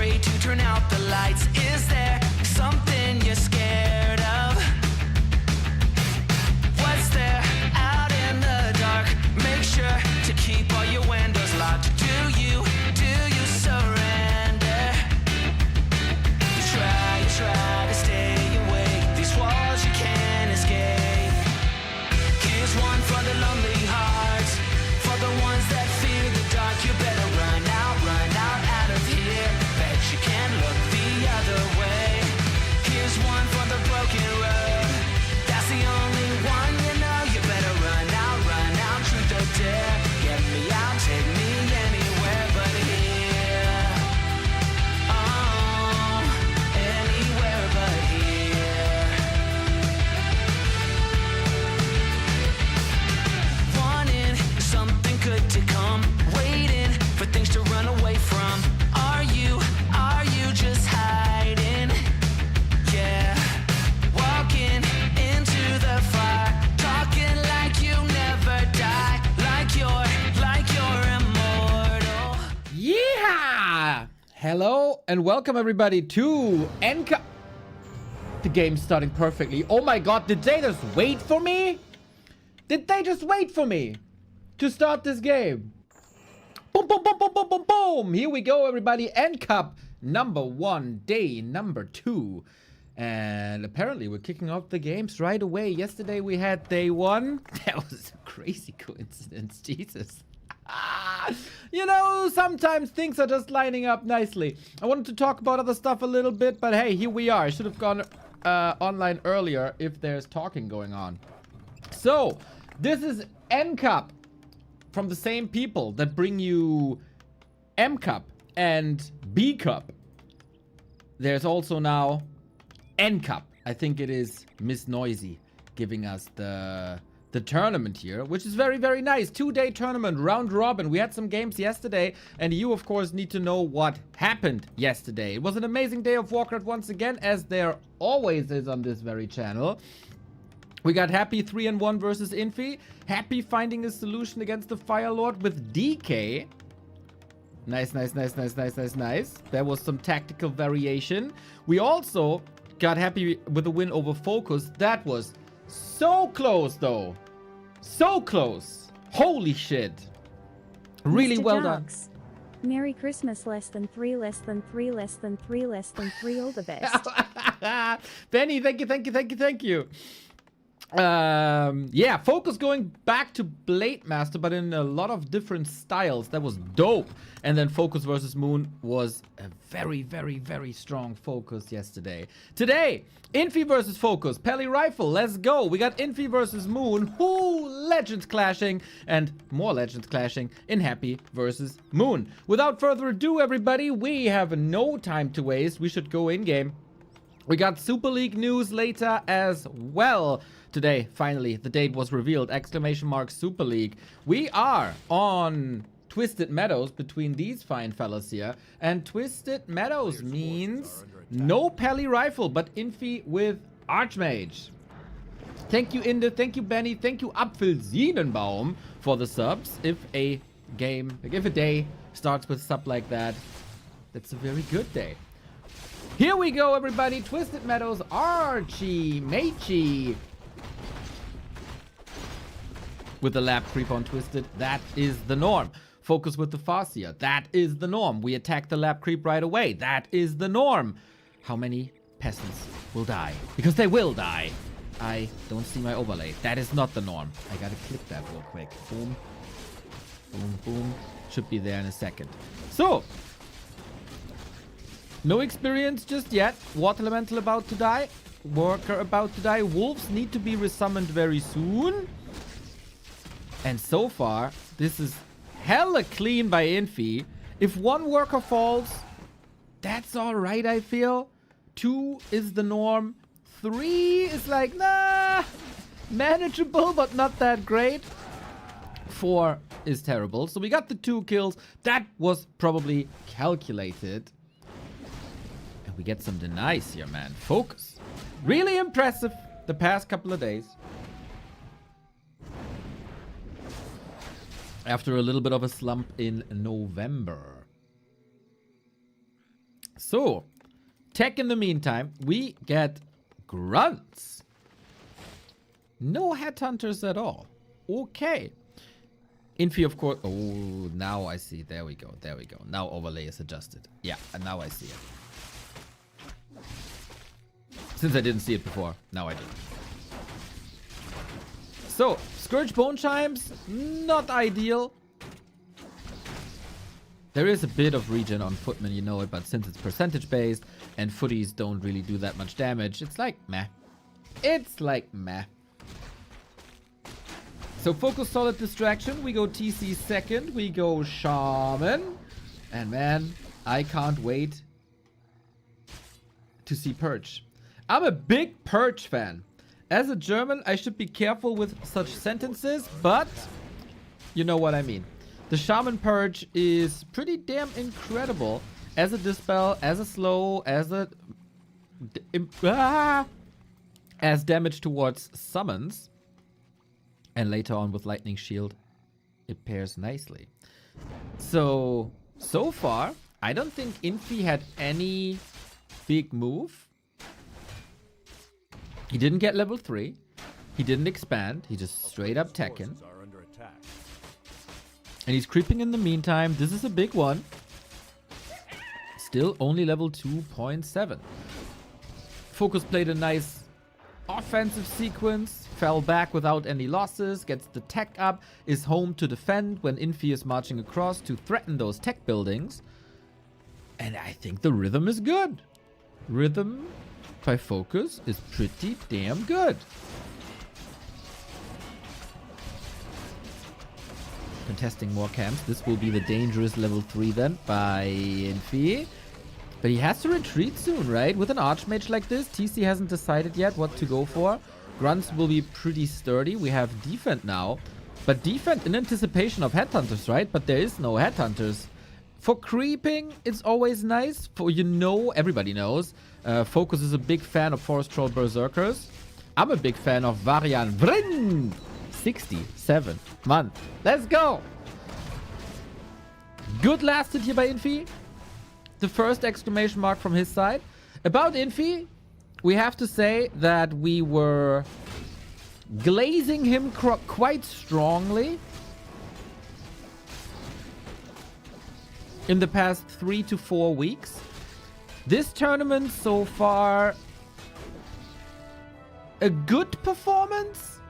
afraid to turn out the lights? Is there something you're scared of? What's there out in the dark? Make sure to keep all your windows locked. Do you surrender? You try to stay awake. These walls you can't escape. Here's one for the lonely hearts, for the ones that fear the dark. You better run out of here. Bet you can't look the other way. Here's one for the broken road. That's the only one you know. You better run out, truth or dare. Get me out, take me anywhere but here. Oh, anywhere but here. Wanting something good to come, waiting for things to run away from. Are you just hiding? Yeah, walking into the fire, talking like you never die, like you're immortal. Yeah! Hello and welcome everybody to Enka. The game's starting perfectly. Oh my god, did they just wait for me? Did they just wait for me to start this game? Boom, boom, boom, boom, boom, boom, boom. Here we go, everybody. End Cup number 1, day number 2. And apparently we're kicking off the games right away. Yesterday we had day 1. That was a crazy coincidence, Jesus. You know, sometimes things are just lining up nicely. I wanted to talk about other stuff a little bit, but hey, here we are. I should have gone online earlier if there's talking going on. So, this is N Cup from the same people that bring you M Cup and B Cup. There's also now N Cup. I think it is Miss Noisy giving us the tournament here, which is very, very nice. 2-day tournament, round robin. We had some games yesterday, and you, of course, need to know what happened yesterday. It was an amazing day of Warcraft once again, as there always is on this very channel. We got Happy 3-1 versus Infi. Happy finding a solution against the Fire Lord with DK. Nice, nice, nice, nice, nice, nice, nice. There was some tactical variation. We also got Happy with a win over FoCuS. That was so close, though. So close. Holy shit. Really Mr. well Jocks. Done. Merry Christmas, less than 3, less than 3, less than 3, less than 3, all the best. Benny, thank you, thank you, thank you, thank you. Yeah, FoCuS going back to Blade Master, but in a lot of different styles. That was dope. And then FoCuS versus Moon was a very, very, very strong FoCuS yesterday. Today, Infi versus FoCuS, Peli Rifle, let's go. We got Infi versus Moon, legends clashing, and more legends clashing in Happy versus Moon. Without further ado, everybody, we have no time to waste. We should go in-game. We got Super League news later as well. Today, finally, the date was revealed. ! Super League. We are on Twisted Meadows between these fine fellas here. And Twisted Meadows means no Peli Rifle, but Infi with Archmage. Thank you, Inde. Thank you, Benny. Thank you, Apfelsinenbaum, for the subs. If a day starts with sub like that, that's a very good day. Here we go, everybody. Twisted Meadows, Archie, Meichi. With the lab creep on Twisted, that is the norm. FoCuS with the Farseer, that is the norm. We attack the lab creep right away, that is the norm. How many peasants will die? Because they will die. I don't see my overlay. That is not the norm. I gotta click that real quick. Boom. Boom, boom. Should be there in a second. So, no experience just yet. Water Elemental about to die. Worker about to die. Wolves need to be resummoned very soon. And so far, this is hella clean by Infi. If one worker falls, that's alright, I feel. 2 is the norm. 3 is like, nah, manageable, but not that great. 4 is terrible. So we got the 2 kills. That was probably calculated. And we get some denies here, man. FoCuS. Really impressive the past couple of days. After a little bit of a slump in November. So, tech in the meantime, we get grunts. No headhunters at all. Okay. Infi, of course. Oh, now I see. There we go. There we go. Now overlay is adjusted. Yeah, and now I see it. Since I didn't see it before, now I do. So, Scourge Bone Chimes, not ideal. There is a bit of regen on Footman, you know it, but since it's percentage based and footies don't really do that much damage, it's like meh. It's like meh. So FoCuS solid distraction, we go TC second, we go Shaman. And man, I can't wait to see Purge. I'm a big Purge fan. As a German, I should be careful with such sentences, but you know what I mean. The Shaman Purge is pretty damn incredible as a dispel, as a slow, as a as damage towards summons. And later on with Lightning Shield, it pairs nicely. So far, I don't think Infi had any big move. He didn't get level 3. He didn't expand. He just straight up Tekken. And he's creeping in the meantime. This is a big one. Still only level 2.7. FoCuS played a nice offensive sequence. Fell back without any losses. Gets the tech up. Is home to defend when Infi is marching across to threaten those tech buildings. And I think the rhythm is good. Rhythm by FoCuS is pretty damn good. Contesting more camps. This will be the dangerous level 3 then by Infi. But he has to retreat soon, right? With an Archmage like this, TC hasn't decided yet what to go for. Grunts will be pretty sturdy. We have Defend now. But Defend in anticipation of Headhunters, right? But there is no Headhunters. For creeping, it's always nice. For, you know, everybody knows. FoCuS is a big fan of Forest Troll Berserkers. I'm a big fan of Varian Vryn. 67 month. Let's go. Good last hit here by Infi. The first exclamation mark from his side. About Infi, we have to say that we were glazing him quite strongly in the past 3 to 4 weeks. This tournament so far, a good performance,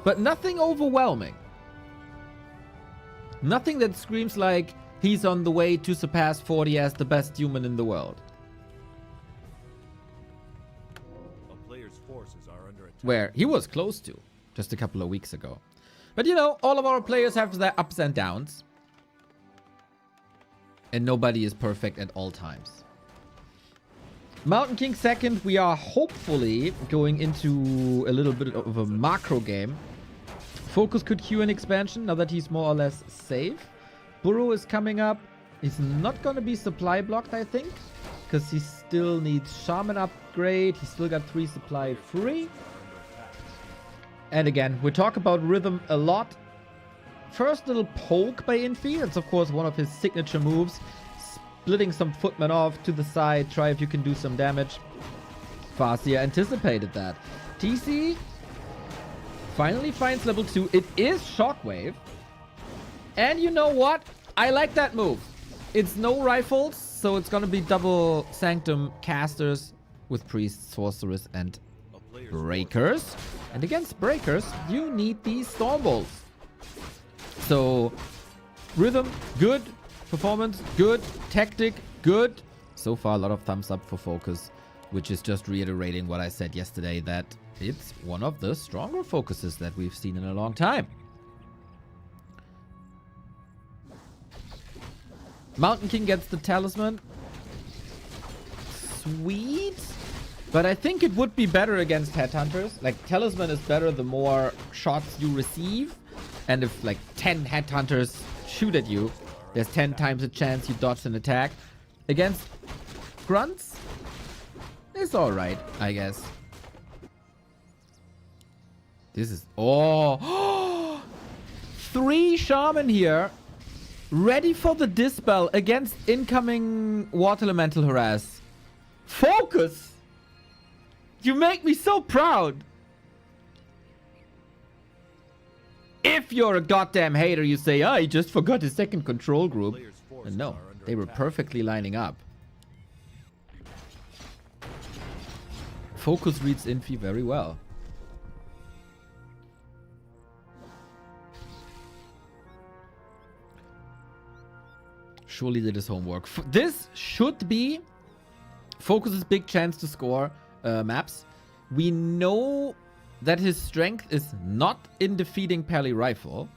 but nothing overwhelming. Nothing that screams like he's on the way to surpass 40 as the best human in the world. A player's forces are under attack. Where he was close to just a couple of weeks ago. But you know, all of our players have their ups and downs. And nobody is perfect at all times. Mountain King second, we are hopefully going into a little bit of a macro game. FoCuS could queue an expansion now that he's more or less safe. Burrow is coming up. He's not going to be supply blocked, I think. Because he still needs Shaman upgrade. He's still got 3 supply free. And again, we talk about rhythm a lot. First little poke by Infi. It's of course one of his signature moves. Splitting some footmen off to the side. Try if you can do some damage. Farseer anticipated that. TC finally finds level 2. It is Shockwave. And you know what? I like that move. It's no rifles, so it's gonna be double Sanctum casters with Priests, Sorcerers, and Breakers. And against Breakers, you need these Storm Bolts. So, rhythm, good. Performance, good. Tactic, good. So far, a lot of thumbs up for FoCuS, which is just reiterating what I said yesterday, that it's one of the stronger FoCuSes that we've seen in a long time. Mountain King gets the Talisman. Sweet. But I think it would be better against Headhunters. Like, Talisman is better the more shots you receive. And if, like, 10 Headhunters shoot at you, there's 10 times a chance you dodge an attack. Against Grunts, it's alright, I guess. This is... Oh! 3 Shaman here. Ready for the dispel against incoming water elemental harass. FoCuS! You make me so proud! If you're a goddamn hater, you say, oh, he just forgot his second control group. Players' forces And no, are under they were attack. perfectly lining up. FoCuS reads Infi very well. Surely did his homework. This should be FoCuS's big chance to score maps. We know that his strength is not in defeating Pally Rifle.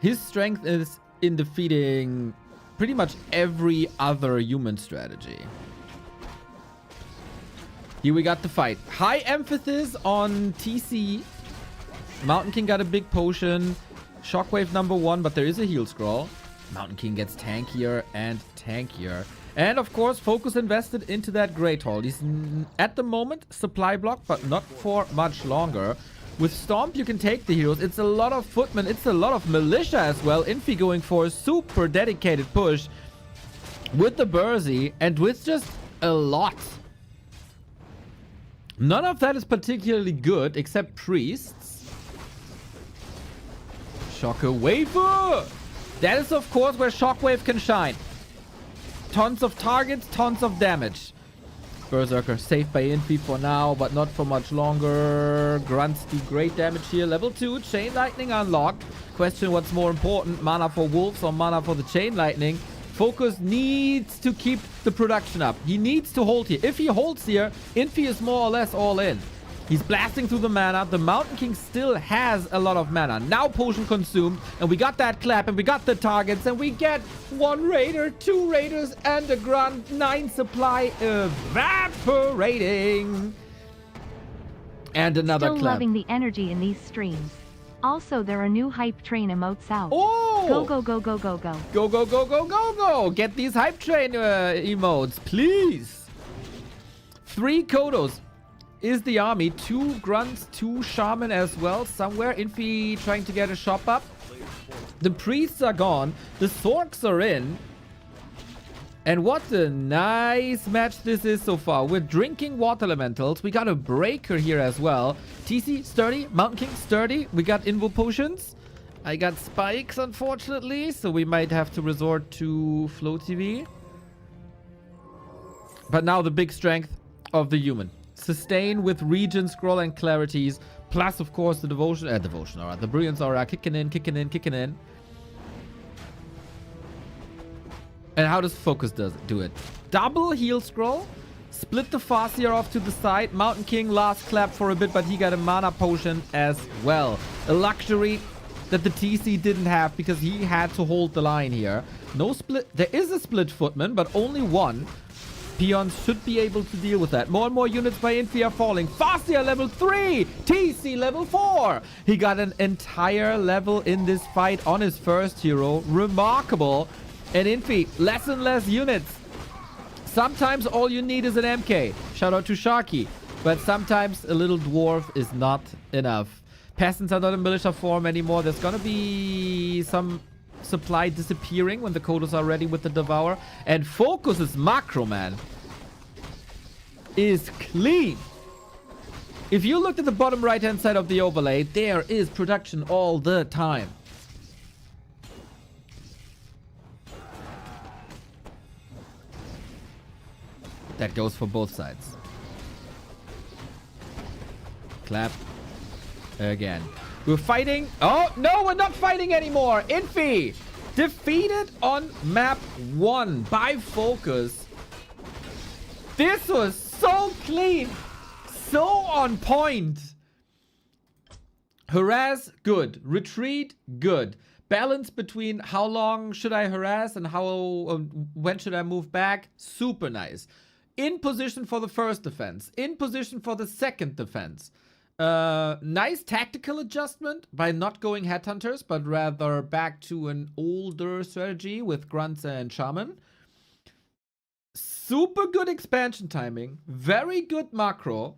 His strength is in defeating pretty much every other human strategy. Here we got the fight. High emphasis on TC. Mountain King got a big potion. Shockwave number 1, but there is a heal scroll. Mountain King gets tankier and tankier. And of course, FoCuS invested into that Great Hall. He's at the moment supply block, but not for much longer. With Stomp, you can take the heroes. It's a lot of footmen. It's a lot of militia as well. Infi going for a super dedicated push with the Bursey and with just a lot. None of that is particularly good except priests. Shockwave! That is, of course, where Shockwave can shine. Tons of targets, tons of damage. Berserker safe by Infi for now, but not for much longer. Grunts do great damage here. Level 2, Chain Lightning unlocked. Question what's more important, mana for Wolves or mana for the Chain Lightning. FoCuS needs to keep the production up. He needs to hold here. If he holds here, Infi is more or less all in. He's blasting through the mana. The Mountain King still has a lot of mana. Now potion consumed. And we got that clap. And we got the targets. And we get 1 raider, 2 raiders, and a grunt. 9 supply evaporating. And another Still clap. loving the energy in these streams. Also, there are new hype train emotes out. Oh! Go, go, go, go, go, go. Go, go, go, go, go, go. Get these hype train emotes, please. 3 Kodos. Is the army. 2 grunts, 2 shaman as well. Somewhere Infi trying to get a shop up. The priests are gone. The Sorks are in. And what a nice match this is so far. We're drinking water elementals. We got a breaker here as well. TC sturdy. Mountain King sturdy. We got invo potions. I got spikes unfortunately. So we might have to resort to Flow TV. But now the big strength of the human. Sustain with Regen, Scroll, and Clarities. Plus, of course, the Devotion Aura. The Brilliance Aura kicking in, kicking in, kicking in. And how does FoCuS do it? Double Heal Scroll. Split the Farseer off to the side. Mountain King last clap for a bit, but he got a Mana Potion as well. A luxury that the TC didn't have because he had to hold the line here. No split. There is a split footman, but only 1. Peons should be able to deal with that. More and more units by Infi are falling. Farseer level 3. TC level 4. He got an entire level in this fight on his first hero. Remarkable. And Infi, less and less units. Sometimes all you need is an MK. Shout out to Sharky. But sometimes a little dwarf is not enough. Peasants are not in militia form anymore. There's gonna be some supply disappearing when the Kodos are ready with the Devour. And FoCuS's macro, man, is clean. If you looked at the bottom right hand side of the overlay, there is production all the time. That goes for both sides. Clap again. We're fighting. Oh, no, we're not fighting anymore. Infi defeated on map 1 by FoCuS. This was so clean. So on point. Harass, good. Retreat, good. Balance between how long should I harass and when should I move back, super nice. In position for the first defense. In position for the second defense. Nice tactical adjustment by not going headhunters, but rather back to an older strategy with grunts and shaman. Super good expansion timing. Very good macro.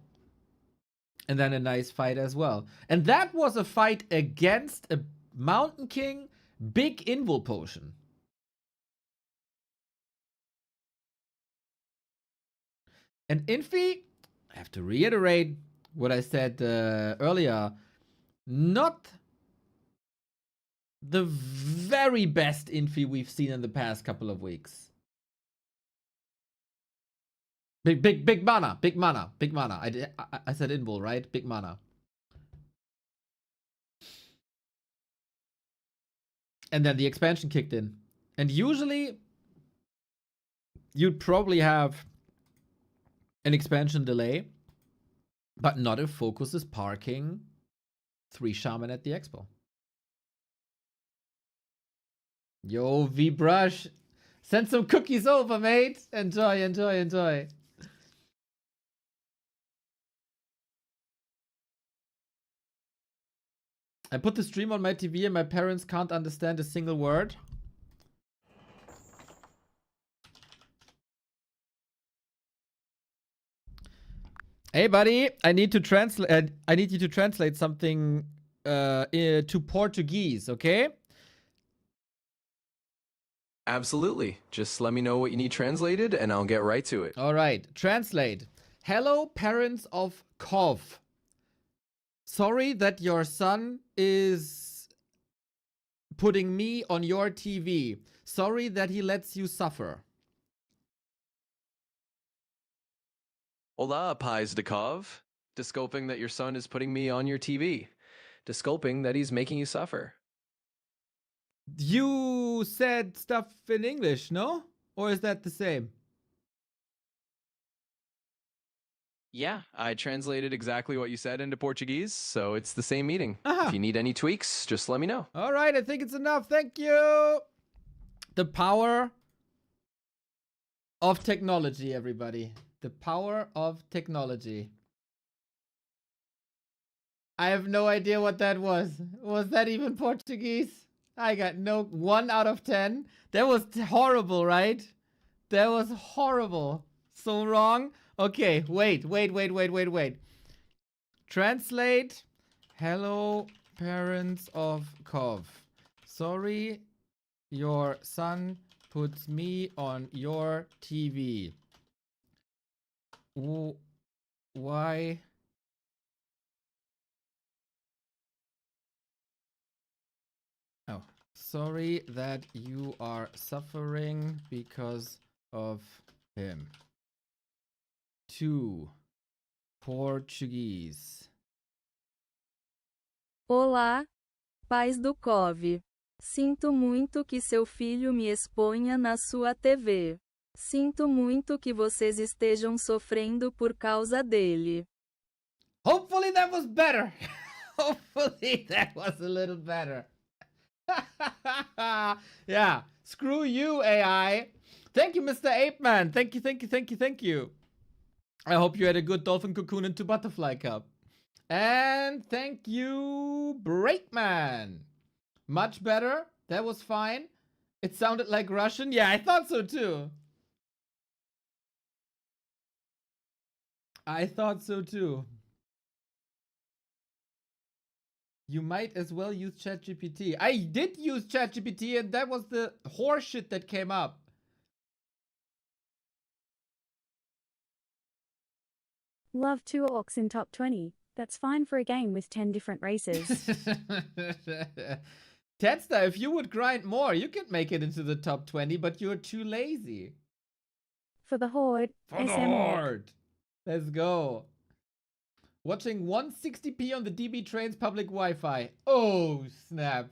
And then a nice fight as well. And that was a fight against a Mountain King big invul potion. And Infi, I have to reiterate what I said earlier. Not the very best Infi we've seen in the past couple of weeks. Big mana. I said Invul, right? Big mana. And then the expansion kicked in. And usually, you'd probably have an expansion delay, but not if FoCuS is parking 3 Shaman at the Expo. Yo, V-Brush. Send some cookies over, mate. Enjoy. I put the stream on my TV and my parents can't understand a single word. Hey, buddy, I need to translate. I need you to translate something to Portuguese, okay? Absolutely. Just let me know what you need translated and I'll get right to it. All right, translate. Hello, parents of Kov. Sorry that your son is putting me on your TV. Sorry that he lets you suffer. Hola, Pais Dekov. Disculping that your son is putting me on your TV. Disculping that he's making you suffer. You said stuff in English, no? Or is that the same? Yeah, I translated exactly what you said into Portuguese, so it's the same meeting. Aha. If you need any tweaks, just let me know. All right, I think it's enough. Thank you. The power of technology, everybody. The power of technology. I have no idea what that was. Was that even Portuguese? I got no 1 out of 10. That was horrible, right? That was horrible. So wrong. Okay, wait. Translate. Hello, parents of Kov. Sorry, your son puts me on your TV. Why? Oh, sorry that you are suffering because of him. 2. Portuguese. Olá, pais do Cove. Sinto muito que seu filho me exponha na sua TV. Sinto muito que vocês estejam sofrendo por causa dele. Hopefully that was better. Hopefully that was a little better. Yeah, screw you, AI. Thank you, Mr. Ape Man. Thank you. I hope you had a good Dolphin Cocoon into Butterfly Cup. And thank you, Breakman. Much better. That was fine. It sounded like Russian. Yeah, I thought so too. You might as well use ChatGPT. I did use ChatGPT and that was the horseshit that came up. Love 2 orcs in top 20. That's fine for a game with 10 different races. Tedsta, if you would grind more, you could make it into the top 20, but you're too lazy. For the Horde, For the SM orc. Horde. Let's go. Watching 160p on the DB Trains public Wi-Fi. Oh, snap.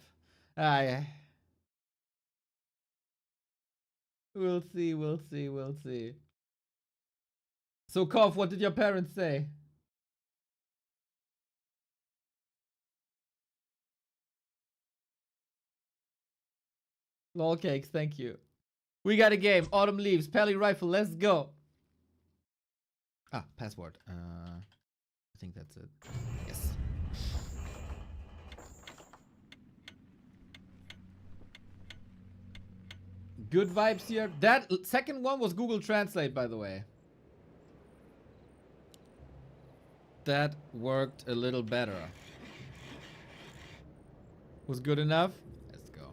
We'll see. So, Kov, what did your parents say? Lol cakes, thank you. We got a game. Autumn Leaves, Pally Rifle, let's go. Ah, password. I think that's it. Yes. Good vibes here. That second one was Google Translate, by the way. That worked a little better. Was good enough? Let's go.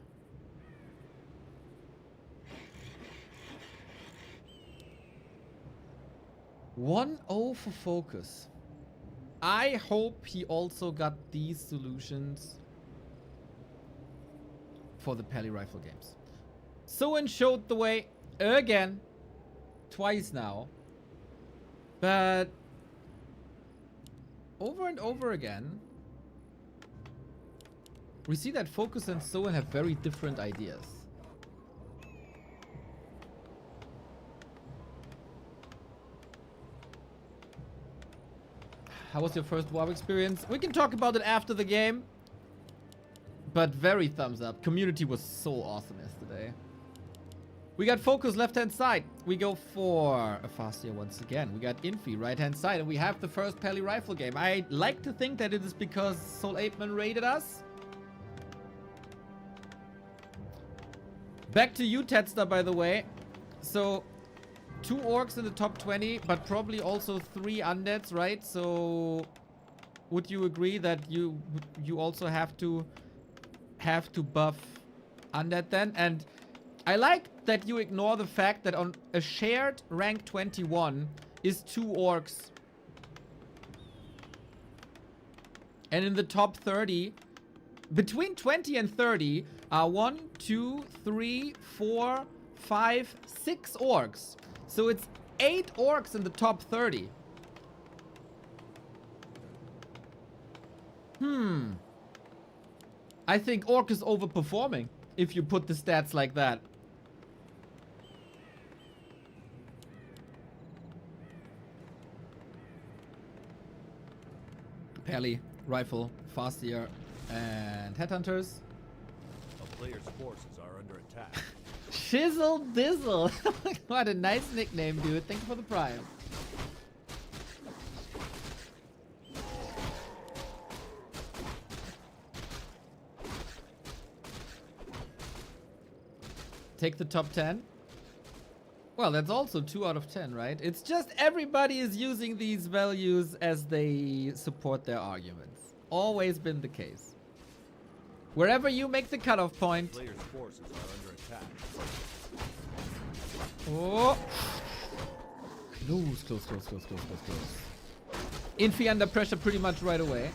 1-0 for FoCuS. I hope he also got these solutions for the Pally Rifle games. Soen showed the way again. Twice now. But over and over again, we see that FoCuS and Soen have very different ideas. How was your first WoW experience? We can talk about it after the game. But very thumbs up. Community was so awesome yesterday. We got FoCuS left-hand side. We go for a Fastia once again. We got Infi right-hand side. And we have the first Pally Rifle game. I like to think that it is because Soul Apeman raided us. Back to you, Tetster, by the way. So, 2 orcs in the top 20, but probably also 3 undeads, right? So, would you agree that you also have to buff undead then? And I like that you ignore the fact that on a shared rank 21 is 2 orcs. And in the top 30, between 20 and 30 are 1, 2, 3, 4, 5, 6 orcs. So it's 8 orcs in the top 30. I think orc is overperforming if you put the stats like that. Pally, Rifle, Fastia, and Headhunters. A player's forces are under attack. Shizzle Dizzle. What a nice nickname, dude. Thank you for the prime. Take the top 10. Well, that's also 2 out of 10, right? It's just everybody is using these values as they support their arguments. Always been the case. Wherever you make the cutoff point. Player's forces are under attack. Oh. Close. Infi under pressure pretty much right away.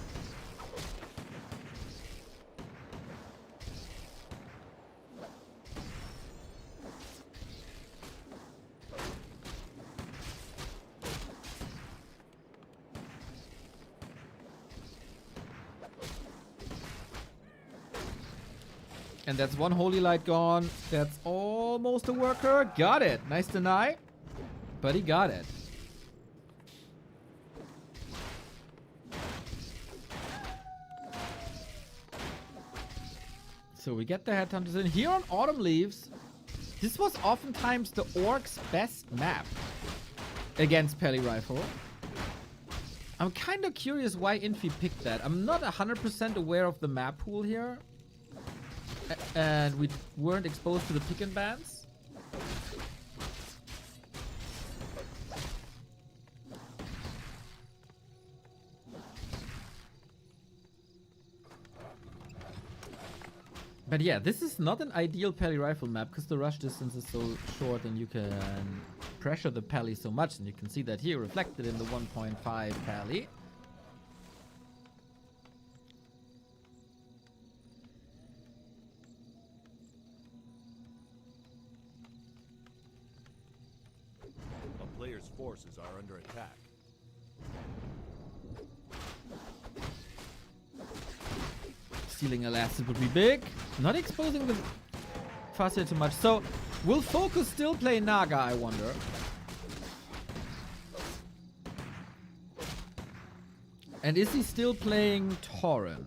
And that's 1 Holy Light gone. That's almost a worker. Got it. Nice deny. But he got it. So we get the Headhunters in. Here on Autumn Leaves, this was oftentimes the Orc's best map against Pally Rifle. I'm kind of curious why Infi picked that. I'm not 100% aware of the map pool here. And we weren't exposed to the pick and bans. But yeah, this is not an ideal Pally Rifle map because the rush distance is so short and you can pressure the Pally so much. And you can see that here reflected in the 1.5 Pally. Player's forces are under attack. Stealing a last would be big. Not exposing the Fastia too much. So, will FoCuS still play Naga, I wonder? And is he still playing Tauren?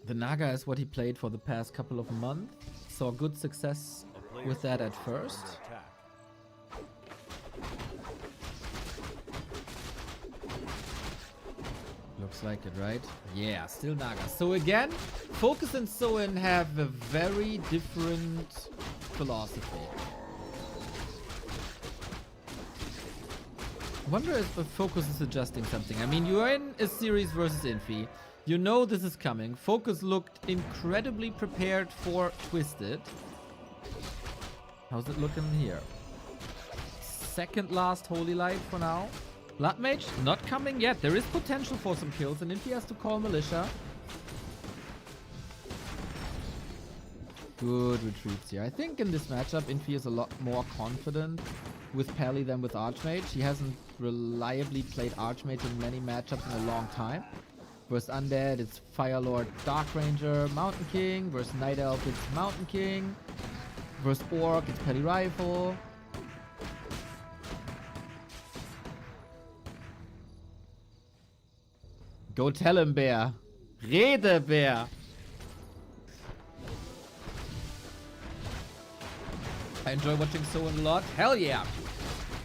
The Naga is what he played for the past couple of months. Saw good success with that at first. Looks like it, right? Yeah, still Naga. So again, FoCuS and Soen have a very different philosophy. wonder if FoCuS is adjusting something. I mean, you're in a series versus Infi. You know this is coming. FoCuS looked incredibly prepared for Twisted. How's it looking here? Second last Holy Light for now. Blood Mage not coming yet. There is potential for some kills, and Infi has to call Militia. Good retreats here. I think in this matchup, Infi is a lot more confident with Pally than with Archmage. He hasn't reliably played Archmage in many matchups in a long time. Versus Undead, it's Firelord, Dark Ranger, Mountain King. Versus Night Elf, it's Mountain King. Versus Orc, it's Pally Rifle. Go tell him, Bear. Rede, Bear. I enjoy watching Soen a lot. Hell yeah.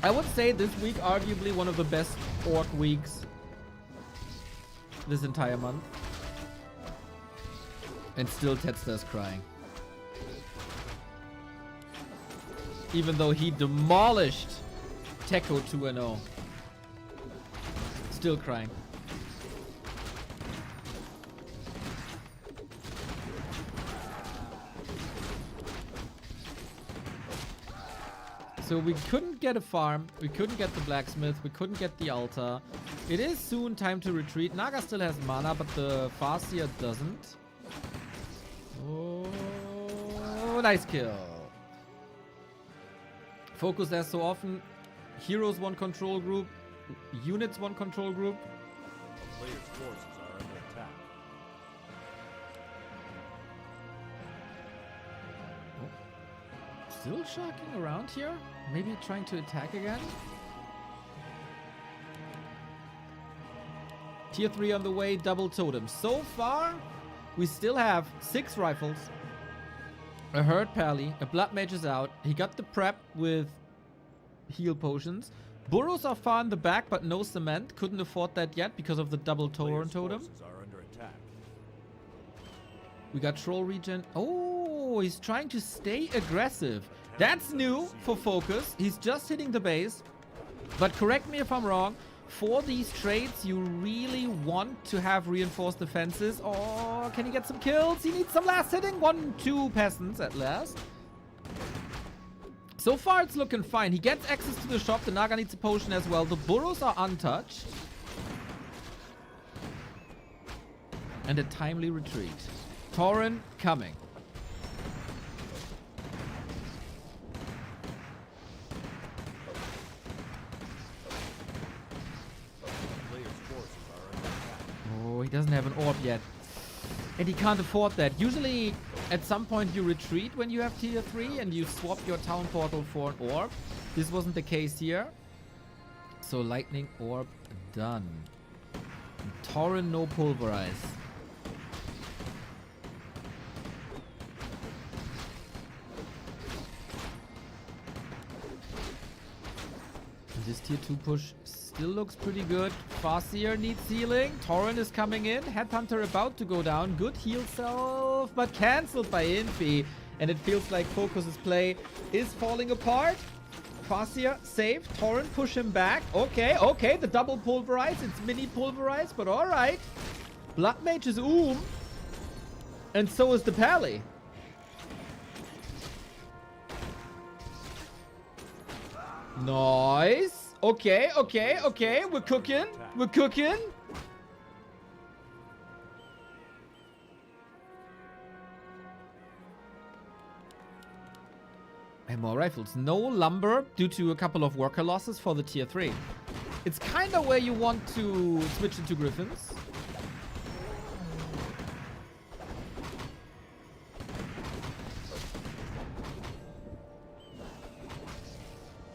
I would say this week arguably one of the best Orc weeks this entire month. And still Tetsta's crying. Even though he demolished Tekko 2-0. Still crying. So we couldn't get a farm, we couldn't get the blacksmith, we couldn't get the altar. It is soon time to retreat. Naga still has mana, but the Farseer doesn't. Oh, nice kill. FoCuS as so often. Heroes one control group, units one control group. A player's forces are under attack. Still shocking around here? Maybe trying to attack again? Tier 3 on the way, double totem. So far, we still have 6 rifles, a hurt Pally, a blood mage is out. He got the prep with heal potions. Burrows are far in the back, but no cement. Couldn't afford that yet because of the double Tauren totem. Forces are under attack. We got troll regen. Oh, he's trying to stay aggressive. That's new for FoCuS. He's just hitting the base. But correct me if I'm wrong. For these trades, you really want to have reinforced defenses. Oh, can he get some kills? He needs some last hitting. 1-2 peasants at last. So far, it's looking fine. He gets access to the shop. The Naga needs a potion as well. The burrows are untouched. And a timely retreat. Tauren coming. Oh, he doesn't have an orb yet. And he can't afford that. Usually, at some point, you retreat when you have tier 3 and you swap your town portal for an orb. This wasn't the case here. So, lightning orb done. Tauren, no pulverize. This tier 2 push still looks pretty good. Farseer needs healing. Tauren is coming in. Headhunter about to go down. Good heal self, but cancelled by Infi. And it feels like FoCuS's play is falling apart. Farseer safe. Tauren push him back. Okay, okay. The double pulverize. It's mini pulverize, but alright. Blood Mage is and so is the Pally. Nice. Okay, okay, okay. We're cooking. We're cooking. And more rifles. No lumber due to a couple of worker losses for the tier 3. It's kind of where you want to switch into Griffins.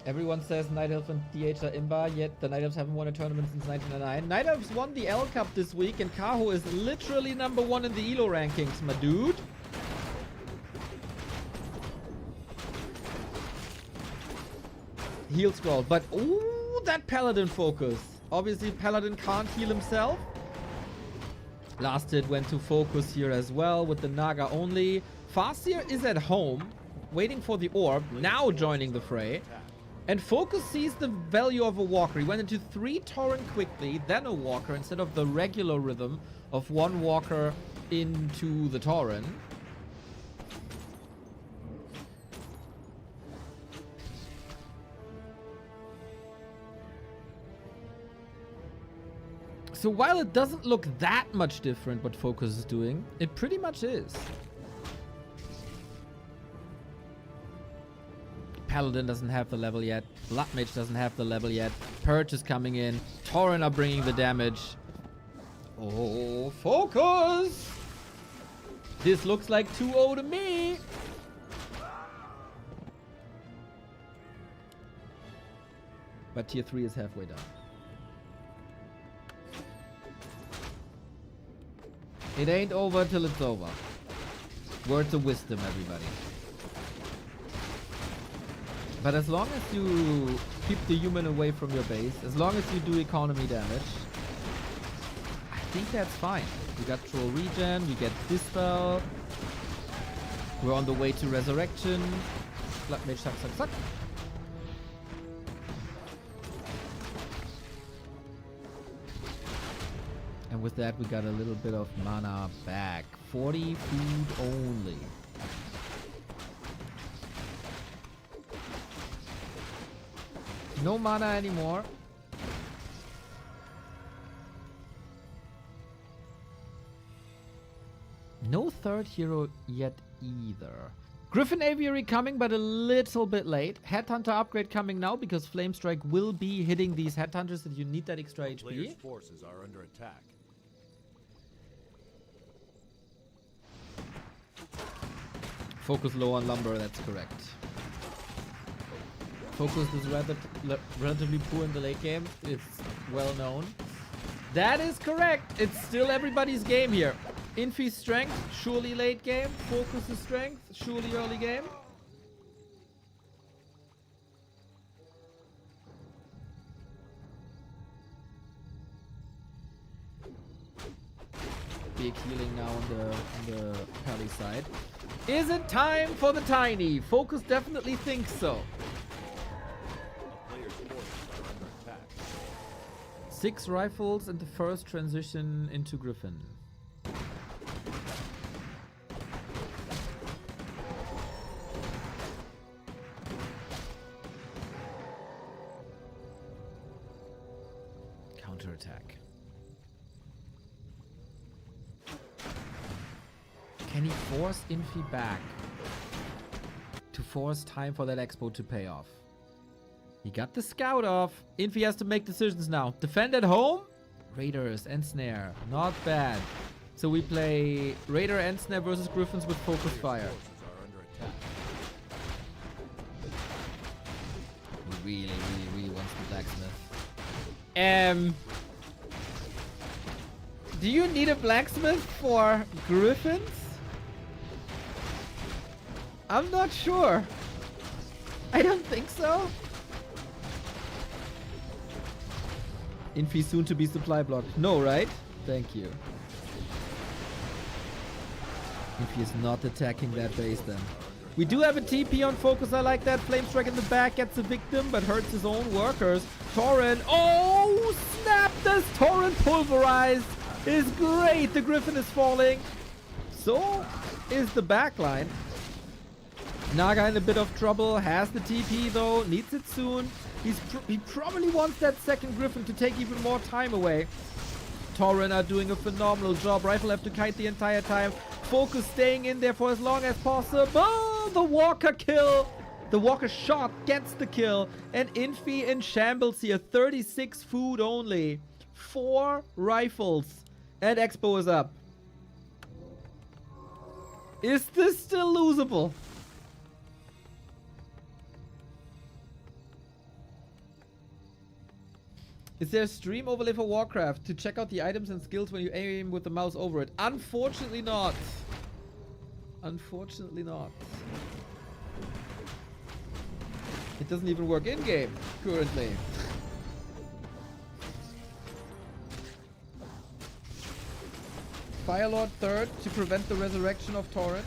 Everyone says Night Elf and DH are imba, yet the Night Elves haven't won a tournament since 1999. Night Elves won the L Cup this week, and Kaho is literally #1 in the ELO rankings, my dude. Heal scroll, but ooh, that Paladin focus. Obviously, Paladin can't heal himself. Last hit went to FoCuS here as well with the Naga only. Farseer is at home, waiting for the orb, now joining the fray. And FoCuS sees the value of a walker. He went into 3 Tauren quickly, then a walker, instead of the regular rhythm of 1 walker into the Tauren. So while it doesn't look that much different what FoCuS is doing, it pretty much is. Paladin doesn't have the level yet. Blood Mage doesn't have the level yet. Purge is coming in. Tauren are bringing the damage. Oh, FoCuS! This looks like 2-0 to me. But tier 3 is halfway done. It ain't over till it's over. Words of wisdom, everybody. But as long as you keep the human away from your base, as long as you do economy damage, I think that's fine. We got Troll Regen, we get Dispel. We're on the way to Resurrection. Blood Mage, suck, suck, suck. And with that, we got a little bit of mana back. 40 food only. No mana anymore. No third hero yet either. Griffin Aviary coming, but a little bit late. Headhunter upgrade coming now because Flamestrike will be hitting these Headhunters and you need that extra HP. Players' forces are under attack. FoCuS low on lumber, that's correct. FoCuS is relatively poor in the late game. It's well known. That is correct. It's still everybody's game here. Infi's strength, surely late game. FoCuS' strength, surely early game. Big healing now on the Pally side. Is it time for the tiny? FoCuS definitely thinks so. A player's forces are under attack. 6 rifles and the first transition into Griffin. Counterattack. Can he force Infi back to force time for that expo to pay off? He got the scout off. Infi has to make decisions now. Defend at home? Raiders and Snare. Not bad. So we play Raider and Snare versus Griffins with FoCuS Fire. Forces are under attack. He really wants the blacksmith. Do you need a blacksmith for Griffins? I'm not sure. I don't think so. Infi soon to be supply blocked. No, right? Thank you. Infi is not attacking that base then. We do have a TP on FoCuS. I like that. Flamestrike in the back gets a victim, but hurts his own workers. Tauren. Oh, snap! This Tauren pulverized is great. The Griffin is falling. So is the backline. Naga in a bit of trouble. Has the TP though. Needs it soon. He probably wants that second Griffin to take even more time away. Tauren are doing a phenomenal job. Rifle have to kite the entire time. FoCuS staying in there for as long as possible. The Walker kill. The Walker shot gets the kill. And Infi in shambles here. 36 food only. 4 rifles. And Expo is up. Is this still losable? Is there a stream overlay for Warcraft to check out the items and skills when you aim with the mouse over it? Unfortunately not. Unfortunately not. It doesn't even work in-game currently. Firelord third to prevent the resurrection of Tauren.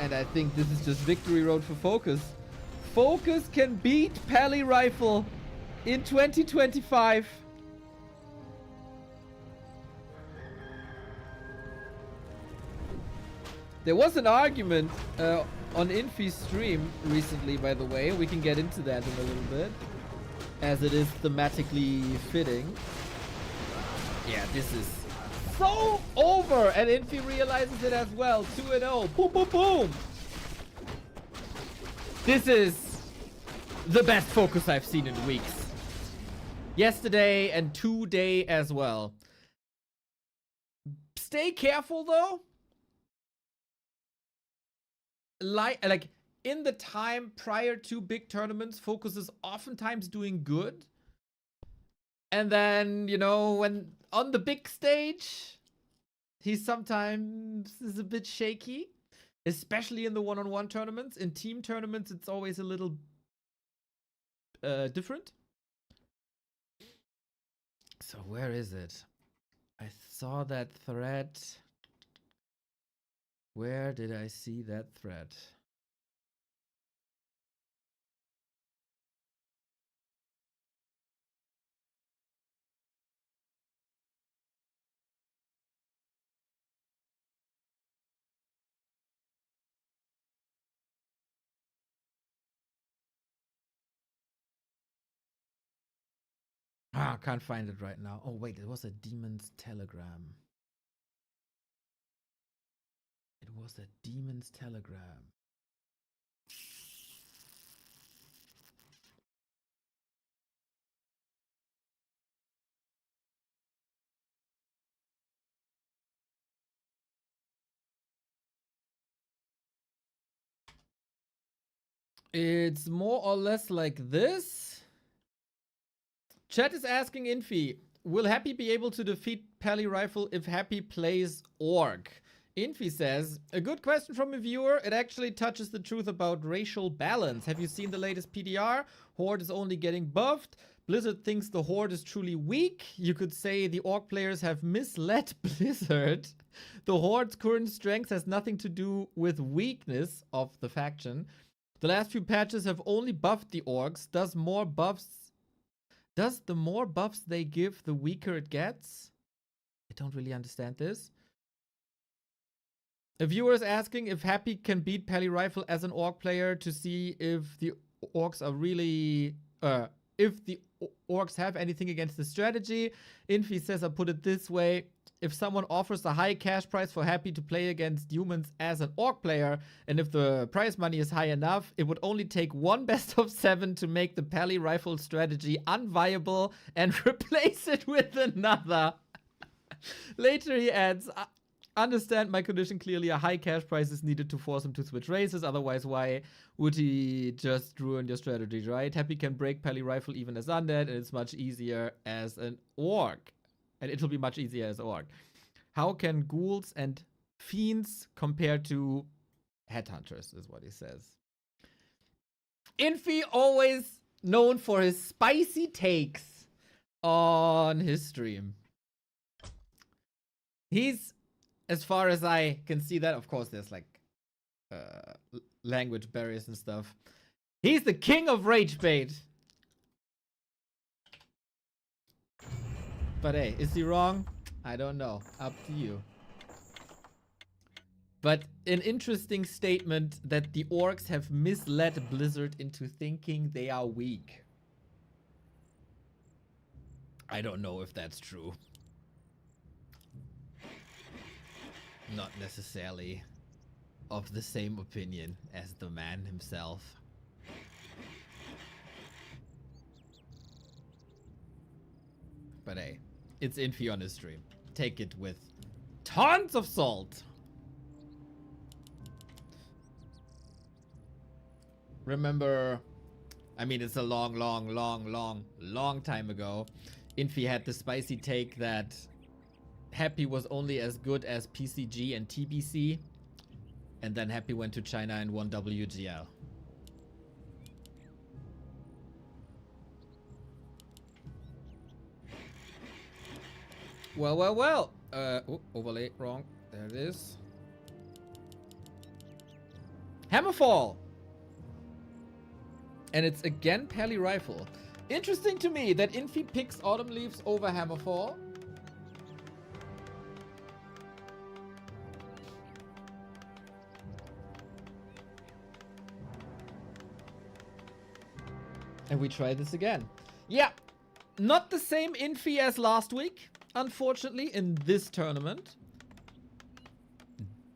And I think this is just victory road for FoCuS. FoCuS can beat Pally Rifle in 2025. There was an argument on Infi's stream recently, by the way. We can get into that in a little bit, as it is thematically fitting. Yeah, this is so over, and Infi realizes it as well. 2-0. Boom, boom, boom. This is the best FoCuS I've seen in weeks. Yesterday and today as well. Stay careful though. Like in the time prior to big tournaments, FoCuS is oftentimes doing good. And then, you know, when on the big stage, he sometimes is a bit shaky. Especially in the one-on-one tournaments. In team tournaments, it's always a little different. So where is it? I saw that thread. Where did I see that thread? Ah, can't find it right now. Oh, wait, it was a Demon's Telegram. It was a Demon's Telegram. It's more or less like this. Chat is asking Infi, will Happy be able to defeat Pally Rifle if Happy plays Orc? Infi says, a good question from a viewer. It actually touches the truth about racial balance. Have you seen the latest PDR? Horde is only getting buffed. Blizzard thinks the Horde is truly weak. You could say the Orc players have misled Blizzard. The Horde's current strength has nothing to do with weakness of the faction. The last few patches have only buffed the Orcs. Does the more buffs they give, the weaker it gets? I don't really understand this. A viewer is asking if Happy can beat Pally Rifle as an Orc player to see if the Orcs are really... if the Orcs have anything against the strategy. Infi says, I'll put it this way. If someone offers a high cash price for Happy to play against humans as an Orc player, and if the prize money is high enough, it would only take one best of 7 to make the Pally Rifle strategy unviable and replace it with another. Later he adds, understand my condition clearly. A high cash price is needed to force him to switch races. Otherwise, why would he just ruin your strategy, right? Happy can break Pally Rifle even as undead, and it's much easier as an Orc. And it'll be much easier as Orc. How can ghouls and fiends compare to headhunters, is what he says. Infi always known for his spicy takes on his stream. He's, as far as I can see that, of course there's like language barriers and stuff. He's the king of rage bait. But hey, is he wrong? I don't know. Up to you. But an interesting statement that the Orcs have misled Blizzard into thinking they are weak. I don't know if that's true. Not necessarily of the same opinion as the man himself. But hey, it's Infi on his stream. Take it with tons of salt. Remember, I mean, it's a long time ago. Infi had the spicy take that Happy was only as good as PCG and TBC. And then Happy went to China and won WGL. Well. Overlay wrong. There it is. Hammerfall. And it's again Pally Rifle. Interesting to me that Infi picks Autumn Leaves over Hammerfall. And we try this again. Yeah, not the same Infi as last week, unfortunately, in this tournament.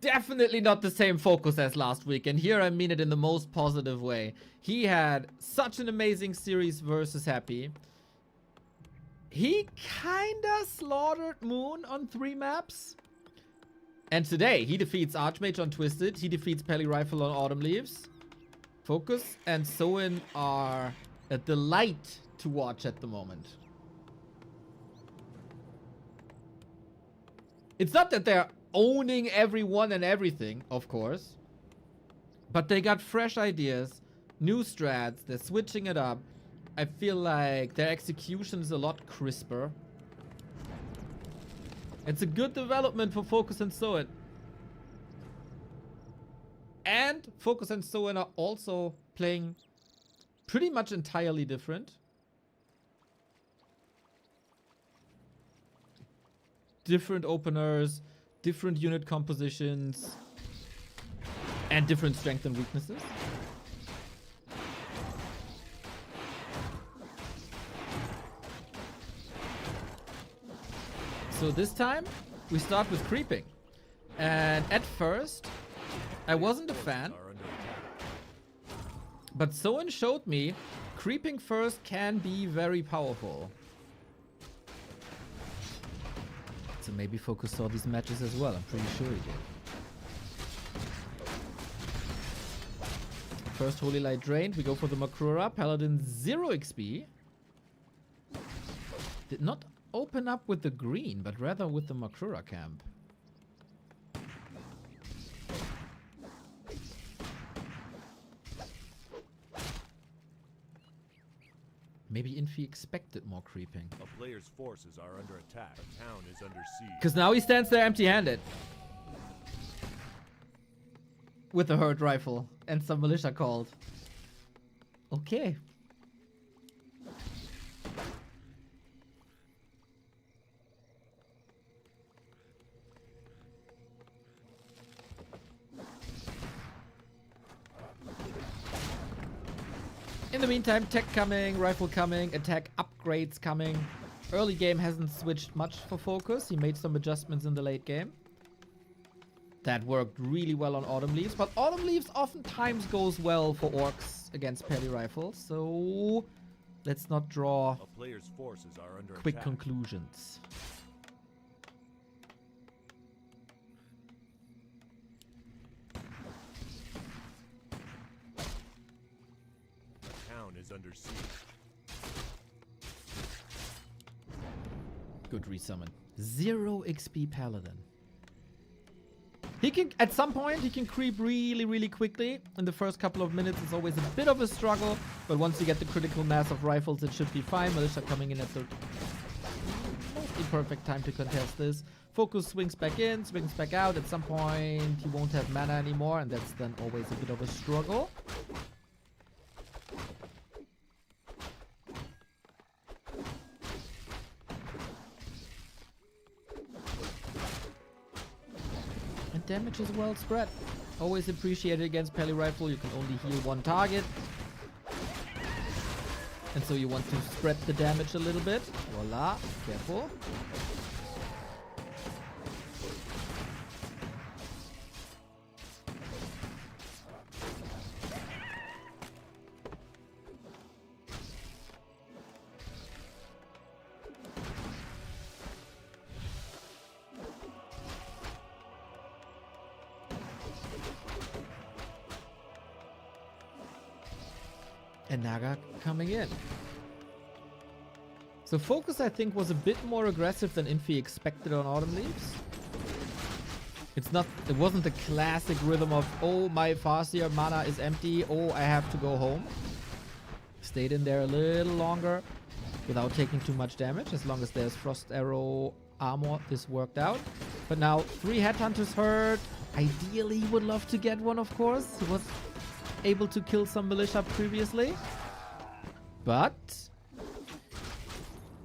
Definitely not the same FoCuS as last week, and here I mean it in the most positive way. He had such an amazing series versus Happy. He kinda slaughtered Moon on 3 maps. And today, he defeats Archmage on Twisted, he defeats Pally Rifle on Autumn Leaves. FoCuS and Soin are a delight to watch at the moment. It's not that they're owning everyone and everything, of course. But they got fresh ideas, new strats, they're switching it up. I feel like their execution is a lot crisper. It's a good development for FoCuS and Soin. And FoCuS and Soin are also playing pretty much entirely different. Different openers, different unit compositions, and different strengths and weaknesses. So this time, we start with creeping. And at first, I wasn't a fan. But Soin showed me creeping first can be very powerful. So maybe FoCuS saw these matches as well. I'm pretty sure he did. First Holy Light drained. We go for the Makrura. Paladin 0 XP. Did not open up with the green, but rather with the Makrura camp. Maybe Infi expected more creeping. A player's forces are under attack. A town is under siege. Because now he stands there empty-handed. With a herd rifle and some militia called. Okay. In the meantime, tech coming, rifle coming, attack upgrades coming. Early game hasn't switched much for FoCuS. He made some adjustments in the late game. That worked really well on Autumn Leaves, but Autumn Leaves oftentimes goes well for orcs against Pally Rifle, so let's not draw A player's forces are under quick attack. conclusions. Is under siege. Good resummon. 0 XP Paladin. He can, at some point, he can creep really, really quickly. In the first couple of minutes, it's always a bit of a struggle. But once you get the critical mass of rifles, it should be fine. Militia coming in at the mostly perfect time to contest this. FoCuS swings back in, swings back out. At some point, he won't have mana anymore. And that's then always a bit of a struggle. Damage is well spread. Always appreciated against Pally Rifle. You can only heal one target. And so you want to spread the damage a little bit. Voila. Careful. And Naga coming in. So FoCuS, I think, was a bit more aggressive than Infi expected on Autumn Leaves. It wasn't the classic rhythm of, oh, my Farseer mana is empty, oh, I have to go home. Stayed in there a little longer without taking too much damage. As long as there's Frost Arrow armor, this worked out. But now 3 headhunters hurt. Ideally, would love to get one, of course. He was able to kill some militia previously. But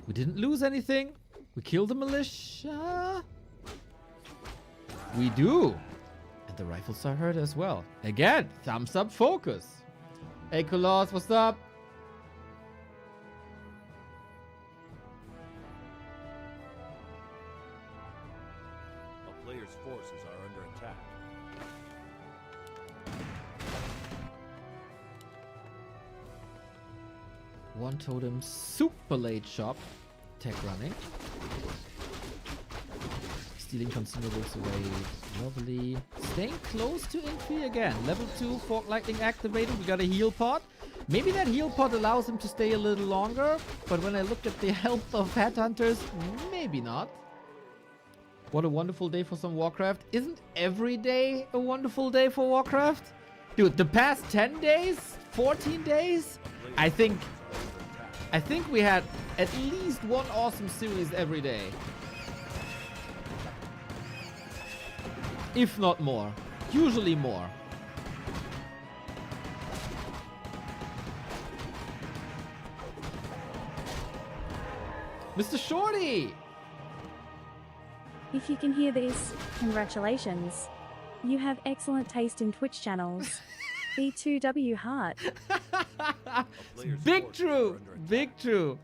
we didn't lose anything. We killed the militia. We do. And the rifles are hurt as well. Again, thumbs up FoCuS. Hey, Kolos, what's up? A player's forces are under attack. One totem, super late shop. Tech running. Stealing consumables away. Lovely. Staying close to Infi again. Level 2 Fork Lightning activated. We got a heal pod. Maybe that heal pod allows him to stay a little longer. But when I look at the health of headhunters, maybe not. What a wonderful day for some Warcraft. Isn't every day a wonderful day for Warcraft? Dude, the past 10 days? 14 days? I think we had at least one awesome series every day. If not more. Usually more. Mr. Shorty! If you can hear this, congratulations. You have excellent taste in Twitch channels. B2W Heart. Big true! Big true!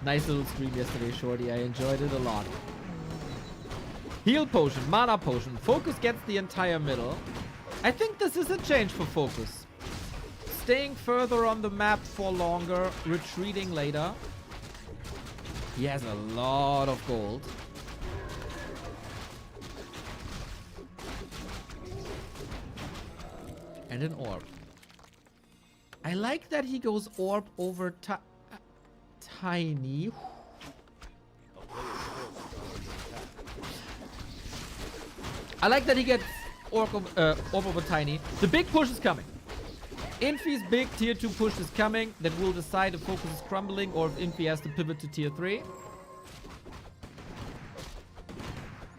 Nice little stream yesterday, Shorty. I enjoyed it a lot. Heal potion, mana potion. FoCuS gets the entire middle. I think this is a change for FoCuS. Staying further on the map for longer, retreating later. He has a lot of gold. And an orb. I like that he goes orb over tiny. I like that he gets orb over tiny. The big push is coming. Infi's big tier 2 push is coming. That will decide if FoCuS is crumbling or if Infi has to pivot to tier 3.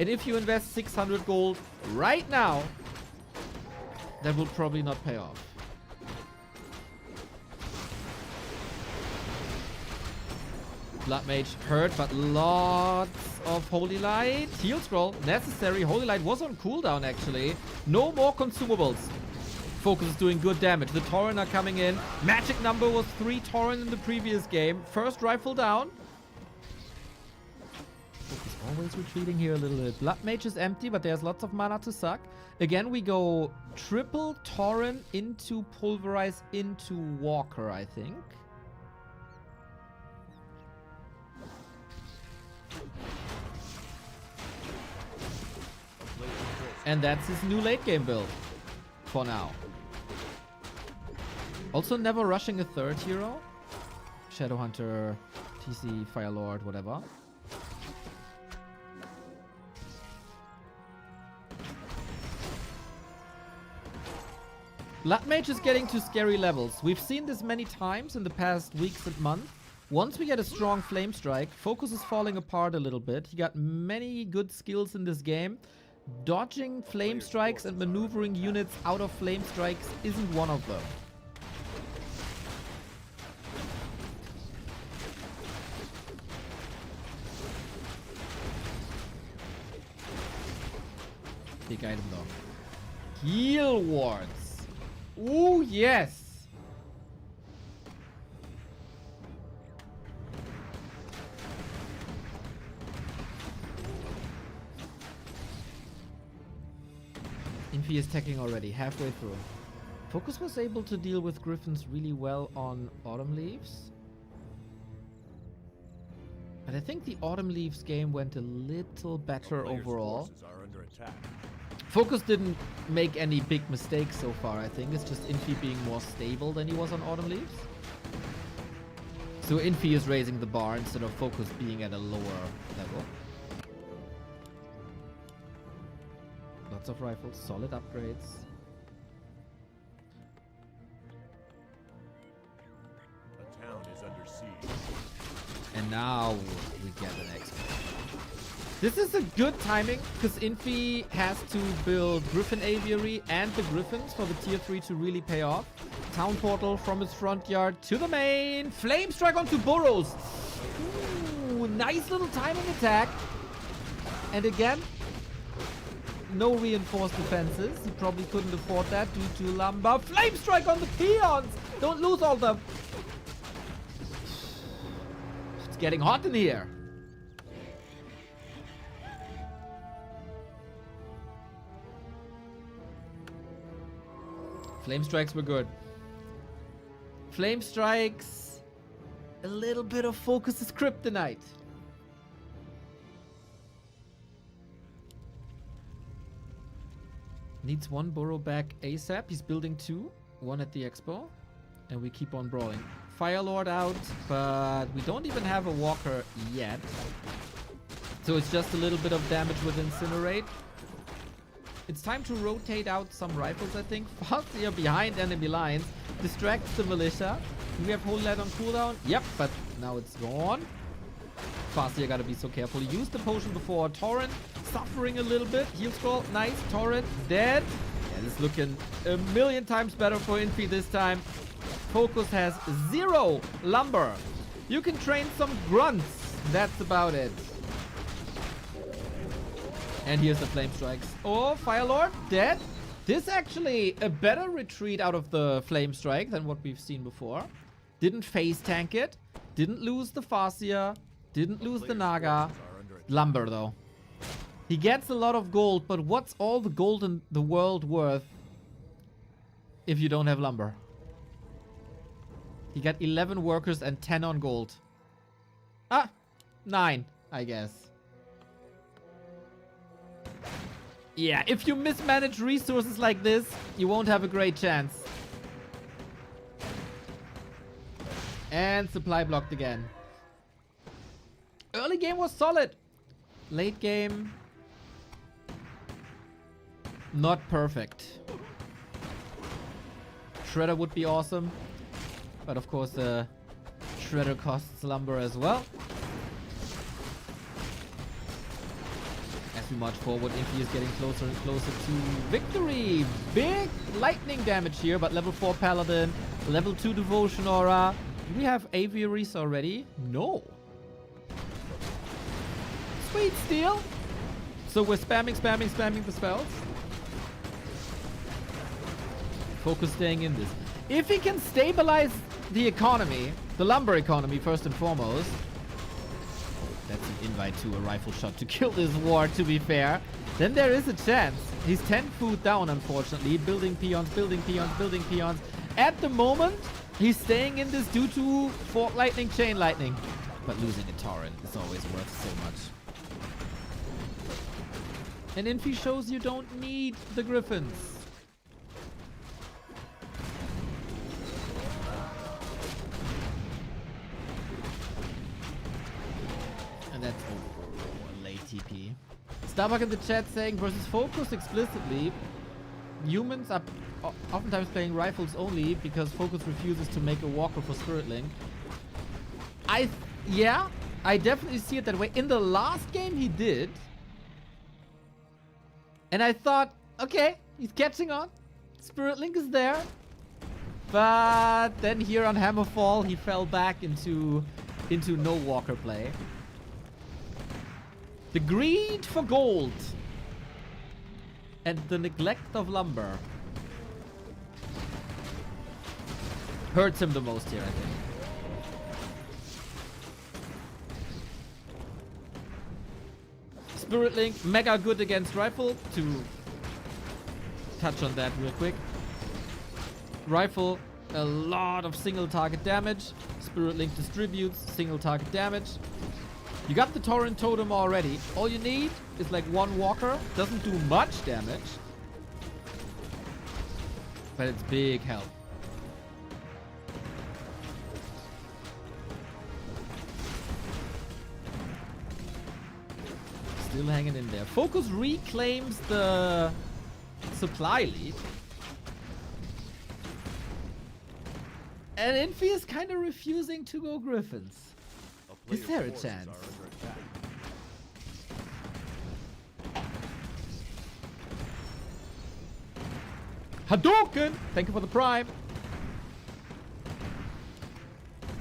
And if you invest 600 gold right now, that will probably not pay off. Blood Mage hurt, but lots of Holy Light. Heal Scroll, necessary. Holy Light was on cooldown, actually. No more consumables. FoCuS is doing good damage. The Tauren are coming in. Magic number was 3 Tauren in the previous game. First rifle down. FoCuS always retreating here a little bit. Blood Mage is empty, but there's lots of mana to suck. Again, we go triple Tauren into Pulverize into Walker, I think. And that's his new late game build for now. Also never rushing a third hero. Shadowhunter, TC, Firelord, whatever. Blood Mage is getting to scary levels. We've seen this many times in the past weeks and months. Once we get a strong Flame Strike, FoCuS is falling apart a little bit. He got many good skills in this game. Dodging Flame Strikes and maneuvering units out of Flame Strikes isn't one of them. Big item though. Heal wards. Ooh, yes. Infi is teching already, halfway through. FoCuS was able to deal with Griffins really well on Autumn Leaves. But I think the Autumn Leaves game went a little better overall. FoCuS didn't make any big mistakes so far, I think. It's just Infi being more stable than he was on Autumn Leaves. So Infi is raising the bar instead of FoCuS being at a lower level. Lots of rifles, solid upgrades. A town is under siege. And now we get an expert. This is a good timing because Infi has to build Griffin Aviary and the Griffins for the tier 3 to really pay off. Town portal from his front yard to the main. Flame strike onto burrows. Ooh, nice little timing attack. And again, no reinforced defenses. He probably couldn't afford that due to lumber. Flame strike on the peons. Don't lose all them. It's getting hot in here. Flame strikes were good. Flame strikes. A little bit of FoCuS is kryptonite. Needs one burrow back ASAP. He's building 2. 1 at the expo. And we keep on brawling. Firelord out, but we don't even have a walker yet. So it's just a little bit of damage with Incinerate. It's time to rotate out some rifles, I think. Faster behind enemy lines. Distracts the militia. Do we have Holy Light on cooldown? Yep, but now it's gone. Faster gotta be so careful. He used the potion before. Torrent suffering a little bit. Heal scroll. Nice. Torrent dead. Yeah, this is looking a million times better for Infi this time. FoCuS has 0 lumber. You can train some grunts. That's about it. And here's the flame strikes. Oh, Firelord dead. This actually a better retreat out of the flame strike than what we've seen before. Didn't phase tank it. Didn't lose the Fascia. Didn't lose the Naga. Lumber though. He gets a lot of gold, but what's all the gold in the world worth if you don't have lumber? He got 11 workers and 10 on gold. 9, I guess. Yeah, if you mismanage resources like this, you won't have a great chance. And supply blocked again. Early game was solid. Late game, not perfect. Shredder would be awesome. But of course, Shredder costs lumber as well. As we march forward, Infi is getting closer and closer to victory. Big lightning damage here, but level 4 Paladin, level 2 Devotion Aura. Do we have Aviaries already? No. Sweet steal. So we're spamming the spells. FoCuS staying in this. If he can stabilize the economy, the lumber economy first and foremost. That's an invite to a rifle shot to kill this war, to be fair. Then there is a chance. He's 10 food down, unfortunately. Building peons. At the moment, he's staying in this due to Fork Lightning, Chain Lightning. But losing a Torrent is always worth so much. And Infi shows you don't need the Griffins. And that's over. Late TP. Starbuck in the chat saying versus FoCuS explicitly. Humans are oftentimes playing rifles only because FoCuS refuses to make a walker for Spirit Link. Yeah, I definitely see it that way. In the last game he did. And I thought, okay, he's catching on. Spirit Link is there. But then here on Hammerfall, he fell back into no walker play. The greed for gold. And the neglect of lumber. Hurts him the most here, I think. Spirit Link, mega good against Rifle. To touch on that real quick. Rifle, a lot of single target damage. Spirit Link distributes single target damage. You got the Torrent Totem already. All you need is like one walker. Doesn't do much damage. But it's big help. Still hanging in there. FoCuS reclaims the supply lead. And Infi is kind of refusing to go Griffins. Is there a chance? Hadouken! Thank you for the prime.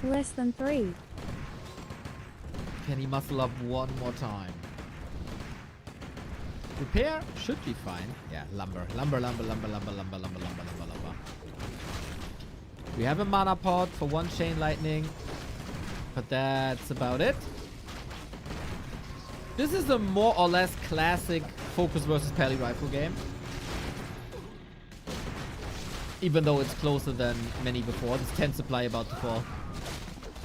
Less than 3. Can he muscle up one more time? Repair should be fine. Yeah, lumber. We have a mana pot for 1 chain lightning, but that's about it. This is a more or less classic FoCuS versus Pally Rifle game. Even though it's closer than many before. This 10 supply about to fall.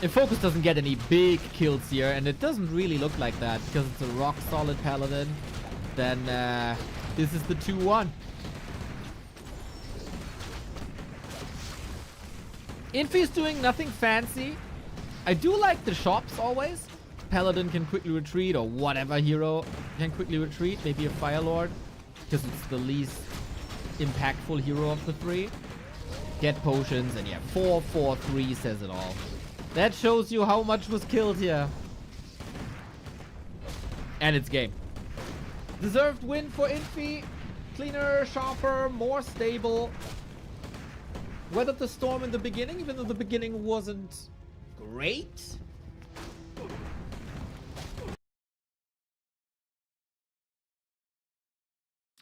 If FoCuS doesn't get any big kills here, and it doesn't really look like that because it's a rock solid paladin, then this is the 2-1. Infi is doing nothing fancy. I do like the shops always. Paladin can quickly retreat, or whatever hero can quickly retreat. Maybe a Fire Lord, because it's the least impactful hero of the 3. Get potions, and yeah, 4-4-3 says it all. That shows you how much was killed here. And it's game. Deserved win for Infi. Cleaner, sharper, more stable. Weathered the storm in the beginning, even though the beginning wasn't great.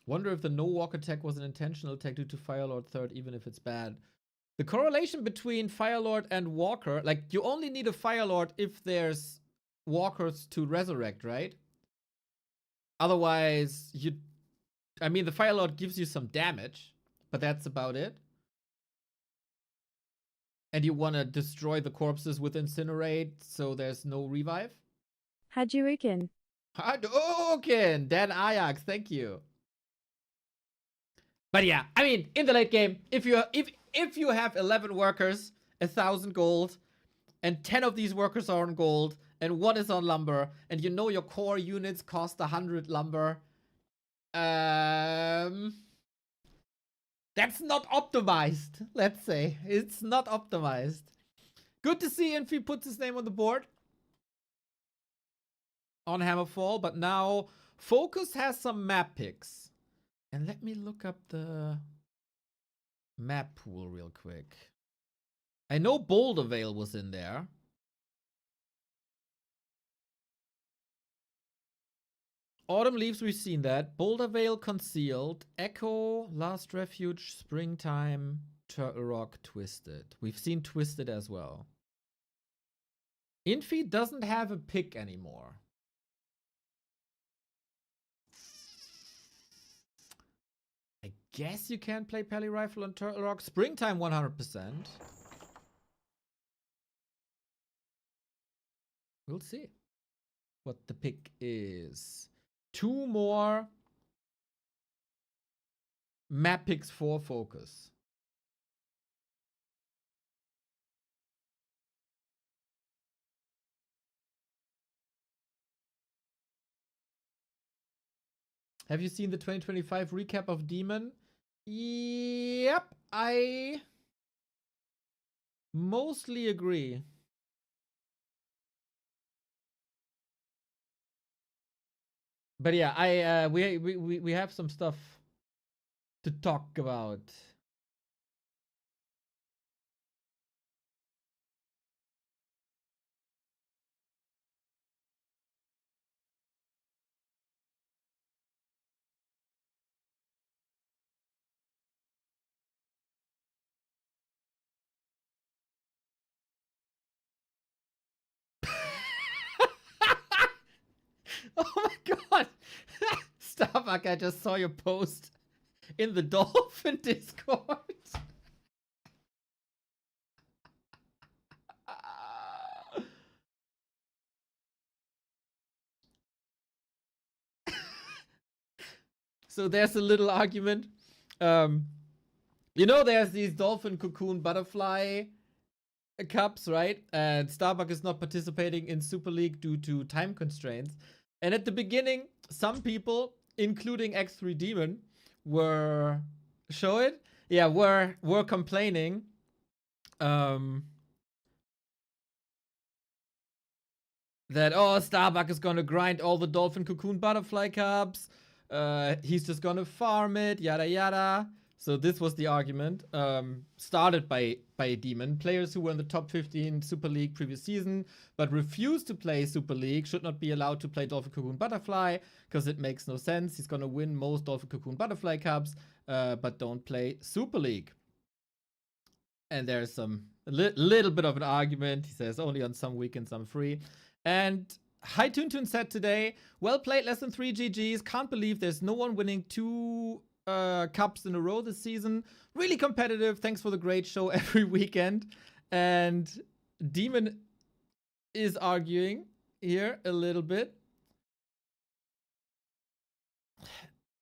Wonder if the no walk attack was an intentional attack due to Firelord third, even if it's bad. The correlation between Firelord and Walker, like, you only need a Firelord if there's Walkers to resurrect, right? Otherwise, I mean, the Firelord gives you some damage, but that's about it. And you want to destroy the corpses with Incinerate, so there's no revive? Hadouken. Hadouken! Dan Ajax, thank you. But yeah, I mean, in the late game, if you have 11 workers, 1,000 gold, and 10 of these workers are on gold, and 1 is on lumber, and you know your core units cost 100 lumber, that's not optimized, let's say. It's not optimized. Good to see Infi puts his name on the board on Hammerfall, but now FoCuS has some map picks. And let me look up the map pool real quick. I know Boulder Vale was in there. Autumn Leaves, we've seen that. Boulder Vale Concealed. Echo, Last Refuge, Springtime, Turtle Rock, Twisted. We've seen Twisted as well. Infi doesn't have a pick anymore. I guess you can play Pally Rifle on Turtle Rock. Springtime 100%. We'll see what the pick is. 2 more map picks for FoCuS. Have you seen the 2025 recap of Demon? Yep, I mostly agree. But yeah, we have some stuff to talk about. Oh my god! Starbuck, I just saw your post in the Dolphin Discord. So there's a little argument. You know, there's these Dolphin Cocoon Butterfly Cups, right? And Starbuck is not participating in Super League due to time constraints. And at the beginning, some people, including X3 Demon, were complaining that, oh, Starbuck is gonna grind all the Dolphin Cocoon Butterfly Cups. He's just gonna farm it, yada yada. So this was the argument, started by Demon. Players who were in the top 15 Super League previous season, but refused to play Super League, should not be allowed to play Dolphin Cocoon Butterfly, because it makes no sense. He's gonna win most Dolphin Cocoon Butterfly Cups, but don't play Super League. And there's some little bit of an argument. He says only on some weekends I'm free. And Hi Toon said today, well played, less than 3 GGs. Can't believe there's no one winning 2 cups in a row this season. Really competitive. Thanks for the great show every weekend. And Demon is arguing here a little bit.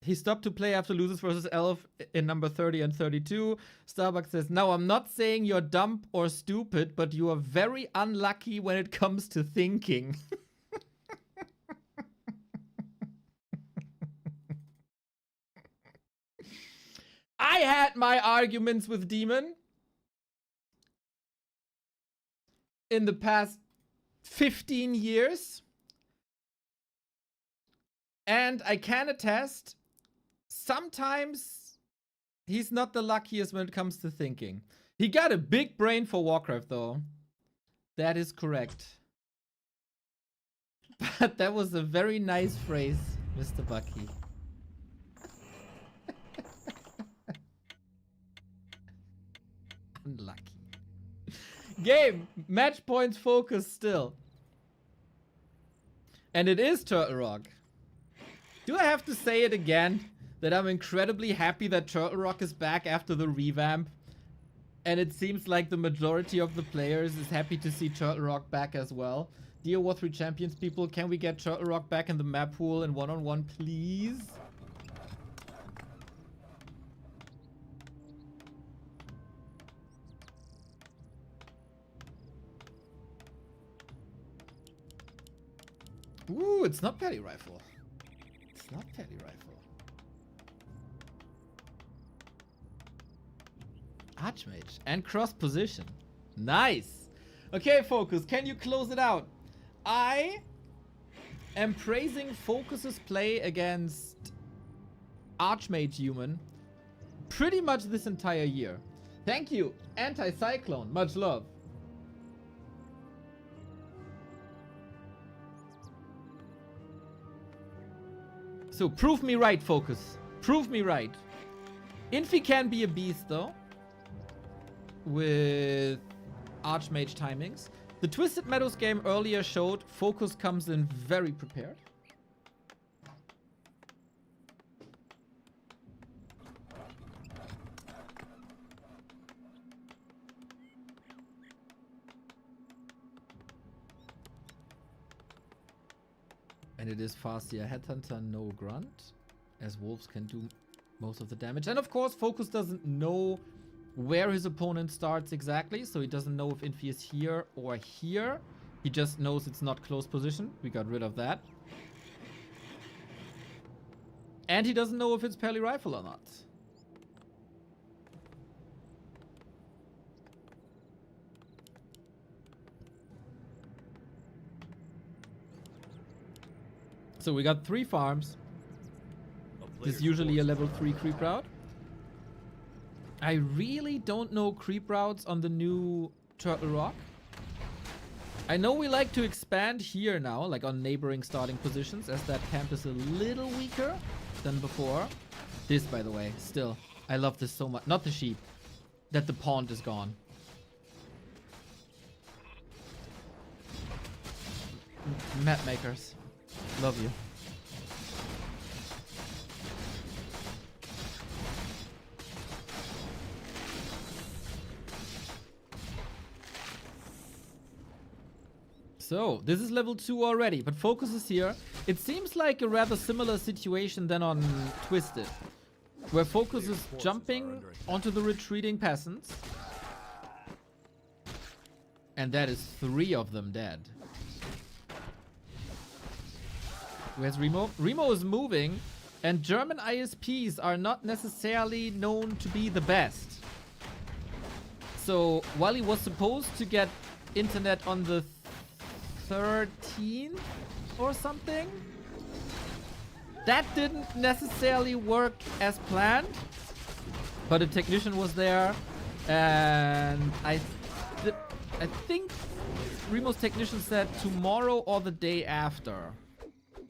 He stopped to play after losers versus Elf in number 30 and 32. Starbucks says, now I'm not saying you're dumb or stupid, but you are very unlucky when it comes to thinking. I had my arguments with Demon in the past 15 years. And I can attest, sometimes he's not the luckiest when it comes to thinking. He got a big brain for Warcraft, though. That is correct. But that was a very nice phrase, Mr. Bucky. Unlucky. Game. Match points FoCuS still. And it is Turtle Rock. Do I have to say it again? That I'm incredibly happy that Turtle Rock is back after the revamp. And it seems like the majority of the players is happy to see Turtle Rock back as well. Dear War 3 Champions people, can we get Turtle Rock back in the map pool in one-on-one, please? Ooh, it's not Petty Rifle. It's not Petty Rifle. Archmage and cross position. Nice. Okay, FoCuS, can you close it out? I am praising FoCuS's play against Archmage Human pretty much this entire year. Thank you, Anti-Cyclone. Much love. So prove me right, FoCuS. Prove me right. Infi can be a beast though, with Archmage timings. The Twisted Meadows game earlier showed FoCuS comes in very prepared. And it is Farseer Headhunter, no grunt, as wolves can do most of the damage. And of course, FoCuS doesn't know where his opponent starts exactly, so he doesn't know if Infi is here or here. He just knows it's not close position. We got rid of that. And he doesn't know if it's Peli Rifle or not. So we got 3 farms. This is usually a level 3 creep route. I really don't know creep routes on the new Turtle Rock. I know we like to expand here now, like on neighboring starting positions, as that camp is a little weaker than before. This, by the way, still, I love this so much. Not the sheep, that the pond is gone. Map makers, love you. So, this is level 2 already, but FoCuS is here. It seems like a rather similar situation than on Twisted, where FoCuS is jumping onto the retreating peasants. And that is 3 of them dead. Where's Remo? Remo is moving, and German ISPs are not necessarily known to be the best. So, while he was supposed to get internet on the 13th or something, that didn't necessarily work as planned. But a technician was there, and I think Remo's technician said tomorrow or the day after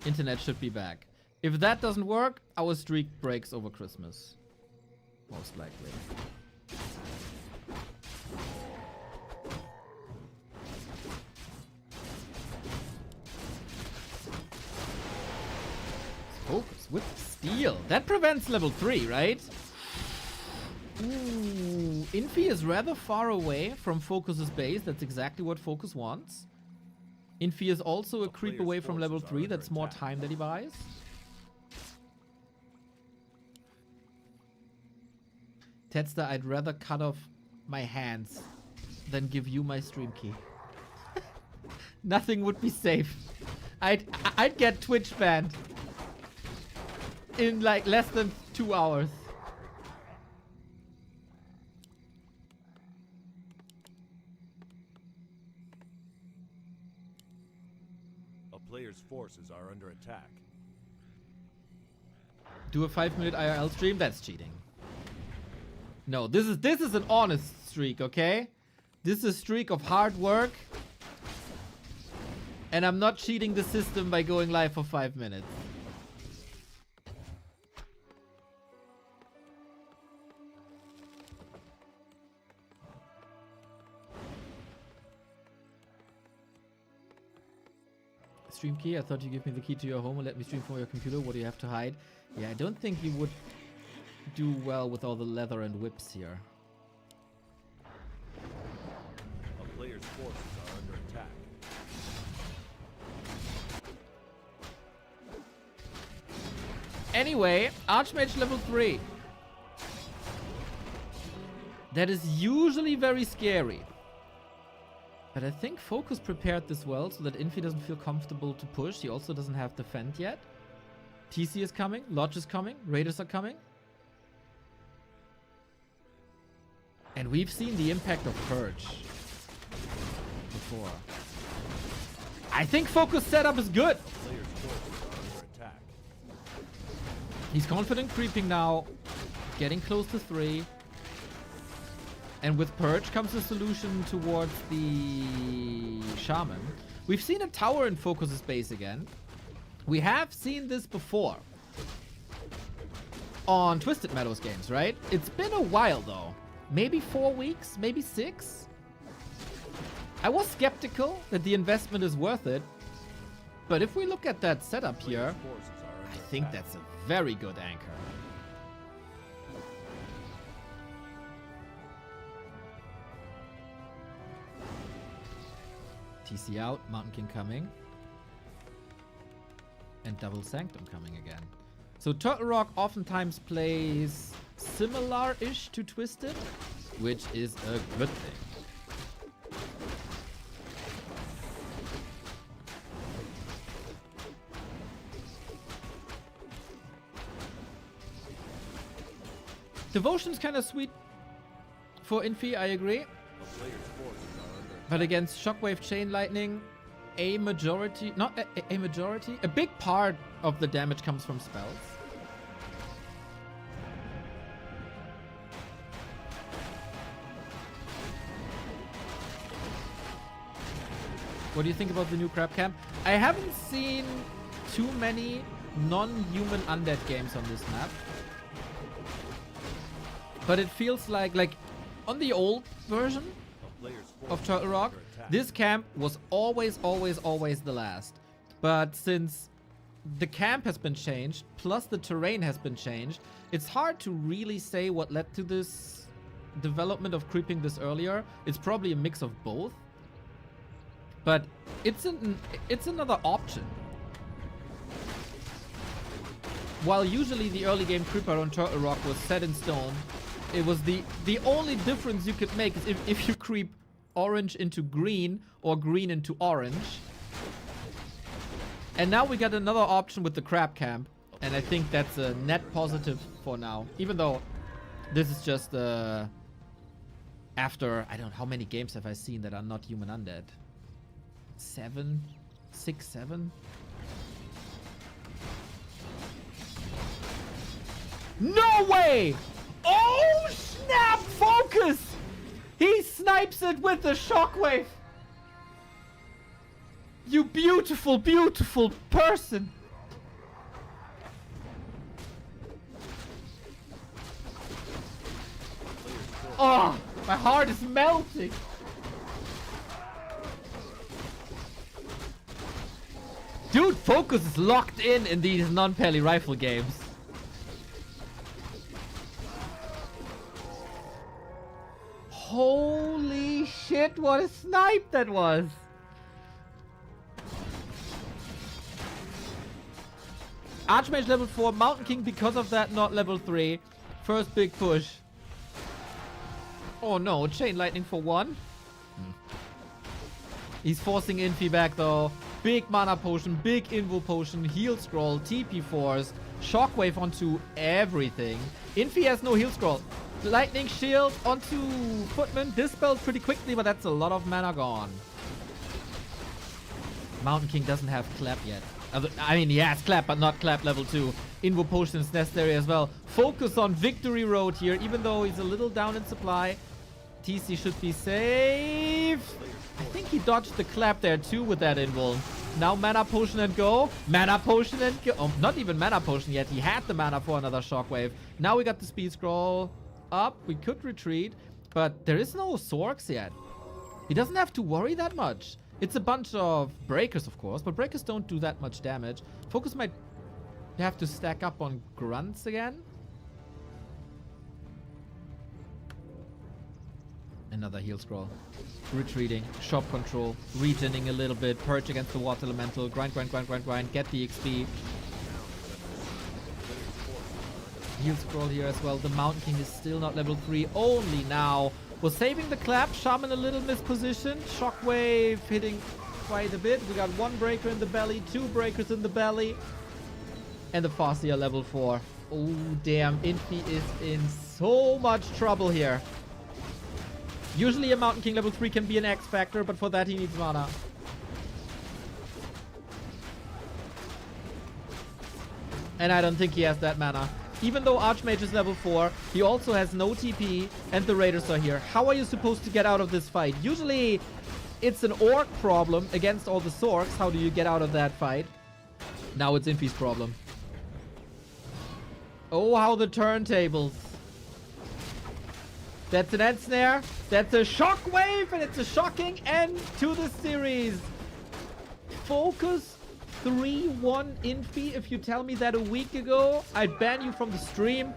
internet should be back. If that doesn't work, our streak breaks over Christmas. Most likely. FoCuS with steel. That prevents level 3, right? Ooh, Infi is rather far away from FoCuS's base. That's exactly what FoCuS wants. Infi is also a creep away from level 3. That's more time that he buys. Tetster, I'd rather cut off my hands than give you my stream key. Nothing would be safe. I'd get Twitch banned in like less than 2 hours. A player's forces are under attack. Do a 5-minute IRL stream? That's cheating. No, this is an honest streak, okay? This is a streak of hard work. And I'm not cheating the system by going live for 5 minutes. Stream key? I thought you give me the key to your home and let me stream from your computer. What do you have to hide? Yeah, I don't think you would do well with all the leather and whips here. A player's forces are under attack. Anyway, Archmage level 3. That is usually very scary. But I think FoCuS prepared this well so that Infi doesn't feel comfortable to push. He also doesn't have Defend yet. TC is coming, Lodge is coming, Raiders are coming. And we've seen the impact of Purge before. I think FoCuS setup is good. Player's forces are under attack. He's confident creeping now, getting close to 3. And with Purge comes the solution towards the Shaman. We've seen a tower in FoCuS's base again. We have seen this before on Twisted Meadows games, right? It's been a while though. Maybe 4 weeks, maybe 6. I was skeptical that the investment is worth it. But if we look at that setup here, I think that's a very good anchor. TC out, Mountain King coming. And Double Sanctum coming again. So Turtle Rock oftentimes plays similar-ish to Twisted, which is a good thing. Devotion's kind of sweet for Infi, I agree. A player's forces are under attack. But against Shockwave Chain Lightning, a big part of the damage comes from spells. What do you think about the new Crab Camp? I haven't seen too many non-human undead games on this map. But it feels like on the old version A player's of forces Turtle are Rock, under attack. this camp was always the last. But since the camp has been changed, plus the terrain has been changed, it's hard to really say what led to this development of creeping this earlier. It's probably a mix of both. But it's another option. While usually the early game creeper on Turtle Rock was set in stone, it was the only difference you could make is if you creep orange into green or green into orange. And now we got another option with the Crab Camp, and I think that's a net positive for now. Even though this is just after, I don't know, how many games have I seen that are not human undead? 7? 6, 7? No way! Oh, snap! FoCuS! He snipes it with the shockwave! You beautiful, beautiful person! Oh, my heart is melting! Dude, FoCuS is locked in these non-pally rifle games. Holy shit, what a snipe that was! Archmage level 4, Mountain King because of that not level 3. First big push. Oh no, Chain Lightning for 1. He's forcing Infi back though. Big mana potion, big invo potion, heal scroll, TP force, shockwave onto everything. Infi has no heal scroll. Lightning shield onto Footman. Dispelled pretty quickly, but that's a lot of mana gone. Mountain King doesn't have clap yet. I mean, he has clap, but not clap level 2. Invo potion is necessary as well. FoCuS on victory road here, even though he's a little down in supply. TC should be safe. I think he dodged the clap there too with that invul. Now mana potion and go. Mana potion and go. Oh, not even mana potion yet. He had the mana for another shockwave. Now we got the speed scroll up. We could retreat, but there is no Sorks yet. He doesn't have to worry that much. It's a bunch of breakers, of course, but breakers don't do that much damage. FoCuS might have to stack up on grunts again. Another heal scroll. Retreating. Shop control. Regening a little bit. Purge against the water elemental. Grind, grind, grind, grind, grind. Get the XP. Heal scroll here as well. The Mountain King is still not level 3. Only now. We're saving the clap. Shaman a little mispositioned. Shockwave hitting quite a bit. We got 1 breaker in the belly. 2 breakers in the belly. And the Farseer level 4. Oh, damn. Infi is in so much trouble here. Usually a Mountain King level 3 can be an X factor, but for that he needs mana. And I don't think he has that mana. Even though Archmage is level 4, he also has no TP and the Raiders are here. How are you supposed to get out of this fight? Usually it's an Orc problem against all the Sorks. How do you get out of that fight? Now it's Infi's problem. Oh, how the turntables. That's an end snare. That's a shockwave, and it's a shocking end to the series. FoCuS 3-1 Infi. If you tell me that a week ago, I'd ban you from the stream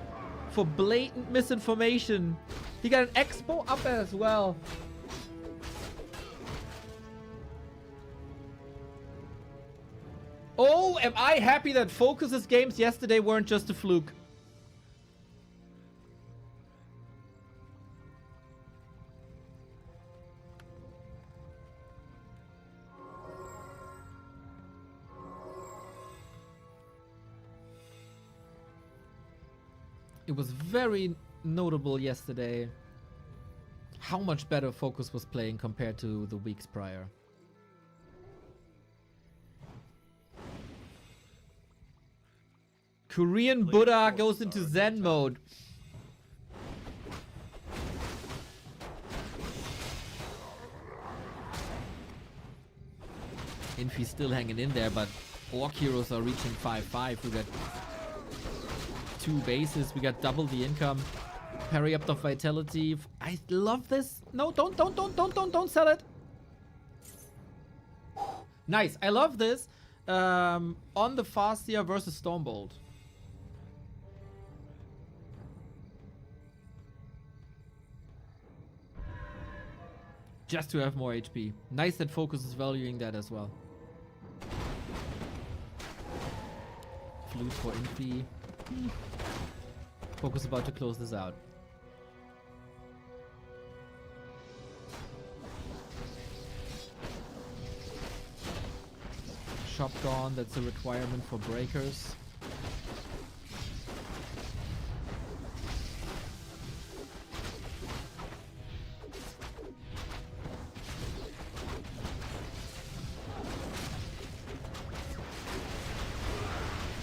for blatant misinformation. He got an expo up as well. Oh, am I happy that FoCuS's games yesterday weren't just a fluke. It was very notable yesterday how much better FoCuS was playing compared to the weeks prior. Korean Buddha goes into Zen mode. Infi's still hanging in there, but Orc heroes are reaching 5-5. We got 2 bases. We got double the income. Parry up the vitality. I love this. No, don't sell it. Nice. I love this. On the Farseer versus Stormbolt. Just to have more HP. Nice that FoCuS is valuing that as well. Flute for Infi. FoCuS about to close this out. Shop gone, that's a requirement for breakers.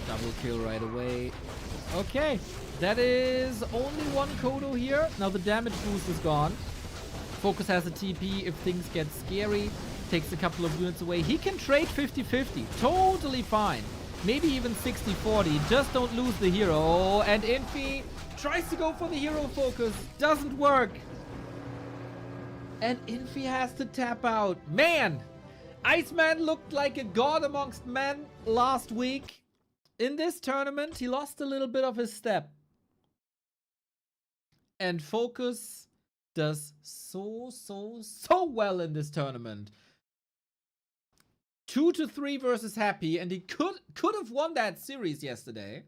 Double kill right away. Okay, that is only one Kodo here. Now the damage boost is gone. FoCuS has a TP if things get scary. Takes a couple of units away. He can trade 50-50. Totally fine. Maybe even 60-40. Just don't lose the hero. And Infi tries to go for the hero focus. Doesn't work. And Infi has to tap out. Man! Iceman looked like a god amongst men last week. In this tournament, he lost a little bit of his step. And FoCuS does so well in this tournament. 2-3 versus Happy, and he could have won that series yesterday.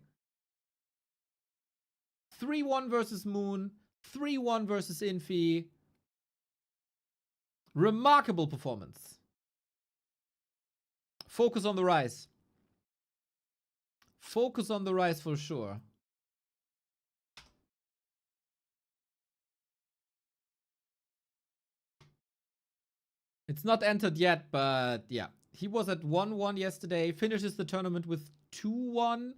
3-1 versus Moon, 3-1 versus Infi. Remarkable performance. FoCuS on the rise. FoCuS on the rise for sure. It's not entered yet, but yeah. He was at 1-1 yesterday. Finishes the tournament with 2-1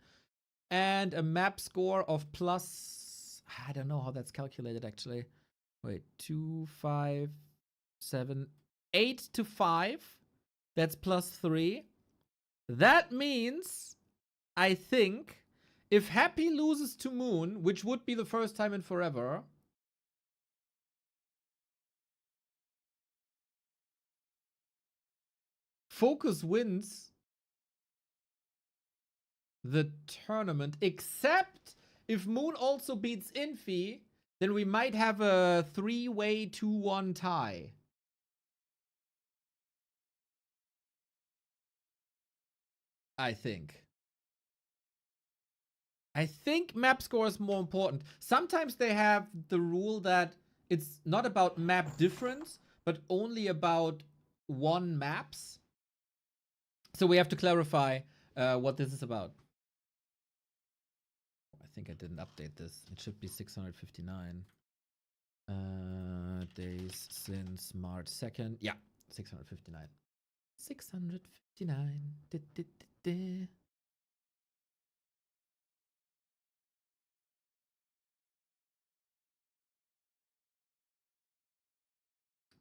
and a map score of plus... I don't know how that's calculated actually. Wait, 2, 5, 7, 8 to 5. That's plus 3. That means, I think, if Happy loses to Moon, which would be the first time in forever... FoCuS wins the tournament, except if Moon also beats Infi, then we might have a 3-way 2-1 tie. I think map score is more important. Sometimes they have the rule that it's not about map difference, but only about one maps. So we have to clarify what this is about. I think I didn't update this. It should be 659. Days since March 2nd. Yeah, 659. 659.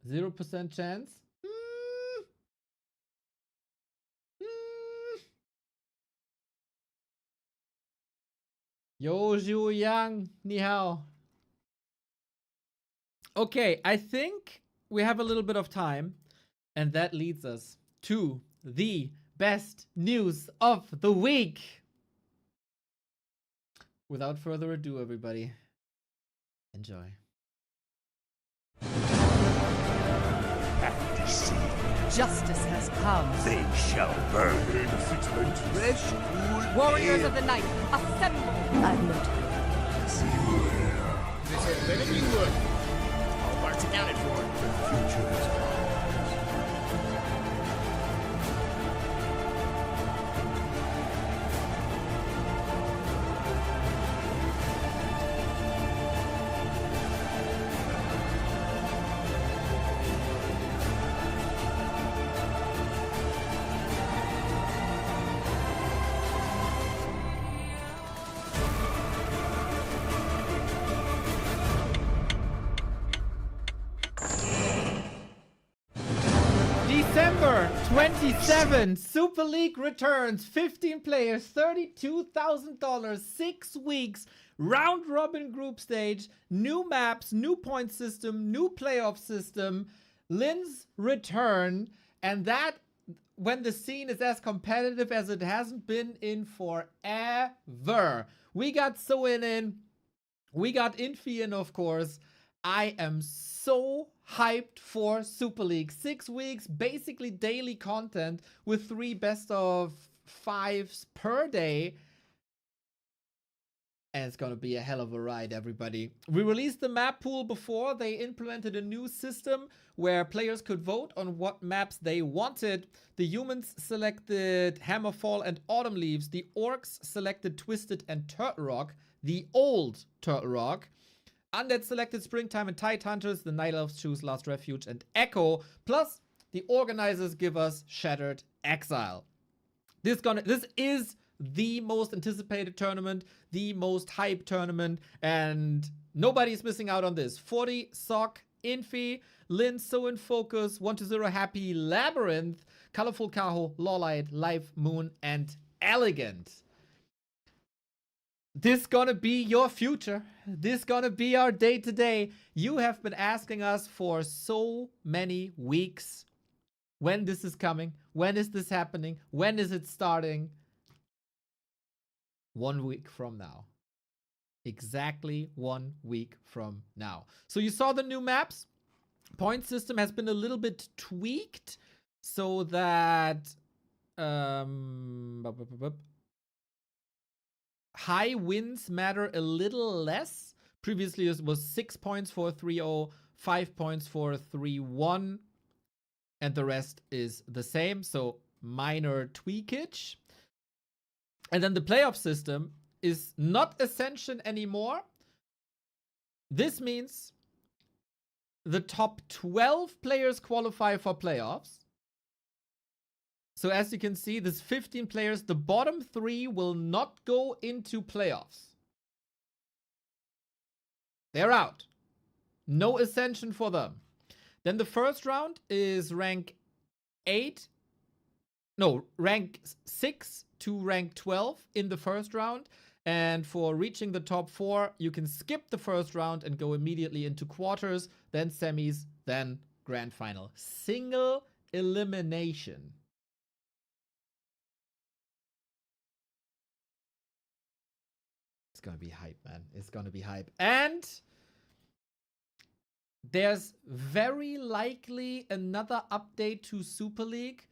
0% chance. Yo, Zhu Yang, ni hao. Okay, I think we have a little bit of time, and that leads us to the best news of the week. Without further ado, everybody, enjoy. Justice has come. They shall burn. Fresh, cool Warriors air. of the night, assemble! I've noted. This has better be good. All parts accounted for. The future is ours. December 27, Super League returns. 15 players, $32,000, 6 weeks, round robin group stage, new maps, new point system, new playoff system, Lin's return, and that when the scene is as competitive as it hasn't been in forever. We got Soin in, we got Infi in, of course. I am so hyped for Super League. 6 weeks, basically daily content with 3 best of 5s per day. And it's gonna be a hell of a ride, everybody. We released the map pool before. They implemented a new system where players could vote on what maps they wanted. The humans selected Hammerfall and Autumn Leaves. The orcs selected Twisted and Turtle Rock, the old Turtle Rock. Undead selected Springtime and Tide Hunters. The Night Elves choose Last Refuge and Echo. Plus, the organizers give us Shattered Exile. This is the most anticipated tournament, the most hyped tournament, and nobody's missing out on this. 40, Sock, Infi, Lin, So in Focus, 120 Happy, Labyrinth, Colorful Kaho, Lawlight, Life, Moon, and Elegant. This gonna be your future. This gonna be our day to day. You have been asking us for so many weeks when this is coming. When is this happening? When is it starting? 1 week from now. Exactly 1 week from now. So you saw the new maps. Point system has been a little bit tweaked so that high wins matter a little less. Previously, it was 6 points for 3-0, 5 points for 3-1, and the rest is the same. So minor tweakage. And then the playoff system is not Ascension anymore. This means the top 12 players qualify for playoffs. So as you can see, there's 15 players. The bottom 3 will not go into playoffs. They're out. No Ascension for them. Then the first round is rank 6 to rank 12 in the first round. And for reaching the top 4, you can skip the first round and go immediately into quarters, then semis, then grand final. Single elimination. It's gonna be hype, man. It's gonna be hype. And there's very likely another update to Super League,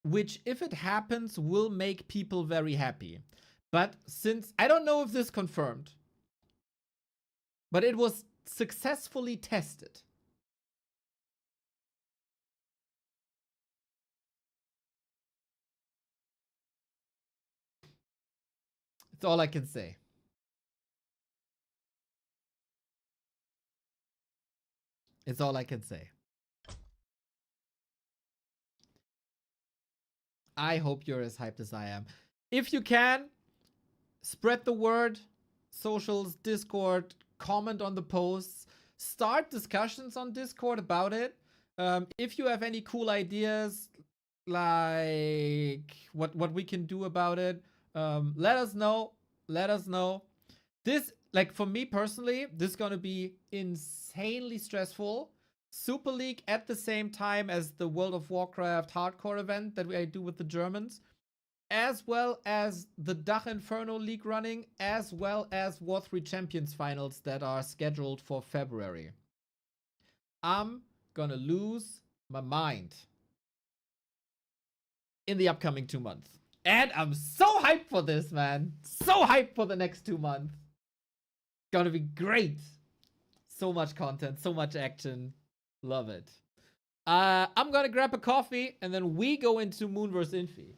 which, if it happens, will make people very happy. But since, I don't know if this confirmed, but it was successfully tested. That's all I can say. It's all I can say. I hope you're as hyped as I am. If you can, spread the word. Socials, Discord, comment on the posts. Start discussions on Discord about it. If you have any cool ideas, like what we can do about it, let us know. Let us know. This, like, for me personally, this is gonna be insanely stressful. Super League at the same time as the World of Warcraft hardcore event that I do with the Germans, as well as the Dach Inferno League running, as well as War 3 Champions finals that are scheduled for February. I'm gonna lose my mind in the upcoming 2 months. And I'm so hyped for this, man. So hyped for the next 2 months. Gonna be great. So much content, so much action. Love it. I'm gonna grab a coffee and then we go into Moon vs. Infi.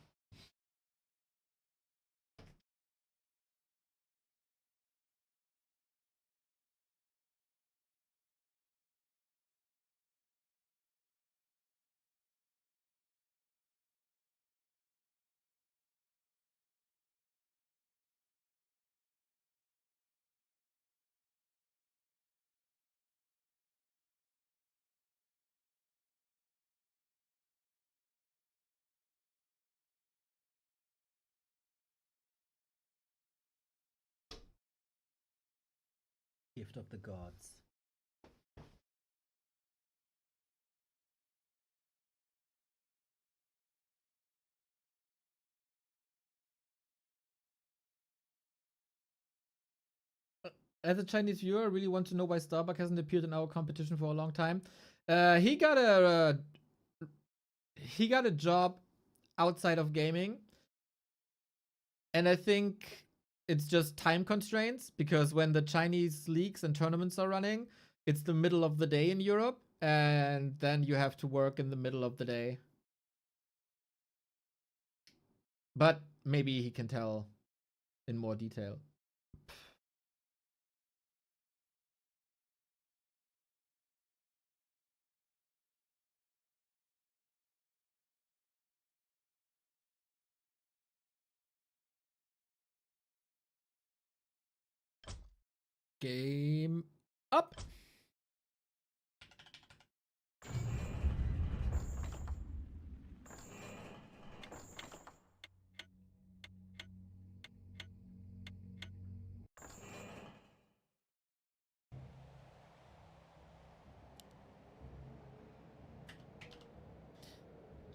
Gift of the gods. As a Chinese viewer, I really want to know why Starbucks hasn't appeared in our competition for a long time. He got a job outside of gaming, and I think it's just time constraints, because when the Chinese leagues and tournaments are running, it's the middle of the day in Europe, and then you have to work in the middle of the day. But maybe he can tell in more detail. Game up.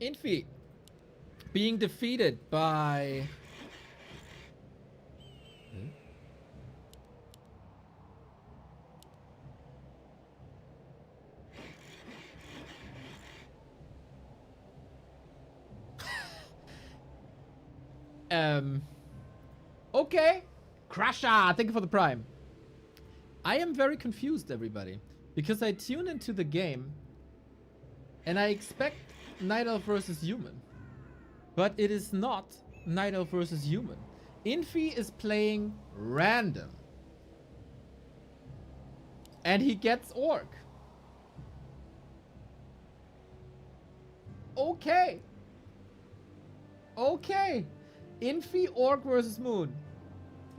Infi being defeated by okay. Crusher, thank you for the prime. I am very confused, everybody, because I tune into the game and I expect Night Elf versus Human, but it is not Night Elf versus Human. Infi is playing random and he gets Orc. Okay. Okay. Infi, Orc versus Moon.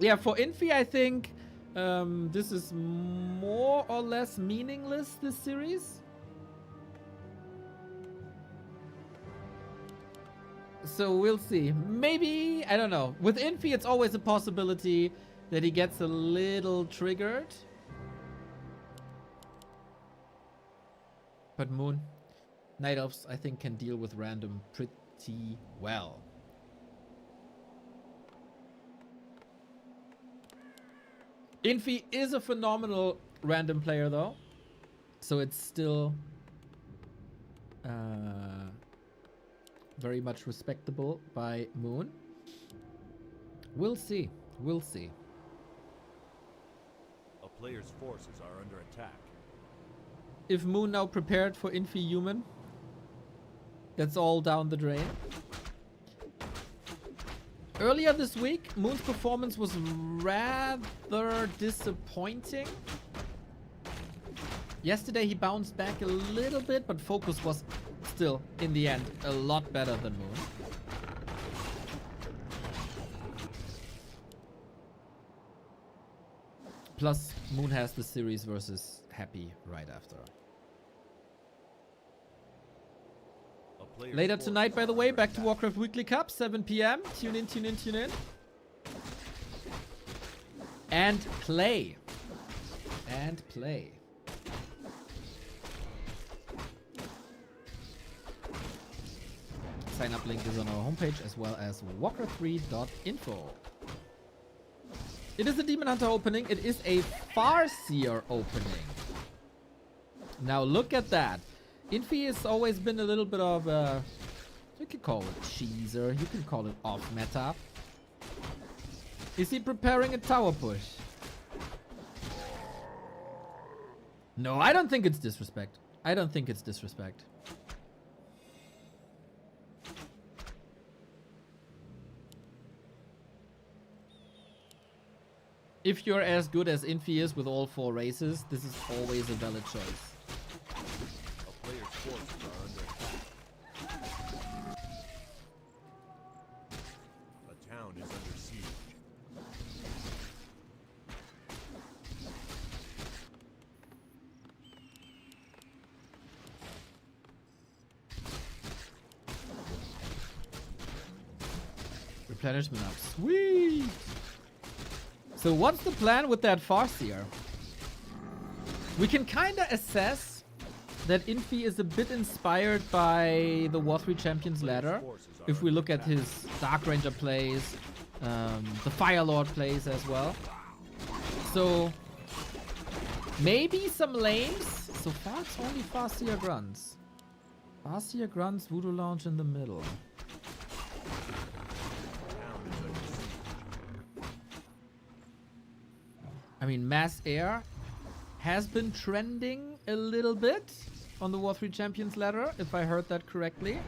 Yeah, for Infi, I think this is more or less meaningless, this series. So we'll see. Maybe, I don't know. With Infi, it's always a possibility that he gets a little triggered. But Moon, Night Elves, I think, can deal with random pretty well. Infi is a phenomenal random player, though. So it's still very much respectable by Moon. We'll see. We'll see. A player's forces are under attack. If Moon now prepared for Infi Human, that's all down the drain. Earlier this week, Moon's performance was rather disappointing. Yesterday he bounced back a little bit, but FoCuS was still, in the end, a lot better than Moon. Plus, Moon has the series versus Happy right after. Later tonight, by the way, back to Warcraft Weekly Cup, 7 p.m. Tune in, tune in, tune in. And play. And play. Sign up link is on our homepage as well as warcraft3.info. It is a Demon Hunter opening. It is a Farseer opening. Now look at that. Infi has always been a little bit of a, you can call it cheeser, you can call it off meta. Is he preparing a tower push? No, I don't think it's disrespect. I don't think it's disrespect. If you're as good as Infi is with all 4 races, this is always a valid choice. Forces are under attack. A town is under siege. Replenishment up. Sweet! So what's the plan with that Farseer? We can kinda assess that Infi is a bit inspired by the War 3 Champions ladder. If we look at his Dark Ranger plays, the Fire Lord plays as well. So maybe some lanes. So far it's only Farseer Grunts. Farseer Grunts, Voodoo Lounge in the middle. I mean, Mass Air has been trending a little bit on the War 3 Champions ladder, if I heard that correctly.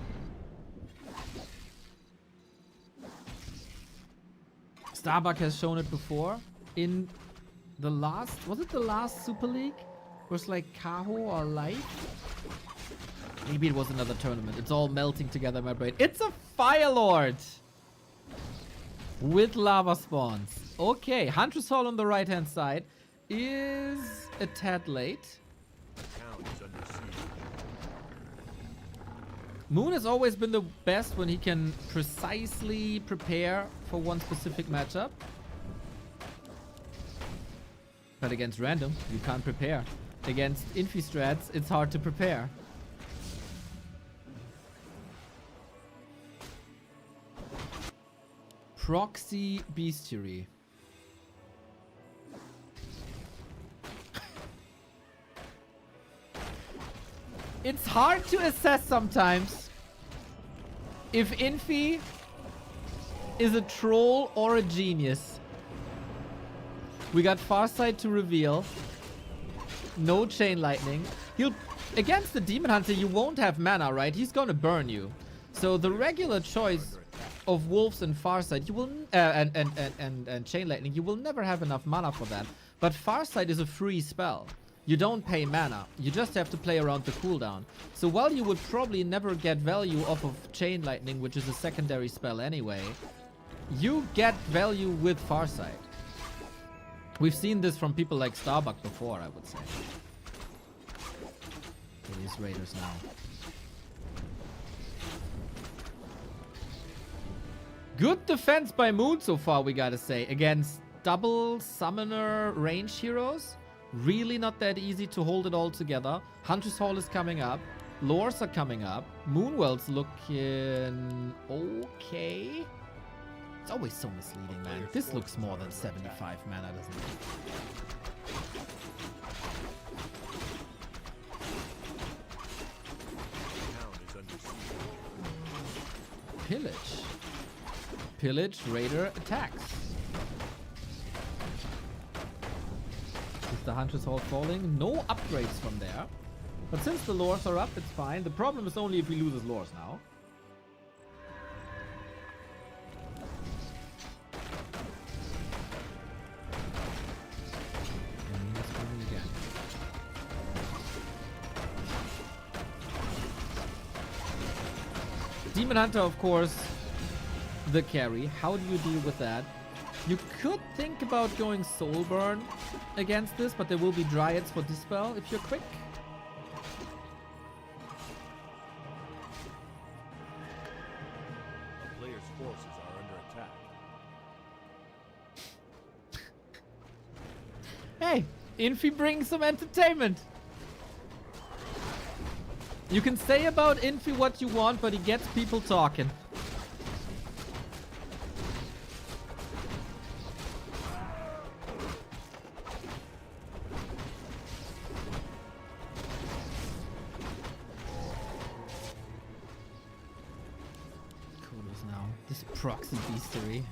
Starbuck has shown it before in the last, was it the last Super League? It was like Kaho or Light? Maybe it was another tournament. It's all melting together in my brain. It's a Fire Lord with lava spawns. Okay, Huntress Hall on the right hand side. is a tad late. Town is under siege. Moon has always been the best when he can precisely prepare for one specific matchup. But against random, you can't prepare. Against Infi strats, it's hard to prepare. Proxy Bestiary. It's hard to assess sometimes if Infi is a troll or a genius. We got Farsight to reveal. No Chain Lightning. He'll against the Demon Hunter, you won't have mana, right? He's gonna burn you. So the regular choice of Wolves and Farsight, you will and Chain Lightning, you will never have enough mana for that. But Farsight is a free spell. You don't pay mana. You just have to play around the cooldown. So while you would probably never get value off of Chain Lightning, which is a secondary spell anyway, you get value with Farsight. We've seen this from people like Starbuck before, I would say. For these Raiders now. Good defense by Moon so far, we gotta say. Against double summoner range heroes. Really not that easy to hold it all together. Hunter's Hall is coming up. Lores are coming up. Moonwell's looking okay. It's always so misleading, man. This looks more than 75 mana, doesn't it? Pillage. Pillage, Raider attacks. Is the Hunter's Hall falling? No upgrades from there. But since the Lores are up, it's fine. The problem is only if he loses Lores now. Demon Hunter, of course, the carry. How do you deal with that? You could think about going Soulburn against this, but there will be Dryads for Dispel if you're quick. A player's forces are under attack. Hey, Infi brings some entertainment. You can say about Infi what you want, but he gets people talking. Kudos now. This proxy beastery.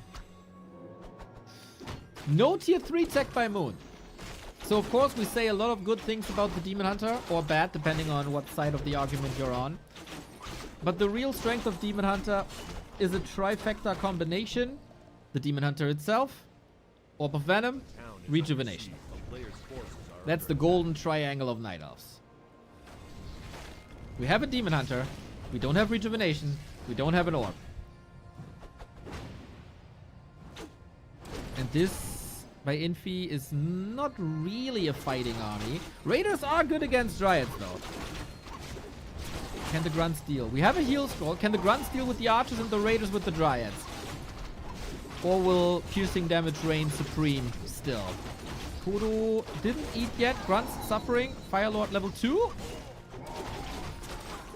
No tier 3 tech by Moon. So of course we say a lot of good things about the Demon Hunter, or bad, depending on what side of the argument you're on. But the real strength of Demon Hunter is a trifecta combination. The Demon Hunter itself, Orb of Venom, Rejuvenation. That's the golden triangle of Night Elves. We have a Demon Hunter, we don't have Rejuvenation, we don't have an Orb. And this by Infi is not really a fighting army. Raiders are good against Dryads though. Can the Grunts deal? We have a heal scroll. Can the Grunts deal with the Archers and the Raiders with the Dryads? Or will piercing damage reign supreme still? Kudo didn't eat yet. Grunts suffering. Firelord level 2.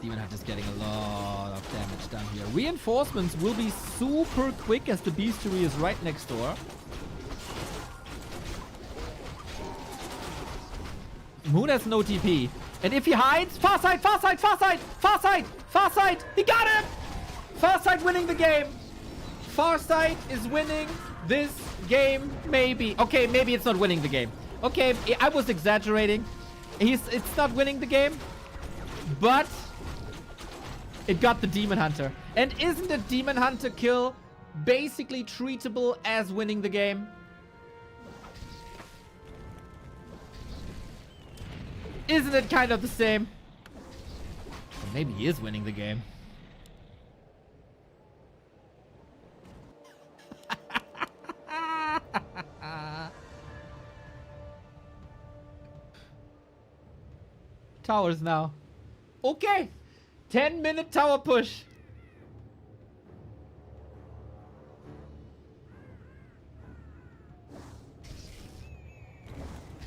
Demon Hunter's getting a lot of damage done here. Reinforcements will be super quick as the Beastery is right next door. Moon has no TP. And if he hides, Farsight, Farsight, Farsight, Farsight, Farsight, he got him! Farsight winning the game. Farsight is winning this game, maybe. Okay, maybe it's not winning the game. Okay, I was exaggerating. It's not winning the game, but it got the Demon Hunter. And isn't a Demon Hunter kill basically treatable as winning the game? Isn't it kind of the same? Or maybe he is winning the game. towers now. Okay. 10-minute tower push.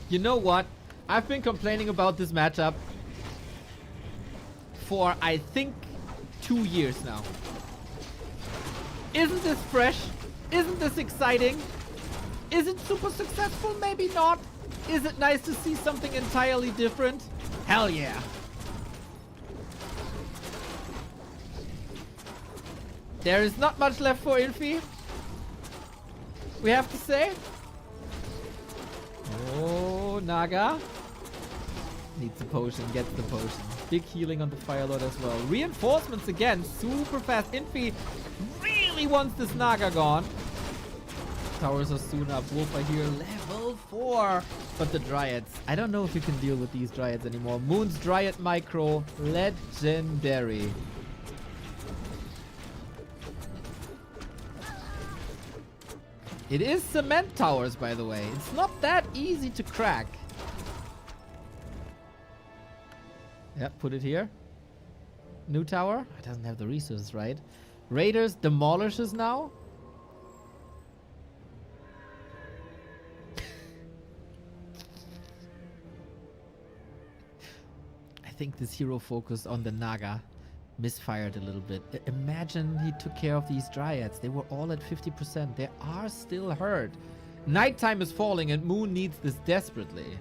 You know what? I've been complaining about this matchup for, I think, 2 years now. Isn't this fresh? Isn't this exciting? Is it super successful? Maybe not. Is it nice to see something entirely different? Hell yeah. There is not much left for Infi, we have to say. Oh, Naga. Needs a potion, gets the potion. Big healing on the Fire Lord as well. Reinforcements again, super fast. Infi really wants this Naga gone. Towers are soon up. Wolf are here, level 4. But the Dryads, I don't know if you can deal with these Dryads anymore. Moon's Dryad Micro, legendary. It is cement towers, by the way. It's not that easy to crack. Yep, put it here. New tower. It doesn't have the resources, right? Raiders demolishes now. I think this hero focused on the Naga. Misfired a little bit. Imagine he took care of these Dryads. They were all at 50%. They are still hurt. Nighttime is falling and Moon needs this desperately.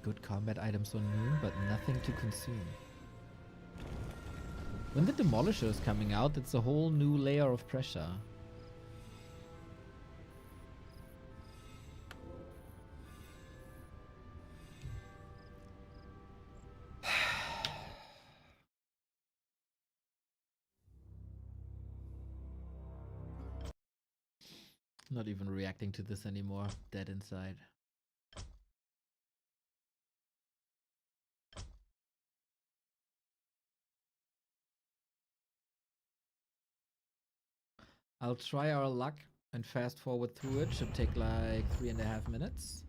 Good combat items on Moon, but nothing to consume. When the Demolisher is coming out, it's a whole new layer of pressure. Not even reacting to this anymore. Dead inside. I'll try our luck and fast forward through it. Should take like 3.5 minutes.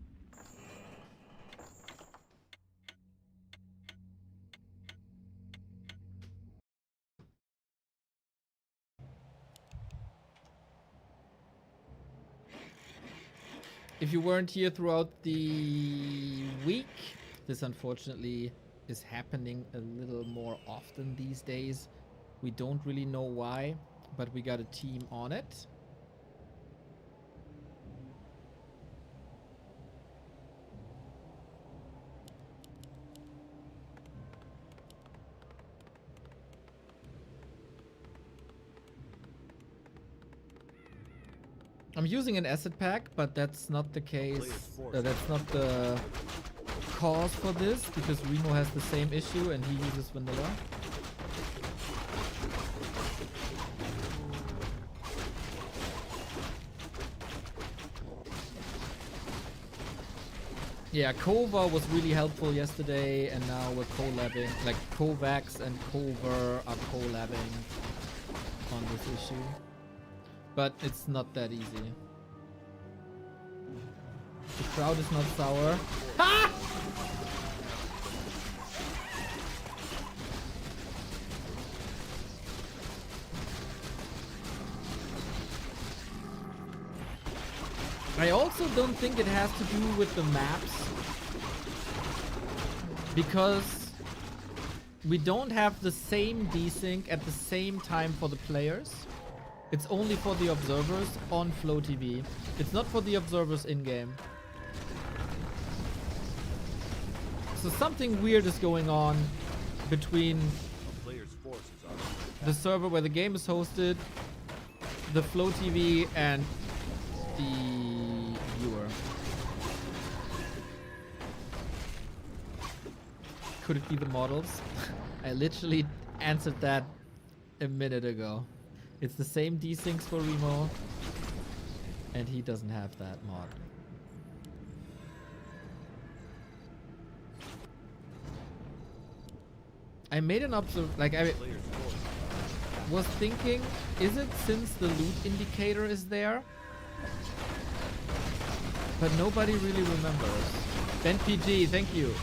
If you weren't here throughout the week, this unfortunately is happening a little more often these days. We don't really know why, but we got a team on it. I'm using an asset pack, but that's not the case. That's not the cause for this, because Remo has the same issue and he uses vanilla. Yeah, Kova was really helpful yesterday, and now we're collabing. Like Kovacs and Kover are collabing on this issue. But it's not that easy. The crowd is not sour. Ha! I also don't think it has to do with the maps, because we don't have the same desync at the same time for the players. It's only for the observers on Flow TV. It's not for the observers in-game. So something weird is going on between the server where the game is hosted, the Flow TV, and the viewer. Could it be the models? I literally answered that a minute ago. It's the same desyncs for Remo, and he doesn't have that mod. I made an was thinking, is it since the loot indicator is there? But nobody really remembers. Ben PG, thank you.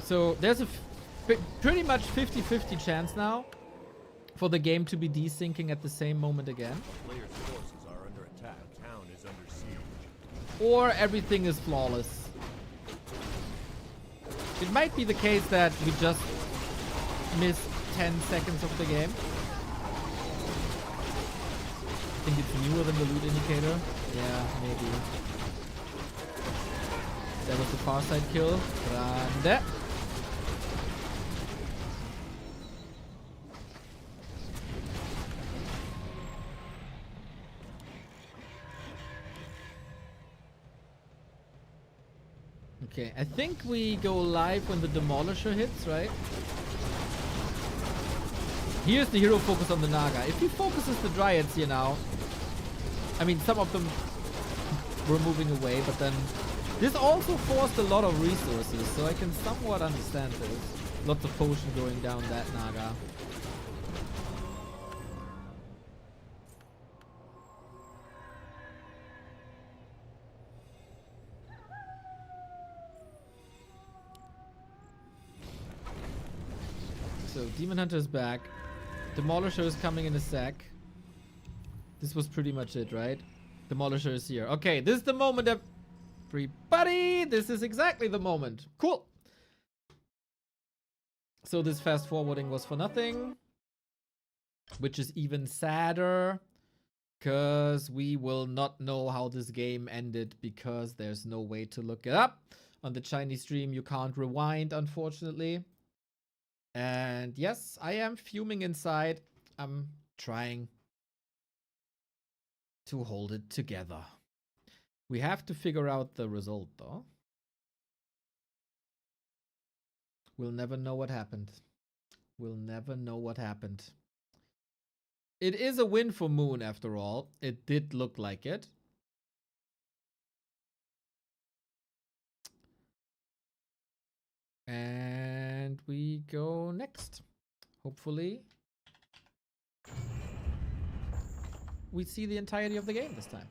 So there's a pretty much 50-50 chance now for the game to be desyncing at the same moment again. Players' forces are under attack. Town is under siege. Or everything is flawless. It might be the case that we just missed 10 seconds of the game. I think it's newer than the loot indicator. Yeah, maybe. That was the far side kill. Grande. Okay, I think we go live when the Demolisher hits, right? Here's the hero focus on the Naga. If he focuses the Dryads here now, I mean, some of them were moving away, but then this also forced a lot of resources, so I can somewhat understand this. Lots of potion going down that Naga. So, Demon Hunter is back. Demolisher is coming in a sec. This was pretty much it, right? Demolisher is here. Okay, this is the moment, everybody. This is exactly the moment. Cool. So this fast forwarding was for nothing. Which is even sadder. Because we will not know how this game ended because there's no way to look it up. On the Chinese stream, you can't rewind, unfortunately. And yes, I am fuming inside. I'm trying to hold it together. We have to figure out the result, though. We'll never know what happened. We'll never know what happened. It is a win for Moon, after all. It did look like it. And we go next. Hopefully we see the entirety of the game this time.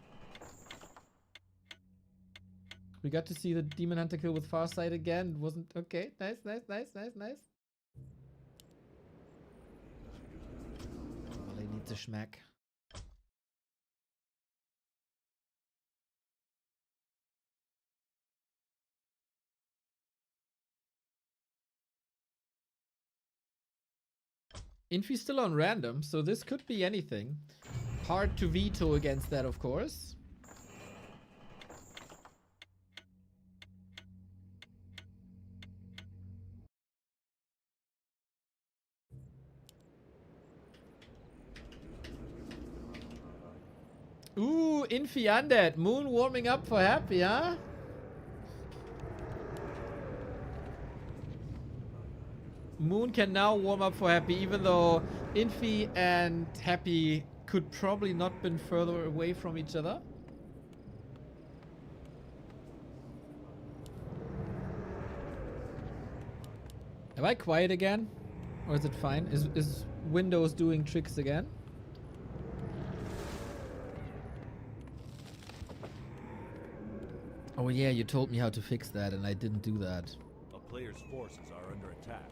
We got to see the Demon Hunter kill with Farsight again. Wasn't okay. Nice. Well, he needs a schmack. Infi still on random, so this could be anything. Hard to veto against that, of course. Ooh, Infi undead. Moon warming up for Happy, huh? Moon can now warm up for Happy, even though Infi and Happy could probably not been further away from each other. Am I quiet again? Or is it fine? Is Windows doing tricks again? Oh yeah, you told me how to fix that and I didn't do that. A player's forces are under attack.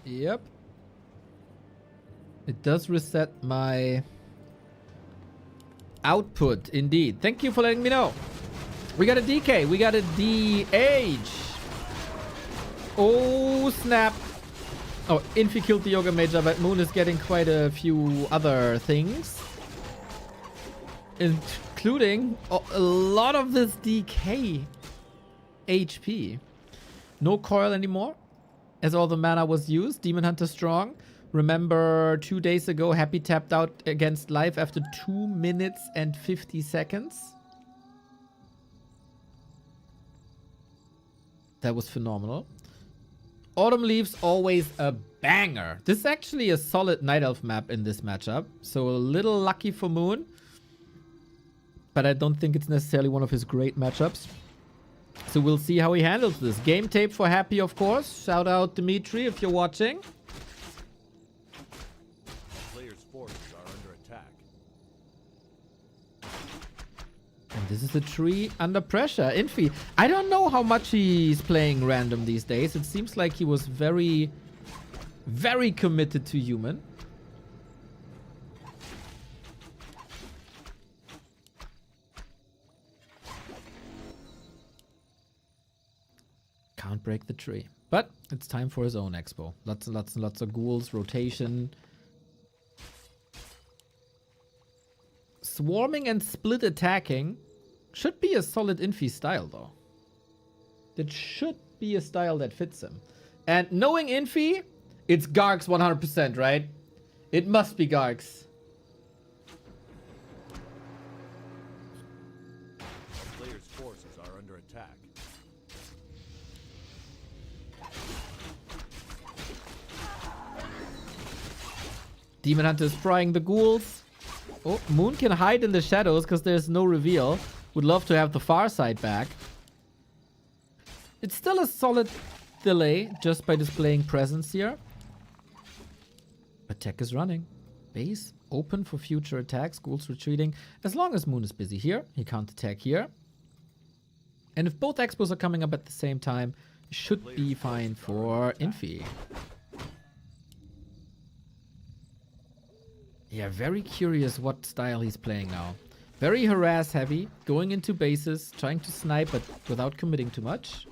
Yep. It does reset my output, indeed. Thank you for letting me know. We got a DK. We got a DH. Oh, snap. Oh, Infi killed the Yoga Major, but Moon is getting quite a few other things. Including a lot of this DK HP. No coil anymore, as all the mana was used. Demon Hunter strong. Remember 2 days ago, Happy tapped out against life after 2 minutes and 50 seconds. That was phenomenal. Autumn Leaves, always a banger. This is actually a solid Night Elf map in this matchup. So a little lucky for Moon. But I don't think it's necessarily one of his great matchups. So we'll see how he handles this. Game tape for Happy, of course. Shout out Dimitri if you're watching. Players' forces are under attack. And this is a tree under pressure. Infi. I don't know how much he's playing random these days. It seems like he was very, very committed to human. Can't break the tree. But it's time for his own expo. Lots and lots and lots of ghouls, rotation. Swarming and split attacking should be a solid Infi style, though. That should be a style that fits him. And knowing Infi, it's Gargs 100%, right? It must be Gargs. Players' forces are under attack. Demon Hunter is frying the ghouls. Oh, Moon can hide in the shadows because there's no reveal. Would love to have the far side back. It's still a solid delay just by displaying presence here. Attack is running. Base open for future attacks. Ghouls retreating. As long as Moon is busy here, he can't attack here. And if both expos are coming up at the same time, it should be fine for Infi. Yeah, very curious what style he's playing now. Very harass heavy, going into bases, trying to snipe but without committing too much.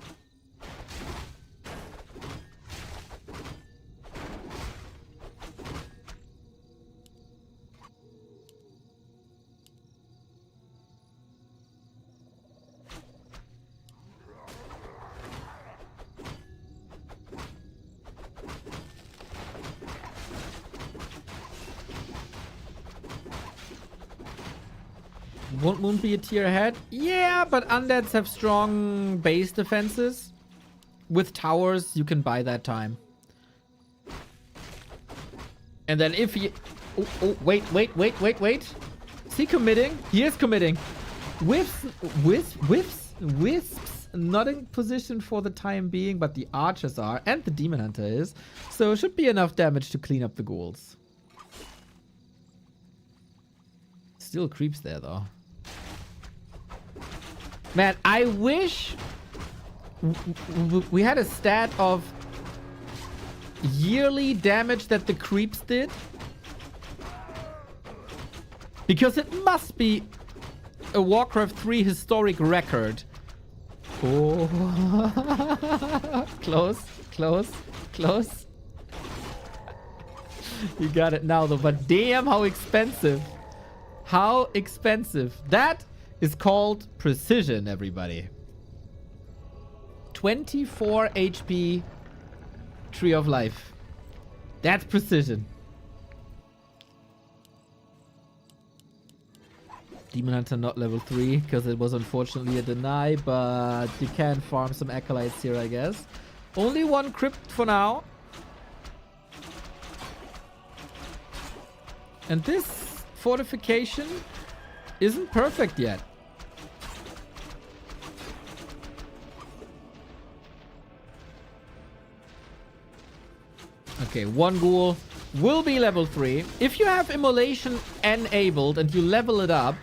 Won't Moon be a tier ahead? Yeah, but undeads have strong base defenses. With towers, you can buy that time. And then if he... Oh, wait. Is he committing? He is committing. Wisps. Not in position for the time being, but the archers are. And the demon hunter is. So should be enough damage to clean up the ghouls. Still creeps there, though. Man, I wish we had a stat of yearly damage that the creeps did. Because it must be a Warcraft 3 historic record. Oh. Close. You got it now, though. But damn, how expensive. How expensive. That is called precision, everybody. 24 HP Tree of Life. That's precision. Demon Hunter not level 3 because it was unfortunately a deny, but you can farm some acolytes here, I guess. Only one crypt for now. And this fortification isn't perfect yet. Okay, one ghoul will be level 3. If you have immolation enabled and you level it up,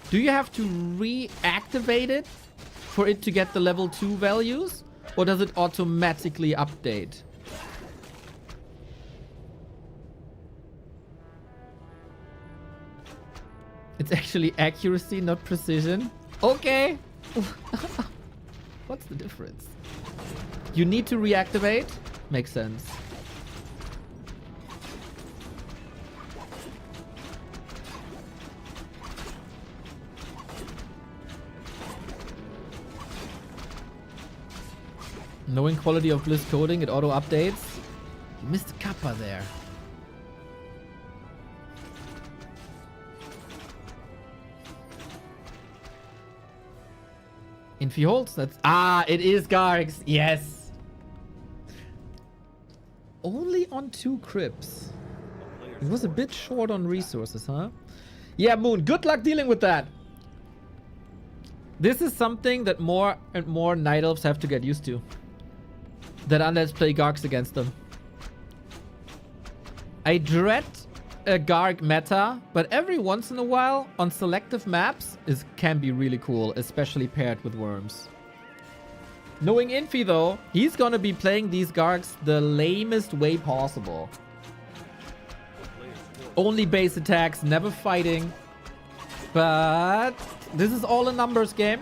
do you have to reactivate it for it to get the level 2 values? Or does it automatically update? It's actually accuracy, not precision. Okay. What's the difference? You need to reactivate? Makes sense. Knowing quality of Bliss coding, it auto updates. You missed a kappa there. Infi holds. That's it is Gargs. Yes. only on 2 crypts. It was a bit short on resources, huh? Yeah, Moon, good luck dealing with that. This is something that more and more Night Elves have to get used to. That unless play Gargs against them. I dread a Garg meta, but every once in a while on selective maps can be really cool, especially paired with worms. Knowing Infi though, he's gonna be playing these Gargs the lamest way possible. Only base attacks, never fighting. But this is all a numbers game.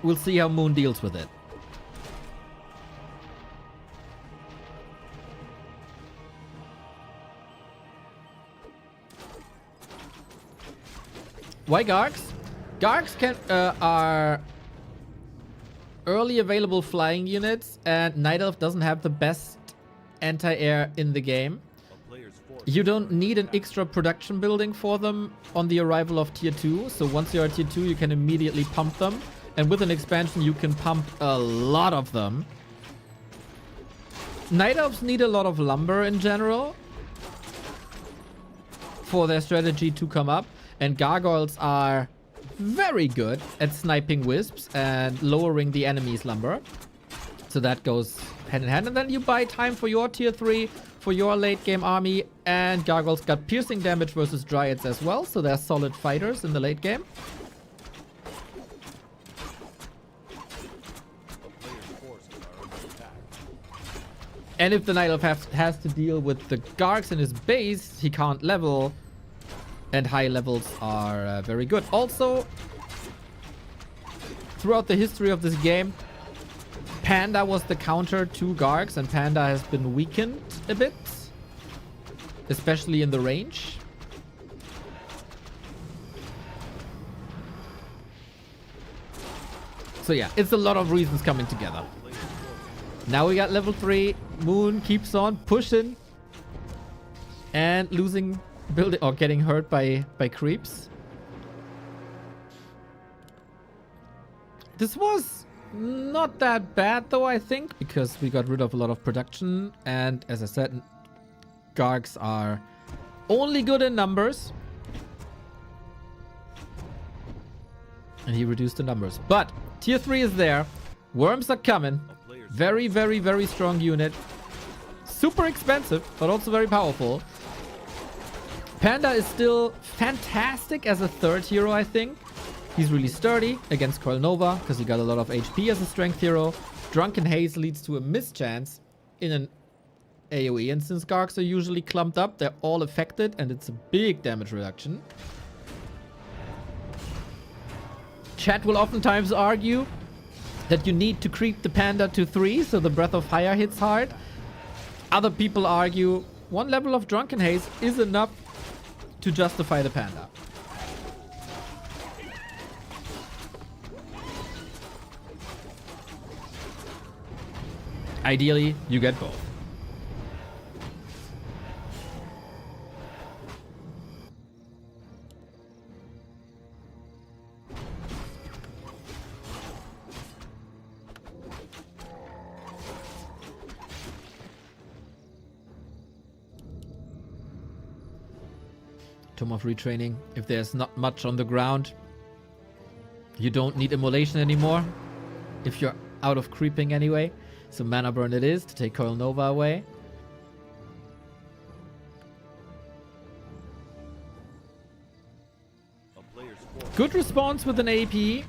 We'll see how Moon deals with it. Why Gargs? Gargs are early available flying units, and Night Elf doesn't have the best anti-air in the game. You don't need an extra production building for them on the arrival of tier 2. So once you're at tier 2, you can immediately pump them. And with an expansion, you can pump a lot of them. Night Elves need a lot of lumber in general for their strategy to come up. And Gargoyles are very good at sniping wisps and lowering the enemy's lumber. So that goes hand in hand. And then you buy time for your tier 3, for your late game army. And Gargoyles got piercing damage versus Dryads as well. So they're solid fighters in the late game. And if the Night Elf has to deal with the Gargs in his base, he can't level. And high levels are very good. Also, throughout the history of this game, Panda was the counter to Gargs, and Panda has been weakened a bit, especially in the range. So yeah, it's a lot of reasons coming together. Now we got level 3. Moon keeps on pushing and losing building or getting hurt by creeps. This was not that bad though, I think, because we got rid of a lot of production, and as I said, Gargs are only good in numbers. And he reduced the numbers. But tier 3 is there. Worms are coming. Very, very, very strong unit. Super expensive, but also very powerful. Panda is still fantastic as a third hero, I think. He's really sturdy against Coil Nova because he got a lot of HP as a strength hero. Drunken Haze leads to a mischance in an AoE. And since Gargs are usually clumped up, they're all affected and it's a big damage reduction. Chat will oftentimes argue that you need to creep the Panda to 3 so the Breath of Fire hits hard. Other people argue 1 level of Drunken Haze is enough to justify the Panda. Ideally, you get both. Tome of Retraining. If there's not much on the ground, you don't need Immolation anymore. If you're out of creeping anyway. So Mana Burn it is to take Coil Nova away. Good response with an AP.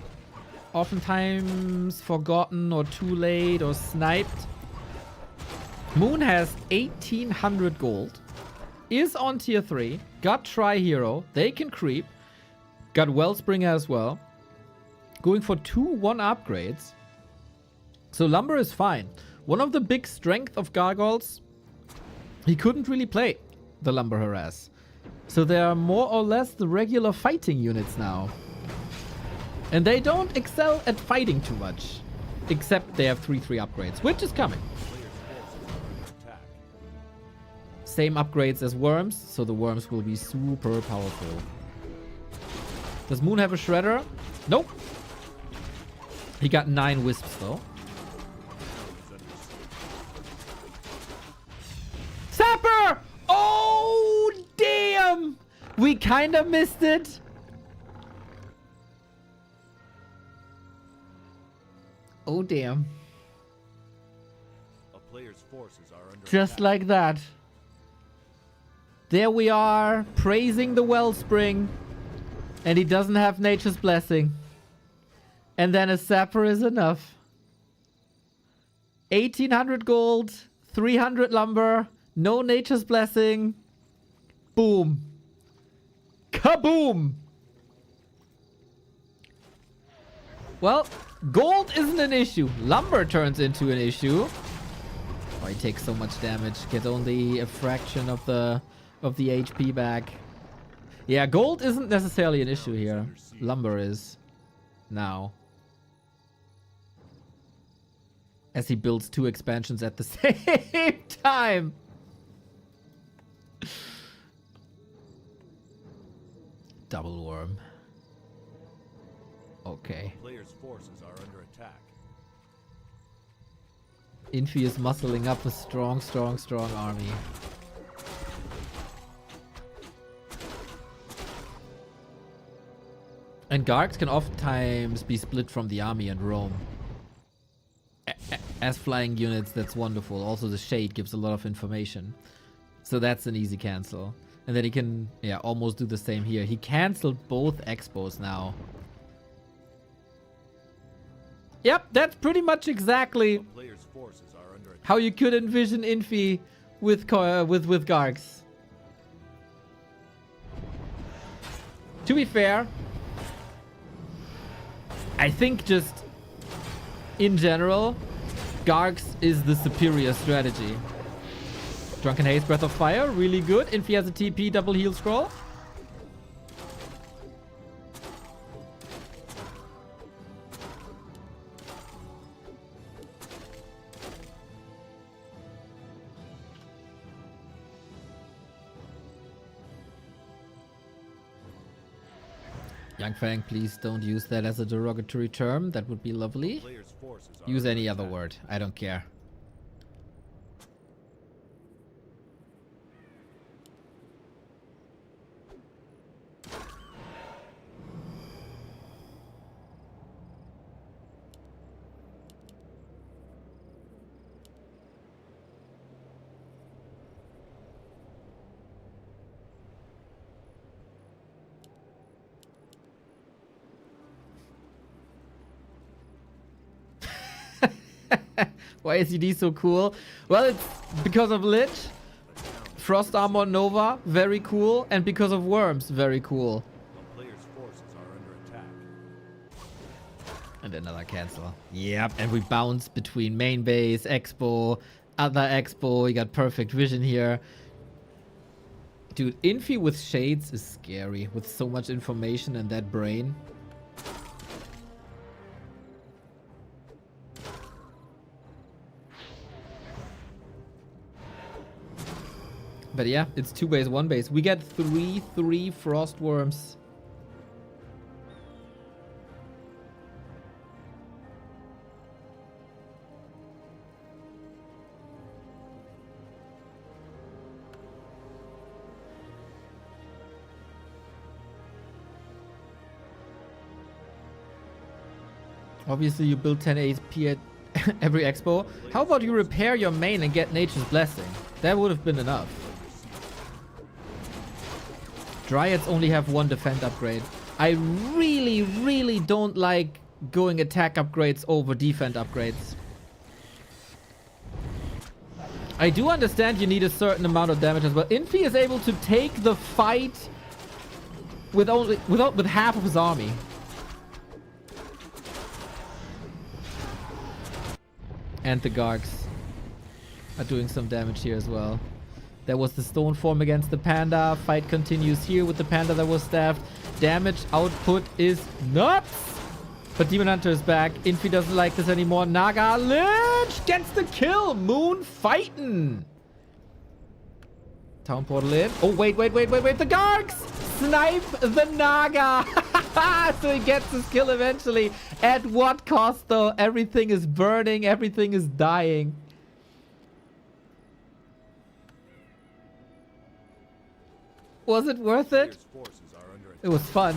Oftentimes forgotten or too late or sniped. Moon has 1800 gold. Is on tier 3. Got Tri-Hero. They can creep. Got Wellspringer as well. Going for 2-1 upgrades. So Lumber is fine. One of the big strengths of Gargoyles, he couldn't really play the Lumber Harass. So they are more or less the regular fighting units now. And they don't excel at fighting too much. Except they have 3-3 upgrades, which is coming. Same upgrades as Worms, so the Worms will be super powerful. Does Moon have a Shredder? Nope. He got 9 Wisps though. Lumber! Oh, damn! We kind of missed it. Oh, damn. A player's forces are under Just attack. like that. There we are, praising the wellspring. And he doesn't have nature's blessing. And then a sapper is enough. 1800 gold, 300 lumber, no nature's blessing. Boom. Kaboom! Well, gold isn't an issue. Lumber turns into an issue. Oh, he takes so much damage. Get only a fraction of the HP back. Yeah, gold isn't necessarily an issue here. Lumber is. Now. As he builds 2 expansions at the same time. Double worm. Okay. A player's forces are under attack. Infi is muscling up a strong army. And Gargs can oftentimes be split from the army and roam. As flying units, that's wonderful. Also, the shade gives a lot of information. So that's an easy cancel. And then he can, yeah, almost do the same here. He canceled both expos now. Yep, that's pretty much exactly A player's forces are under attack. how you could envision Infi with Gargs. To be fair, I think just in general, Gargs is the superior strategy. Drunken Haze, Breath of Fire, really good. Infi has a TP, double heal scroll. Young Fang, please don't use that as a derogatory term. That would be lovely. Player's forces are Use under any other attack. word. I don't care. Why is ED so cool? Well, it's because of Lich. Frost Armor Nova, very cool. And because of Worms, very cool. A player's forces are under attack. And another cancel. Yep, and we bounce between main base, Expo, other Expo. You got perfect vision here. Dude, Infi with shades is scary. With so much information and that brain. But yeah, it's 2 base, 1 base. We get 3 frost worms. Obviously, you build 10 HP at every expo. How about you repair your main and get Nature's Blessing? That would have been enough. Dryads only have 1 defend upgrade. I really don't like going attack upgrades over defend upgrades. I do understand you need a certain amount of damage as well. Infi is able to take the fight with half of his army. And the Gargs are doing some damage here as well. There was the stone form against the panda. Fight continues here with the panda that was staffed. Damage output is nuts. But Demon Hunter is back. Infi doesn't like this anymore. Naga Lich gets the kill. Moon fighting. Town portal in. Oh, wait. The Gargs snipe the Naga. So he gets his kill eventually. At what cost though? Everything is burning. Everything is dying. Was it worth it? Players' forces are under It was fun.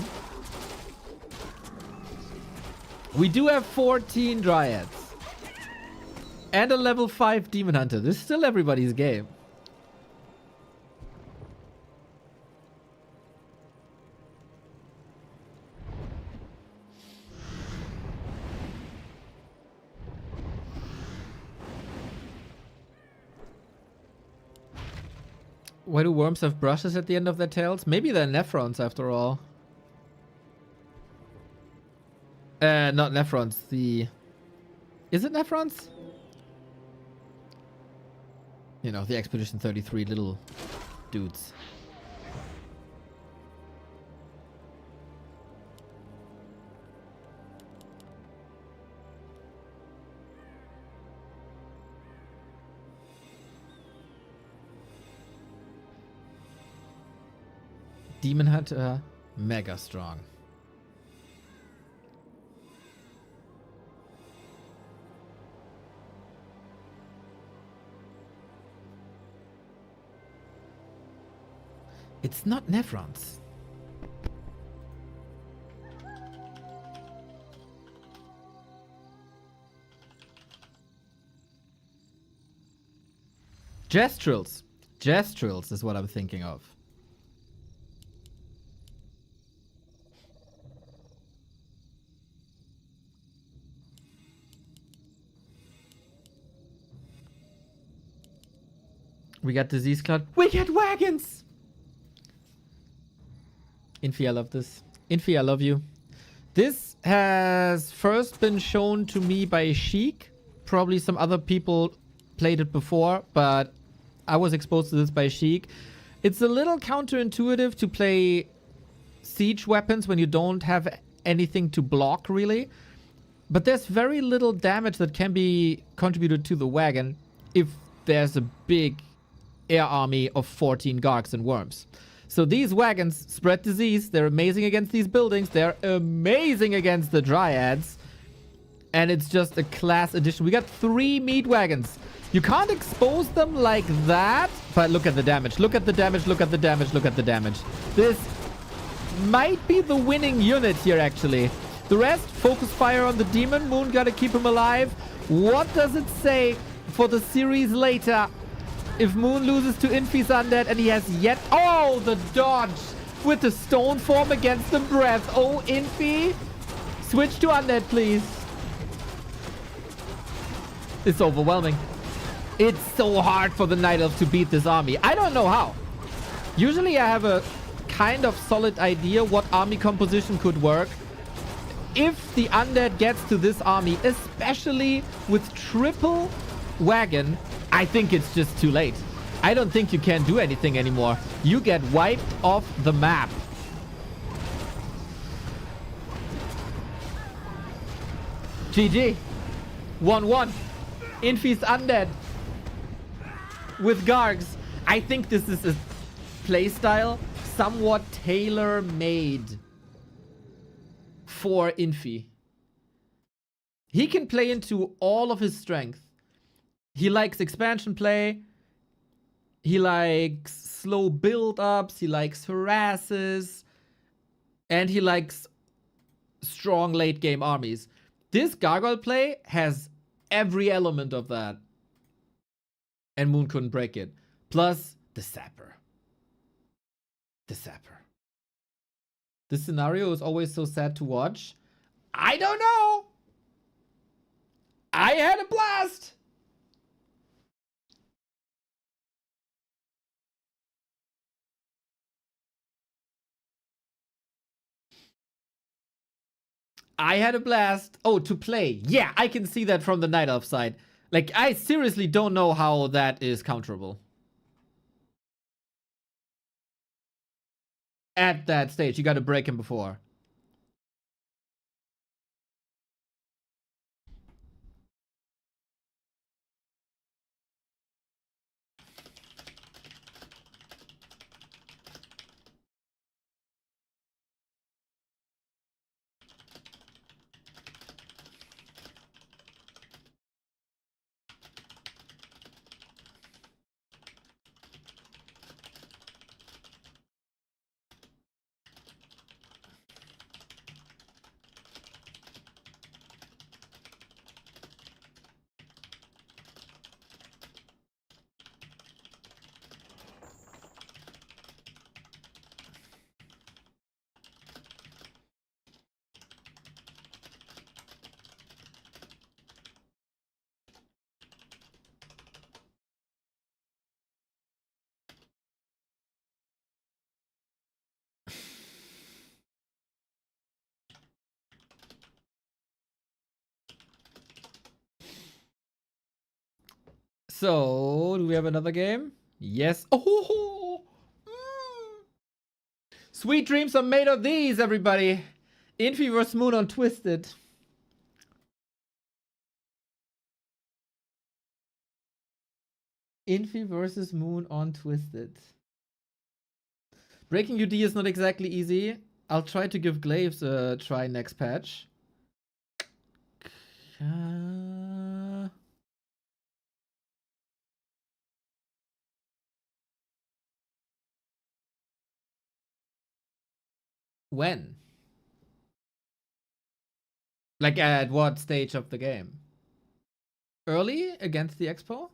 We do have 14 Dryads. And a level 5 Demon Hunter. This is still everybody's game. Why do worms have brushes at the end of their tails? Maybe they're nephrons after all. Not nephrons. Is it nephrons? You know, the Expedition 33 little dudes. Demon Hunter, mega strong. It's not nephrons. Gestrils. Gestrils is what I'm thinking of. We got Disease Cloud. We get wagons! Infi, I love this. Infi, I love you. This has first been shown to me by Sheik. Probably some other people played it before, but I was exposed to this by Sheik. It's a little counterintuitive to play siege weapons when you don't have anything to block, really. But there's very little damage that can be contributed to the wagon if there's a big air army of 14 Gargs and Worms. So these wagons spread disease. They're amazing against these buildings. They're amazing against the Dryads. And it's just a class addition. We got 3 meat wagons. You can't expose them like that. But look at the damage. Look at the damage. Look at the damage. Look at the damage. This might be the winning unit here, actually. The rest, focus fire on the demon. Moon gotta keep him alive. What does it say for the series later? If Moon loses to Infi's undead and he has yet... Oh, the dodge with the stone form against the breath. Oh, Infi. Switch to undead, please. It's overwhelming. It's so hard for the Night Elf to beat this army. I don't know how. Usually I have a kind of solid idea what army composition could work. If the undead gets to this army, especially with triple wagon, I think it's just too late. I don't think you can do anything anymore. You get wiped off the map. GG. 1-1. Infi's undead. With Gargs. I think this is a playstyle somewhat tailor-made for Infi. He can play into all of his strength. He likes expansion play. He likes slow build-ups. He likes harasses. And he likes strong late-game armies. This gargoyle play has every element of that. And Moon couldn't break it. Plus, the Sapper. The Sapper. This scenario is always so sad to watch. I don't know. I had a blast. I had a blast. Oh, to play. Yeah, I can see that from the Night Elf side. Like, I seriously don't know how that is counterable. At that stage, you gotta break him before. So, do we have another game? Yes. Oh, Sweet dreams are made of these, everybody. Infi vs Moon on Twisted. Infi versus Moon on Twisted. Breaking UD is not exactly easy. I'll try to give Glaives a try next patch. When? Like at what stage of the game? Early against the Expo?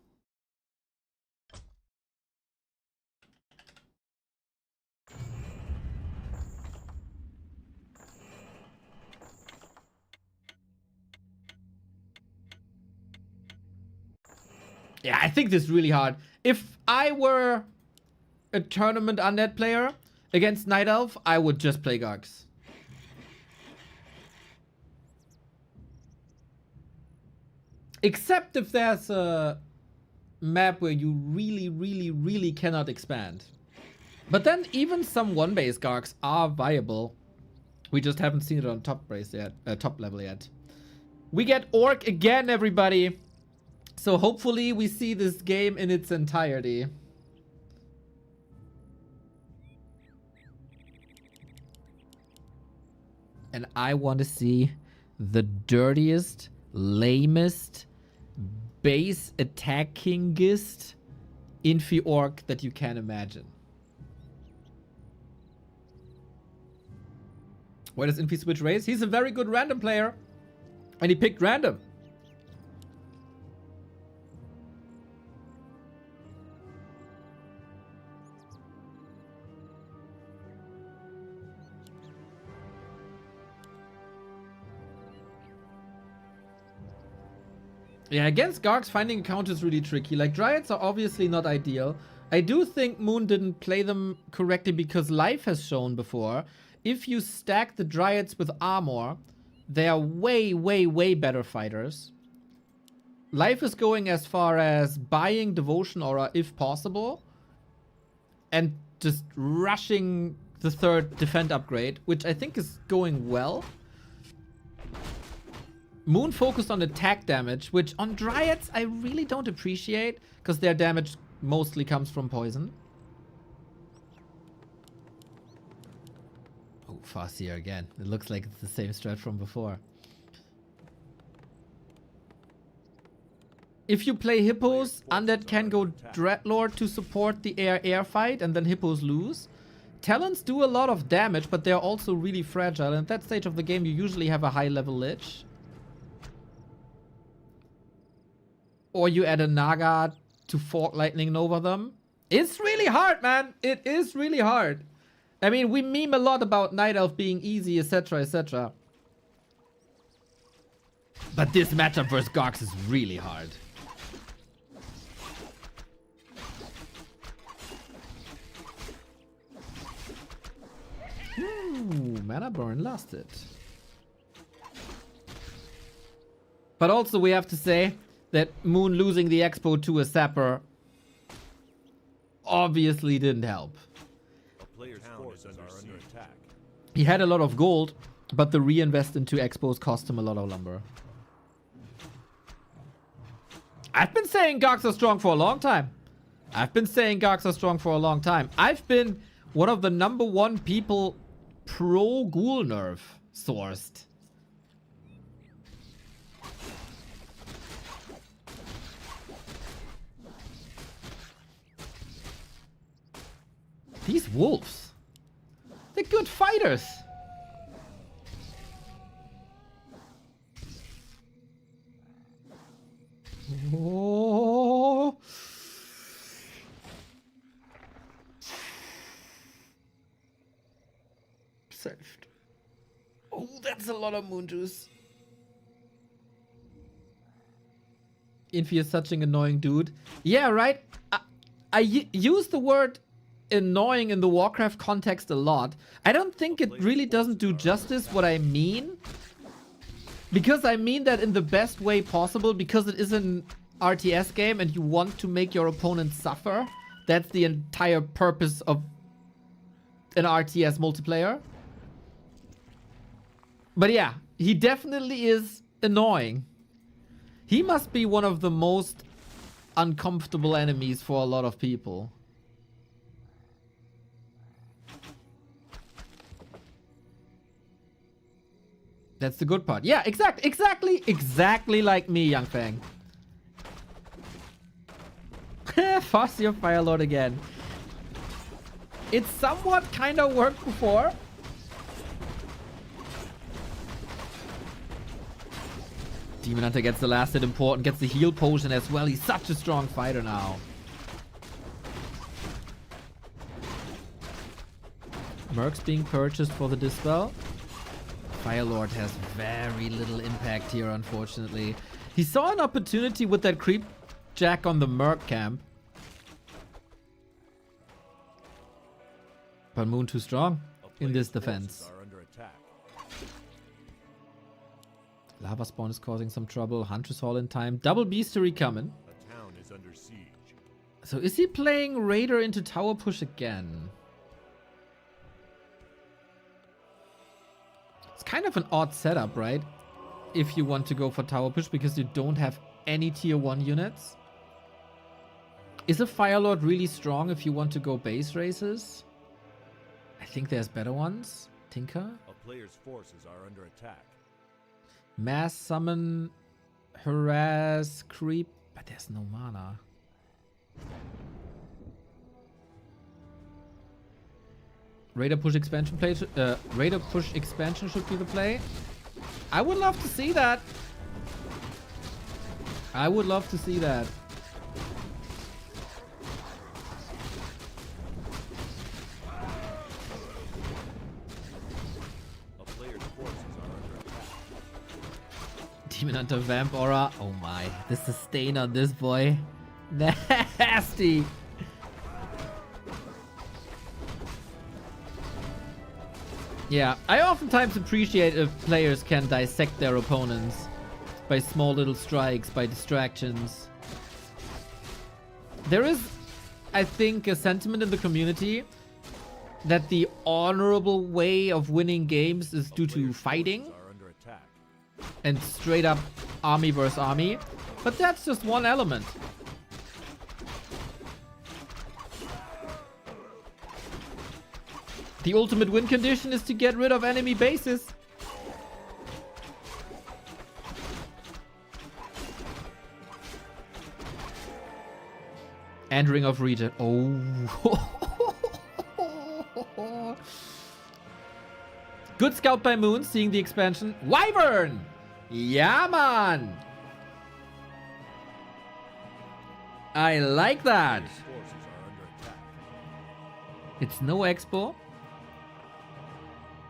Yeah, I think this is really hard. If I were a tournament undead player against Night Elf, I would just play Gargs. Except if there's a map where you really cannot expand. But then even some one-base Gargs are viable. We just haven't seen it on top level yet. We get Orc again, everybody. So hopefully we see this game in its entirety. And I want to see the dirtiest, lamest, base attackingest Infi Orc that you can imagine. Why does Infi switch race? He's a very good random player. And he picked random. Yeah, against Gargs, finding a counter is really tricky. Like, Dryads are obviously not ideal. I do think Moon didn't play them correctly because life has shown before. If you stack the Dryads with armor, they are way better fighters. Life is going as far as buying Devotion Aura if possible. And just rushing the third defend upgrade, which I think is going well. Moon focused on attack damage, which on Dryads I really don't appreciate, because their damage mostly comes from poison. Oh, Farseer again. It looks like it's the same strat from before. If you play Hippos, Undead can go Dreadlord to support the air fight, and then Hippos lose. Talons do a lot of damage, but they're also really fragile, and at that stage of the game you usually have a high level Lich. Or you add a Naga to Fork Lightning over them. It's really hard, man. It is really hard. I mean, we meme a lot about Night Elf being easy, etc, etc. But this matchup versus Gargs is really hard. Mana Burn lost it. But also we have to say that Moon losing the Expo to a Sapper obviously didn't help. Player's forces are under attack. He had a lot of gold, but the reinvest into Expos cost him a lot of lumber. I've been saying Gargs are strong for a long time. I've been one of the #1 people pro Ghoul nerf sourced. These wolves, they're good fighters. Oh. Saved. Oh, that's a lot of moon juice. Infi is such an annoying dude. Yeah, right? I use the word annoying in the Warcraft context a lot. I don't think it really doesn't do justice what I mean. Because I mean that in the best way possible, because it is an RTS game and you want to make your opponent suffer, that's the entire purpose of an RTS multiplayer. But yeah, he definitely is annoying. He must be one of the most uncomfortable enemies for a lot of people. That's the good part. Yeah, exactly like me, Young Fang. Force your Firelord again. It somewhat kind of worked before. Demon Hunter gets the last hit important, gets the heal potion as well. He's such a strong fighter now. Merc's being purchased for the Dispel. Firelord has very little impact here, unfortunately. He saw an opportunity with that creep jack on the Merc camp. But Moon too strong in this defense. Lava Spawn is causing some trouble. Huntress Hall in time. Double Beastery coming. The town is under siege. So is he playing Raider into tower push again? It's kind of an odd setup, right? If you want to go for tower push because you don't have any tier 1 units. Is a Firelord really strong if you want to go base races? I think there's better ones. Tinker? A player's forces are under attack. Mass summon, harass, creep, but there's no mana. Raider push expansion play. Raider push expansion should be the play. I would love to see that. I would love to see that. Demon Hunter Vamp Aura. Oh my. The sustain on this boy. Nasty. Yeah, I oftentimes appreciate if players can dissect their opponents by small little strikes, by distractions. There is, I think, a sentiment in the community that the honorable way of winning games is due to fighting and straight up army versus army, but that's just one element. The ultimate win condition is to get rid of enemy bases. And Ring of Regen. Oh. Good scout by Moon, seeing the expansion. Wyvern! Yeah, man! I like that. It's no expo.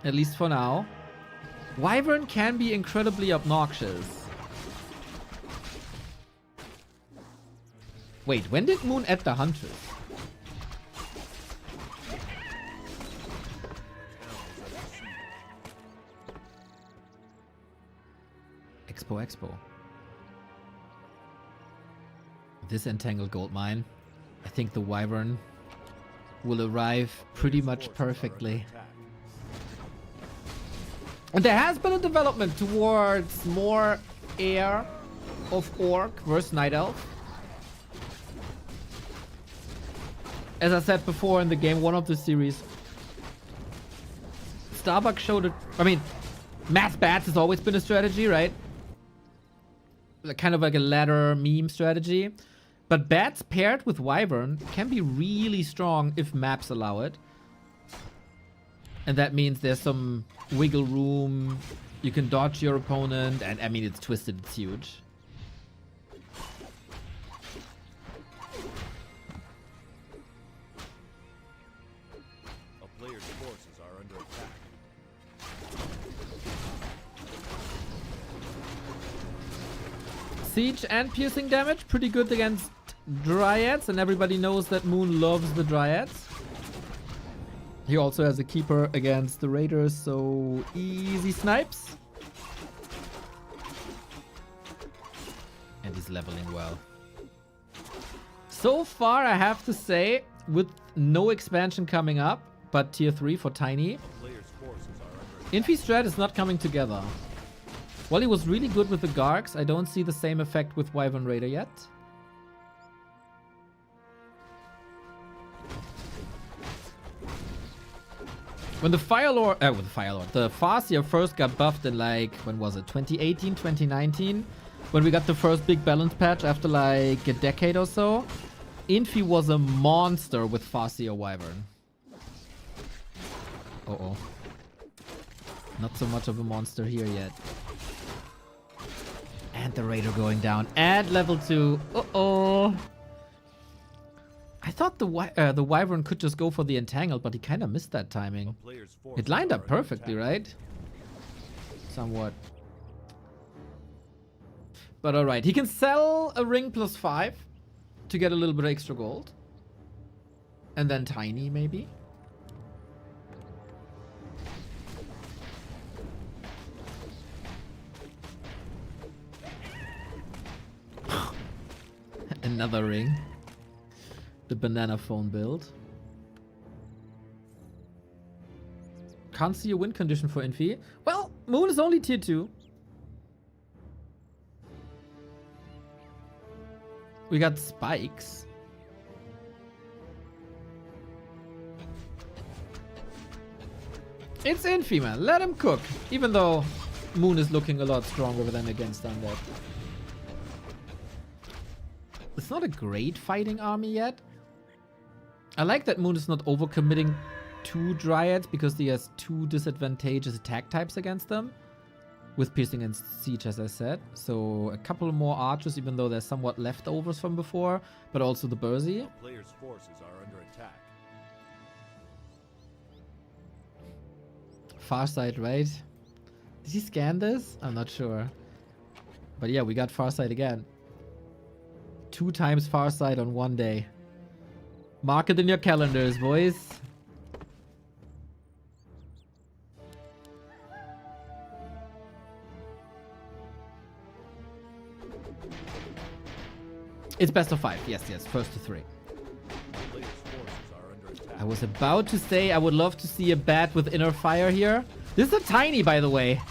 At least for now. Wyvern can be incredibly obnoxious. Wait, when did Moon add the Huntress? Expo. This entangled gold mine. I think the Wyvern will arrive pretty much perfectly. And there has been a development towards more air of Orc versus Night Elf. As I said before in the game 1 of the series, Starbucks showed it. I mean, mass bats has always been a strategy, right? Kind of like a ladder meme strategy. But bats paired with Wyvern can be really strong if maps allow it. And that means there's some wiggle room. You can dodge your opponent. And I mean, it's twisted. It's huge. A player's forces are under attack. Siege and piercing damage. Pretty good against Dryads. And everybody knows that Moon loves the Dryads. He also has a keeper against the Raiders, so easy snipes. And he's leveling well. So far, I have to say, with no expansion coming up, but tier 3 for Tiny, Players' forces are under Infi strat is not coming together. While he was really good with the Gargs, I don't see the same effect with Wyvern Raider yet. When the the Farseer first got buffed in like, when was it? 2018, 2019? When we got the first big balance patch after like a decade or so. Infi was a monster with Farseer Wyvern. Uh-oh. Not so much of a monster here yet. And the Raider going down. And level 2. Uh-oh. I thought the Wyvern could just go for the Entangled, but he kind of missed that timing. It lined up perfectly, right? Somewhat. But alright, he can sell a ring plus 5 to get a little bit extra gold. And then Tiny, maybe. Another ring. The banana phone build. Can't see a win condition for Infi. Well, Moon is only tier 2. We got spikes. It's Infi, man. Let him cook. Even though Moon is looking a lot stronger than against Undead. It's not a great fighting army yet. I like that Moon is not overcommitting 2 Dryads because he has 2 disadvantageous attack types against them. With Piercing and Siege, as I said. So a couple more archers, even though there's somewhat leftovers from before. But also the Bursey. Players' forces are under attack. Farsight, right? Did he scan this? I'm not sure. But yeah, we got Farsight again. 2 times Farsight on one day. Mark it in your calendars, boys. It's best of 5. Yes, yes. First to 3. Players' forces are under attack. I was about to say I would love to see a bat with inner fire here. This is a Tiny, by the way.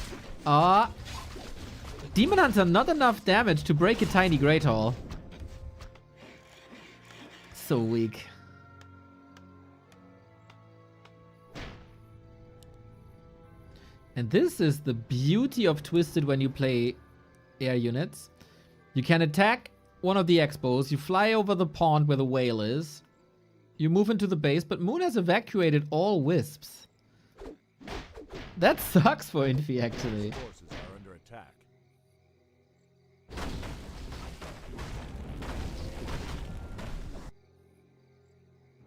Demon Hunter, not enough damage to break a Tiny Great Hall. So weak. And this is the beauty of Twisted when you play air units. You can attack one of the expos, you fly over the pond where the whale is, you move into the base, but Moon has evacuated all wisps. That sucks for Infi, actually. Forces are under attack.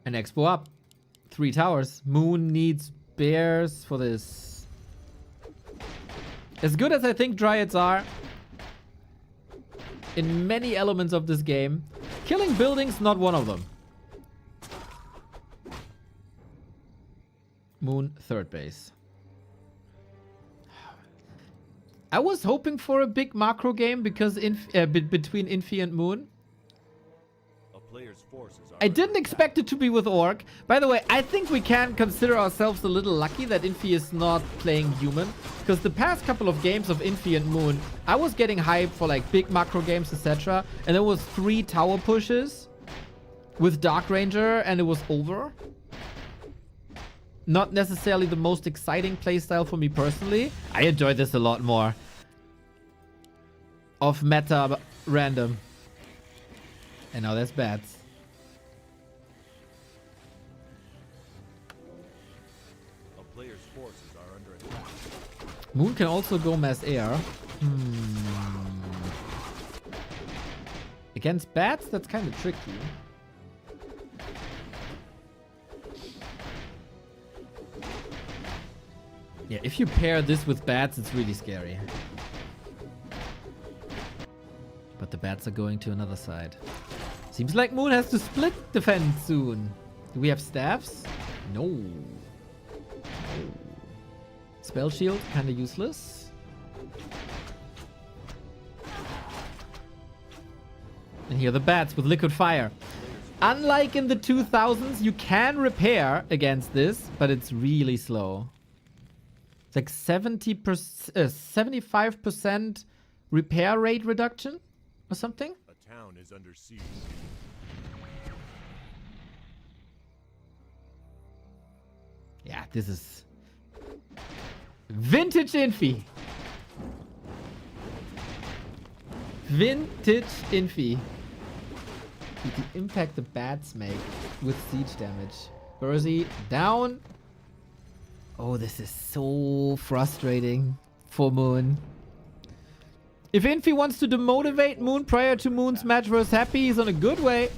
An expo up. 3 towers. Moon needs bears for this. As good as I think Dryads are in many elements of this game, killing buildings, not one of them. Moon, 3rd base. I was hoping for a big macro game because between Infi and Moon. A player's forces are I didn't expect it to be with Orc. By the way, I think we can consider ourselves a little lucky that Infi is not playing human. Because the past couple of games of Infi and Moon, I was getting hyped for like big macro games, etc. And there was 3 tower pushes with Dark Ranger and it was over. Not necessarily the most exciting playstyle for me personally. I enjoy this a lot more. Off meta random. And now there's bats. A player's forces are under attack. Moon can also go mass air. Against bats, that's kind of tricky. Yeah, if you pair this with bats, it's really scary. But the bats are going to another side. Seems like Moon has to split defend soon. Do we have staffs? No. Spell shield, kind of useless. And here are the bats with liquid fire. Unlike in the 2000s, you can repair against this, but it's really slow. It's like 75% repair rate reduction or something. A town is under siege. Yeah, this is vintage Infi. Vintage Infi. The impact the bats make with siege damage. Bursey down. Oh, this is so frustrating for Moon. If Infi wants to demotivate Moon prior to Moon's match versus Happy, he's on a good way.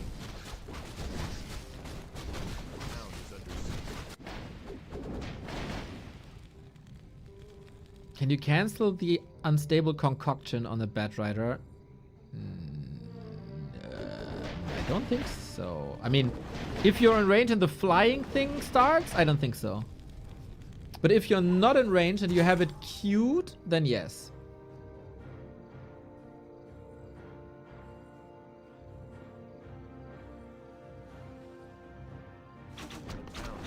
Can you cancel the unstable concoction on the Bat Rider? I don't think so. I mean, if you're in range and the flying thing starts, I don't think so. But if you're not in range and you have it queued, then yes.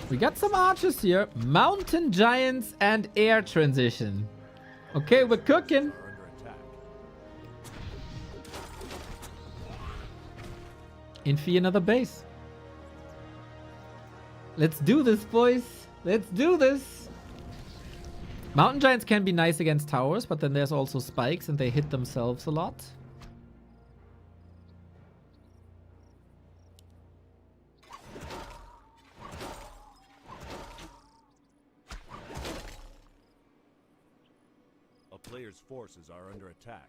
We got some archers here. Mountain Giants and air transition. Okay, we're cooking. Infi another base. Let's do this, boys. Let's do this. Mountain Giants can be nice against towers, but then there's also spikes and they hit themselves a lot. A player's forces are under attack.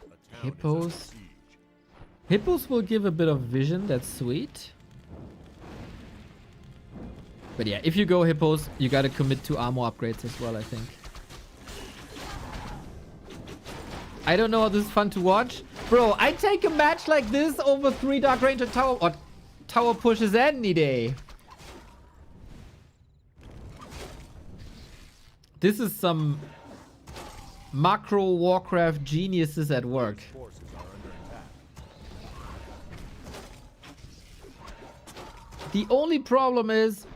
A town is under Hippos. siege. Hippos will give a bit of vision, that's sweet. But yeah, if you go Hippos, you gotta commit to armor upgrades as well, I think. I don't know how this is fun to watch. Bro, I take a match like this over 3 Dark Ranger tower or tower pushes any day. This is some macro Warcraft geniuses at work. Forces are under attack. The only problem is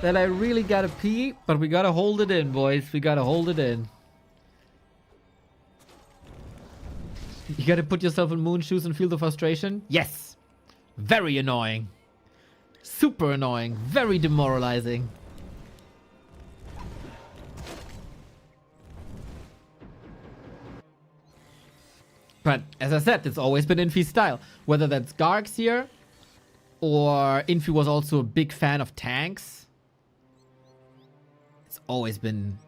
that I really gotta pee, but we gotta hold it in, boys. We gotta hold it in. You gotta put yourself in Moon's shoes and feel the frustration? Yes! Very annoying. Super annoying. Very demoralizing. But as I said, it's always been Infi's style. Whether that's Gargs here, or Infi was also a big fan of tanks. It's always been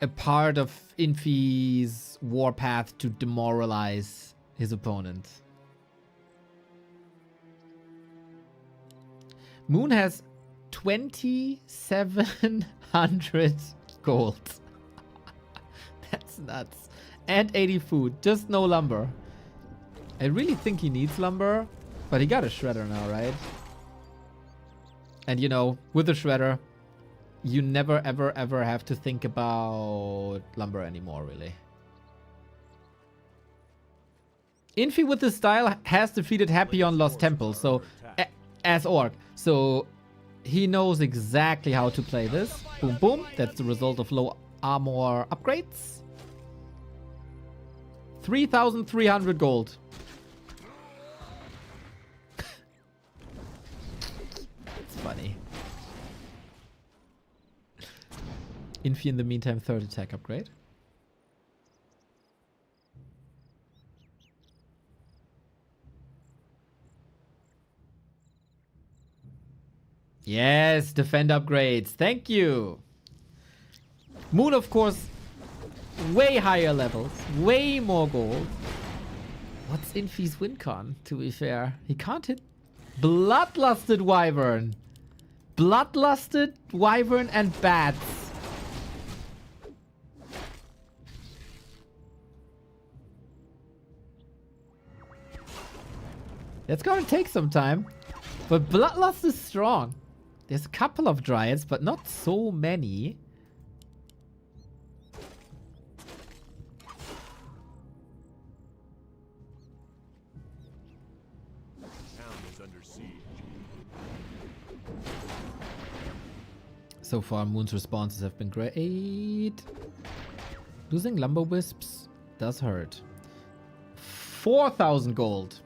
a part of Infi's warpath to demoralize his opponent. Moon has 2,700 gold. That's nuts. And 80 food, just no lumber. I really think he needs lumber, but he got a shredder now, right? And you know, with a shredder, you never ever ever have to think about lumber anymore, really. Infi with this style has defeated Happy on Lost Temple, so as Orc. So he knows exactly how to play this. Boom boom, that's the result of low armor upgrades. 3,300 gold. It's funny. Infi in the meantime, 3rd attack upgrade. Yes, defend upgrades. Thank you. Moon, of course, way higher levels, way more gold. What's Infi's win con, to be fair? He can't hit Bloodlusted Wyvern. Bloodlusted Wyvern and Bats. That's gonna take some time. But Bloodlust is strong. There's a couple of Dryads, but not so many. siege. So far, Moon's responses have been great. Losing Lumber Wisps does hurt. 4,000 gold.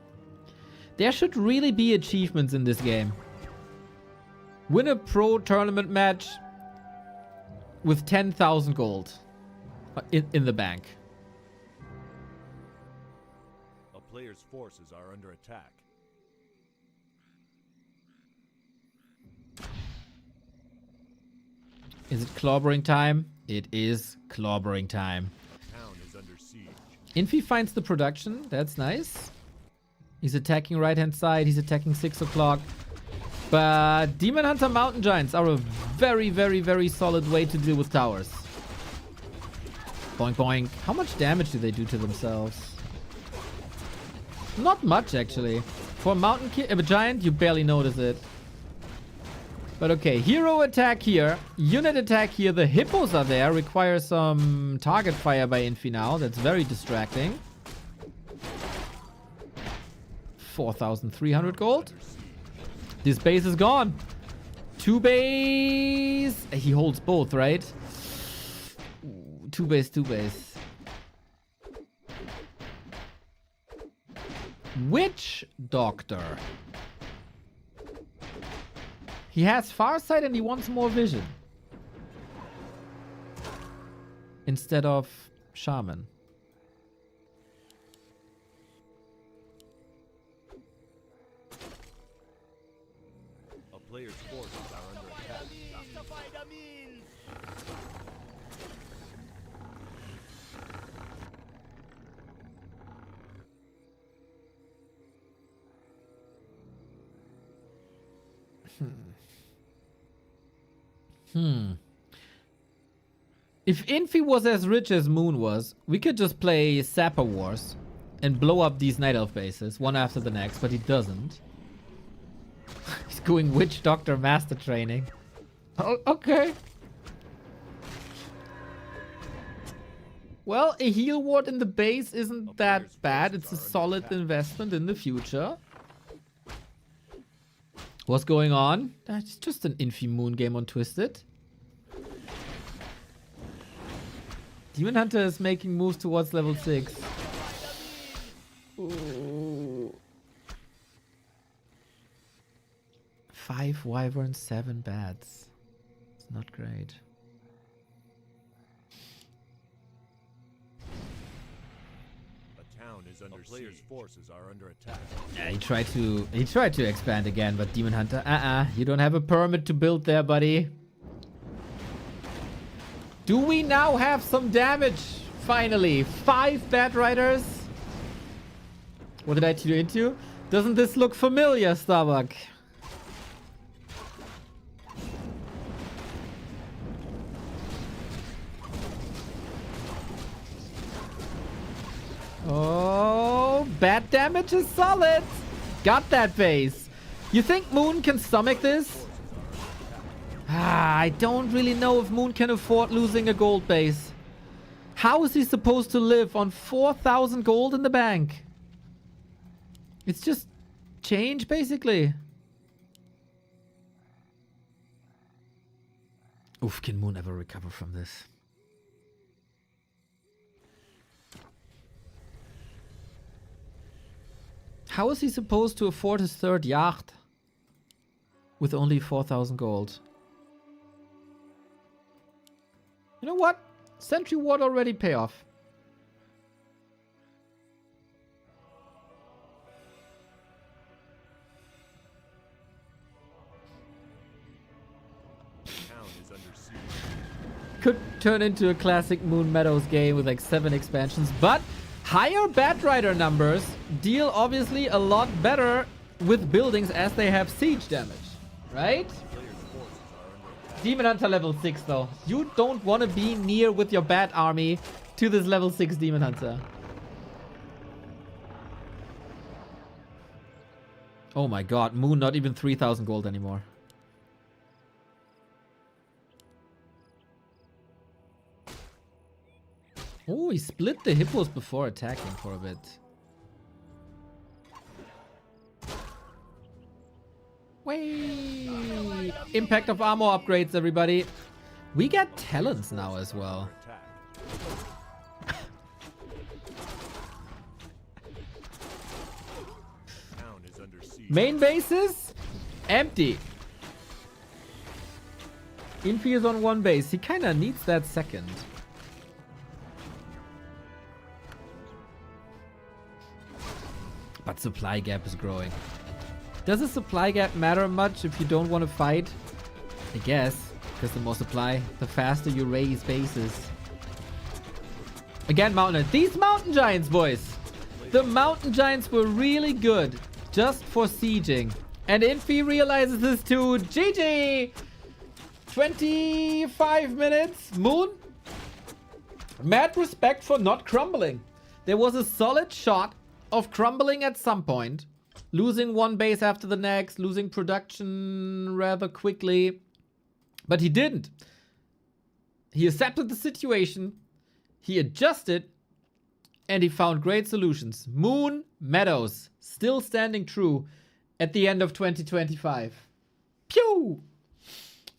There should really be achievements in this game. Win a pro tournament match with 10,000 gold in the bank. A player's forces are under attack. Is it clobbering time? It is clobbering time. Town is under siege. Infi finds the production. That's nice. He's attacking right-hand side. He's attacking 6 o'clock. But Demon Hunter Mountain Giants are a very, very, very solid way to deal with towers. Boink, boink. How much damage do they do to themselves? Not much, actually. For a giant, you barely notice it. But okay, hero attack here. Unit attack here. The hippos are there. Require some target fire by Infi now. That's very distracting. 4,300 gold. This base is gone. 2 base. He holds both, right? Ooh, 2 base, 2 base. Witch Doctor. He has Farsight and he wants more vision. Instead of Shaman. A player's forces are under attack. If Infi was as rich as Moon was, we could just play Sapper Wars and blow up these Night Elf bases one after the next, but he doesn't. He's going Witch Doctor Master Training. Oh, okay. Well, a heal ward in the base isn't that bad. It's a solid investment in the future. What's going on? That's just an Infi Moon game on Twisted. Demon Hunter is making moves towards level 6. Ooh. 5 wyverns, 7 bats. It's not great. A town is under player's forces are under attack. Yeah, he tried to expand again, but Demon Hunter, you don't have a permit to build there, buddy. Do we now have some damage? Finally, 5 Bat Riders. What did I tune into? Doesn't this look familiar, Starbuck? Oh, bat damage is solid. Got that base. You think Moon can stomach this? I don't really know if Moon can afford losing a gold base. How is he supposed to live on 4,000 gold in the bank? It's just change, basically. Oof, can Moon ever recover from this? How is he supposed to afford his 3rd yacht with only 4,000 gold? You know what? Sentry Ward already pay off. Town is under siege. Could turn into a classic Moon Meadows game with like 7 expansions, but higher Bat Rider numbers deal obviously a lot better with buildings as they have siege damage, right? Demon Hunter level 6 though. You don't want to be near with your Bat army to this level 6 Demon Hunter. Oh my god, Moon not even 3,000 gold anymore. Oh, he split the hippos before attacking for a bit. Whee! Impact of armor upgrades, everybody. We get talents now as well. Town is under siege. Main bases? Empty. Infi is on one base. He kind of needs that second. But supply gap is growing. Does a supply gap matter much if you don't want to fight? I guess. Because the more supply, the faster you raise bases. Again, Mountain. These Mountain Giants, boys. The Mountain Giants were really good. Just for sieging. And Infi realizes this too. GG! 25 minutes. Moon. Mad respect for not crumbling. There was a solid shot of crumbling at some point. Losing one base after the next. Losing production rather quickly. But he didn't. He accepted the situation. He adjusted. And he found great solutions. Moon Meadows. Still standing true at the end of 2025. Pew!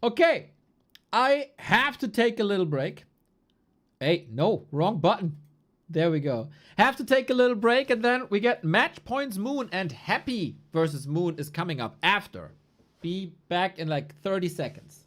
Okay. I have to take a little break. Hey, no, wrong button. There we go. Have to take a little break, and then we get Match Points Moon, and Happy versus Moon is coming up after. Be back in like 30 seconds.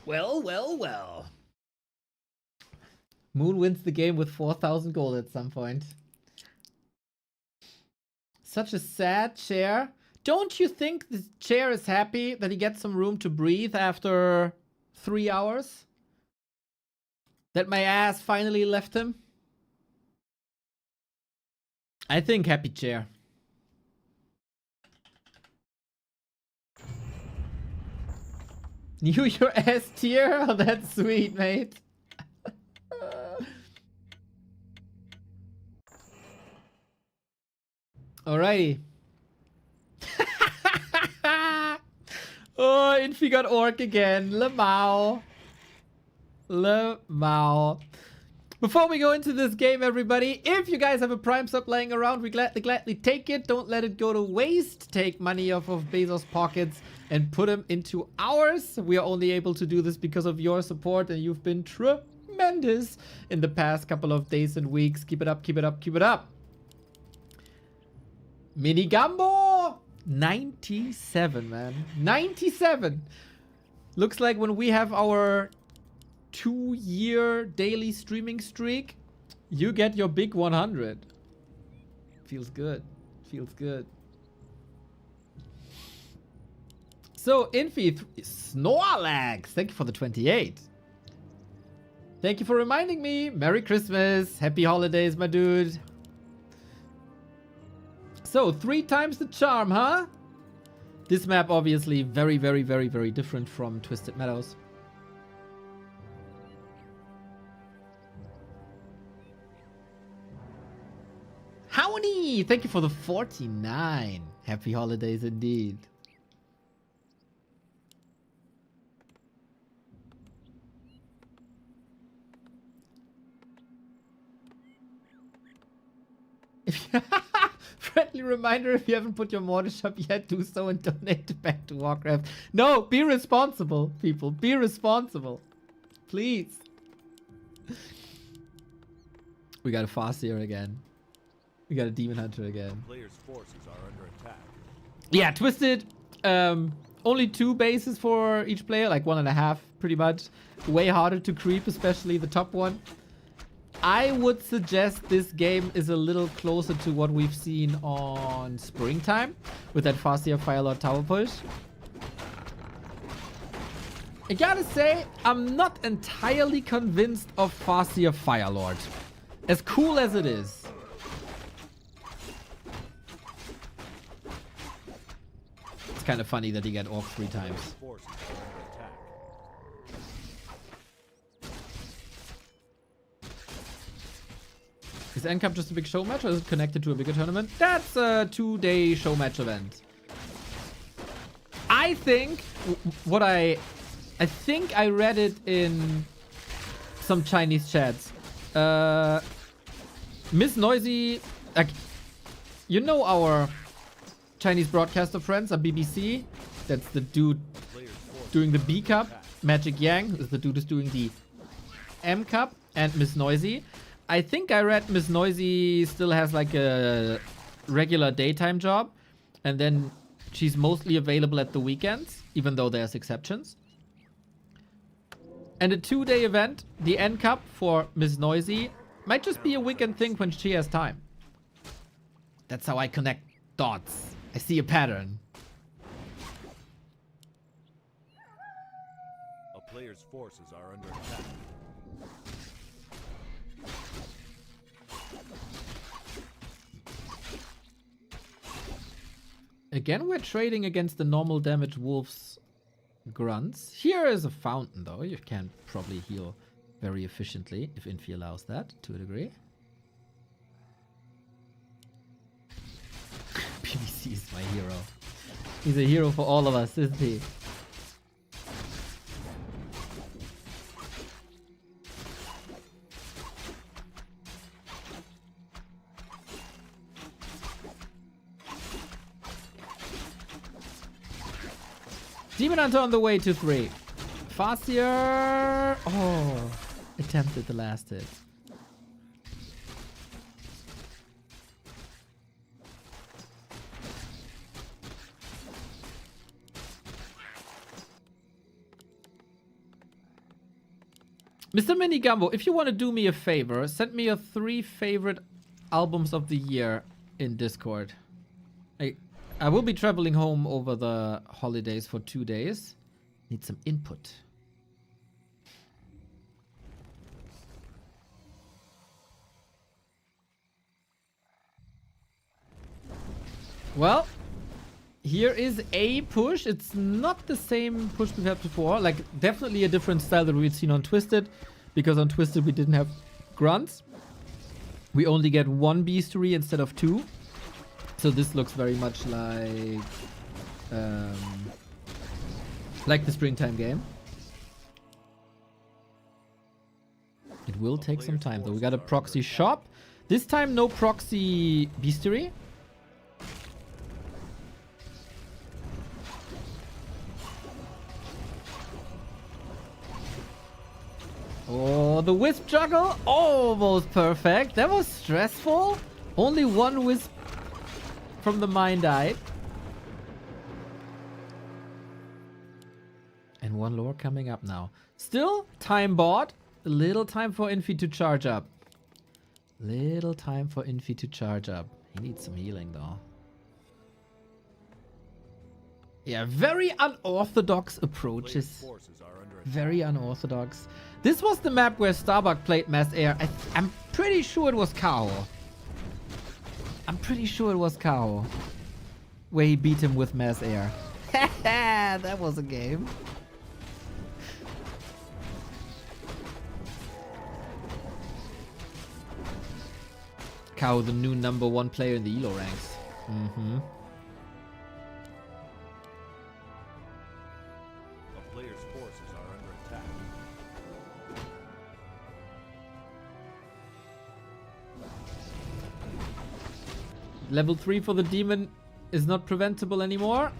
Well, well, well. Moon wins the game with 4,000 gold at some point. Such a sad chair. Don't you think the chair is happy that he gets some room to breathe after 3 hours? That my ass finally left him? I think happy chair. Knew your S tier? Oh, that's sweet, mate. Alrighty. Oh, Infi got Orc again. Lemao. Before we go into this game, everybody, if you guys have a Prime sub laying around, we gladly take it. Don't let it go to waste. Take money off of Bezos' pockets and put them into ours. We are only able to do this because of your support, and you've been tremendous in the past couple of days and weeks. Keep it up, keep it up, keep it up. Mini Gambo! 97, man. 97! Looks like when we have our 2-year daily streaming streak, you get your big 100. Feels good. Feels good. So, Infi, Snorlax, thank you for the 28. Thank you for reminding me. Merry Christmas. Happy holidays, my dude. So, 3 times the charm, huh? This map obviously very, very, very, very different from Twisted Meadows. Howdy! Thank you for the 49. Happy holidays indeed. Friendly reminder, if you haven't put your mortar shop yet, do so and donate back to Warcraft. No, be responsible, people. Be responsible. Please. We got a Farseer again. We got a Demon Hunter again. Players' forces are under attack. Yeah, Twisted. Only 2 bases for each player, like 1.5 pretty much. Way harder to creep, especially the top one. I would suggest this game is a little closer to what we've seen on Springtime with that Farseer Firelord Tower push. I gotta say, I'm not entirely convinced of Farseer Firelord. As cool as it is. It's kind of funny that he got Orc 3 times. Forces are under attack. Is NCAP just a big show match or is it connected to a bigger tournament? That's a 2-day show match event. I think I think I read it in some Chinese chats. Miss Noisy, like, you know our Chinese broadcaster friends at BBC? That's the dude doing the B Cup. Magic Yang is the dude who's doing the M Cup. And Miss Noisy. I think I read Miss Noisy still has like a regular daytime job. And then she's mostly available at the weekends, even though there's exceptions. And a 2-day event, the N Cup for Miss Noisy, might just be a weekend thing when she has time. That's how I connect dots. I see a pattern. A player's forces are under attack. Again, we're trading against the normal damage wolves grunts. Here is a fountain, though. You can probably heal very efficiently, if Infi allows that, to a degree. PVC is my hero. He's a hero for all of us, isn't he? Demon Hunter on the way to 3. Farseer. Oh, attempted the last hit. Mr. Mini Gumbo, if you want to do me a favor, send me your 3 favorite albums of the year in Discord. I will be traveling home over the holidays for 2 days. Need some input. Well, here is a push. It's not the same push we've had before. Like, definitely a different style that we've seen on Twisted. Because on Twisted we didn't have grunts. We only get 1 beastery instead of 2. So this looks very much like the Springtime game. It will take some time though. We got a proxy shop. This time no proxy beastery. Oh, the wisp juggle. Almost perfect. That was stressful. Only 1 wisp from the mine died. And 1 lore coming up now. Still time bought. A little time for Infi to charge up. Little time for Infi to charge up. He needs some healing though. Yeah, very unorthodox approaches. Very unorthodox. This was the map where Starbuck played Mass Air. I'm pretty sure it was Kao. I'm pretty sure it was Kao. Where he beat him with Mass Air. That was a game. Kao, the new #1 player in the ELO ranks. Mm-hmm. A player's forces are under attack. Level 3 for the demon is not preventable anymore.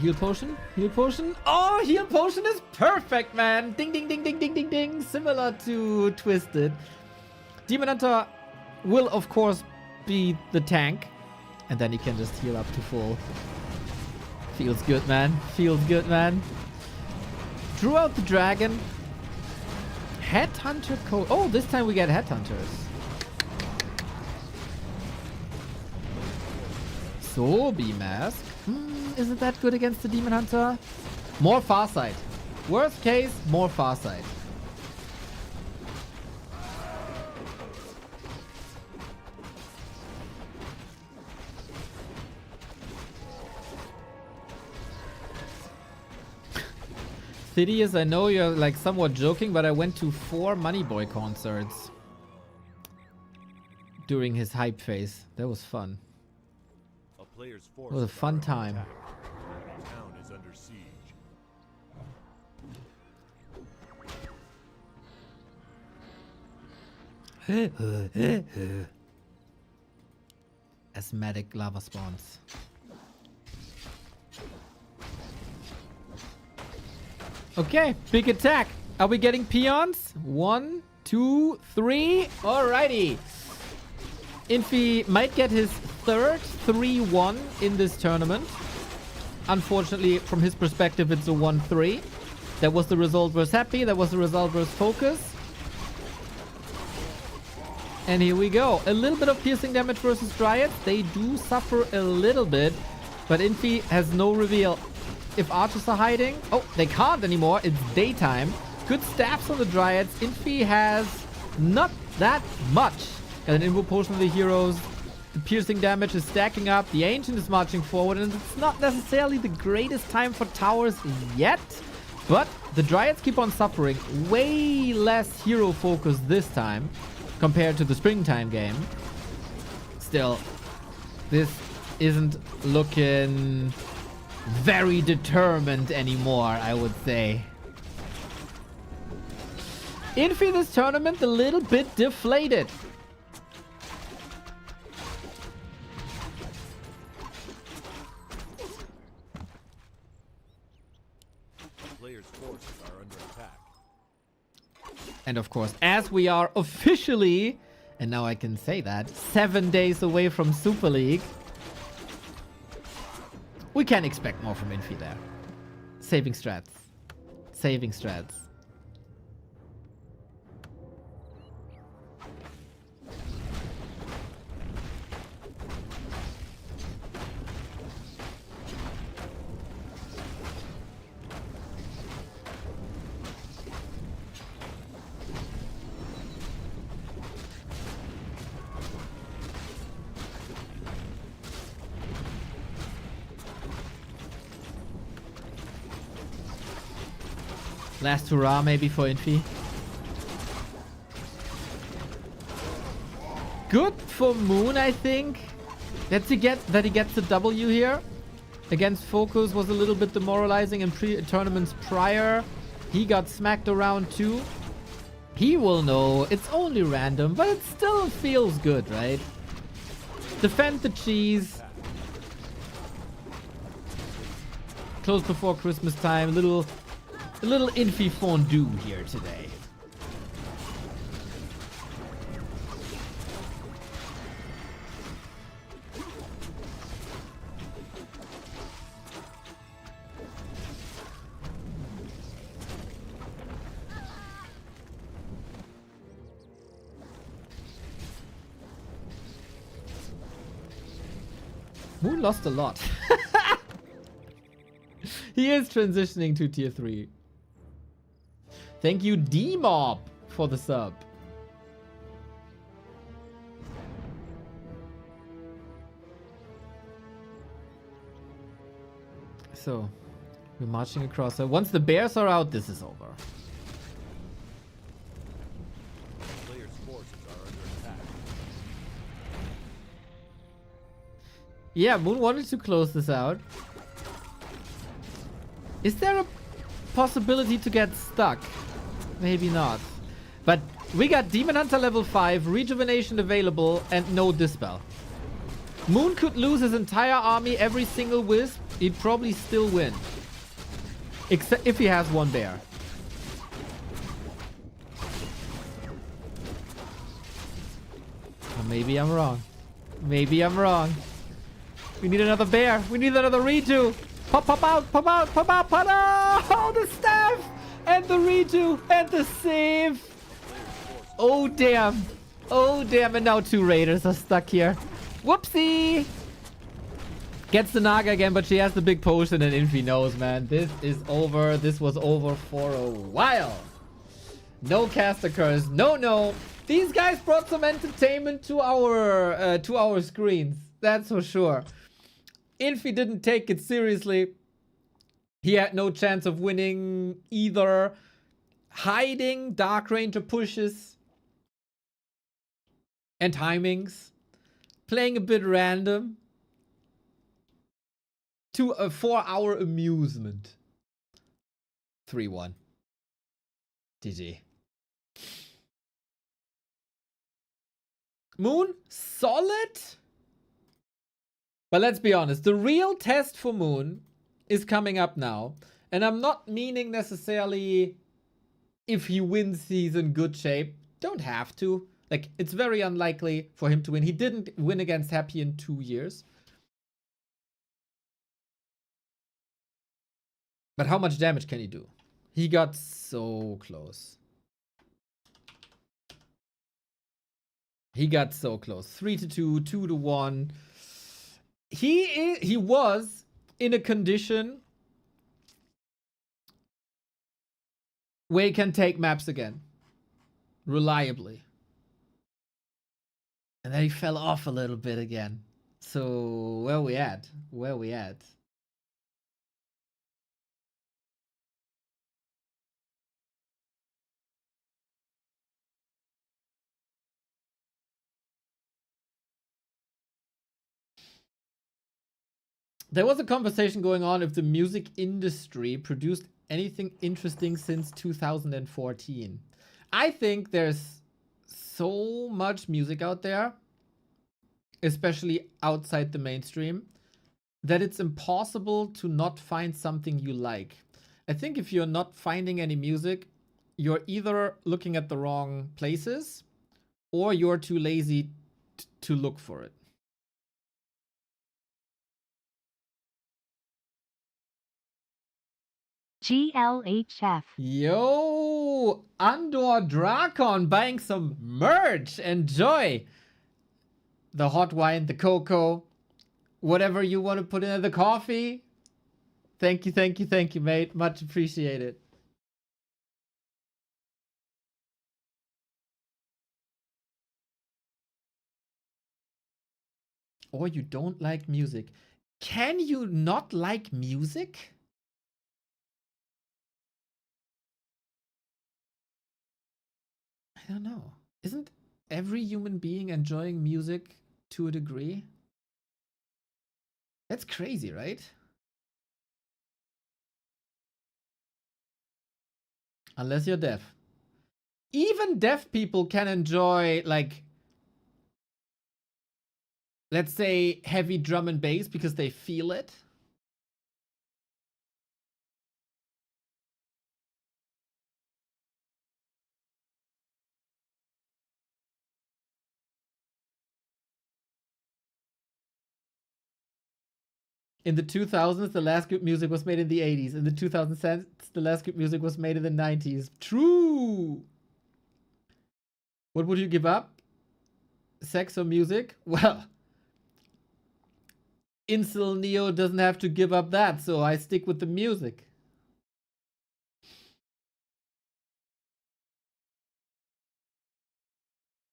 Heal potion? Heal potion? Oh, heal potion is perfect, man! Ding, ding, ding, ding, ding, ding, ding. Similar to Twisted. Demon Hunter will, of course, be the tank. And then he can just heal up to full. Feels good, man. Feels good, man. Drew out the dragon. Headhunter code. Oh, this time we get headhunters. Sobi mask. Isn't that good against the Demon Hunter? More Farsight. Worst case, more Farsight. Thidius, I know you're like somewhat joking, but I went to 4 Moneyboy concerts during his hype phase. That was fun. Player's It was a fun time. The town is under siege. Asthmatic lava spawns. Okay, big attack. Are we getting peons? 1, 2, 3. Alrighty. Infi might get his third 3-1 in this tournament. Unfortunately, from his perspective, it's a 1-3. That was the result versus Happy. That was the result versus FoCuS. And here we go. A little bit of piercing damage versus Dryads. They do suffer a little bit. But Infi has no reveal. If archers are hiding... Oh, they can't anymore. It's daytime. Good staffs on the Dryads. Infi has not that much. Got an Invo Potion of the heroes. The piercing damage is stacking up. The Ancient is marching forward. And it's not necessarily the greatest time for towers yet. But the Dryads keep on suffering. Way less hero focus this time compared to the springtime game. Still, this isn't looking very determined anymore, I would say. Infi this tournament a little bit deflated. Player's forces are under attack. And of course, as we are officially, and now I can say that, 7 days away from Super League, we can expect more from Infi there. Saving strats. Saving strats. Last hurrah maybe for Infi. Good for Moon, I think. That he gets the W here. Against FoCuS was a little bit demoralizing in tournaments prior. He got smacked around too. He will know. It's only random, but it still feels good, right? Defend the cheese. Close before Christmas time. A little Infi fondue here today. Moon lost a lot. He is transitioning to tier 3. Thank you, D-Mob, for the sub. So, we're marching across. So once the bears are out, this is over. Players' forces are under attack. Yeah, Moon wanted to close this out. Is there a possibility to get stuck? Maybe not. But we got Demon Hunter level 5, Rejuvenation available, and no Dispel. Moon could lose his entire army, every single wisp. He'd probably still win. Except if he has one bear. Or maybe I'm wrong. Maybe I'm wrong. We need another bear. We need another redo. Pop, pop out, pop out, pop out, pop out. Oh, the staff and the redo and the save. Oh, damn. Oh, damn. And now 2 raiders are stuck here. Whoopsie. Gets the Naga again, but she has the big potion and Infi knows, man. This is over. This was over for a while. No caster curse. No, no. These guys brought some entertainment to our screens. That's for sure. Infi didn't take it seriously. He had no chance of winning either. Hiding Dark Ranger pushes and timings. Playing a bit random. For our amusement. 3-1. GG. Moon, solid. But let's be honest, the real test for Moon is coming up now. And I'm not meaning necessarily if he wins, he's in good shape. Don't have to. Like, it's very unlikely for him to win. He didn't win against Happy in 2 years. But how much damage can he do? He got so close. He got so close. 3-2, 2-1. He was in a condition where he can take maps again. Reliably. And then he fell off a little bit again. So, where we at? Where we at? There was a conversation going on if the music industry produced anything interesting since 2014. I think there's so much music out there, especially outside the mainstream, that it's impossible to not find something you like. I think if you're not finding any music, you're either looking at the wrong places or you're too lazy to look for it. GLHF. Yo, Andor Drakon buying some merch. Enjoy. The hot wine, the cocoa, whatever you want to put in the coffee. Thank you, mate. Much appreciated. Or you don't like music. Can you not like music? I don't know. Isn't every human being enjoying music to a degree? That's crazy, right? Unless you're deaf. Even deaf people can enjoy, like, let's say, heavy drum and bass because they feel it. In the 2000s, the last good music was made in the 80s. In the 2010s, the last good music was made in the 90s. True! What would you give up? Sex or music? Well, Incel Neo doesn't have to give up that, so I stick with the music.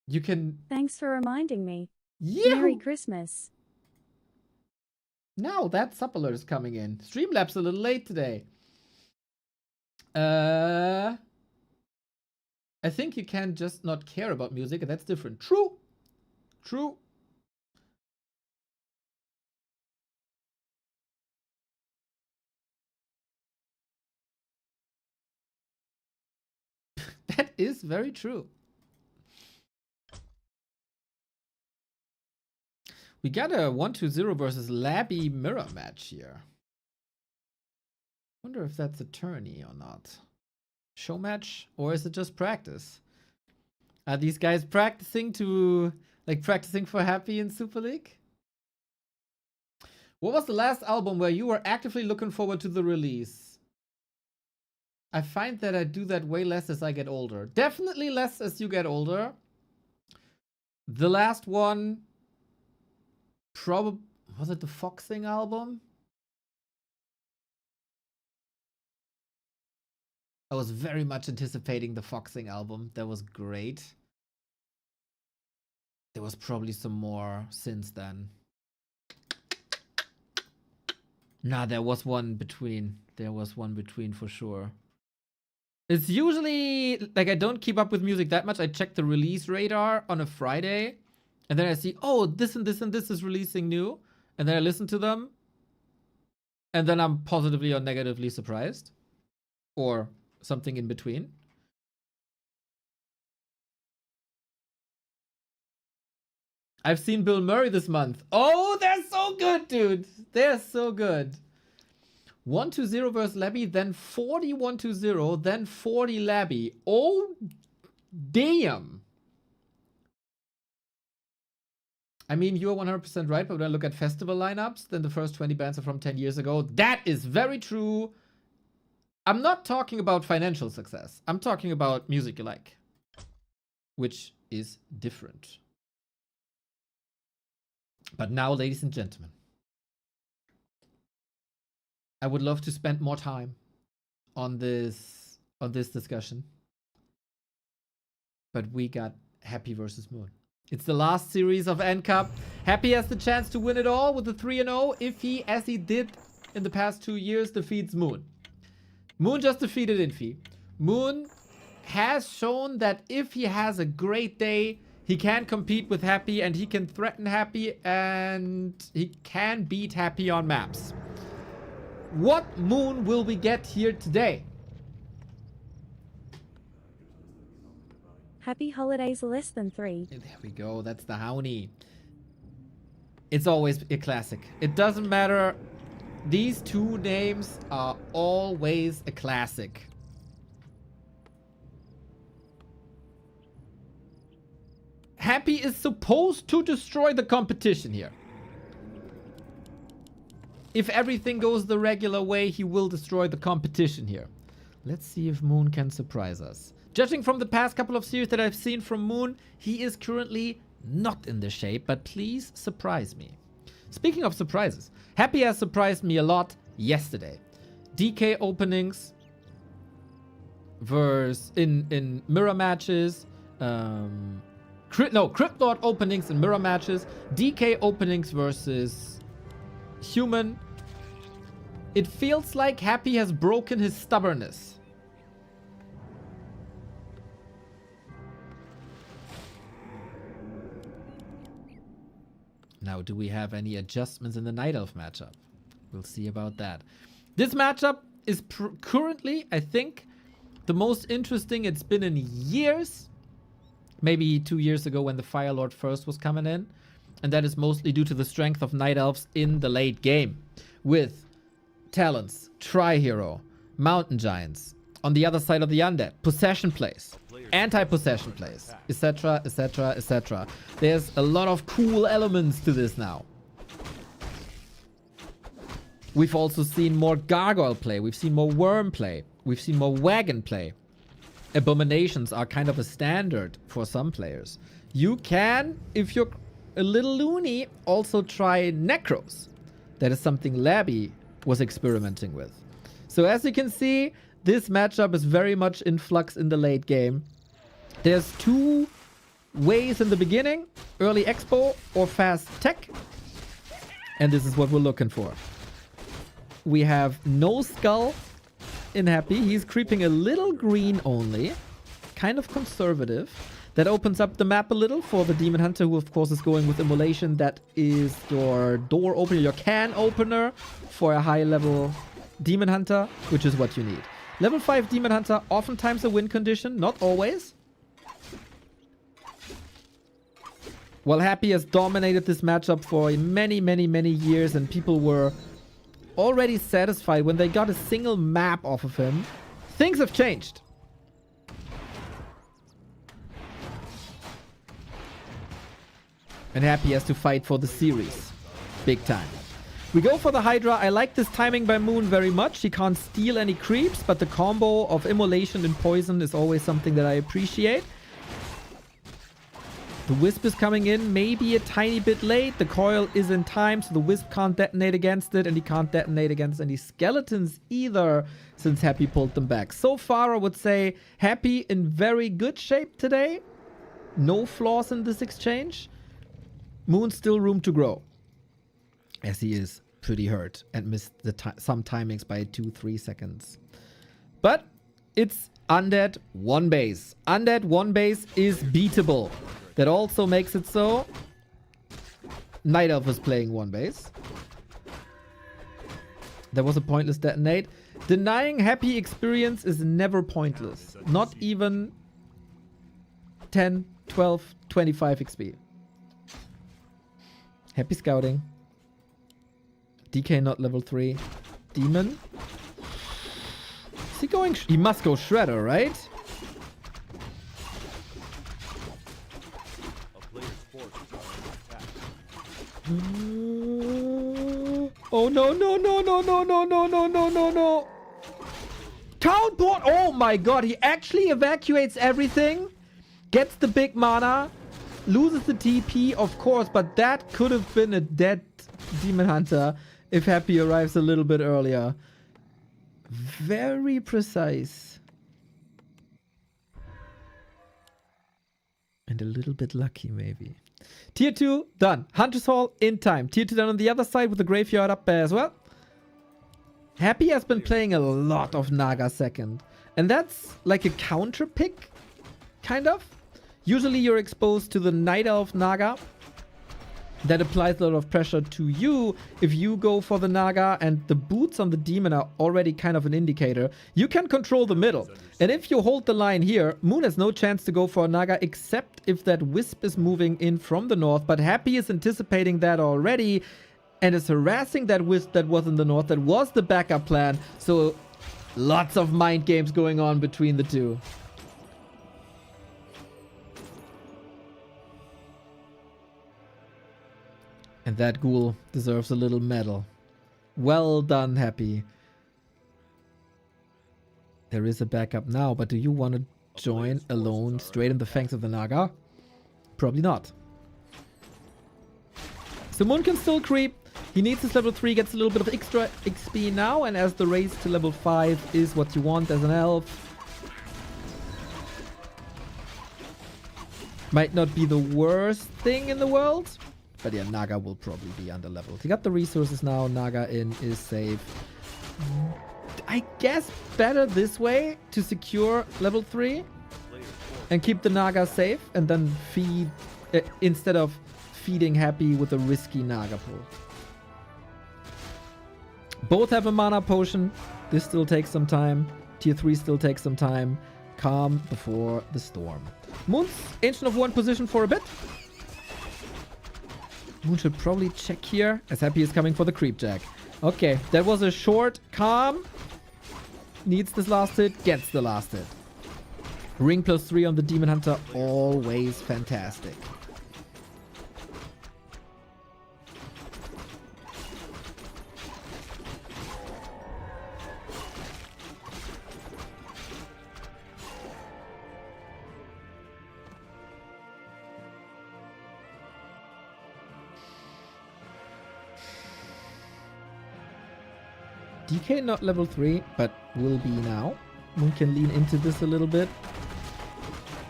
You can... Thanks for reminding me. Yeah! Merry Christmas. Now that sub alert is coming in. Streamlabs a little late today. I think you can just not care about music, and that's different. True. True. That is very true. We got a 1-2-0 versus Labby mirror match here. Wonder if that's a tourney or not. Show match, or is it just practice? Are these guys practicing to, like, practicing for Happy in Super League? What was the last album where you were actively looking forward to the release? I find that I do that way less as I get older. Definitely less as you get older. The last one, probably, was it the Foxing album? I was very much anticipating the Foxing album. That was great. There was probably some more since then. Nah, there was one between. There was one between for sure. It's usually, like, I don't keep up with music that much. I check the release radar on a Friday. And then I see, oh, this and this and this is releasing new. And then I listen to them. And then I'm positively or negatively surprised. Or something in between. I've seen Bill Murray this month. Oh, they're so good, dude. They're so good. 1-2-0 versus Labby, then 40-1-2-0, then 40 Labby. Oh, damn. I mean, you're 100% right, but when I look at festival lineups, then the first 20 bands are from 10 years ago. That is very true. I'm not talking about financial success. I'm talking about music you like, which is different. But now, ladies and gentlemen, I would love to spend more time on this discussion. But we got Happy versus Moon. It's the last series of N Cup. Happy has the chance to win it all with the 3-0 if he, as he did in the past 2 years, defeats Moon. Moon just defeated Infi. Moon has shown that if he has a great day, he can compete with Happy and he can threaten Happy and he can beat Happy on maps. What Moon will we get here today? Happy holidays less than 3. There we go. That's the Howney. It's always a classic. It doesn't matter. These two names are always a classic. Happy is supposed to destroy the competition here. If everything goes the regular way, he will destroy the competition here. Let's see if Moon can surprise us. Judging from the past couple of series that I've seen from Moon, he is currently not in the shape, but please surprise me. Speaking of surprises, Happy has surprised me a lot yesterday. DK openings versus in mirror matches, Crypt Lord openings in mirror matches, DK openings versus human. It feels like Happy has broken his stubbornness. Now, do we have any adjustments in the Night Elf matchup? We'll see about that. This matchup is currently, I think, the most interesting it's been in years. Maybe 2 years ago when the Fire Lord first was coming in. And that is mostly due to the strength of Night Elves in the late game. With Talons, Tri-Hero, Mountain Giants. On the other side of the Undead, Possession plays. Anti-possession plays, etc, etc, etc. There's a lot of cool elements to this now. We've also seen more Gargoyle play. We've seen more Worm play. We've seen more Wagon play. Abominations are kind of a standard for some players. You can, if you're a little loony, also try Necros. That is something Labby was experimenting with. So as you can see, this matchup is very much in flux in the late game. There's two ways in the beginning, early expo or fast tech. And this is what we're looking for. We have no skull in Happy. He's creeping a little green only. Kind of conservative. That opens up the map a little for the Demon Hunter, who of course is going with Immolation. That is your door opener, your can opener for a high level Demon Hunter, which is what you need. Level 5 Demon Hunter, oftentimes a win condition, not always. Well, Happy has dominated this matchup for many, many, many years, and people were already satisfied when they got a single map off of him. Things have changed. And Happy has to fight for the series. Big time. We go for the Hydra. I like this timing by Moon very much. He can't steal any creeps, but the combo of Immolation and Poison is always something that I appreciate. The Wisp is coming in maybe a tiny bit late. The coil is in time, so the Wisp can't detonate against it, and he can't detonate against any skeletons either, since Happy pulled them back. So far, I would say Happy in very good shape today. No flaws in this exchange. Moon still room to grow, as he is pretty hurt and missed some timings by 2-3 seconds. But it's Undead 1 base. Undead 1 base is beatable. That also makes it so Night Elf is playing 1 base. There was a pointless detonate. Denying Happy experience is never pointless. Not even 10, 12, 25 XP. Happy scouting. DK not level 3. Demon. Is he going? He must go Shredder, right? Oh no, no, no, no, no, no, no, no, no, no, no. Town port. Oh my god, he actually evacuates everything. Gets the big mana. Loses the TP, of course, but that could have been a dead Demon Hunter if Happy arrives a little bit earlier. Very precise. And a little bit lucky, maybe. Tier 2, done. Hunter's Hall in time. Tier 2 done on the other side with the graveyard up there as well. Happy has been playing a lot of Naga second. And that's like a counter pick, kind of. Usually you're exposed to the Night Elf Naga. That applies a lot of pressure to you if you go for the Naga, and the boots on the Demon are already kind of an indicator. You can control the middle. And if you hold the line here, Moon has no chance to go for a Naga except if that Wisp is moving in from the north. But Happy is anticipating that already and is harassing that Wisp that was in the north. That was the backup plan. So lots of mind games going on between the two. And that ghoul deserves a little medal. Well done, Happy. There is a backup now, but do you want to join alone straight in the fangs of the Naga? Probably not. So Moon can still creep. He needs his level 3, gets a little bit of extra XP now, and as the race to level 5 is what you want as an elf. Might not be the worst thing in the world. But yeah, Naga will probably be under leveled. He got the resources now. Naga in is safe. I guess better this way to secure level 3 and keep the Naga safe, and then feed instead of feeding Happy with a risky Naga pull. Both have a mana potion. This still takes some time. Tier 3 still takes some time. Calm before the storm. Moon's Ancient of One position for a bit. Moon should probably check here, as Happy is coming for the creep jack. Okay, that was a short calm. Needs this last hit, gets the last hit. Ring +3 on the Demon Hunter, always fantastic. DK not level 3, but will be now. Moon can lean into this a little bit.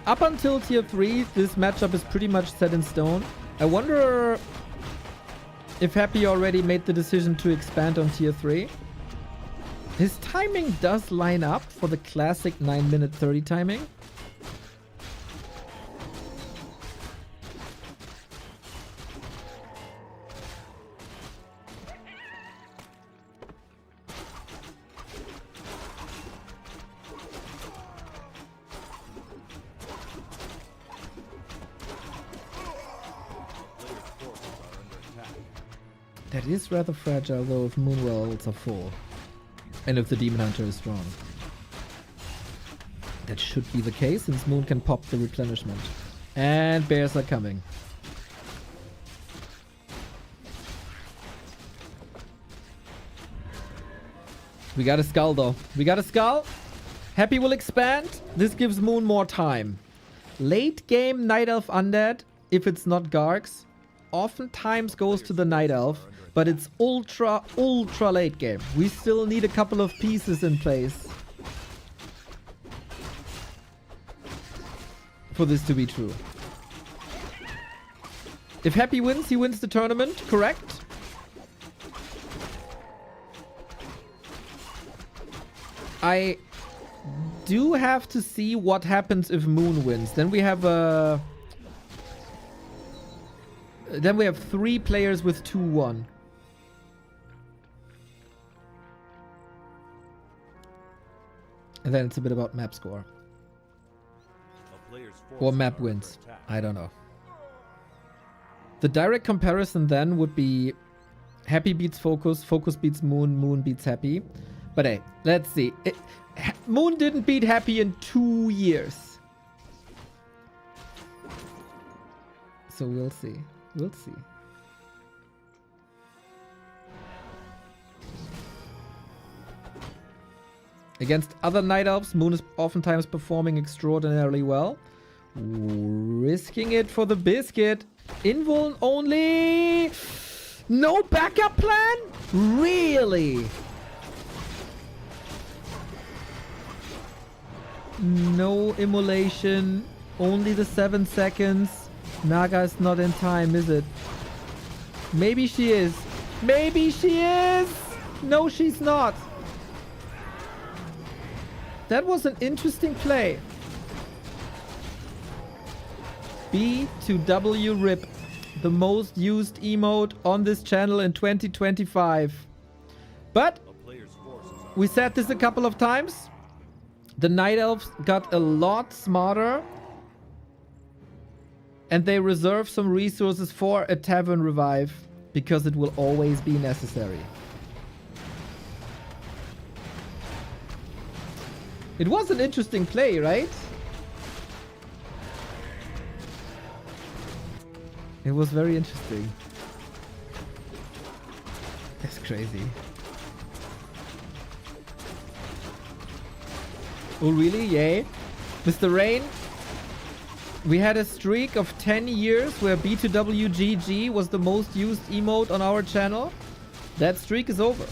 Up until tier 3, this matchup is pretty much set in stone. I wonder if Happy already made the decision to expand on tier 3. His timing does line up for the classic 9-minute 30 timing. That is rather fragile though if Moon Wells are full. And if the Demon Hunter is strong. That should be the case since Moon can pop the replenishment. And bears are coming. We got a skull though. We got a skull. Happy will expand. This gives Moon more time. Late game Night Elf Undead, if it's not Gargs, oftentimes goes to the Night Elf. But it's ultra late game. We still need a couple of pieces in place for this to be true. If Happy wins, he wins the tournament, correct? I do have to see what happens if Moon wins. Then we have a... Then we have 3 players with 2-1. And then it's a bit about map score. Or map wins. I don't know. The direct comparison then would be Happy beats FoCuS, FoCuS beats Moon, Moon beats Happy. But hey, let's see. Moon didn't beat Happy in 2 years. So we'll see. We'll see. Against other Night Elves, Moon is oftentimes performing extraordinarily well. Risking it for the biscuit. Invuln only. No backup plan? Really? No immolation. Only the 7 seconds. Naga is not in time, is it? Maybe she is. Maybe she is! No, she's not. That was an interesting play. B to W RIP. The most used emote on this channel in 2025. But we said this a couple of times. The Night Elves got a lot smarter. And they reserve some resources for a Tavern Revive. Because it will always be necessary. It was an interesting play, right? It was very interesting. It's crazy. Oh really? Yay. Mr. Rain, we had a streak of 10 years where B2WGG was the most used emote on our channel. That streak is over.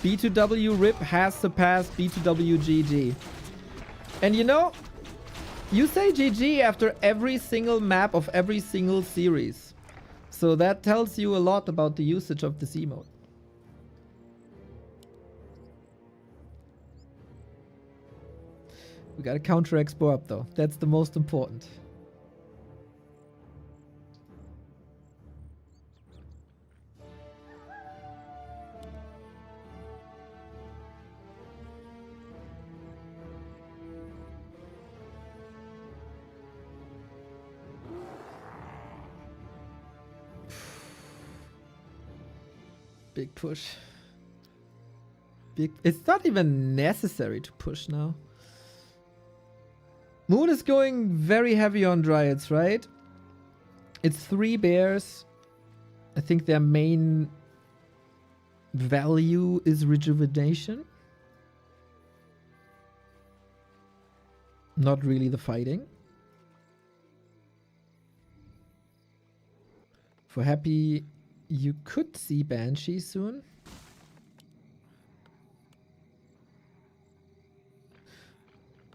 B2W RIP has surpassed B2WGG. And you know, you say GG after every single map of every single series. So that tells you a lot about the usage of this emote. We gotta counter Expo up though. That's the most important. Big push. It's not even necessary to push now. Moon is going very heavy on Dryads, right? It's 3 bears. I think their main value is rejuvenation. Not really the fighting. For Happy, you could see Banshee soon.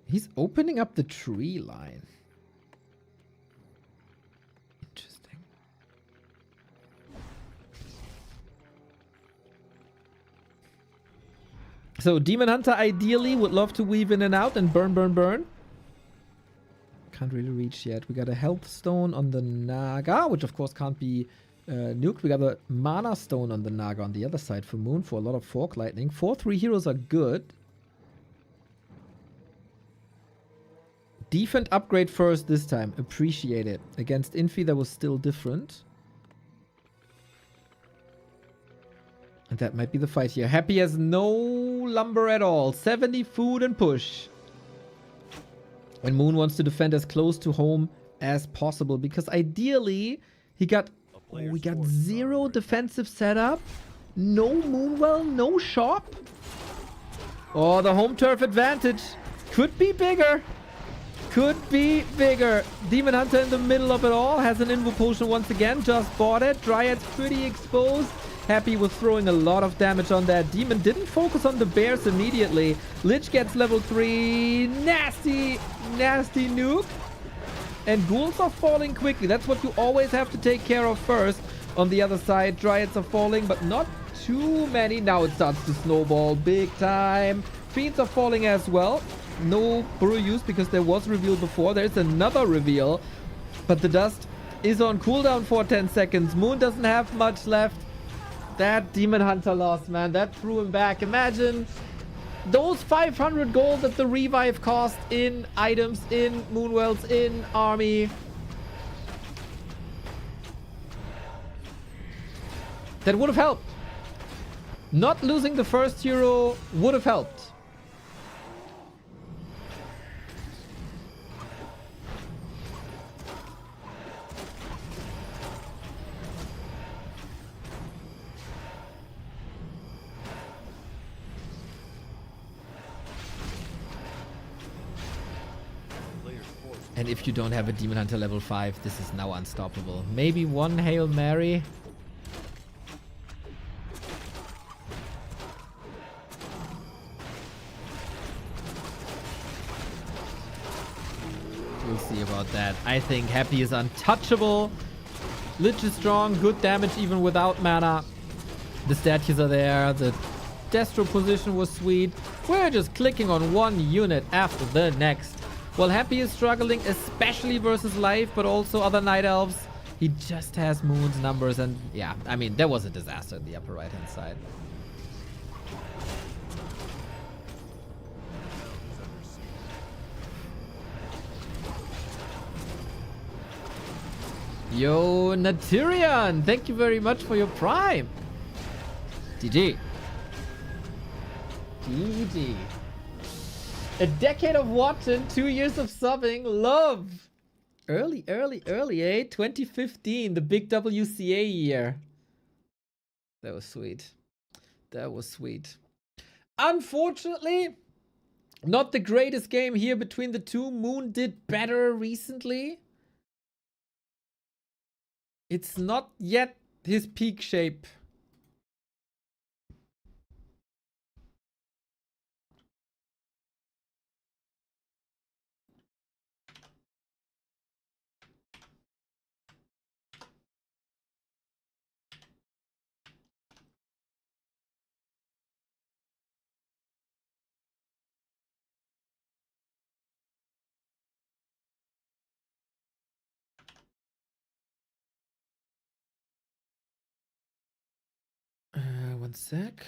He's opening up the tree line. Interesting. So Demon Hunter ideally would love to weave in and out and burn, burn, burn. Can't really reach yet. We got a health stone on the Naga, which of course can't be nuked. We got a mana stone on the Naga on the other side for Moon for a lot of fork lightning. 4-3 heroes are good. Defend upgrade first this time. Appreciate it. Against Infi that was still different. And that might be the fight here. Happy has no lumber at all. 70 food and push. And Moon wants to defend as close to home as possible. Because ideally, we got 0 defensive setup. No Moonwell, no shop. Oh, the home turf advantage. Could be bigger. Could be bigger. Demon Hunter in the middle of it all. Has an Invo potion once again. Just bought it. Dryad's pretty exposed. Happy was throwing a lot of damage on that demon. Didn't focus on the bears immediately. Lich gets level 3. Nasty, nasty nuke. And ghouls are falling quickly. That's what you always have to take care of first. On the other side, Dryads are falling, but not too many. Now it starts to snowball big time. Fiends are falling as well. No burrow use because there was reveal before. There's another reveal. But the dust is on cooldown for 10 seconds. Moon doesn't have much left. That Demon Hunter lost, man. That threw him back. Imagine those 500 gold that the revive cost in items, in Moonwells, in army. That would have helped. Not losing the first hero would have helped. And if you don't have a Demon Hunter level 5, this is now unstoppable. Maybe one Hail Mary. We'll see about that. I think Happy is untouchable. Lich is strong, good damage even without mana. The statues are there. The Destro position was sweet. We're just clicking on one unit after the next. Well, Happy is struggling, especially versus life, but also other Night Elves. He just has Moon's numbers, and yeah, I mean, there was a disaster in the upper right-hand side. Yo, Naturian, thank you very much for your prime. GG. GG. A decade of watching, 2 years of subbing, love. Early, eh? 2015, the big WCA year. That was sweet. That was sweet. Unfortunately, not the greatest game here between the two. Moon did better recently. It's not yet his peak shape. One sec.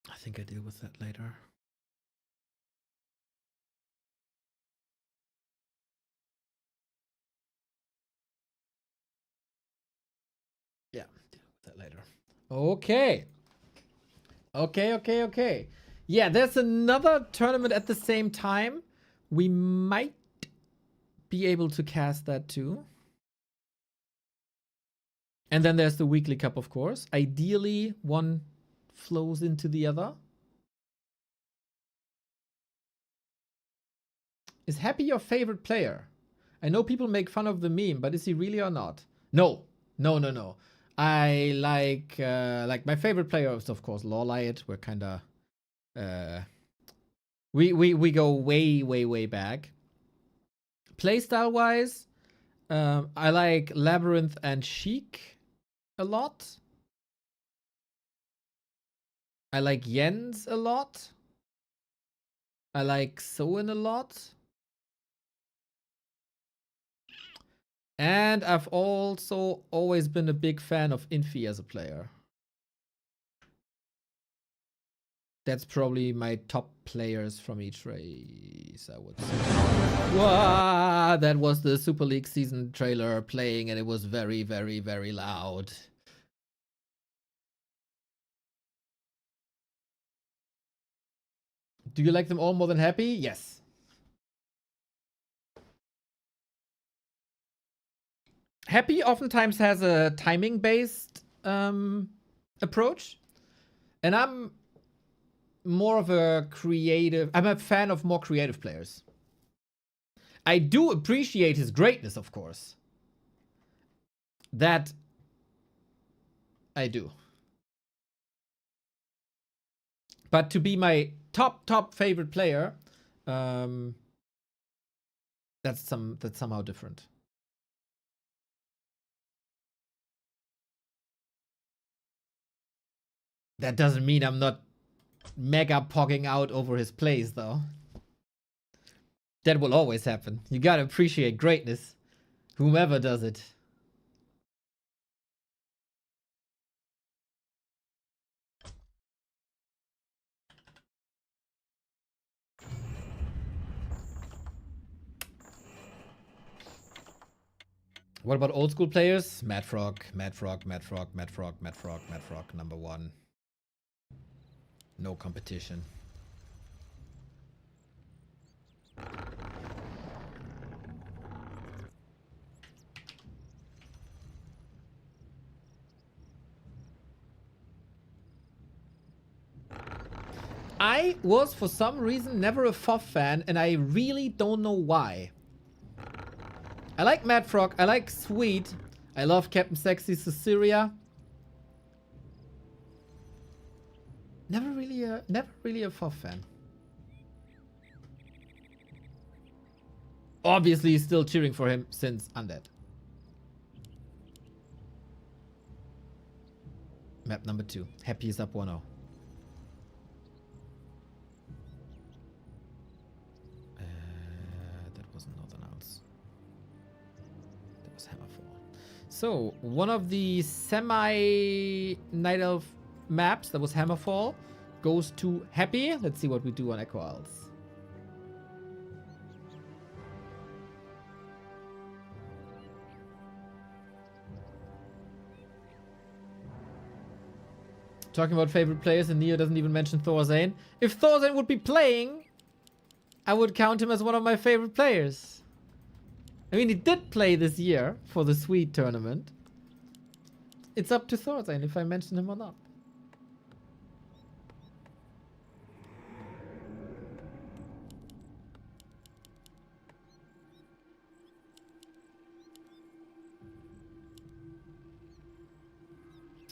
I think I deal with that later. Yeah, deal with that later. Okay. Okay. Yeah, there's another tournament at the same time. We might be able to cast that too. And then there's the weekly cup, of course. Ideally, one flows into the other. Is Happy your favorite player? I know people make fun of the meme, but is he really or not? No. No. I like my favorite player is of course Lawlight. We're kinda we go way back. Playstyle wise, I like Labyrinth and Sheik a lot. I like Jens a lot. I like Soen a lot. And I've also always been a big fan of Infi as a player. That's probably my top players from each race, I would say. Wow, that was the Super League season trailer playing, and it was very loud. Do you like them all more than Happy? Yes. Happy oftentimes has a timing-based approach, and I'm more of a creative. I'm a fan of more creative players. I do appreciate his greatness, of course. That I do. But to be my top favorite player, that's somehow different. That doesn't mean I'm not mega pogging out over his plays, though. That will always happen. You gotta appreciate greatness, whomever does it. What about old school players? Mad Frog, number one. No competition. I was, for some reason, never a FoF fan, and I really don't know why. I like Mad Frog, I like Sweet, I love Captain Sexy Caesarea. Never really a FoF fan. Obviously, still cheering for him since Undead. Map number 2. Happy is up 1-0. That wasn't Northern Isles. That was Hammerfall. So, one of the semi-Night Elf maps, that was Hammerfall, goes to Happy. Let's see what we do on Echo Isles. Talking about favorite players, and Neo doesn't even mention Thorzane. If Thorzane would be playing, I would count him as one of my favorite players. I mean, he did play this year for the Sweet tournament. It's up to Thorzane if I mention him or not.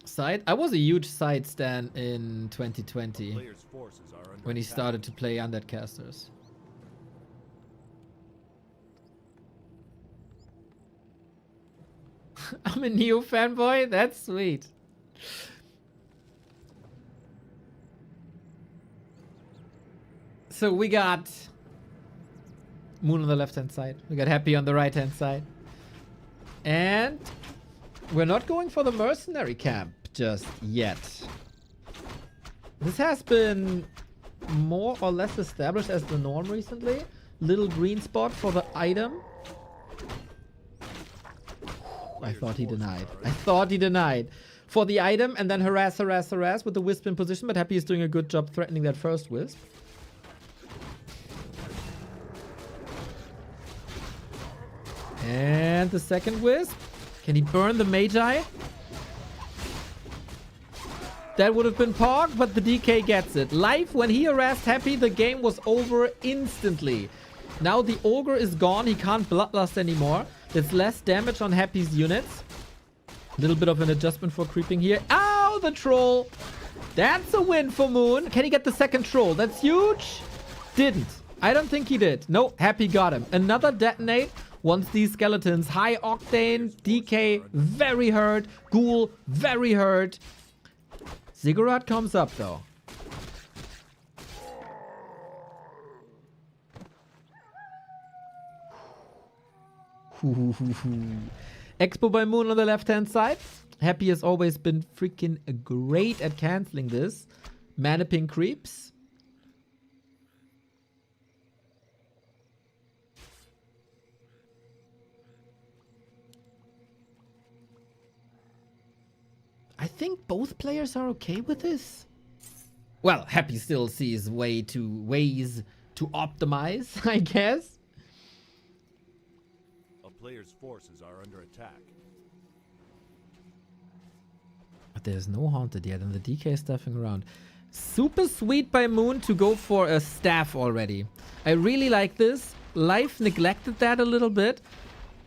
Side? I was a huge Side stan in 2020 when he started to play Undead Casters. I'm a Neo fanboy? That's sweet. So we got Moon on the left-hand side. We got Happy on the right-hand side. And we're not going for the mercenary camp just yet. This has been more or less established as the norm recently. Little green spot for the item. I thought he denied. I thought he denied. For the item and then harass with the Wisp in position, but Happy is doing a good job threatening that first Wisp. And the second Wisp. Can he burn the Magi? That would have been Pog, but the DK gets it. Life, when he harassed Happy, the game was over instantly. Now the Ogre is gone. He can't Bloodlust anymore. There's less damage on Happy's units. A little bit of an adjustment for creeping here. Ow, the troll. That's a win for Moon. Can he get the second troll? That's huge. Didn't. I don't think he did. No, Happy got him. Another detonate. Once these skeletons. High Octane. DK, very hurt. Ghoul, very hurt. Ziggurat comes up, though. Expo by Moon on the left-hand side. Happy has always been freaking great at canceling this. Mana ping creeps. I think both players are okay with this. Well, Happy still sees ways to optimize, I guess. A player's forces are under attack. But there's no Haunted yet, and the DK is stuffing around. Super sweet by Moon to go for a staff already. I really like this. Life neglected that a little bit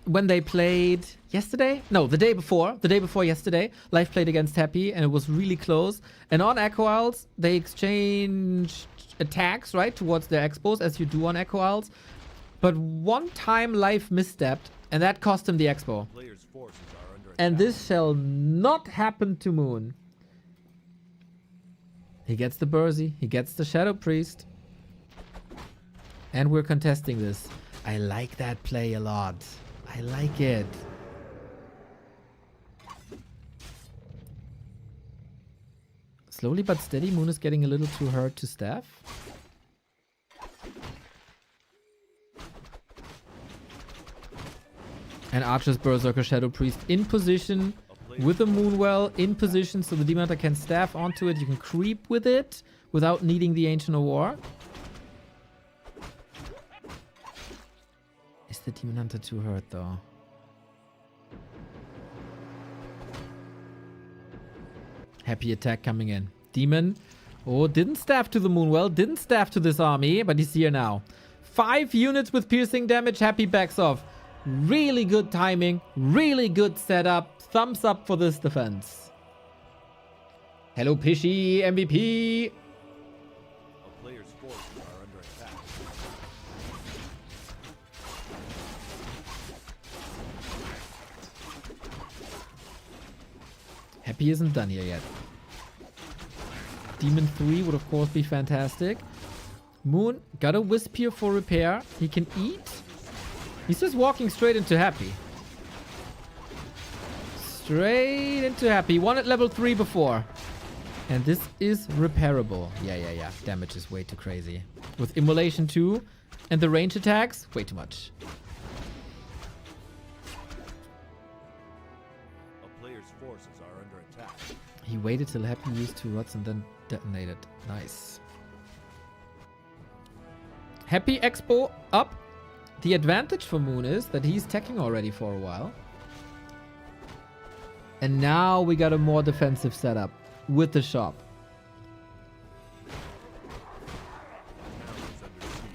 when they played yesterday. No, the day before. The day before yesterday. Life played against Happy, and it was really close. And on Echo Isles, they exchanged attacks, right, towards their expos, as you do on Echo Isles. But one time Life misstepped, and that cost him the expo. Player's forces are under attack. And this shall not happen to Moon. He gets the Bursey. He gets the Shadow Priest. And we're contesting this. I like that play a lot. I like it. Slowly but steady, Moon is getting a little too hurt to staff. And Archer's Berserker Shadow Priest in position with the Moonwell in position so the Demon Hunter can staff onto it. You can creep with it without needing the Ancient of War. Is the Demon Hunter too hurt though? Happy attack coming in. Demon. Oh, didn't staff to the Moonwell. Didn't staff to this army, but he's here now. 5 units with piercing damage. Happy backs off. Really good timing. Really good setup. Thumbs up for this defense. Hello, Pishy. MVP. A player's forces are under attack. Happy isn't done here yet. Demon 3 would of course be fantastic. Moon got a Wisp here for repair. He can eat. He's just walking straight into Happy. Straight into Happy. One at level 3 before. And this is repairable. Yeah. Damage is way too crazy. With Immolation 2 and the range attacks, way too much. A player's forces are under attack. He waited till Happy used 2 rods and then detonated. Nice. Happy Expo up. The advantage for Moon is that he's teching already for a while. And now we got a more defensive setup with the shop.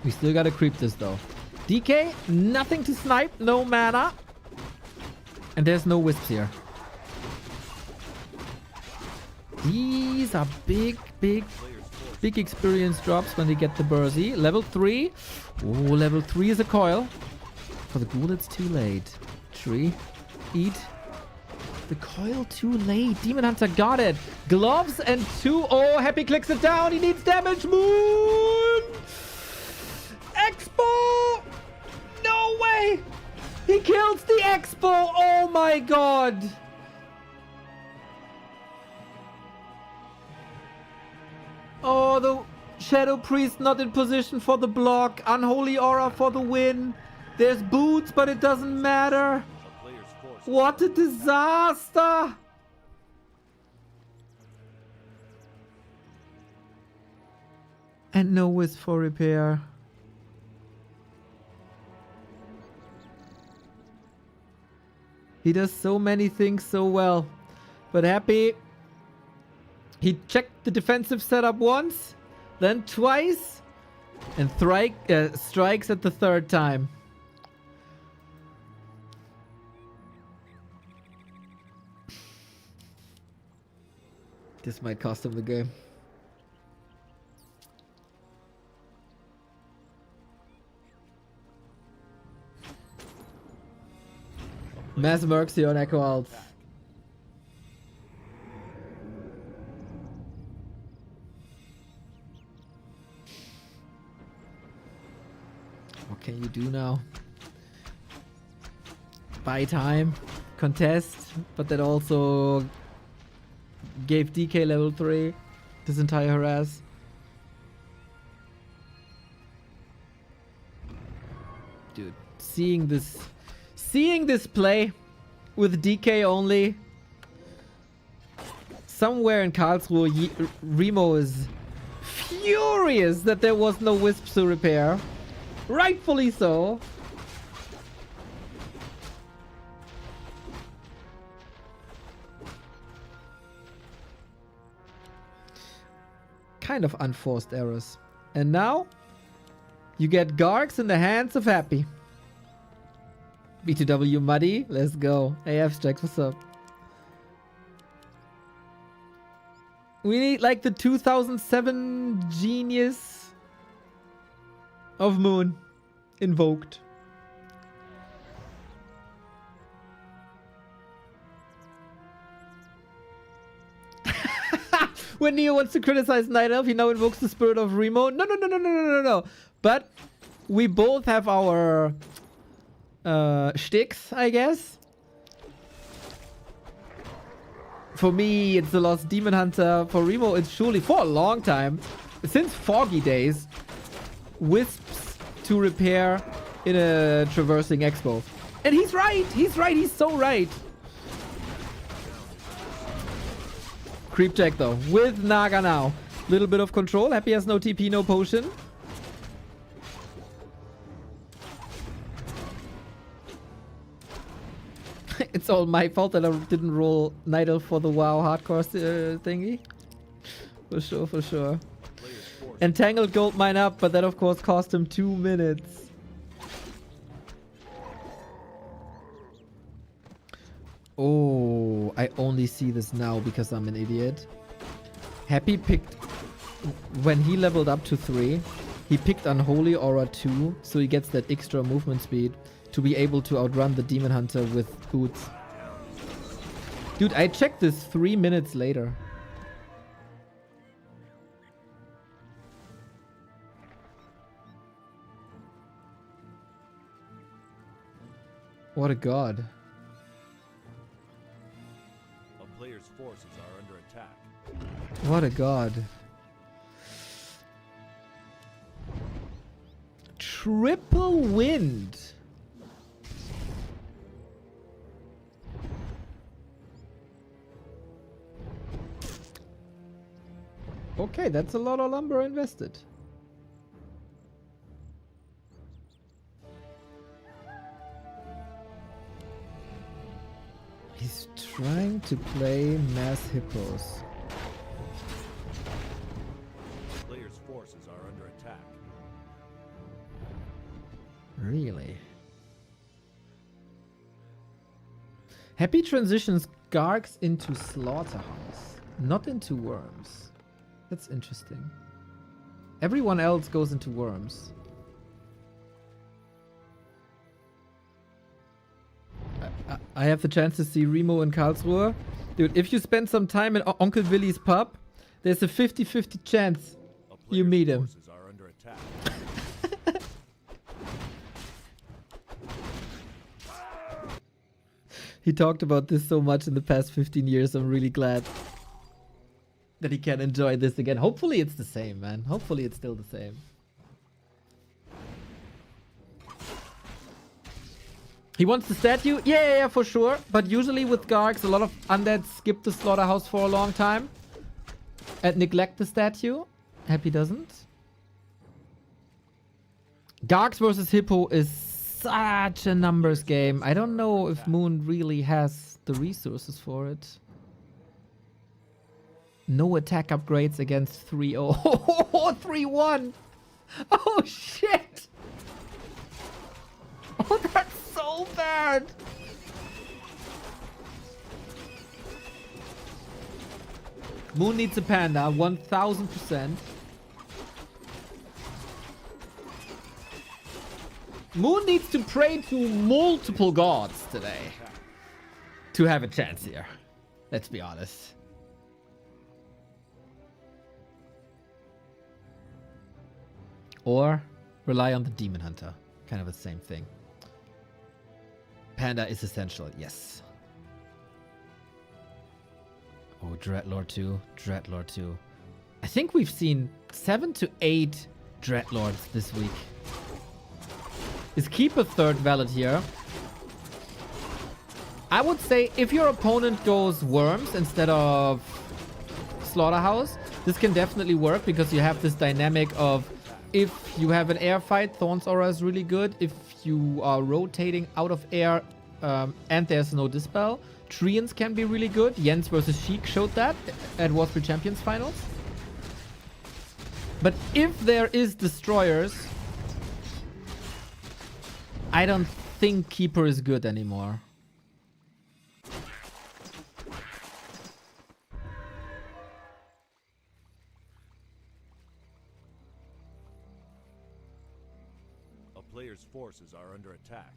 We still gotta creep this though. DK, nothing to snipe, no mana. And there's no wisps here. These are big experience drops when they get the Bursey. Level 3. Oh, level 3 is a coil. For the Ghoul, it's too late. Tree. Eat. The coil too late. Demon Hunter got it. Gloves and 2. Oh, Happy clicks it down. He needs damage. Moon. Expo. No way. He kills the Expo. Oh my god. Oh, the Shadow Priest not in position for the block. Unholy Aura for the win. There's boots, but it doesn't matter. What a disaster! And no wisp for repair. He does so many things so well. But Happy... He checked the defensive setup once, then twice, And strikes at the third time. This might cost him the game. Mass Mercy on Echo Alt. What can you do now? Buy time, contest, but that also gave DK level 3 this entire harass. Dude, seeing this play with DK only, somewhere in Karlsruhe, Remo is furious that there was no Wisps to repair. Rightfully so. Kind of unforced errors. And now you get Gargs in the hands of Happy. B2W Muddy, let's go. Hey, Abstract, what's up? We need like the 2007 genius of Moon invoked. When Neo wants to criticize Night Elf, he now invokes the spirit of Remo. No. But we both have our shticks, I guess. For me, it's the Lost Demon Hunter. For Remo, it's surely for a long time, since Foggy days, Wisps to repair in a traversing expo. And he's right. He's so right. Creep check though, with Naga now. Little bit of control. Happy has no TP, no potion. It's all my fault that I didn't roll Night Elf for the WoW hardcore thingy. For sure. Entangled gold mine up, but that of course cost him 2 minutes. Oh, I only see this now because I'm an idiot. Happy picked, when he leveled up to 3, he picked Unholy Aura 2, so he gets that extra movement speed to be able to outrun the Demon Hunter with boots. Dude, I checked this 3 minutes later. What a god. A player's forces are under attack. What a god. Triple wind. Okay, that's a lot of lumber invested. He's trying to play mass hippos. Player's forces are under attack. Really? Happy transitions Gargs into Slaughterhouse, not into Worms. That's interesting. Everyone else goes into Worms. I have the chance to see Remo in Karlsruhe. Dude, if you spend some time in Uncle Willy's pub, there's a 50-50 chance you meet him. Forces are under attack. He talked about this so much in the past 15 years. I'm really glad that he can enjoy this again. Hopefully it's the same, man. Hopefully it's still the same. He wants the statue? Yeah, for sure. But usually with Gargs, a lot of undead skip the slaughterhouse for a long time and neglect the statue. Happy doesn't. Gargs versus Hippo is such a numbers game. I don't know if Moon really has the resources for it. No attack upgrades against 3-0. 3-1. Oh shit! Oh, that's so bad! Moon needs a panda, 1000%. Moon needs to pray to multiple gods today to have a chance here. Let's be honest. Or rely on the Demon Hunter. Kind of the same thing. Panda is essential, yes. Oh, Dreadlord 2. Dreadlord 2. I think we've seen 7 to 8 Dreadlords this week. Is keep a third valid here? I would say if your opponent goes Worms instead of Slaughterhouse, this can definitely work because you have this dynamic of if you have an air fight, Thorn's Aura is really good. If you are rotating out of air and there's no Dispel, Treants can be really good. Jens versus Sheik showed that at Warcraft Champions Finals. But if there is Destroyers, I don't think Keeper is good anymore. A player's forces are under attack.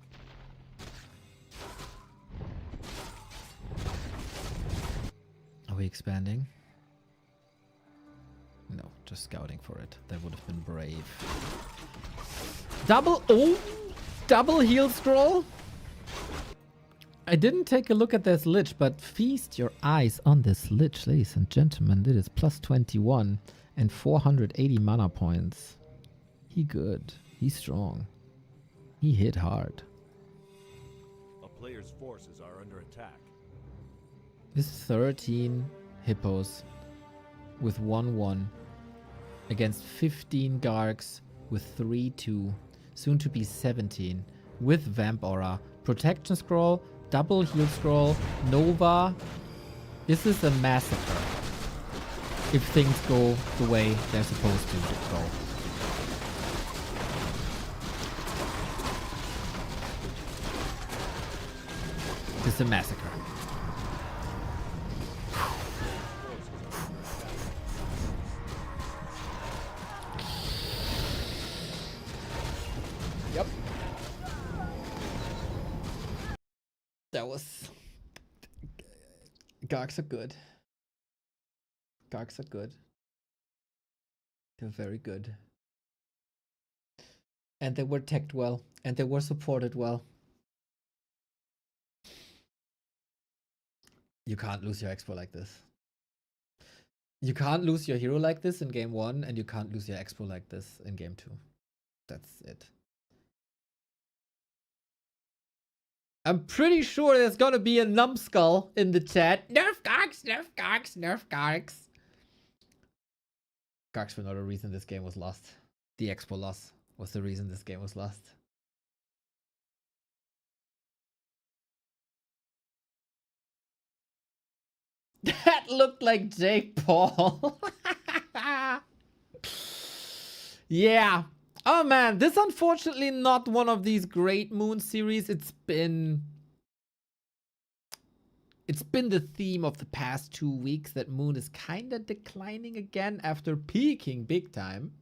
Are we expanding? No, just scouting for it. That would have been brave. Double heal scroll. I didn't take a look at this lich, but feast your eyes on this lich, ladies and gentlemen. It is plus 21 and 480 mana points. He good. He's strong. He hit hard. A player's forces are under attack. This is 13 hippos with 1-1 against 15 Gargs with 3-2. Soon to be 17 with Vamp Aura. Protection Scroll, double heal scroll, Nova. This is a massacre if things go the way they're supposed to go. This is a massacre. Yep. That was... Gargs are good. Gargs are good. They're very good. And they were teched well. And they were supported well. You can't lose your expo like this. You can't lose your hero like this in game 1, and you can't lose your expo like this in game 2. That's it. I'm pretty sure there's gonna be a numbskull in the chat. Nerf Gargs, nerf Gargs, nerf Gargs. Gargs were not a reason this game was lost. The expo loss was the reason this game was lost. That looked like Jake Paul. Yeah. Oh man, this unfortunately not one of these great Moon series. It's been the theme of the past 2 weeks that Moon is kind of declining again after peaking big time.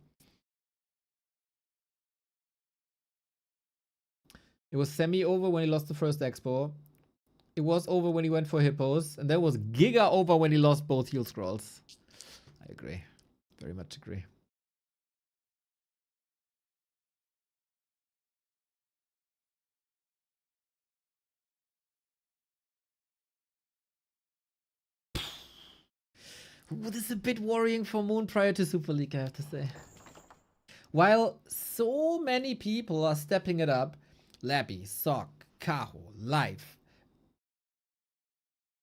It was semi-over when he lost the first expo. It was over when he went for hippos. And that was giga over when he lost both heal scrolls. I agree. Very much agree. Ooh, this is a bit worrying for Moon prior to Super League, I have to say. While so many people are stepping it up, Labby, Sock, Kaho, Life,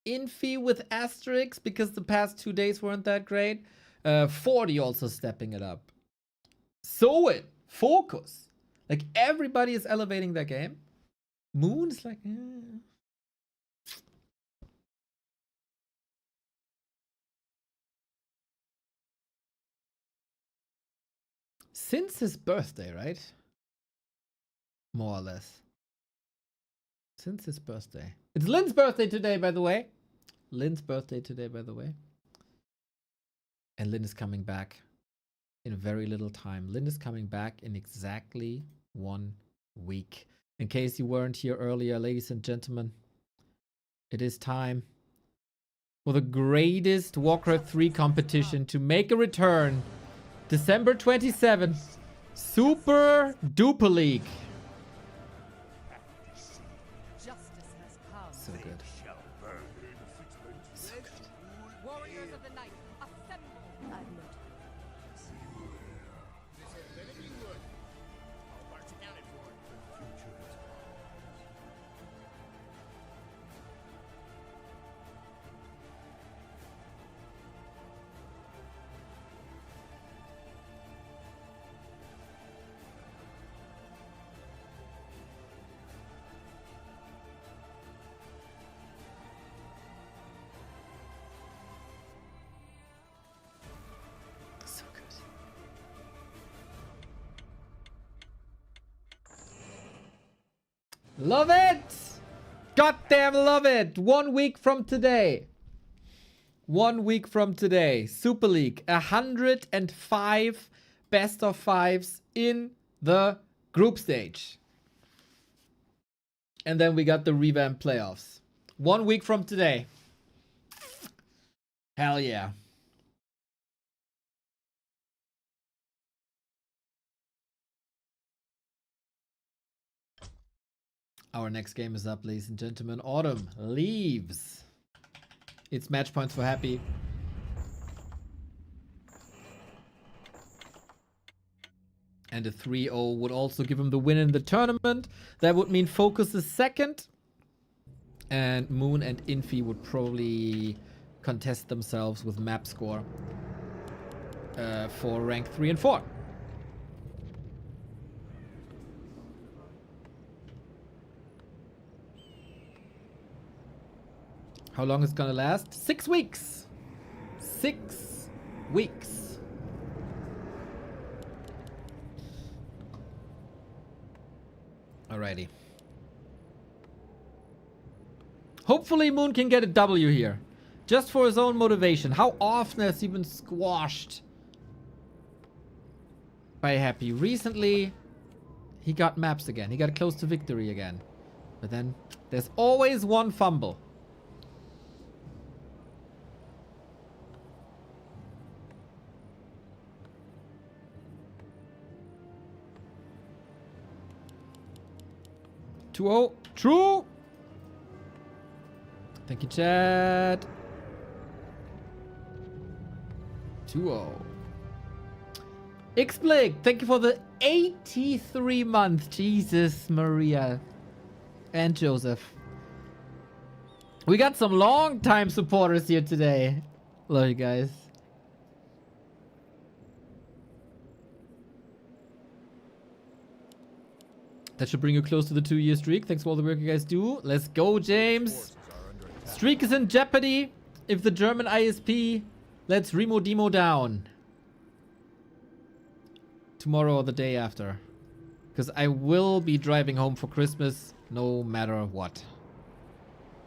Infi with asterisks because the past 2 days weren't that great. 40 also stepping it up. Soin, FoCuS. Like everybody is elevating their game. Moon is like, since his birthday, right? More or less. Since his birthday. It's Lynn's birthday today, by the way. Lynn's birthday today, by the way. And Lynn is coming back in very little time. Lynn is coming back in exactly 1 week. In case you weren't here earlier, ladies and gentlemen, it is time for the greatest Warcraft 3 competition to make a return. December 27th, Super Duper League. Justice has come. So good. Warriors of the night, assemble. I've noted. This has been if you would. All parts accounted for. So good. Love it! Goddamn love it! 1 week from today. 1 week from today. Super League. 105 best of fives in the group stage. And then we got the revamped playoffs. 1 week from today. Hell yeah. Our next game is up, ladies and gentlemen. Autumn leaves. It's match points for Happy. And a 3-0 would also give him the win in the tournament. That would mean FoCuS is second. And Moon and Infi would probably contest themselves with map score for rank 3 and 4. How long is it gonna last? 6 weeks. 6 weeks. Alrighty. Hopefully Moon can get a W here. Just for his own motivation. How often has he been squashed by Happy? Recently, he got maps again. He got close to victory again. But then, there's always one fumble. True. Thank you, Chad. 2-0. Xblake, thank you for the 83 month. Jesus Maria. And Joseph. We got some long time supporters here today. Love you guys. That should bring you close to the 2-year streak. Thanks for all the work you guys do. Let's go, James. Streak is in jeopardy if the German ISP lets Remo Demo down. Tomorrow or the day after. Because I will be driving home for Christmas no matter what.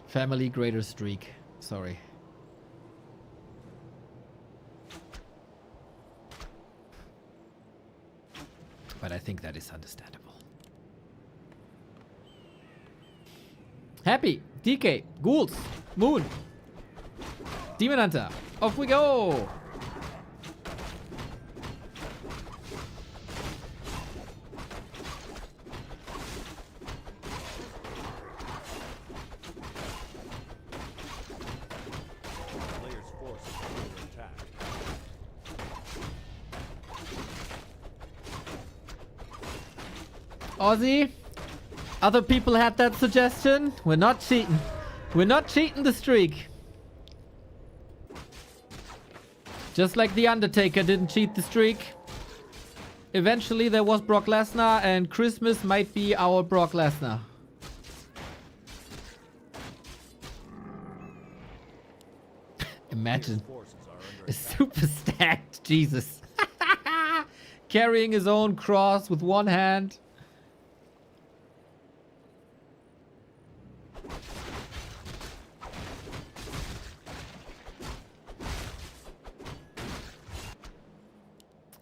Family greater streak. Sorry. But I think that is understandable. Happy, DK, Ghouls, Moon, Demon Hunter. Off we go! Player's force is under attack. Aussie, other people had that suggestion. We're not cheating. We're not cheating the streak. Just like The Undertaker didn't cheat the streak. Eventually there was Brock Lesnar, and Christmas might be our Brock Lesnar. Imagine. A super stacked Jesus. carrying his own cross with one hand.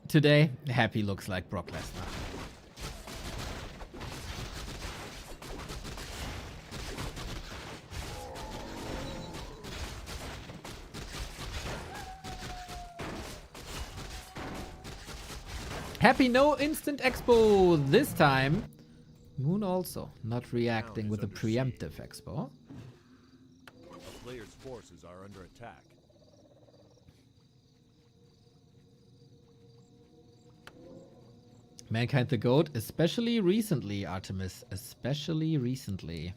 Today, Happy looks like Brock Lesnar. Happy no instant expo this time. Moon also not reacting with a preemptive expo. A player's forces are under attack. Mankind the GOAT, especially recently, Artemis. Especially recently.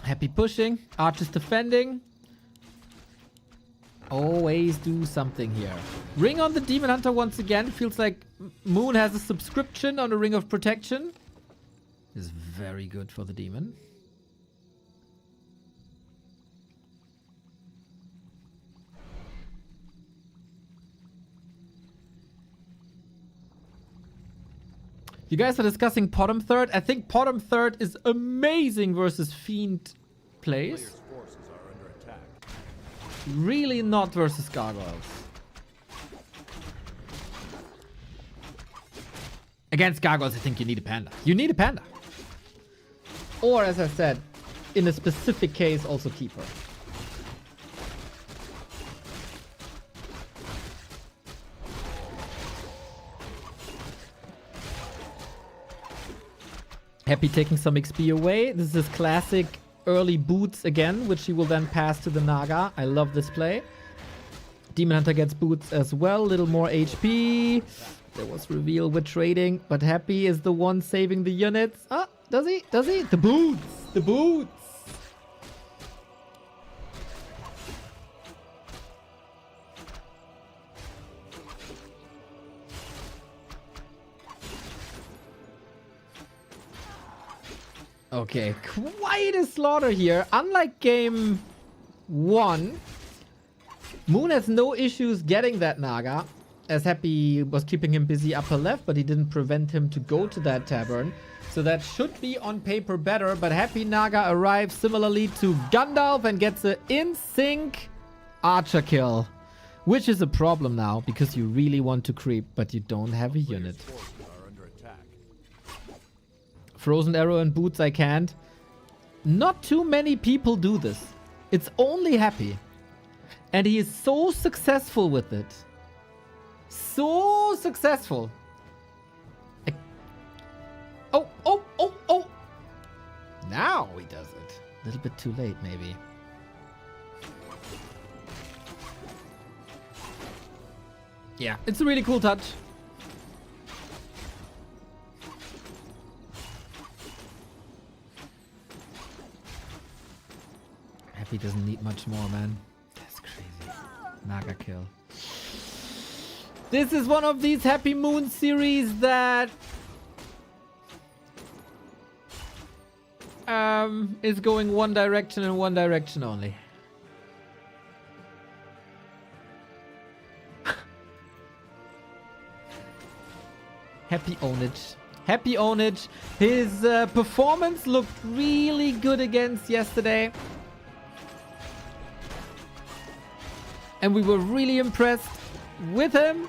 Happy pushing. Archer's defending. Always do something here. Ring on the Demon Hunter once again. Feels like Moon has a subscription on the Ring of Protection. Is very good for the Demon. You guys are discussing Potom Third. I think Potom Third is amazing versus Fiend plays. Player's forces are under attack. Really not versus Gargoyles. Against Gargoyles, I think you need a Panda. You need a Panda. Or, as I said, in a specific case, also Keeper. Happy taking some XP away. This is classic early boots again, which he will then pass to the Naga. I love this play. Demon Hunter gets boots as well. Little more HP. There was reveal with trading, but Happy is the one saving the units. Ah, does he? Does he? The boots! The boots! Okay, quite a slaughter here. Unlike game 1, Moon has no issues getting that Naga, as Happy was keeping him busy upper left, but he didn't prevent him to go to that tavern. So that should be on paper better, but Happy Naga arrives similarly to Gandalf and gets an in-sync Archer kill. Which is a problem now, because you really want to creep, but you don't have a unit. Frozen Arrow and boots I can't. Not too many people do this. It's only Happy. And he is so successful with it. So successful. Oh, oh, oh, oh. Now he does it. A little bit too late, maybe. Yeah, it's a really cool touch. Happy doesn't need much more, man. That's crazy. Naga kill. This is one of these Happy Moon series that is going one direction and one direction only. Happy ownage. Happy ownage. His performance looked really good against yesterday. And we were really impressed with him.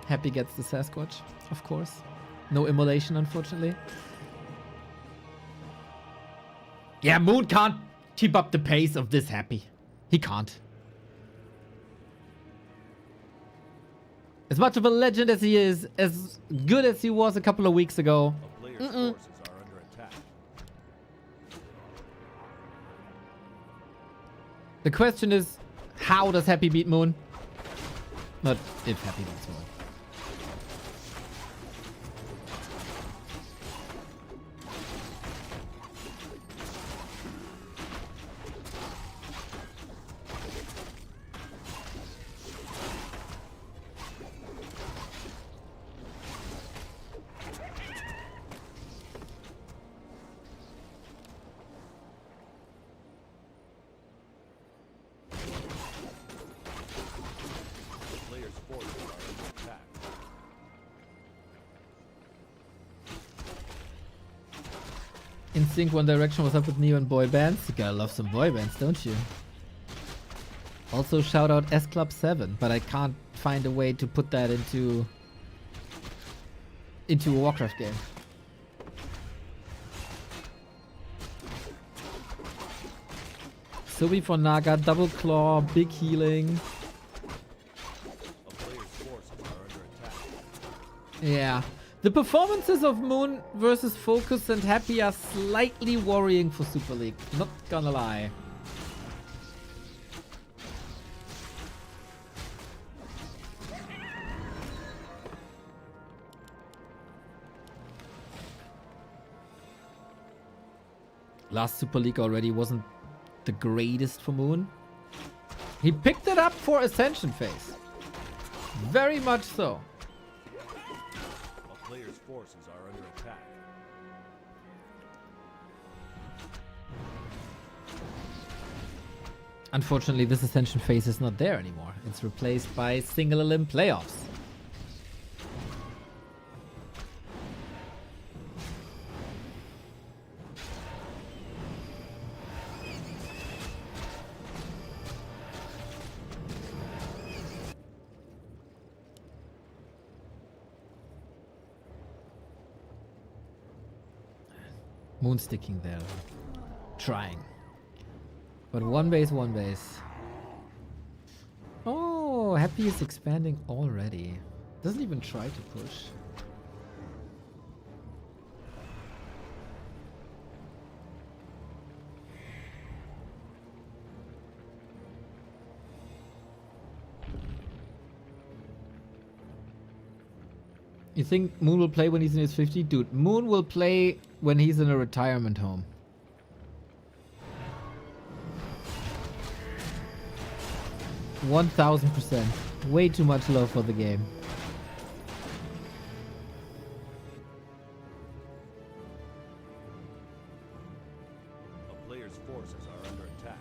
Happy gets the Sasquatch, of course. No immolation, unfortunately. Yeah, Moon can't keep up the pace of this Happy. He can't. As much of a legend as he is, as good as he was a couple of weeks ago. Player's forces are under attack. The question is, how does Happy beat Moon? Not if Happy beats Moon. In Sync One Direction, what's up with Neo and boy bands? You gotta love some boy bands, don't you? Also shout out S Club 7, but I can't find a way to put that into a Warcraft game. Subi for Naga, double claw, big healing. A player's forces are under attack. Yeah. The performances of Moon versus FoCuS and Happy are slightly worrying for Super League. Not gonna lie. Last Super League already wasn't the greatest for Moon. He picked it up for Ascension phase. Very much so. A player's forces are under attack. Unfortunately, this Ascension phase is not there anymore. It's replaced by single elim playoffs. Moon sticking there, trying. But one base. Oh, Happy is expanding already. Doesn't even try to push. You think Moon will play when he's in his 50? Dude, Moon will play when he's in a retirement home. %1,000%. Way too much love for the game. A player's forces are under attack.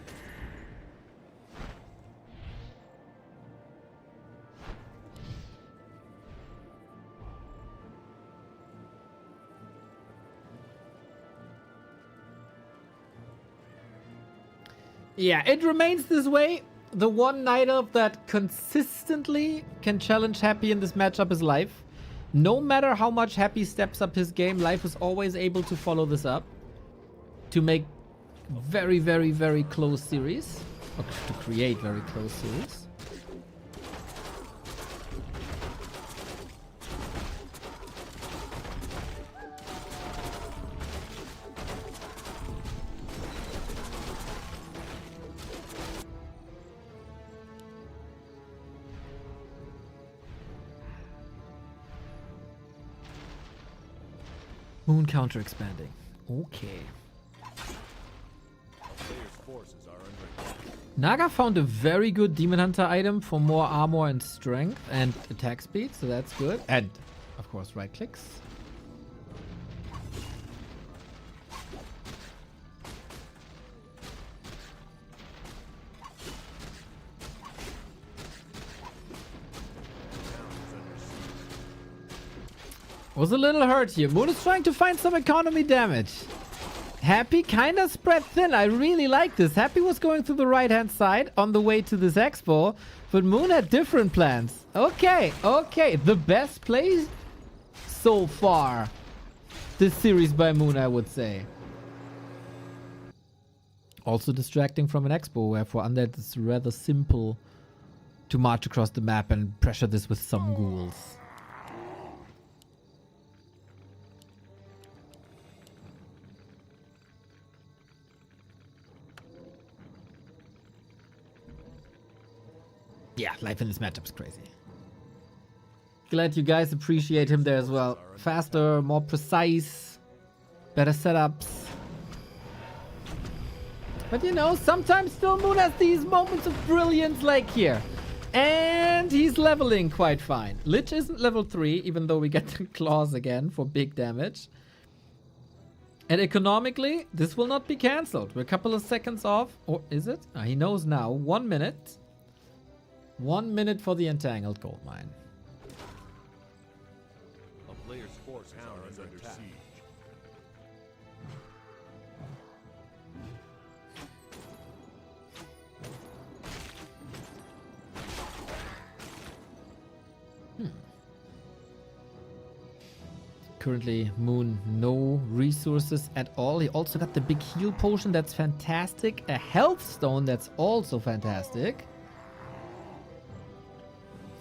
Yeah, it remains this way. The one night elf that consistently can challenge Happy in this matchup is Life. No matter how much Happy steps up his game, Life is always able to follow this up to make very, very, very close series, or to create very close series. Moon counter expanding. Okay. A player's forces are under attack. Naga found a very good Demon Hunter item for more armor and strength and attack speed, so that's good. And, of course, right clicks. Was a little hurt here. Moon is trying to find some economy damage. Happy kind of spread thin. I really like this. Happy was going through the right-hand side on the way to this expo, but Moon had different plans. Okay, okay. The best play so far this series by Moon, I would say. Also distracting from an expo, where for Undead it's rather simple to march across the map and pressure this with some ghouls. Yeah, life in this matchup is crazy. Glad you guys appreciate him there as well. Faster, more precise, better setups. But you know, sometimes still Moon has these moments of brilliance like here. And he's leveling quite fine. Lich isn't level 3, even though we get the claws again for big damage. And economically, this will not be cancelled. We're a couple of seconds off. Or is it? He knows now. 1 minute. 1 minute for the entangled gold mine. A player's forces are under siege. Currently, Moon, no resources at all. He also got the big heal potion. That's fantastic. A health stone. That's also fantastic.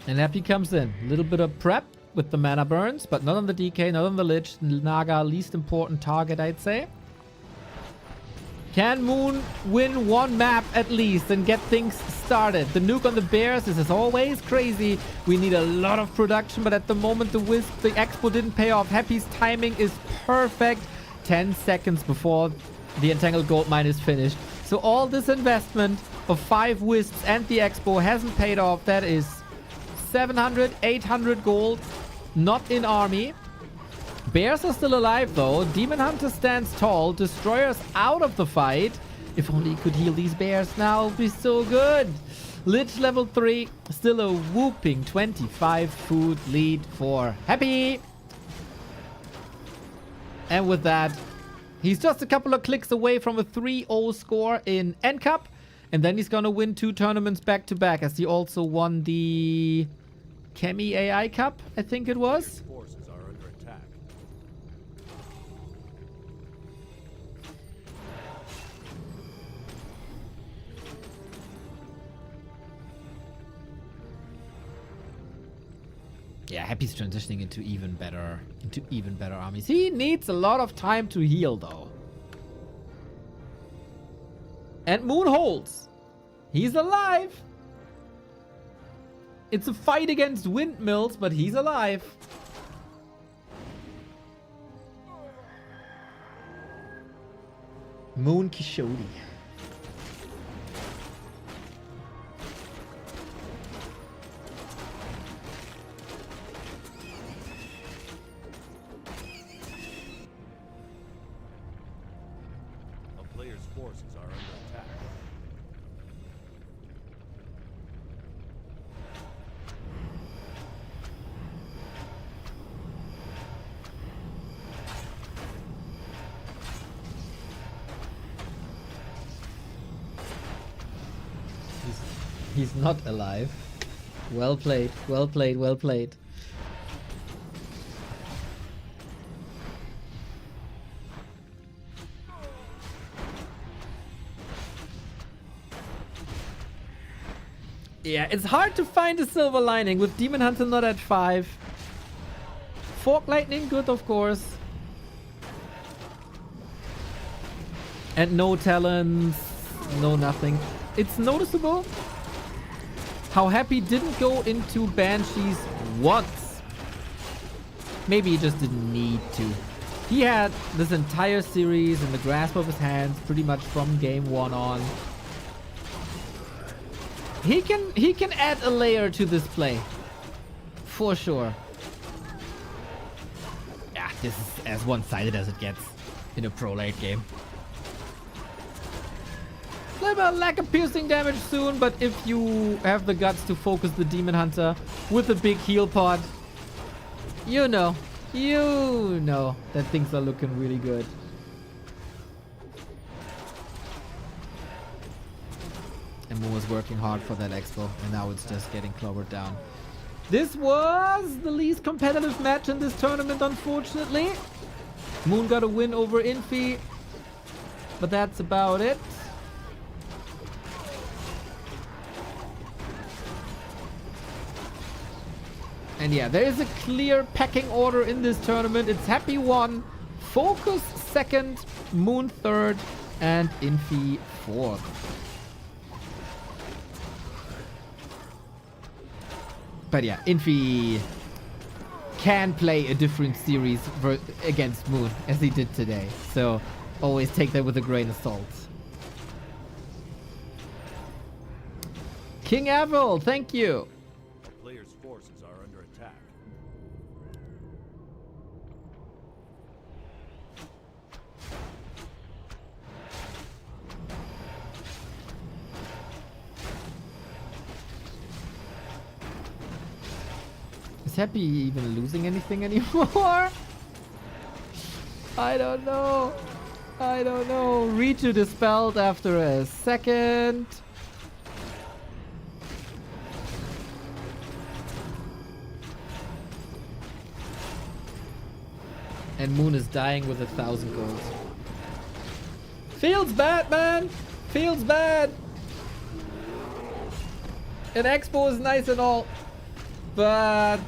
And Happy comes in. A little bit of prep with the mana burns, but not on the DK, not on the Lich. Naga, least important target, I'd say. Can Moon win one map at least and get things started? The nuke on the Bears, this is always crazy. We need a lot of production, but at the moment the Wisp, the Expo didn't pay off. Happy's timing is perfect. 10 seconds before the Entangled Gold Mine is finished. So all this investment of 5 Wisps and the Expo hasn't paid off. That is 700, 800 gold, not in army. Bears are still alive though. Demon Hunter stands tall. Destroyer's out of the fight. If only he could heal these bears now, it would be so good. Lich level 3. Still a whooping 25 food lead for Happy. And with that, he's just a couple of clicks away from a 3-0 score in NCup. And then he's gonna win 2 tournaments back to back, as he also won the Chemi AI Cup, I think it was. Forces are under attack. Yeah, Happy's transitioning into even better armies. He needs a lot of time to heal though. And Moon holds. He's alive. It's a fight against windmills, but he's alive. Moon Kishodi. A player's forces are under attack. He's not alive. Well played, well played, well played. Yeah, it's hard to find a silver lining with Demon Hunter not at 5. Fork Lightning, good of course. And no talents, no nothing. It's noticeable how Happy didn't go into Banshees once. Maybe he just didn't need to. He had this entire series in the grasp of his hands pretty much from game 1 on. He can add a layer to this play. For sure. Yeah, this is as one-sided as it gets in a pro late game. Little lack of piercing damage soon, but if you have the guts to focus the Demon Hunter with a big heal pod, you know that things are looking really good. And Mo was working hard for that expo, and now it's just getting clobbered down. This was the least competitive match in this tournament, unfortunately. Moon got a win over Infi, but that's about it. And yeah, there is a clear pecking order in this tournament. It's Happy 1, FoCuS 2nd, Moon 3rd, and Infi 4th. But yeah, Infi can play a different series against Moon, as he did today. So always take that with a grain of salt. King Avril, thank you. A player's forces are under attack. Is Happy even losing anything anymore? I don't know. I don't know. Ritu dispelled after a second. And Moon is dying with 1,000 gold. Feels bad, man. Feels bad. An expo is nice and all, but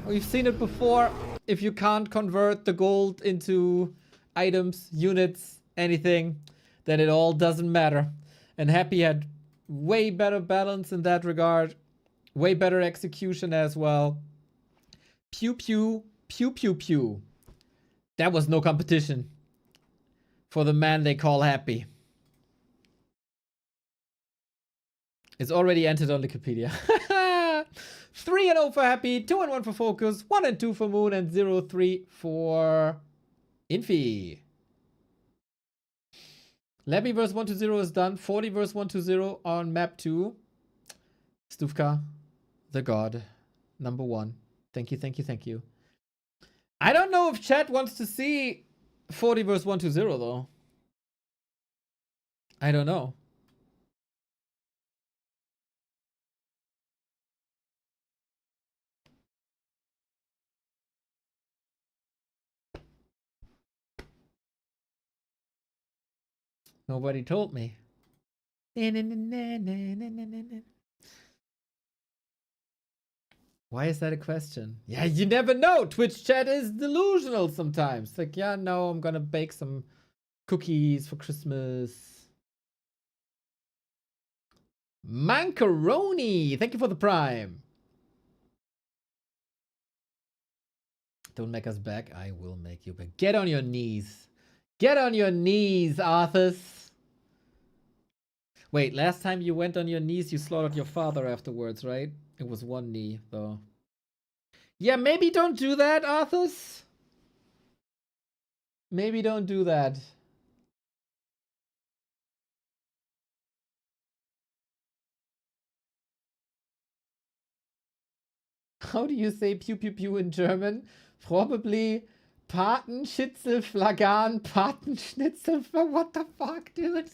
we've seen it before. If you can't convert the gold into items, units, anything, then it all doesn't matter. And Happy had way better balance in that regard. Way better execution as well. Pew pew, pew pew pew. That was no competition for the man they call Happy. It's already entered on Wikipedia. 3-0 for Happy, 2-1 for FoCuS, 1-2 for Moon, and 0-3 for Infi. Labby vs 1-0 is done. 40 vs 1-0 on map 2. Stufka, the god, number 1. Thank you, thank you, thank you. I don't know if chat wants to see 40 vs 1-0 though. I don't know. Nobody told me. Why is that a question? Yeah, you never know. Twitch chat is delusional sometimes. Like, yeah, no, I'm gonna bake some cookies for Christmas. Mancaroni, thank you for the prime. Don't make us back. I will make you back. Get on your knees. Get on your knees, Arthas. Wait, last time you went on your knees, you slaughtered your father afterwards, right? It was one knee, though. Yeah, maybe don't do that, Arthas. Maybe don't do that. How do you say pew pew pew in German? Probably Patenschitzel, Flagan, Patenschnitzel. What the fuck, dude?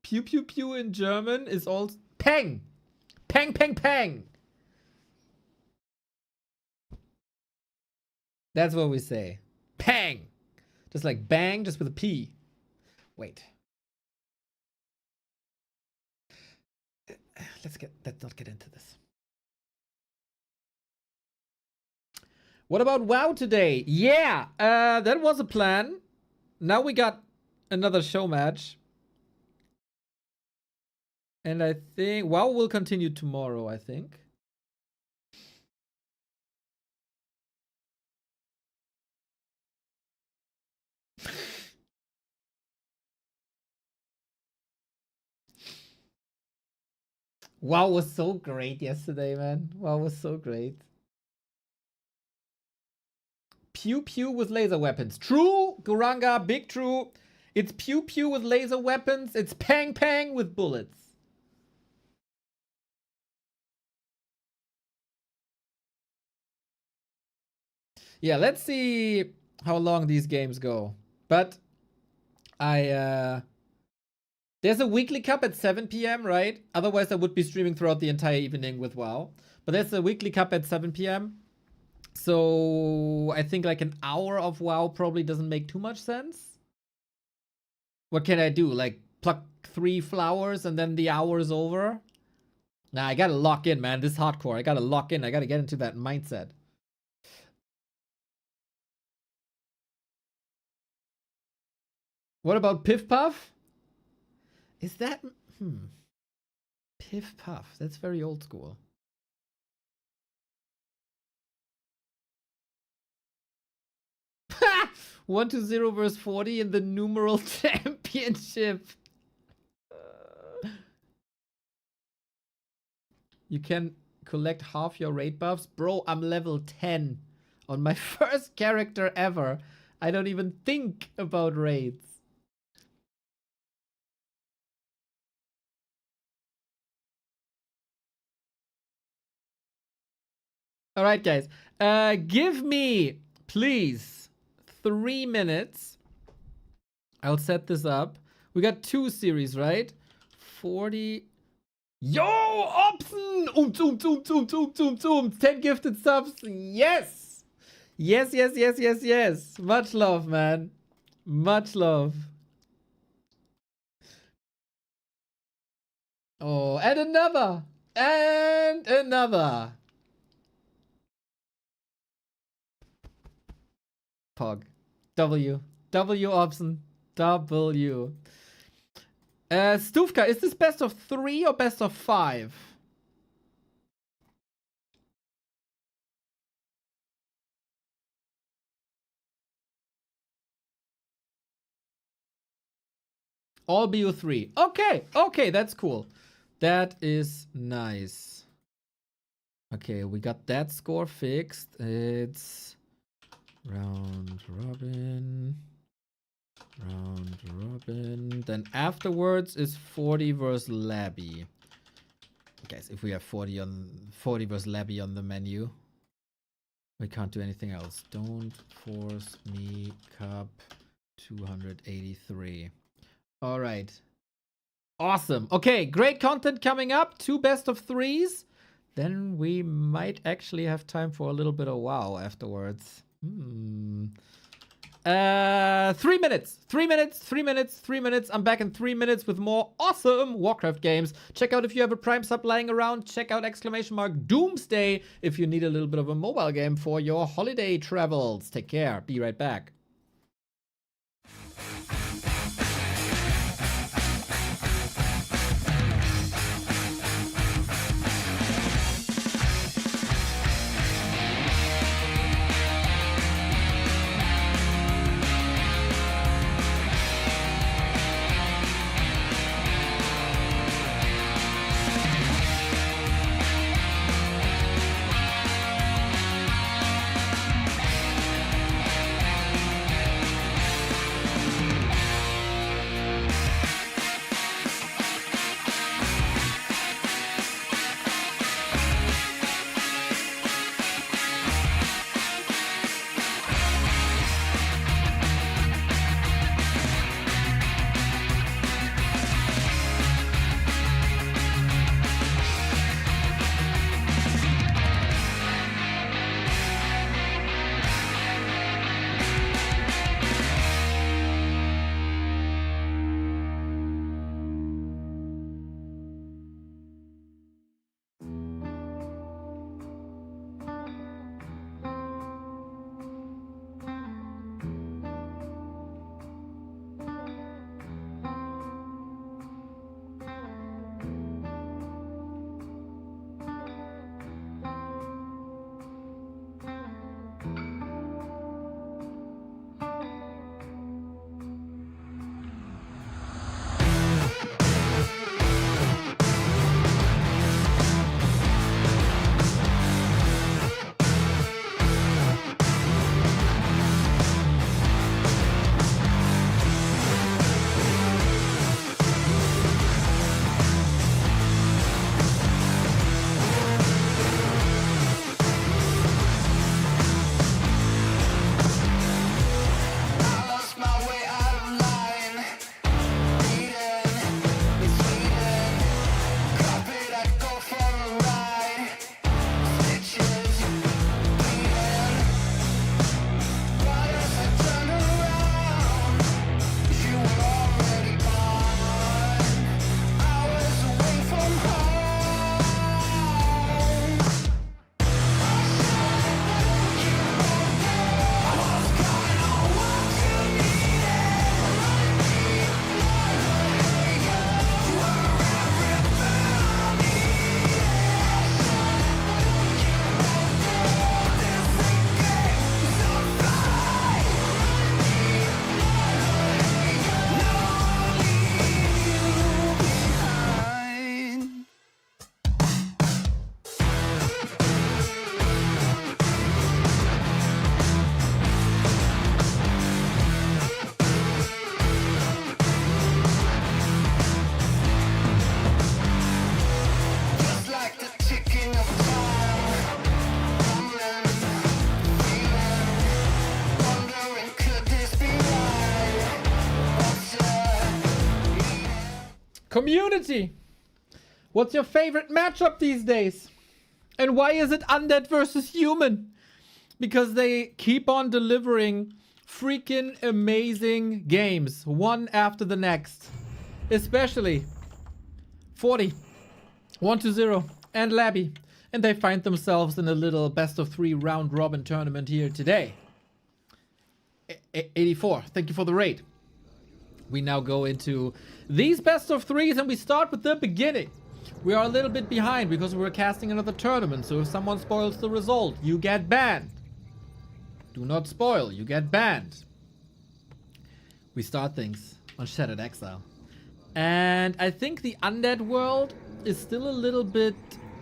Pew pew pew in German is also pang, pang pang pang. That's what we say. Pang, just like bang, just with a P. Wait. Let's not get into this. What about WoW today? Yeah, that was a plan. Now we got another show match. And I think WoW will continue tomorrow, I think. WoW was so great yesterday, man. WoW was so great. Pew pew with laser weapons. True, Guranga, big true. It's pew pew with laser weapons. It's pang pang with bullets. Yeah, let's see how long these games go. But there's a weekly cup at 7 p.m., right? Otherwise, I would be streaming throughout the entire evening with WoW. But there's a weekly cup at 7 p.m. So I think like an hour of WoW probably doesn't make too much sense. What can I do? Like pluck 3 flowers and then the hour is over? Nah, I gotta lock in, man. This is hardcore. I gotta lock in. I gotta get into that mindset. What about Piff Puff? Is that... Piff Puff. That's very old school. Ha! 1-0 versus 40 in the numeral championship. You can collect half your raid buffs. Bro, I'm level 10 on my first character ever. I don't even think about raids. All right, guys. Give me, please, 3 minutes. I'll set this up. We got 2 series, right? 40 Yo, Opsen! 10 gifted subs. Yes! Yes. Much love, man. Much love. Oh, and another. And another. Pog. W Opsen. W. Stufka, is this best of 3 or best of 5? All BO3. Okay, that's cool. That is nice. Okay, we got that score fixed. It's round robin. Then afterwards is 40 versus Labby. Guys, if we have 40 versus Labby on the menu, we can't do anything else. Don't force me, Cup 283. All right. Awesome. Okay, great content coming up. 2 best of 3s. Then we might actually have time for a little bit of WoW afterwards. 3 minutes. 3 minutes. I'm back in 3 minutes with more awesome Warcraft games. Check out if you have a Prime sub lying around. Check out !Doomsday if you need a little bit of a mobile game for your holiday travels. Take care. Be right back. Community! What's your favorite matchup these days? And why is it undead versus human? Because they keep on delivering freaking amazing games, one after the next. Especially 40, 1-0, and Labby. And they find themselves in a little best of 3 round robin tournament here today. 84, thank you for the raid. We now go into these best of 3s and we start with the beginning. We are a little bit behind because we're casting another tournament, so if someone spoils the result, you get banned. Do not spoil, you get banned. We start things on Shattered Exile. And I think the undead world is still a little bit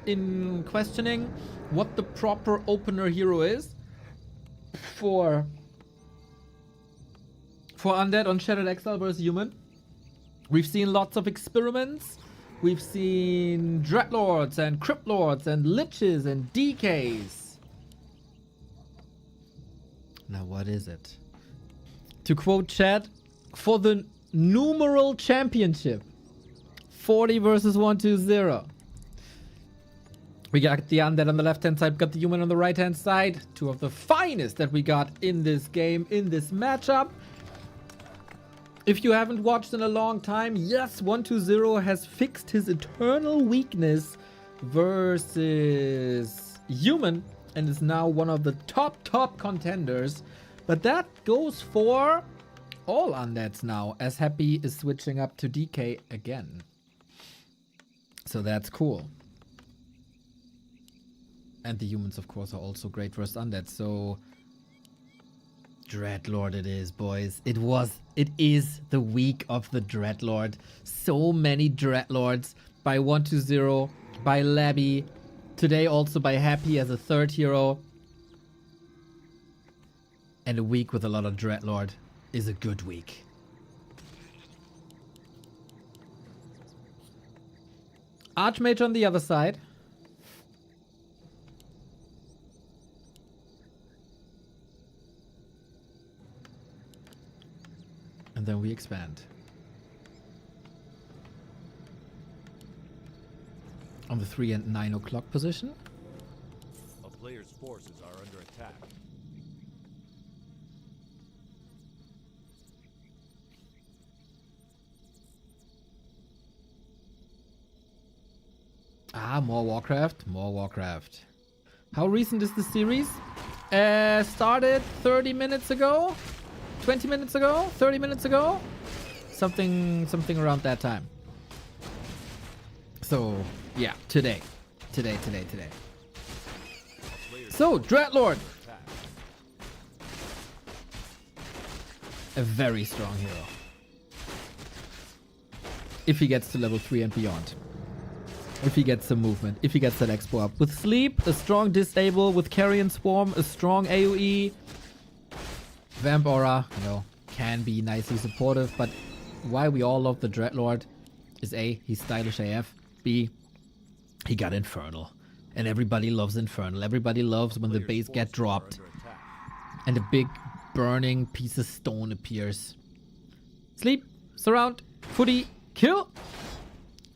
in questioning what the proper opener hero is for undead on Shattered Exile versus human. We've seen lots of experiments. We've seen Dreadlords and Cryptlords and Liches and DKs. Now what is it? To quote chat, for the numeral championship, 40 versus 1-2-0. We got the undead on the left hand side, got the human on the right hand side. Two of the finest that we got in this game, in this matchup. If you haven't watched in a long time, yes, 1-2-0 has fixed his eternal weakness versus human and is now one of the top contenders. But that goes for all undeads now, as Happy is switching up to DK again. So that's cool. And the humans, of course, are also great versus undead. So Dreadlord it is, boys. It is the week of the Dreadlord. So many Dreadlords by 1-2-0, by Labby. Today also by Happy as a third hero. And a week with a lot of Dreadlord is a good week. Archmage on the other side. And then we expand. On the 3 and 9 o'clock position. A player's forces are under attack. Ah, more Warcraft, more Warcraft. How recent is the series? Started 30 minutes ago? 20 minutes ago? 30 minutes ago? Something around that time. So, yeah, today. So, Dreadlord. A very strong hero. If he gets to level 3 and beyond. If he gets some movement. If he gets that expo up. With Sleep, a strong disable. With Carrion Swarm, a strong AoE. Vamp Aura, you know, can be nicely supportive, but why we all love the Dreadlord is A, he's stylish AF. B, he got Infernal. And everybody loves Infernal. Everybody loves when the base get dropped. And a big burning piece of stone appears. Sleep, surround, footy, kill.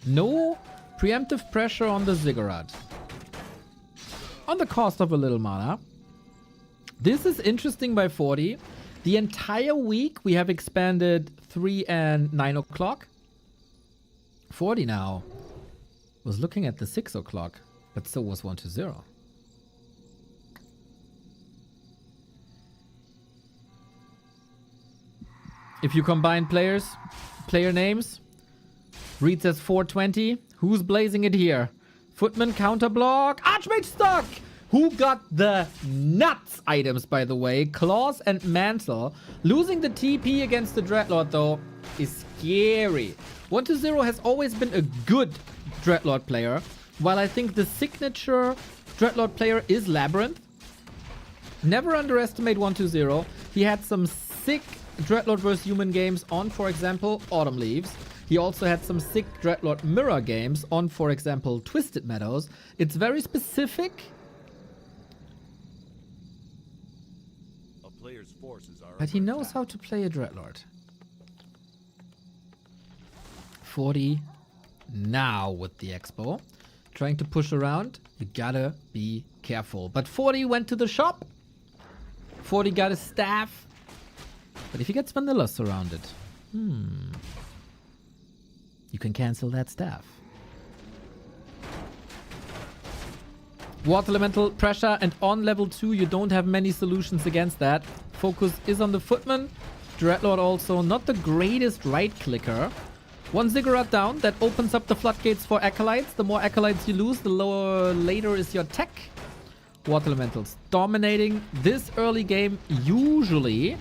No preemptive pressure on the Ziggurat. On the cost of a little mana. This is interesting by 40. The entire week we have expanded 3 and 9 o'clock. 40 now was looking at the 6 o'clock, but so was 1-0. If you combine player names, reads as 420. Who's blazing it here? Footman counterblock. Archmage stuck! Who got the nuts items, by the way? Claws and Mantle. Losing the TP against the Dreadlord, though, is scary. 1-0 has always been a good Dreadlord player, while I think the signature Dreadlord player is Labyrinth. Never underestimate 1-0. He had some sick Dreadlord vs. Human games on, for example, Autumn Leaves. He also had some sick Dreadlord mirror games on, for example, Twisted Meadows. It's very specific. But he knows how to play a Dreadlord. 40 now with the Expo. Trying to push around. You gotta be careful. But 40 went to the shop. 40 got his staff. But if he gets Vanilla surrounded, you can cancel that staff. Water Elemental pressure, and on level 2 you don't have many solutions against that. FoCuS is on the Footman. Dreadlord also not the greatest right clicker. One Ziggurat down, that opens up the floodgates for Acolytes. The more Acolytes you lose, the later is your tech. Water Elementals dominating this early game usually.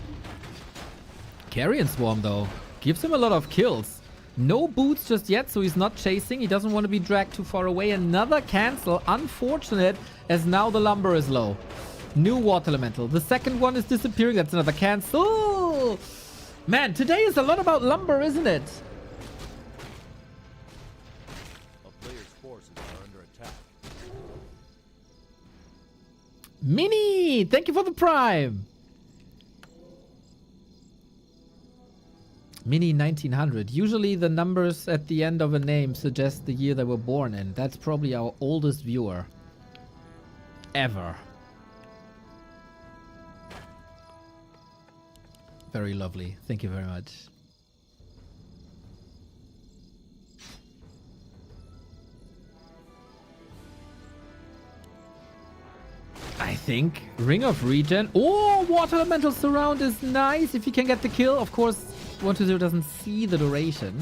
Carrion Swarm though, gives him a lot of kills. No boots just yet, so he's not chasing. He doesn't want to be dragged too far away. Another cancel. Unfortunate, as now the lumber is low. New Water Elemental. The second one is disappearing. That's another cancel. Man, today is a lot about lumber, isn't it? A player's forces are under attack. Mini, thank you for the prime. Mini 1900. Usually the numbers at the end of a name suggest the year they were born in. That's probably our oldest viewer ever. Very lovely. Thank you very much. I think Ring of Regen. Oh, Water Elemental Surround is nice if you can get the kill. Of course, 120 doesn't see the duration.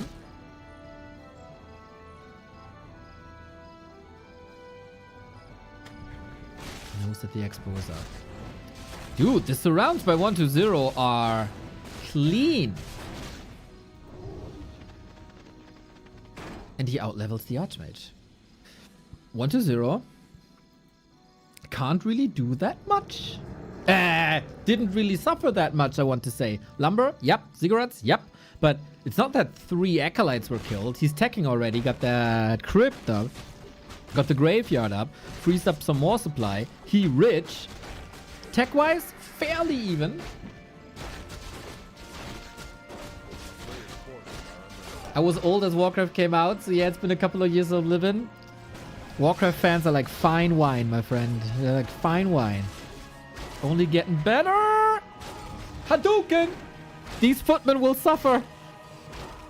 Knows that the Expo is up. Dude, the surrounds by 120 are clean. And he outlevels the Archmage. 120. Can't really do that much. Didn't really suffer that much, I want to say. Lumber, yep. Ziggurats, yep. But it's not that 3 Acolytes were killed. He's teching already. Got that Crypt up. Got the Graveyard up. Frees up some more supply. He rich. Tech-wise, fairly even. I was old as Warcraft came out, so yeah, it's been a couple of years of living. Warcraft fans are like fine wine, my friend. They're like fine wine. Only getting better. Hadouken! These footmen will suffer.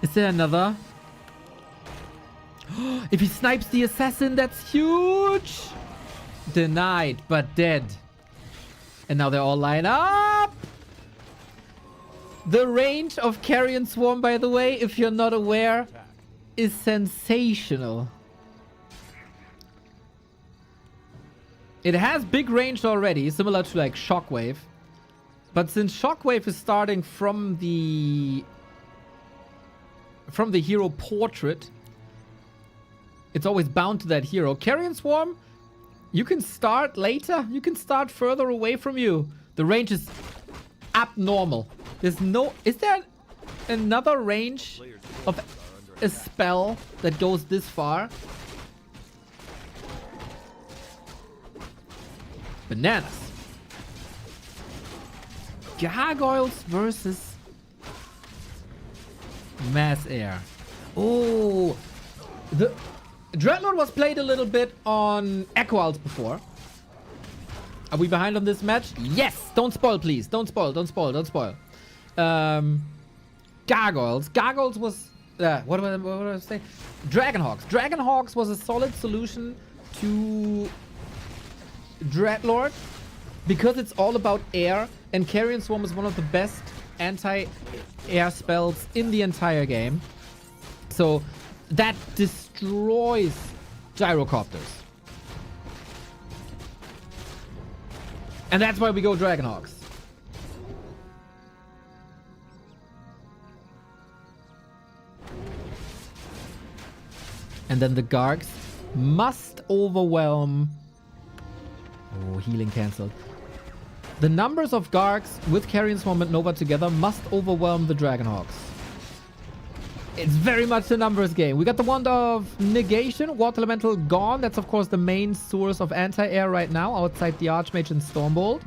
Is there another? If he snipes the assassin, that's huge. Denied, but dead. And now they're all lined up. The range of Carrion Swarm, by the way, if you're not aware, is sensational. It has big range already, similar to like Shockwave. But since Shockwave is starting from the hero portrait, it's always bound to that hero. Carrion Swarm, you can start later. You can start further away from you. The range is abnormal. There's no... Is there another range of a spell that goes this far? Bananas. Gargoyles versus Mass Air. Oh, the Dreadlord was played a little bit on Echo Owls before. Are we behind on this match? Yes. Don't spoil, please. Don't spoil. Don't spoil. Don't spoil. Gargoyles. Gargoyles was what did I say? Dragonhawks. Dragonhawks was a solid solution to Dreadlord because it's all about air, and Carrion Swarm is one of the best anti-air spells in the entire game. So that destroys gyrocopters. And that's why we go Dragonhawks. And then the Gargs must overwhelm... Oh, healing cancelled. The numbers of Gargs with Carrion Swarm and Nova together must overwhelm the Dragonhawks. It's very much a numbers game. We got the Wand of Negation. Water Elemental gone. That's, of course, the main source of anti-air right now, outside the Archmage and Stormbolt.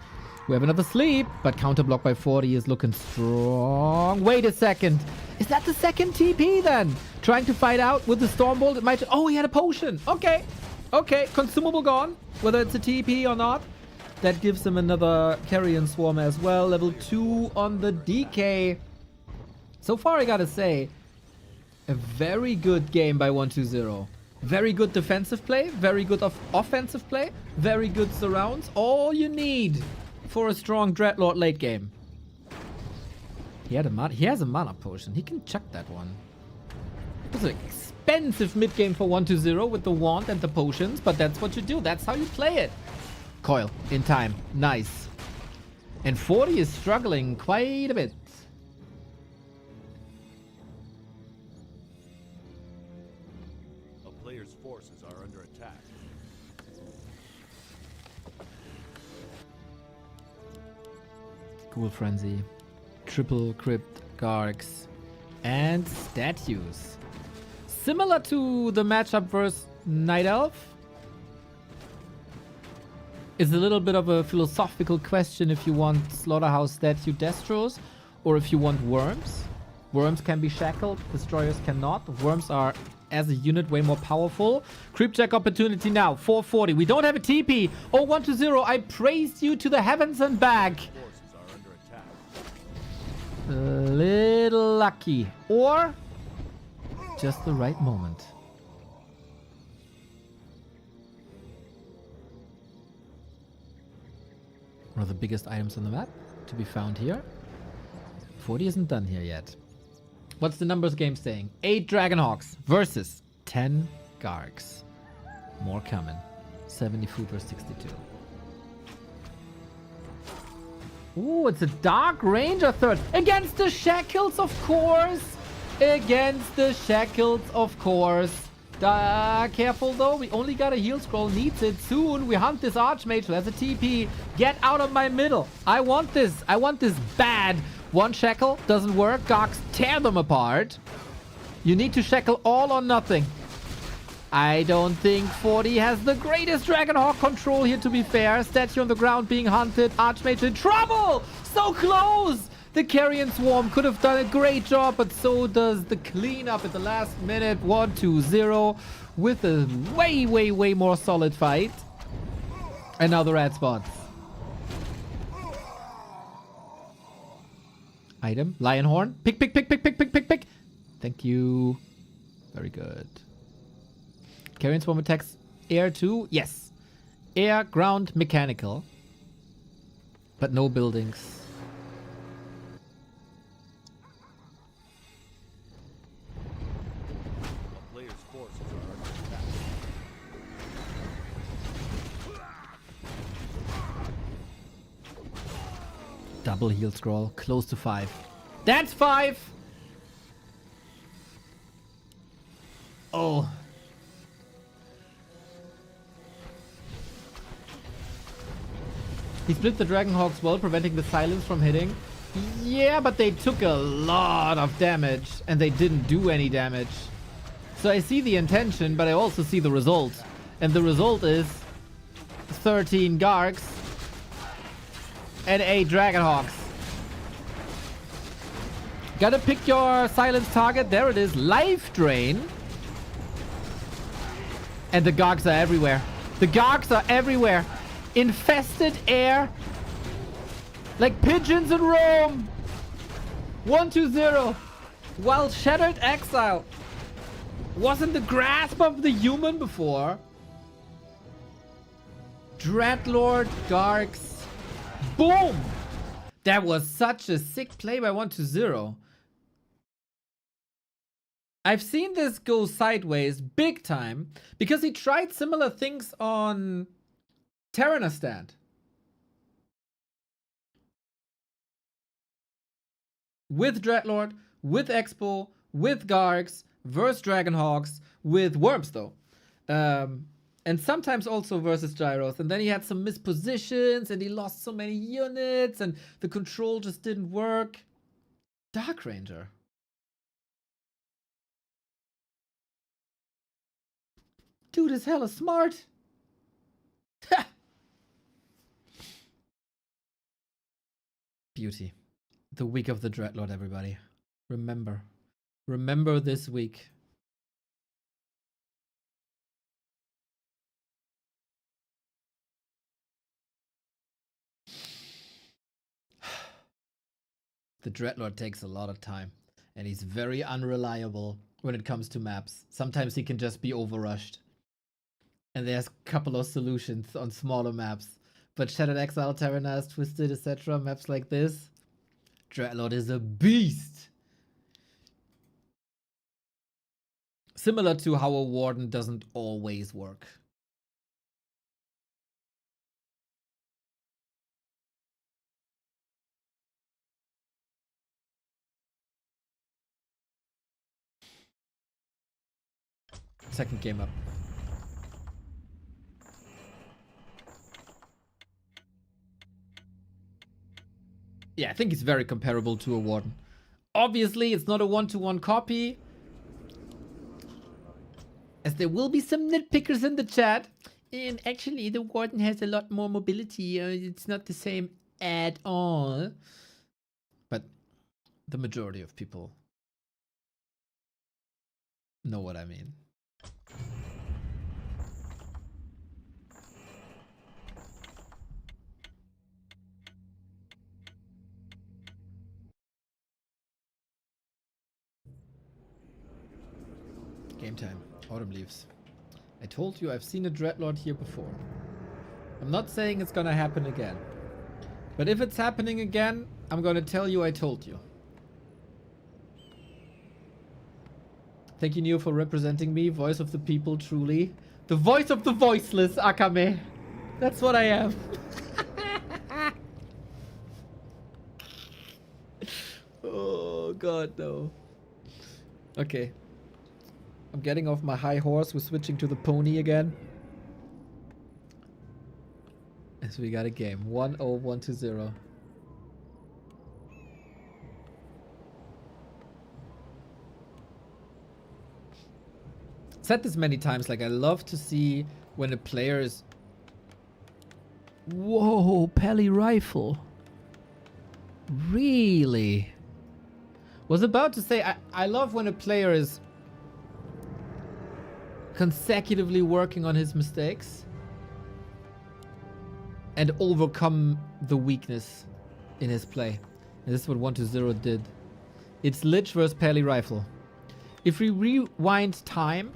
We have another sleep, but counter block by 40 is looking strong. Wait a second. Is that the second TP then? Trying to fight out with the Stormbolt. It might... Oh, he had a potion. Okay. Okay. Consumable gone. Whether it's a TP or not. That gives him another Carrion Swarm as well. Level 2 on the DK. So far, I gotta say, a very good game by 120. Very good defensive play. Very good offensive play. Very good surrounds. All you need for a strong Dreadlord late game. He has a mana potion. He can chuck that one. It was an expensive mid game for 120 with the wand and the potions, but that's what you do. That's how you play it. Coil in time. Nice. And 40 is struggling quite a bit. A player's forces are under attack. Ghoul Frenzy. Triple Crypt, Gargs, and Statues. Similar to the matchup versus Night Elf. It's a little bit of a philosophical question if you want Slaughterhouse Statue Destros or if you want Worms. Worms can be shackled, Destroyers cannot. Worms are, as a unit, way more powerful. Creep check opportunity now, 440. We don't have a TP. Oh, 120, I praised you to the heavens and back. Forces are under attack. A little lucky. Or just the right moment. One of the biggest items on the map to be found here. 40 isn't done here yet. What's the numbers game saying? 8 Dragonhawks versus 10 Gargs. More coming. 70 food versus 62. Ooh, it's a Dark Ranger third. Against the Shackles, of course. Against the Shackles, of course. Careful though, we only got a heal scroll. Needs it soon. We hunt this Archmage who has a TP. Get out of my middle. I want this. I want this bad. One shackle doesn't work. Gargs tear them apart. You need to shackle all or nothing. I don't think 40 has the greatest Dragonhawk control here, to be fair. Statue on the ground being hunted. Archmage in trouble. So close. The Carrion Swarm could have done a great job, but so does the cleanup at the last minute. 1-2-0 with a way, way, way more solid fight. And now the red spots. Item. Lion Horn. Pick, pick, pick, pick, pick, pick, pick, pick. Thank you. Very good. Carrion Swarm attacks air too. Yes. Air, ground, mechanical. But no buildings. A player's forces are under attack. Double heal scroll. Close to 5. That's 5! Oh. He split the Dragonhawks well, preventing the silence from hitting. Yeah, but they took a lot of damage, and they didn't do any damage. So I see the intention, but I also see the result. And the result is 13 Gargs and 8 Dragonhawks. Gotta pick your silence target. There it is. Life Drain. And the Gargs are everywhere. The Gargs are everywhere. Infested air. Like pigeons in Rome. 1-2-0. While Shattered Exile was in the grasp of the human before. Dreadlord Gargs. Boom! That was such a sick play by 1-0. I've seen this go sideways big time because he tried similar things on Terranostant. With Dreadlord, with Expo, with Gargs, versus Dragonhawks, with Worms though. And sometimes also versus Gyros. And then he had some mispositions and he lost so many units and the control just didn't work. Dark Ranger. Dude is hella smart. Beauty. The week of the Dreadlord, everybody. Remember. Remember this week. The Dreadlord takes a lot of time. And he's very unreliable when it comes to maps. Sometimes he can just be overrushed. And there's a couple of solutions on smaller maps. But Shattered Exile, Terranaz, Twisted, etc. Maps like this. Dreadlord is a beast. Similar to how a Warden doesn't always work. Second game up. Yeah, I think it's very comparable to a Warden. Obviously, it's not a one-to-one copy. As there will be some nitpickers in the chat. And actually, the Warden has a lot more mobility. It's not the same at all. But the majority of people know what I mean. Game time. Autumn leaves. I told you I've seen a Dreadlord here before. I'm not saying it's gonna happen again. But if it's happening again, I'm gonna tell you I told you. Thank you, Neo, for representing me. Voice of the people, truly. The voice of the voiceless, Akame. That's what I am. Oh, God, no. Okay. I'm getting off my high horse. We're switching to the pony again. As we got a game. 1-0, 1-0. Said this many times, like I love to see when a player is... Whoa, Pally rifle. Really? Was about to say, I love when a player is consecutively working on his mistakes and overcome the weakness in his play. And this is what 1-0 did. It's Lich versus Pally rifle. If we rewind time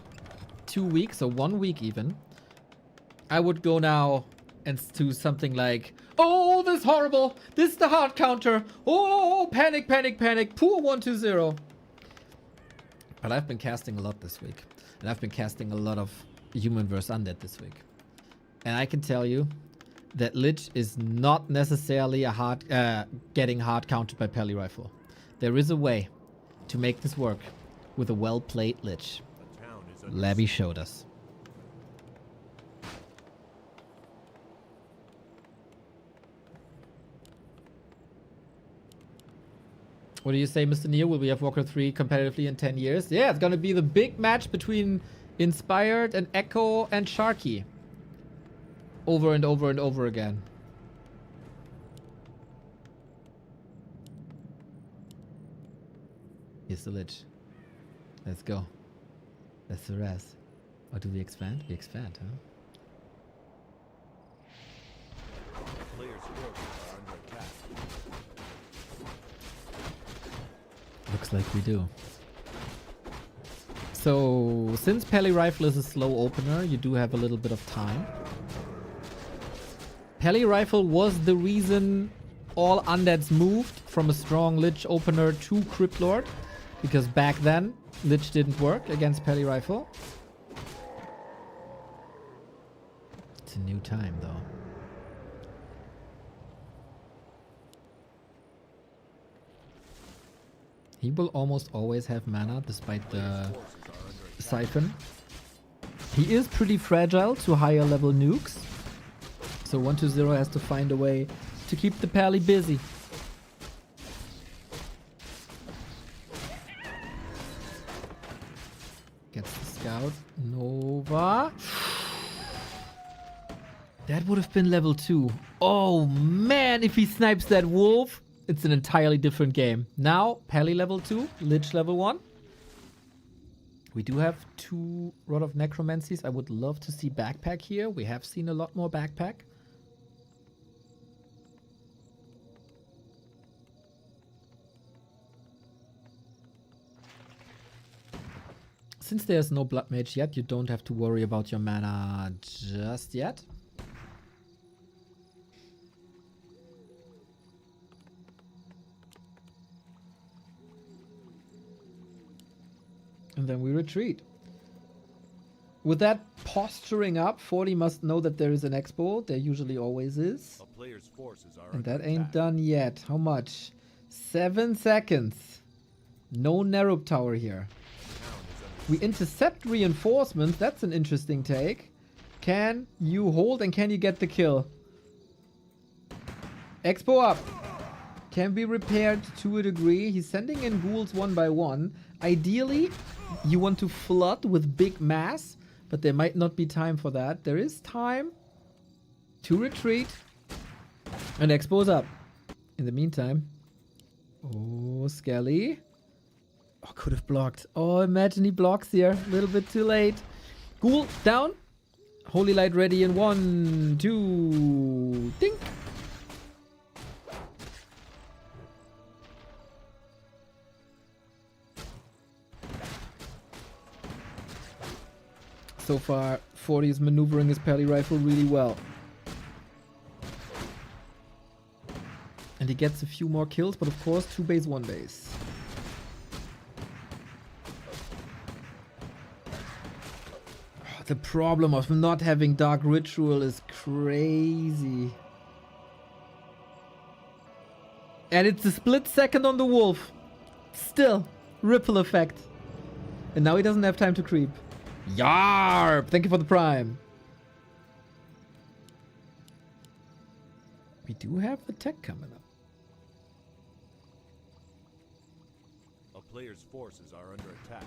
2 weeks or 1 week even, I would go now and do something like, oh, this is horrible. This is the hard counter. Oh, panic, panic, panic. Poor 1-0. But I've been casting a lot this week. And I've been casting a lot of Human vs. Undead this week. And I can tell you that Lich is not necessarily a hard, getting hard countered by Pally rifle. There is a way to make this work with a well-played Lich. Labby showed us. What do you say, Mr. Neo? Will we have Warcraft 3 competitively in 10 years? Yeah, it's gonna be the big match between Inspired and Echo and Sharky. Over and over and over again. Here's the Lich. Let's go. That's the rest. Or do we expand? We expand, huh? Players' forces are under attack. Looks like we do. So, since Pally rifle is a slow opener, you do have a little bit of time. Pally rifle was the reason all undeads moved from a strong Lich opener to Crypt Lord, because back then Lich didn't work against Pally rifle. It's a new time though. He will almost always have mana despite the siphon. He is pretty fragile to higher level nukes. So 1-0 has to find a way to keep the Pally busy. Gets the scout. Nova. That would have been level 2. Oh man, if he snipes that wolf, it's an entirely different game. Now, Pally level 2, Lich level 1. We do have 2 Rod of Necromancies. I would love to see Backpack here. We have seen a lot more Backpack. Since there's no Blood Mage yet, you don't have to worry about your mana just yet. And then we retreat. With that posturing up, 40 must know that there is an expo. There usually always is. A player's forces are And under that ain't attack. done yet. How much? 7 seconds. No Nerub Tower here. We intercept reinforcements. That's an interesting take. Can you hold and can you get the kill? Expo up. Can be repaired to a degree. He's sending in ghouls one by one. Ideally, you want to flood with big mass, but there might not be time for that. There is time to retreat. And Expo's up. In the meantime. Oh, Skelly. Oh, could have blocked. Oh, imagine he blocks here. A little bit too late. Ghoul down. Holy Light ready in 1, 2. Dink. So far, 40 is maneuvering his Pally rifle really well. And he gets a few more kills, but of course, 2 base, 1 base. The problem of not having Dark Ritual is crazy. And it's a split second on the wolf. Still, ripple effect. And now he doesn't have time to creep. Yarp! Thank you for the prime. We do have the tech coming up. A player's forces are under attack.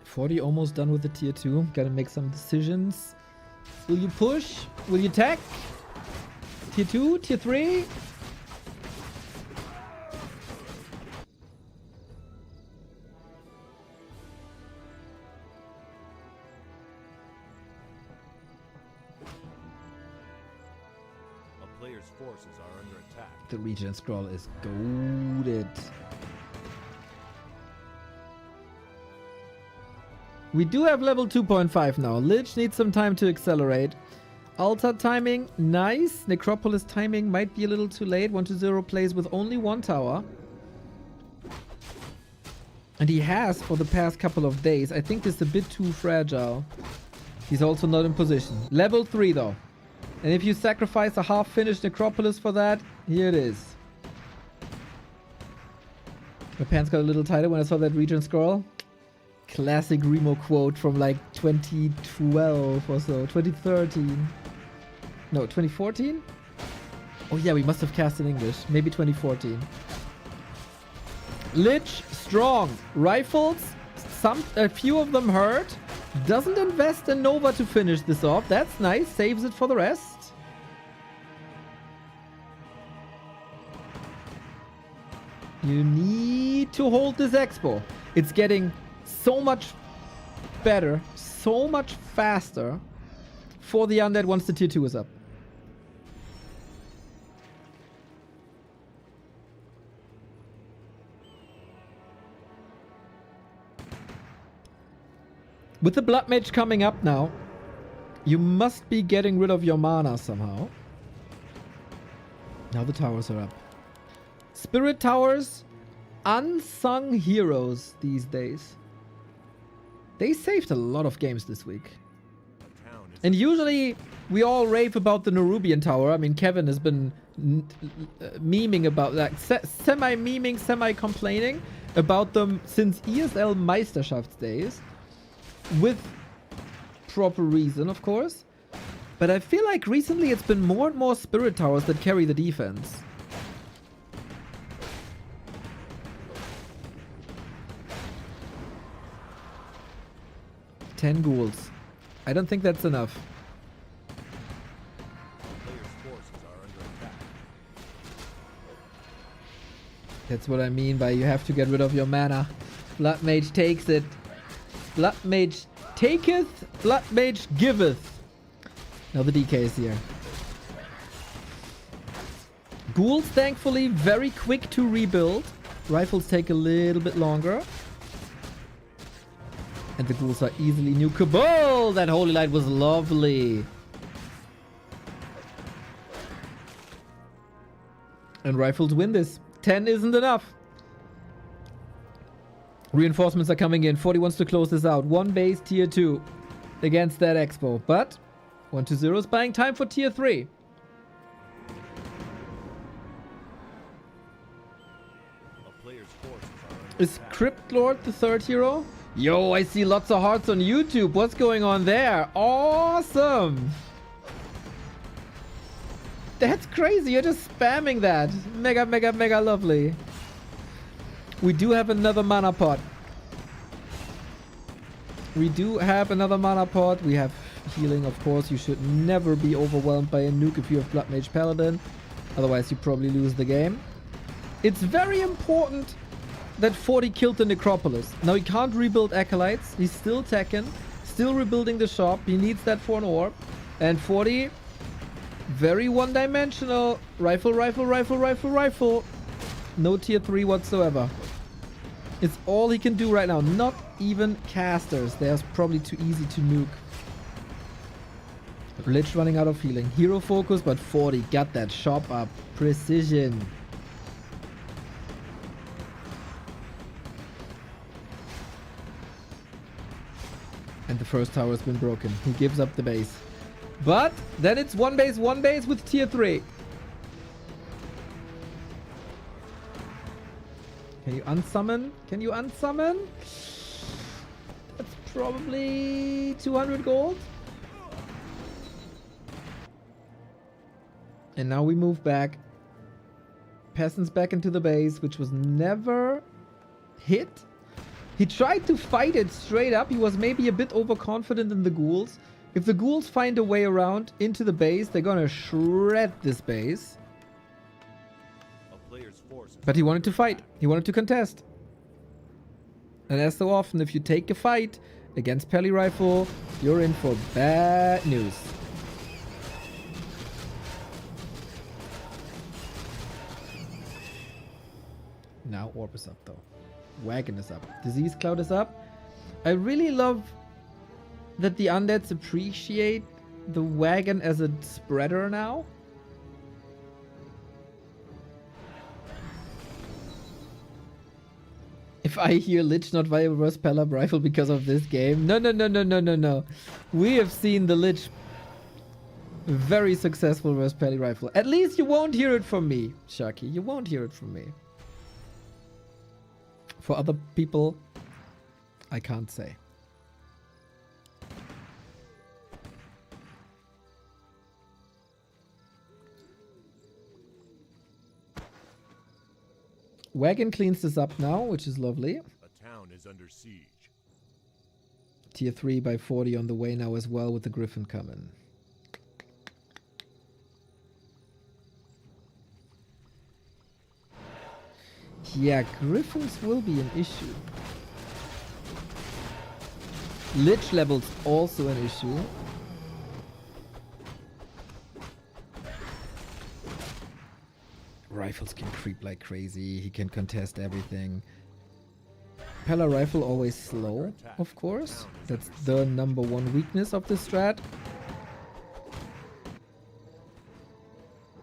40 almost done with the tier 2. Gotta make some decisions. Will you push? Will you tech? Tier 2? Tier 3? A player's forces are under attack. The regen scroll is goated. We do have level 2.5 now. Lich needs some time to accelerate. Altar timing, nice. Necropolis timing might be a little too late. 1-0 plays with only 1 tower. And he has for the past couple of days. I think this is a bit too fragile. He's also not in position. Level 3 though. And if you sacrifice a half-finished Necropolis for that, here it is. My pants got a little tighter when I saw that regen scroll. Classic Remo quote from like 2012 or so. 2013. No, 2014? Oh yeah, we must have cast in English. Maybe 2014. Lich, strong. Rifles, a few of them hurt. Doesn't invest in Nova to finish this off. That's nice. Saves it for the rest. You need to hold this expo. It's getting so much better, so much faster for the undead once the tier 2 is up. With the Blood Mage coming up now, you must be getting rid of your mana somehow. Now the towers are up. Spirit towers, unsung heroes these days. They saved a lot of games this week. And usually we all rave about the Nerubian Tower. I mean, Kevin has been memeing about that, semi-memeing, semi-complaining about them since ESL Meisterschafts days. With proper reason, of course. But I feel like recently it's been more and more Spirit Towers that carry the defense. Ten ghouls. I don't think that's enough. Player's forces are under attack. That's what I mean by you have to get rid of your mana. Blood Mage takes it. Blood Mage taketh, Blood Mage giveth. Now the DK is here. Ghouls, thankfully, very quick to rebuild. Rifles take a little bit longer. And the ghouls are easily nukable. That Holy Light was lovely. And rifles win this. 10 isn't enough. Reinforcements are coming in. 40 wants to close this out. One base tier 2 against that Expo. But 120 is buying time for tier 3. A player's forces are under Is Crypt Lord the third hero? Yo, I see lots of hearts on YouTube. What's going on there? Awesome. That's crazy. You're just spamming that. Mega, mega, mega lovely. We do have another mana pot. We do have another mana pot. We have healing, of course. You should never be overwhelmed by a nuke if you have Blood Mage Paladin. Otherwise, you probably lose the game. It's very important that 40 killed the Necropolis. Now, he can't rebuild Acolytes. He's still Tekken. Still rebuilding the shop. He needs that for an orb. And 40... very one-dimensional. Rifle, rifle, rifle, rifle, rifle. No tier 3 whatsoever. It's all he can do right now. Not even casters. They're probably too easy to nuke. Lich running out of healing. Hero focus, but 40 got that shop up. Precision. And the first tower has been broken. He gives up the base. But then it's one base with tier 3. Can you unsummon? Can you unsummon? That's probably 200 gold. And now we move back. Peasants back into the base, which was never hit. He tried to fight it straight up. He was maybe a bit overconfident in the ghouls. If the ghouls find a way around into the base, they're gonna shred this base. a player's forces. But he wanted to fight. He wanted to contest. And as so often, if you take a fight against Peli Rifle, you're in for bad news. Now Orb is up though. Wagon is up. Disease Cloud is up. I really love that the undeads appreciate the wagon as a spreader now. If I hear Lich not viable versus Pelab Rifle because of this game. No, no, no, no, no, no, no. We have seen the Lich very successful versus Peli Rifle. At least you won't hear it from me, Sharky. You won't hear it from me. For other people, I can't say. Wagon cleans this up now, which is lovely. A town is under siege. Tier 3 by 40 on the way now as well with the Griffin coming. Yeah, Griffins will be an issue. Lich levels also an issue. Rifles can creep like crazy. He can contest everything. Pella Rifle always slow, of course. That's the #1 weakness of this strat.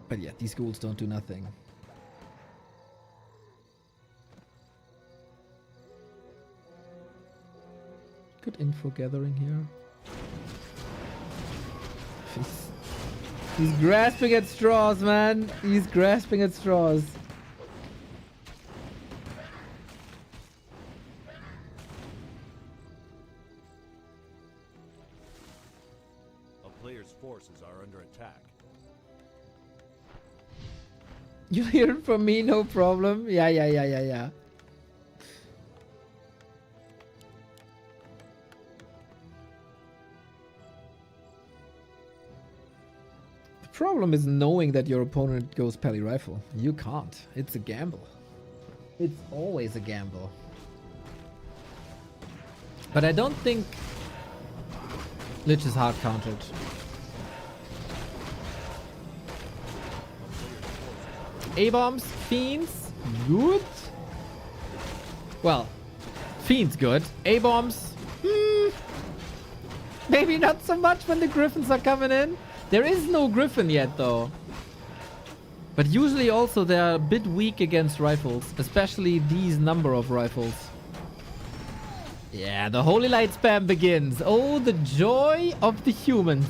But yeah, these ghouls don't do nothing. Good info gathering here. He's grasping at straws, man. He's grasping at straws. A player's forces are under attack. You hear it from me, no problem. Yeah. Problem is knowing that your opponent goes Pally Rifle. You can't. It's a gamble. It's always a gamble. But I don't think Lich is hard countered. A-bombs, Fiends, good. Well, Fiends good. A-bombs, maybe not so much when the Griffins are coming in. There is no Griffin yet though. But usually also they're a bit weak against rifles, especially these number of rifles. Yeah, the Holy Light spam begins. Oh, the joy of the humans.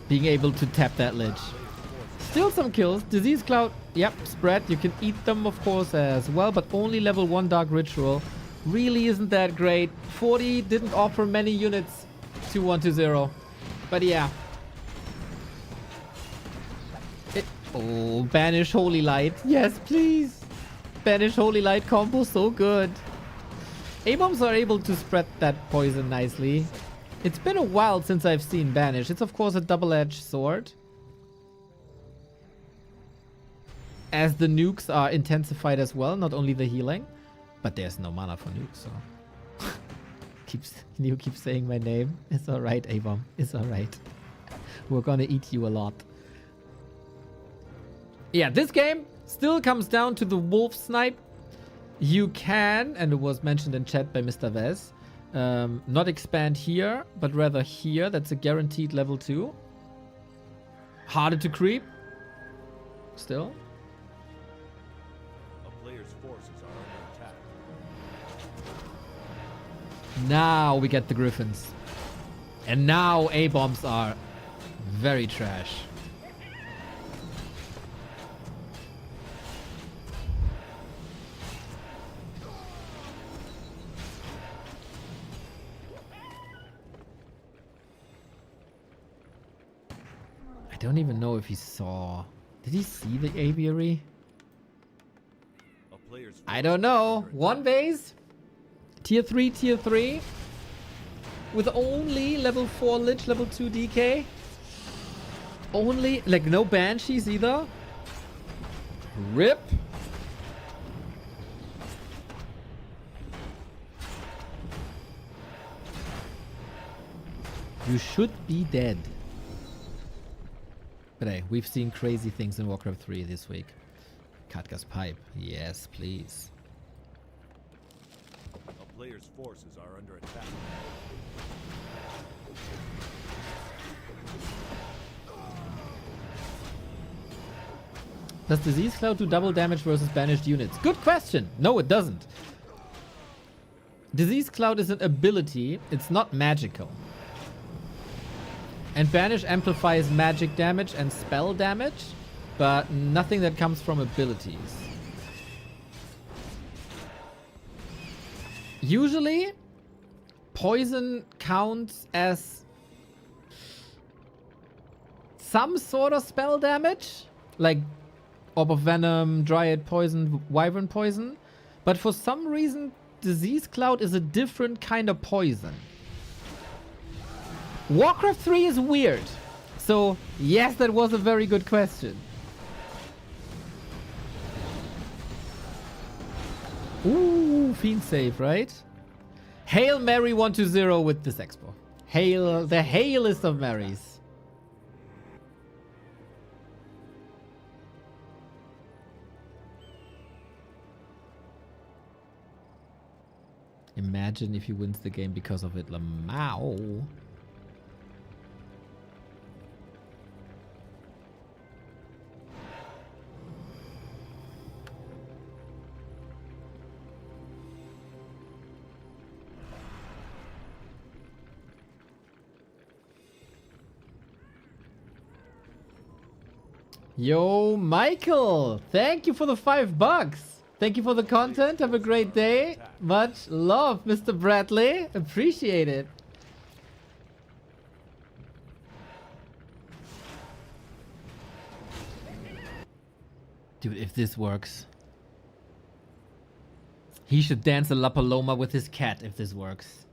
Being able to tap that Lich. Still some kills. Disease Cloud, yep, spread. You can eat them, of course, as well, but only level 1 Dark Ritual. Really isn't that great. 40 didn't offer many units to 120. But yeah. Oh, Banish Holy Light. Yes, please. Banish Holy Light combo, so good. A-bombs are able to spread that poison nicely. It's been a while since I've seen Banish. It's of course a double-edged sword. As the nukes are intensified as well, not only the healing. But there's no mana for nukes, so... You keep saying my name. It's alright, A-bomb. It's alright. We're gonna eat you a lot. Yeah, this game still comes down to the wolf snipe. You can, and it was mentioned in chat by Mr. Vez, not expand here, but rather here. That's a guaranteed level 2. Harder to creep. Still. A player's forces are under attack. Now we get the Griffins. And now A-bombs are very trash. I don't even know if he saw... Did he see the aviary? I don't know. One base. Tier 3, tier 3. With only level 4 Lich, level 2 DK. Only... Like, no Banshees either. RIP. You should be dead. But hey, we've seen crazy things in Warcraft 3 this week. Katga's pipe. Yes, please. A player's forces are under attack. Does Disease Cloud do double damage versus banished units? Good question. No, it doesn't. Disease Cloud is an ability. It's not magical. And Banish amplifies magic damage and spell damage, but nothing that comes from abilities. Usually, poison counts as some sort of spell damage, like Orb of Venom, Dryad Poison, Wyvern Poison. But for some reason, Disease Cloud is a different kind of poison. Warcraft 3 is weird. So, yes, that was a very good question. Ooh, Fiend save, right? Hail Mary 120 with this expo. Hail, the hailest of Marys. Imagine if he wins the game because of it, Lamau. Yo, Michael, thank you for the $5. Thank you for the content. Have a great day. Much love, Mr. Bradley. Appreciate it. Dude, if this works. He should dance a La Paloma with his cat if this works.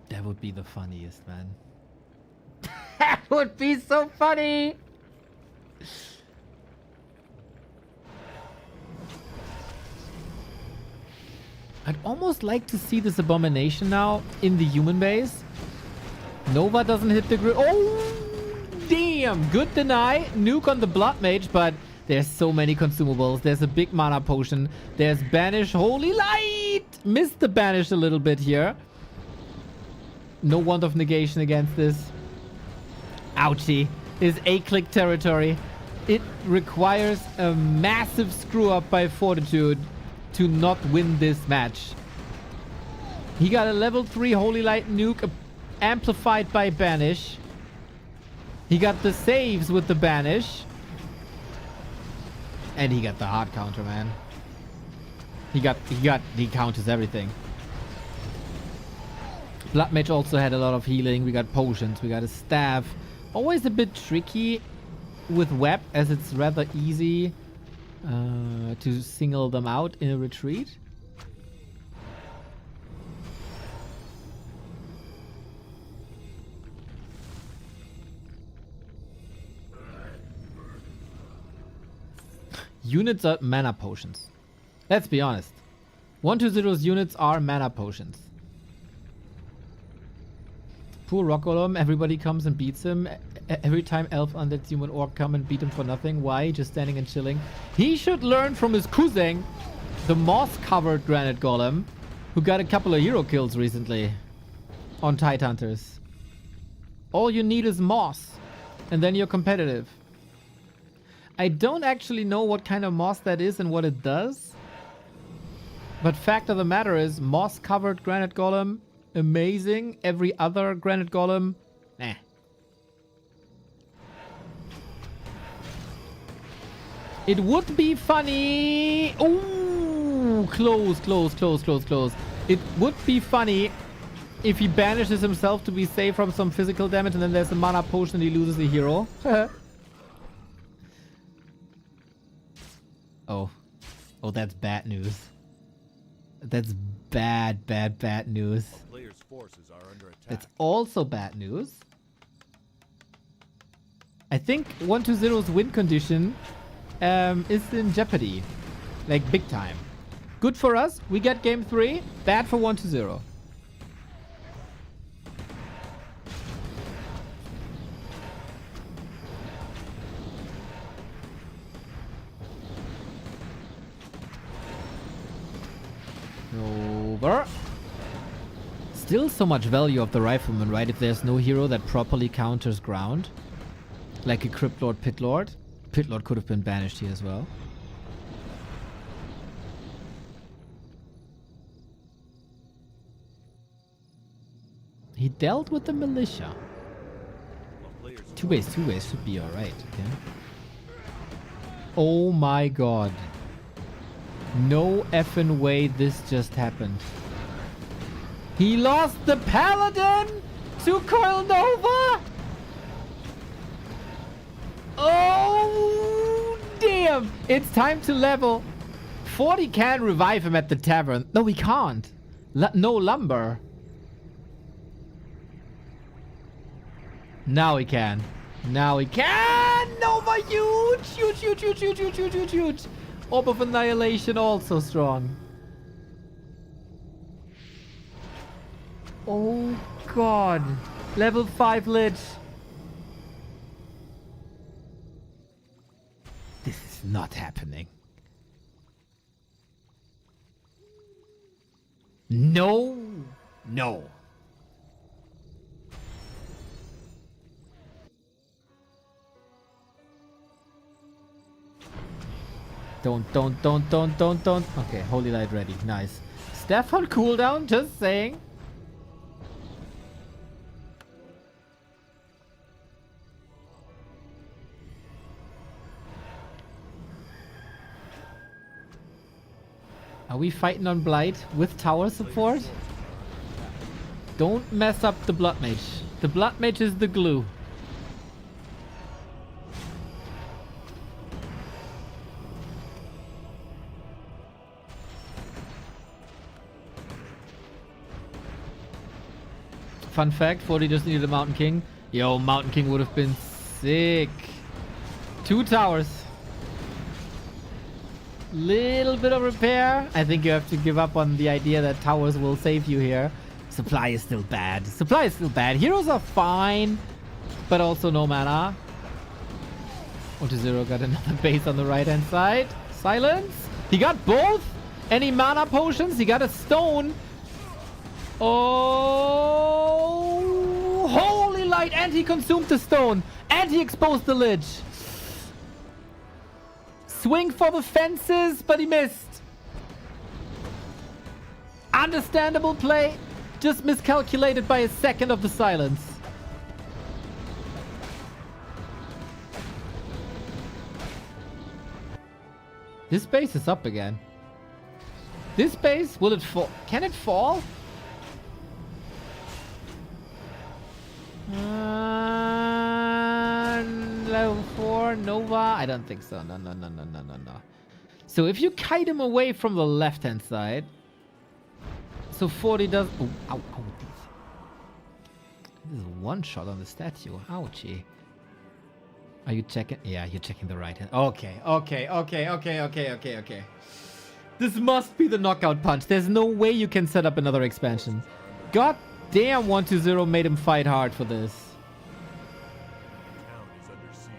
That would be the funniest, man. That would be so funny! I'd almost like to see this abomination now in the human base. Nova doesn't hit the grid. Oh, damn! Good deny. Nuke on the Blood Mage, but there's so many consumables. There's a big mana potion. There's Banish. Holy Light! Missed the Banish a little bit here. No Wand of Negation against this. Ouchie. Is A-click territory. It requires a massive screw-up by Fortitude to not win this match. He got a level 3 Holy Light nuke amplified by Banish. He got the saves with the Banish. And he got the hard counter, man. He counters everything. Blood Mage also had a lot of healing. We got potions. We got a staff. Always a bit tricky with web, as it's rather easy to single them out in a retreat. Units are mana potions. Let's be honest. 1-2-0's units are mana potions. Poor Rock Golem, everybody comes and beats him. Every time Elf, Undead, Human, Orc come and beat him for nothing. Why? Just standing and chilling. He should learn from his cousin, the moss-covered Granite Golem, who got a couple of hero kills recently on Tidehunters. All you need is moss, and then you're competitive. I don't actually know what kind of moss that is and what it does. But fact of the matter is, moss-covered Granite Golem, amazing. Every other Granite Golem, nah. It would be funny. Ooh, close. It would be funny if he banishes himself to be safe from some physical damage, and then there's a mana potion and he loses the hero. Oh, that's bad news. That's bad news. Players' forces are under attack. That's also bad news. I think 1-2-0's win condition is in jeopardy. Like, big time. Good for us. We get game 3. Bad for 1-2-0. Over. Still so much value of the Rifleman, right? If there's no hero that properly counters ground. Like a Crypt Lord, Pit Lord. Pit Lord could have been banished here as well. He dealt with the militia. Two ways should be alright, okay? Oh my god. No effing way this just happened. He lost the Paladin to Coil Nova? Oh, damn. It's time to level. 40 can revive him at the tavern. No, we can't. No lumber. Now we can. Now we can. Nova huge. Huge. Orb of Annihilation also strong. Oh god. Level 5 Lich. This is not happening. No. Don't. Okay, Holy Light ready. Nice. Staff on cooldown, just saying. Are we fighting on Blight with tower support? Don't mess up the Blood Mage. The Blood Mage is the glue. Fun fact, 40 just needed a Mountain King. Yo, Mountain King would have been sick. 2 towers. Little bit of repair. I think you have to give up on the idea that towers will save you here. Supply is still bad. Supply is still bad. Heroes are fine, but also no mana. 1-0 got another base on the right-hand side. Silence. He got both. Any mana potions? He got a stone. Oh, holy light. And he consumed the stone. And he exposed the lich. Swing for the fences, but he missed. Understandable play. Just miscalculated by a second of the silence. This base is up again. This base, will it fall? Can it fall? Level 4, Nova. I don't think so. No. So if you kite him away from the left-hand side. So 40 does... Oh, ow. This is one shot on the statue. Ouchie. Are you checking? Yeah, you're checking the right hand. Okay. This must be the knockout punch. There's no way you can set up another expansion. God damn, 1-0 made him fight hard for this. Town is under siege.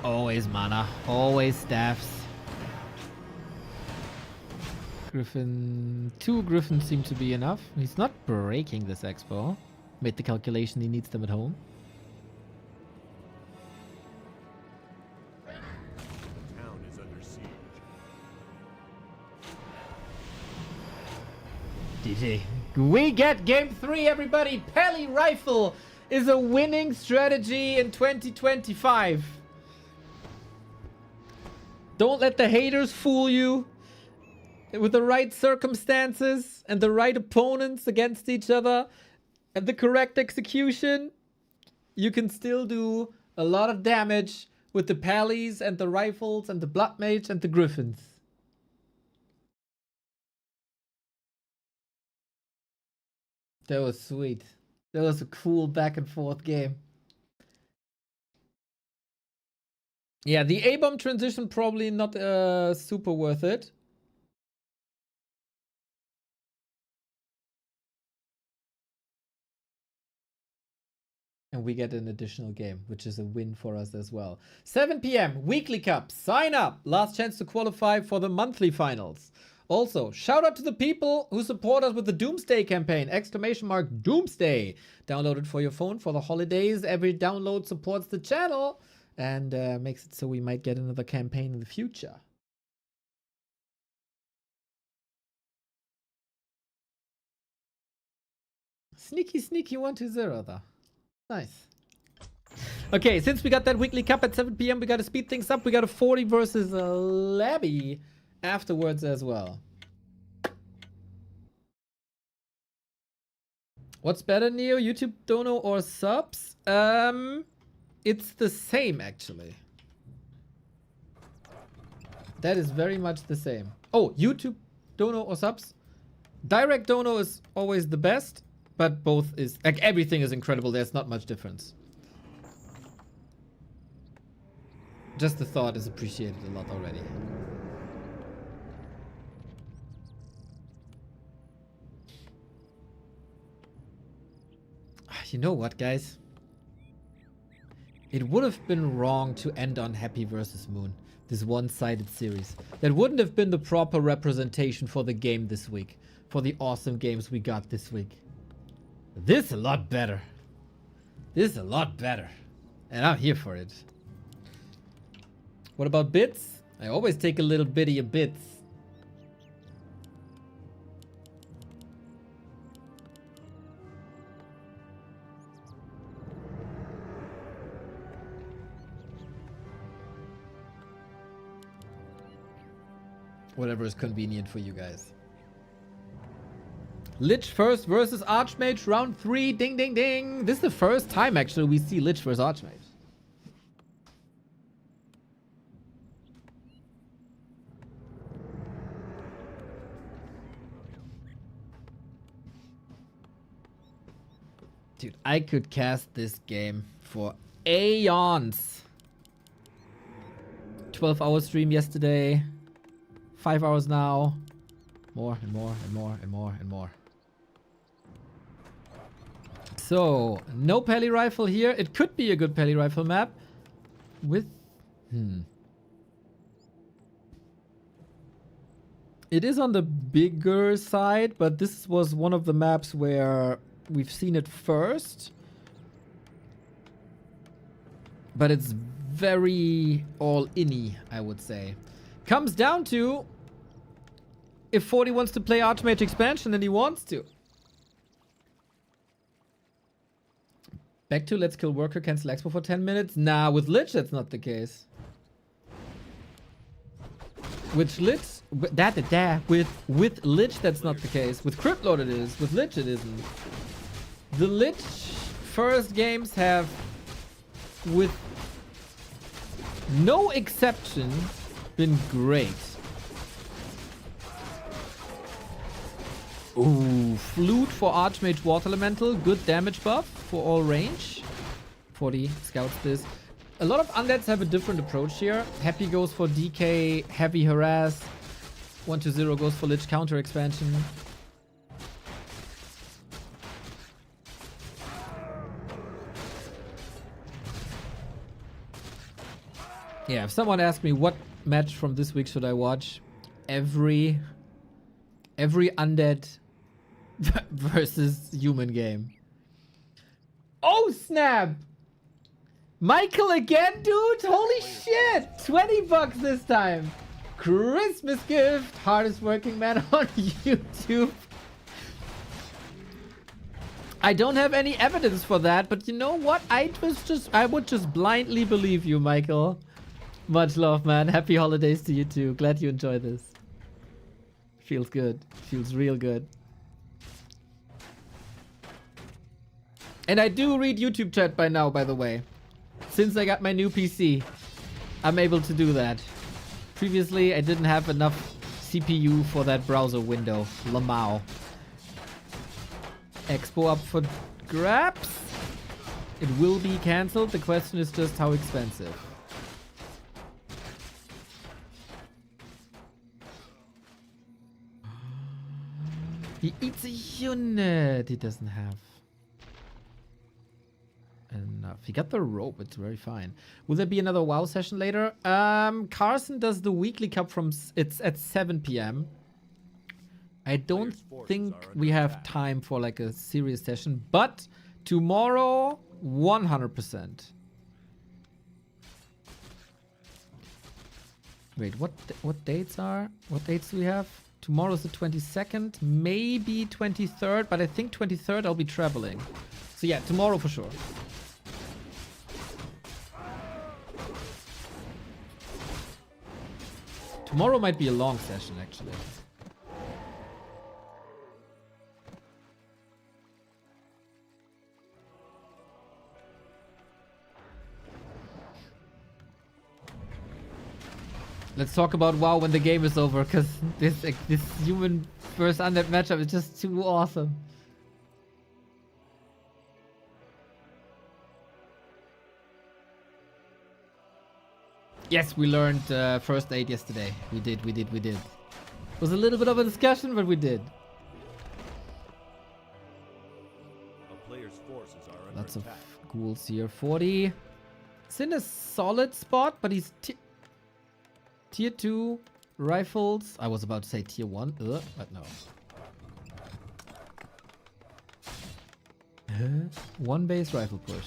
Always mana. Always staffs. Griffin. 2 Griffins seem to be enough. He's not breaking this expo. Made the calculation he needs them at home. Town is under siege. GG. We get game 3, everybody. Pally Rifle is a winning strategy in 2025. Don't let the haters fool you. With the right circumstances and the right opponents against each other and the correct execution, you can still do a lot of damage with the Pallies and the Rifles and the Blood Mage and the Griffins. That was sweet. That was a cool back and forth game. Yeah, the A-bomb transition probably not super worth it. And we get an additional game, which is a win for us as well. 7 p.m. Weekly Cup. Sign up. Last chance to qualify for the monthly finals. Also, shout out to the people who support us with the Doomsday campaign. ! Doomsday. Download it for your phone for the holidays. Every download supports the channel and makes it so we might get another campaign in the future. Sneaky 1-0 though. Nice. Okay, since we got that weekly cup at 7 p.m, we got to speed things up. We got a 40 versus a Labby afterwards as well. What's better, Neo? YouTube dono or subs? It's the same, actually. That is very much the same. Oh, YouTube dono or subs? Direct dono is always the best. But both is, like, everything is incredible. There's not much difference. Just the thought is appreciated a lot already. You know what, guys? It would have been wrong to end on Happy versus Moon. This one-sided series. That wouldn't have been the proper representation for the game this week. For the awesome games we got this week. This a lot better. This is a lot better. And I'm here for it. What about bits? I always take a little bitty of bits. Whatever is convenient for you guys. Lich first versus Archmage, round 3. Ding, ding, ding. This is the first time, actually, we see Lich versus Archmage. Dude, I could cast this game for aeons. 12-hour stream yesterday. 5 hours now. More and more and more and more and more. So, no Pally Rifle here. It could be a good Pally Rifle map. With... It is on the bigger side, but this was one of the maps where we've seen it first. But it's very all-in-y, I would say. Comes down to if 40 wants to play Archmage expansion, then he wants to. Back to Let's Kill Worker, cancel Expo for 10 minutes. Nah, with Lich that's not the case. With Lich, with Lich that's not the case. With Cryptlord it is. With Lich it isn't. The Lich first games have, with no exception, been great. Ooh, Flute for Archmage Water Elemental. Good damage buff for all range. 40 scouts this. A lot of undeads have a different approach here. Happy goes for DK, Heavy Harass. 120 goes for Lich counter expansion. Yeah, if someone asked me what match from this week should I watch, every undead versus human game. Oh snap! Michael again, dude? Holy shit! 20 bucks this time. Christmas gift. Hardest working man on YouTube. I don't have any evidence for that, but you know what? I would just blindly believe you, Michael. Much love, man. Happy holidays to you too. Glad you enjoy this. Feels good. Feels real good. And I do read YouTube chat by now, by the way. Since I got my new PC, I'm able to do that. Previously, I didn't have enough CPU for that browser window. Lamau. Expo up for grabs. It will be cancelled. The question is just how expensive. He eats a unit. He doesn't have enough. He got the rope. It's very fine. Will there be another WoW session later? Carson does the weekly cup from... It's at 7 p.m. I don't think we have time for like a serious session. But tomorrow, 100%. Wait, what dates are... What dates do we have? Tomorrow's the 22nd, maybe 23rd, but I think 23rd I'll be traveling. So yeah, tomorrow for sure. Tomorrow might be a long session, actually. Let's talk about WoW when the game is over, because this human versus undead matchup is just too awesome. Yes, we learned first aid yesterday. We did. It was a little bit of a discussion, but we did. A player's forces are under Lots of attack. ghouls here. 40. It's in a solid spot, but he's tier 2 rifles. I was about to say tier 1, but no. One base rifle push.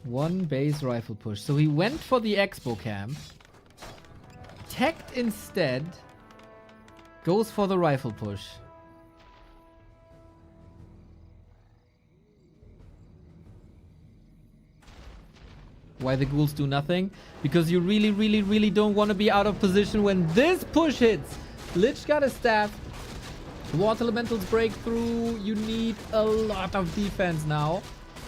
One base rifle push. So he went for the expo camp. Teched instead. Goes for the rifle push. Why the ghouls do nothing? Because you really, really, really don't want to be out of position when this push hits. Lich got a staff. Water Elementals break through. You need a lot of defense now.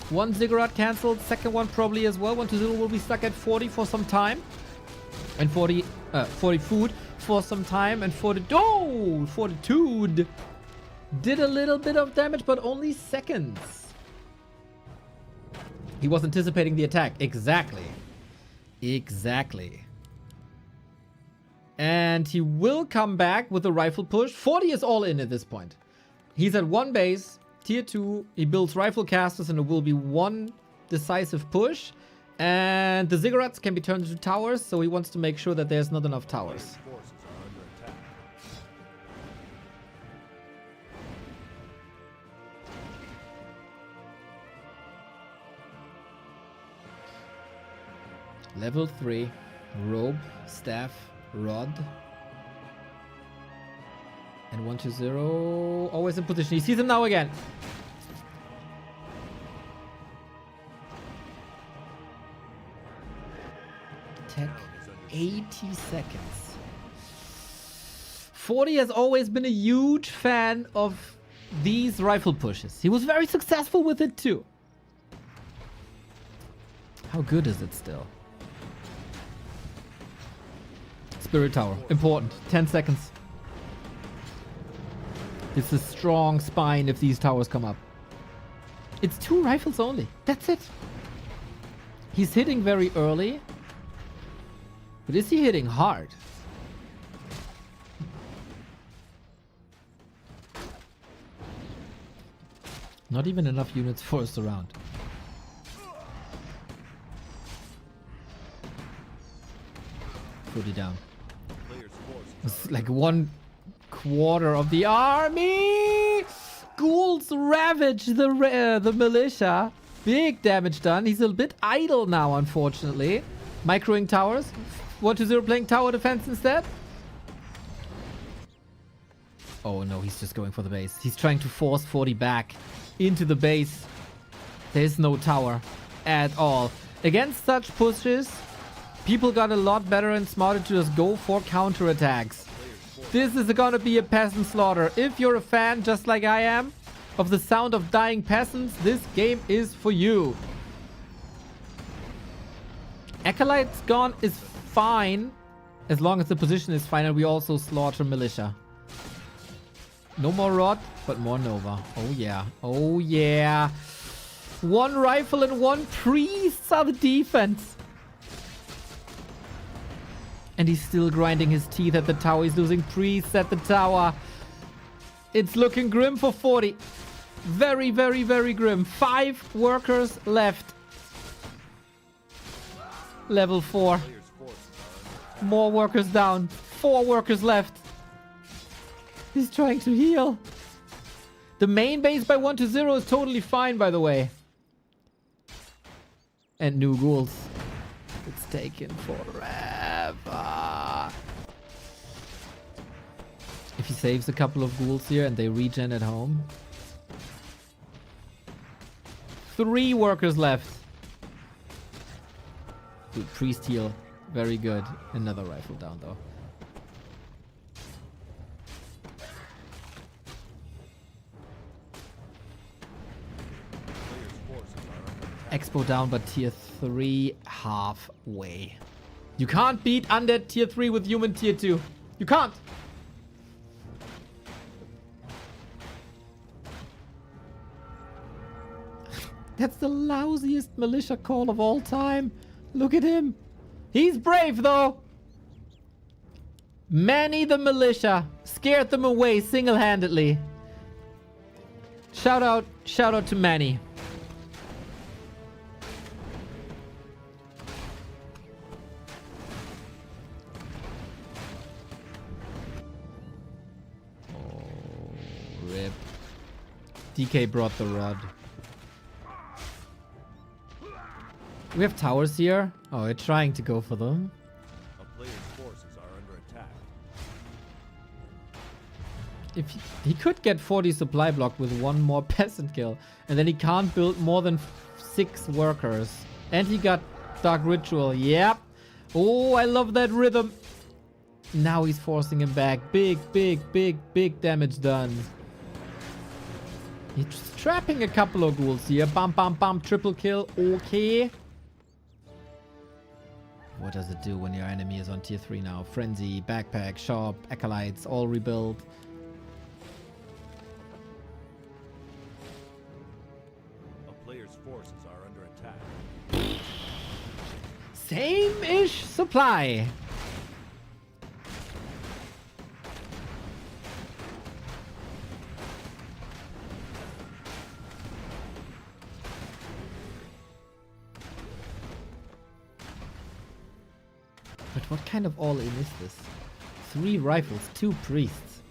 One Ziggurat cancelled. Second one probably as well. 1-0 will be stuck at 40 for some time. And 40 food for some time. And Fortitude did a little bit of damage, but only seconds. He was anticipating the attack. Exactly. Exactly. And he will come back with a rifle push. 40 is all in at this point. He's at 1 base. Tier 2. He builds rifle casters and it will be 1 decisive push. And the Ziggurats can be turned into towers. So he wants to make sure that there's not enough towers. Forces are under attack. Level 3. Robe. Staff. Rod. And 1-0. Always in position. He sees him now again. Tech. 80 seconds. 40 has always been a huge fan of these rifle pushes. He was very successful with it too. How good is it still? Spirit Tower. Important. 10 seconds. It's a strong spine if these towers come up. It's 2 rifles only. That's it. He's hitting very early. But is he hitting hard? Not even enough units for a surround. Put it down. It's like 1/4 of the army. Ghouls ravage the militia. Big damage done. He's a bit idle now, unfortunately. Microing towers. 1-0 playing tower defense instead. Oh no, he's just going for the base. He's trying to force 40 back into the base. There's no tower at all. Against such pushes, people got a lot better and smarter to just go for counterattacks. This is gonna be a peasant slaughter. If you're a fan, just like I am, of the sound of dying peasants, this game is for you. Acolyte's gone is fine, as long as the position is fine and we also slaughter militia. No more Rod, but more Nova. Oh yeah. Oh yeah. 1 rifle and 1 priest are the defense. And he's still grinding his teeth at the tower. He's losing priests at the tower. It's looking grim for 40. Very, very, very grim. 5 workers left. Level 4. More workers down. 4 workers left. He's trying to heal. The main base by 1-0 is totally fine, by the way. And new ghouls. It's taken forever. If he saves a couple of ghouls here and they regen at home. 3 workers left. Dude, priest heal. Very good. Another rifle down though. Expo down, but tier 3 halfway. You can't beat undead tier 3 with human tier 2. You can't. That's the lousiest militia call of all time. Look at him. He's brave though. Manny the militia scared them away single-handedly. Shout out to Manny. Rip. DK brought the rod. We have towers here. Oh, we're trying to go for them. A player's forces are under attack. If he could get 40 supply block with 1 more peasant kill, and then he can't build more than 6 workers. And he got Dark Ritual. Yep. Oh, I love that rhythm. Now he's forcing him back. Big damage done. He's trapping a couple of ghouls here. Bam, bam, bam. Triple kill. Okay. What does it do when your enemy is on tier 3 now? Frenzy, Backpack, Shop, Acolytes, all rebuild. A player's forces are under attack. Same-ish supply. But what kind of all-in is this? 3 rifles, 2 priests.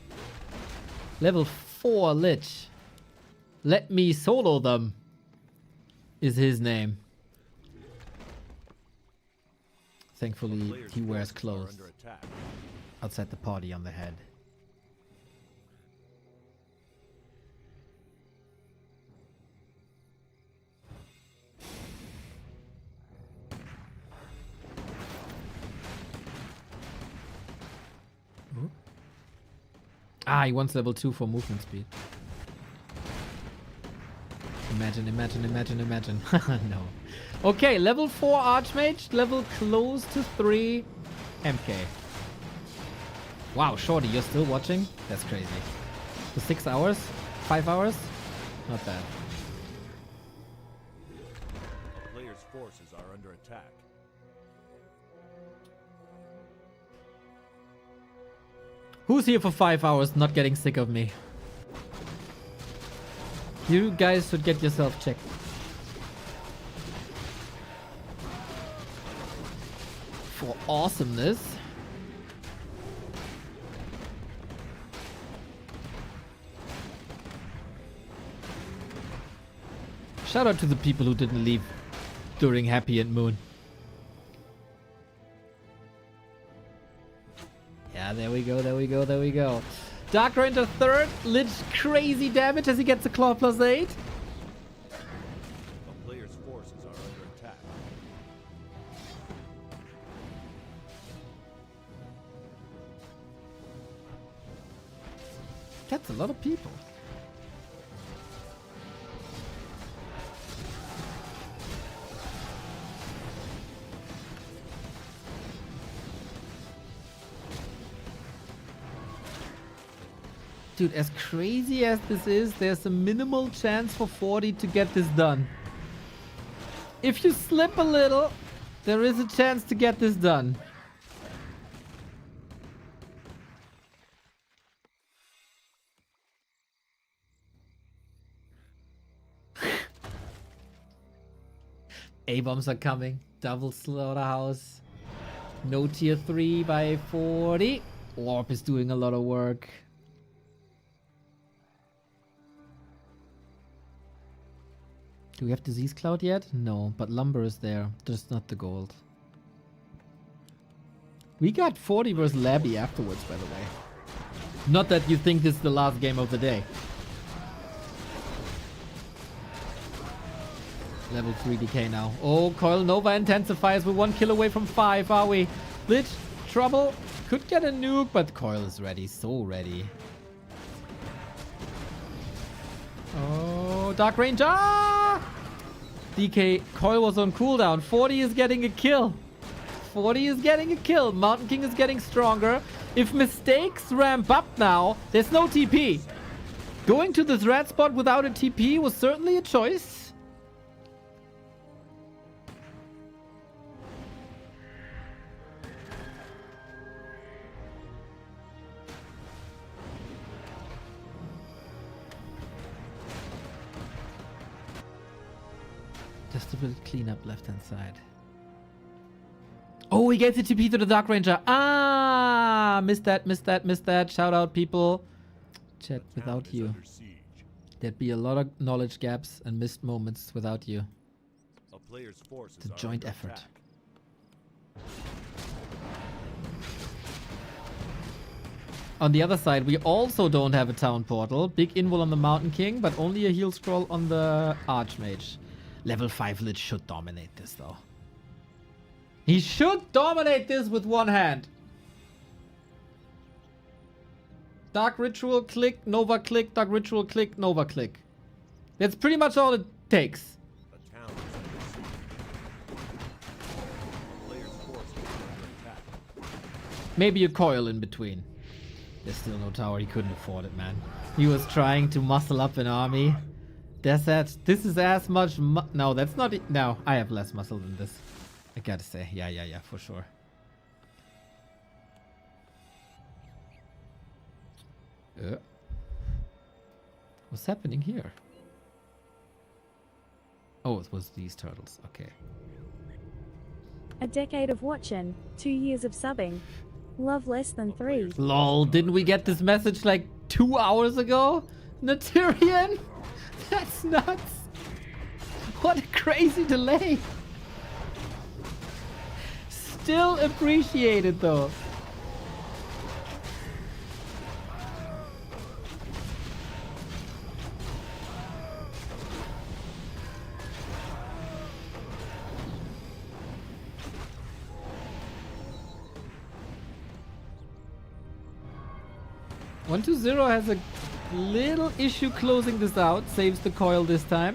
Level 4 Lich. Let me solo them. Is his name. Thankfully, he wears clothes. Outside the party on the head. Ah, he wants level 2 for movement speed. Imagine. No. Okay, level 4 Archmage, level close to 3 MK. Wow, Shorty, you're still watching? That's crazy. For 6 hours? 5 hours? Not bad. A player's forces are under attack. Who's here for 5 hours not getting sick of me? You guys should get yourself checked. For awesomeness. Shout out to the people who didn't leave during Happy and Moon. Yeah, there we go. Dark Ranger 3rd, Lich crazy damage as he gets a claw +8. A player's forces are under attack. That's a lot of people. Dude, as crazy as this is, there's a minimal chance for 40 to get this done. If you slip a little, there is a chance to get this done. A-bombs are coming. Double slaughterhouse. No tier 3 by 40. Warp is doing a lot of work. Do we have Disease Cloud yet? No, but Lumber is there. Just not the gold. We got 40 versus Labby afterwards, by the way. Not that you think this is the last game of the day. Level 3 decay now. Oh, Coil Nova intensifies. We're 1 kill away from 5, are we? Lich, trouble. Could get a nuke, but Coil is ready. So ready. Oh, Dark Ranger! DK, Coil was on cooldown. 40 is getting a kill. 40 is getting a kill. Mountain King is getting stronger. If mistakes ramp up now, there's no TP. Going to this red spot without a TP was certainly a choice. Just a bit of cleanup left hand side. Oh, he gave the TP to the Dark Ranger. Ah, missed that. Shout out, people. Chat, without you, there'd be a lot of knowledge gaps and missed moments without you. A player's forces The are joint under effort. attack. On the other side, we also don't have a town portal. Big invul on the Mountain King, but only a heal scroll on the Archmage. Level 5 Lich should dominate this, though. He should dominate this with one hand. Dark Ritual, click, Nova click, Dark Ritual click, Nova click. That's pretty much all it takes. A town is under siege. A player's force is under attack. Maybe a coil in between. There's still no tower. He couldn't afford it, man. He was trying to muscle up an army. That's that. This is as much. No, that's not it. No, I have less muscle than this. I gotta say. Yeah, for sure. What's happening here? Oh, it was these turtles. Okay. A decade of watching, 2 years of subbing. Love less than 3. Lol, didn't we get this message like 2 hours ago? Naturian? That's nuts. What a crazy delay. Still appreciated though. One 2-0 has a little issue closing this out. Saves the coil this time.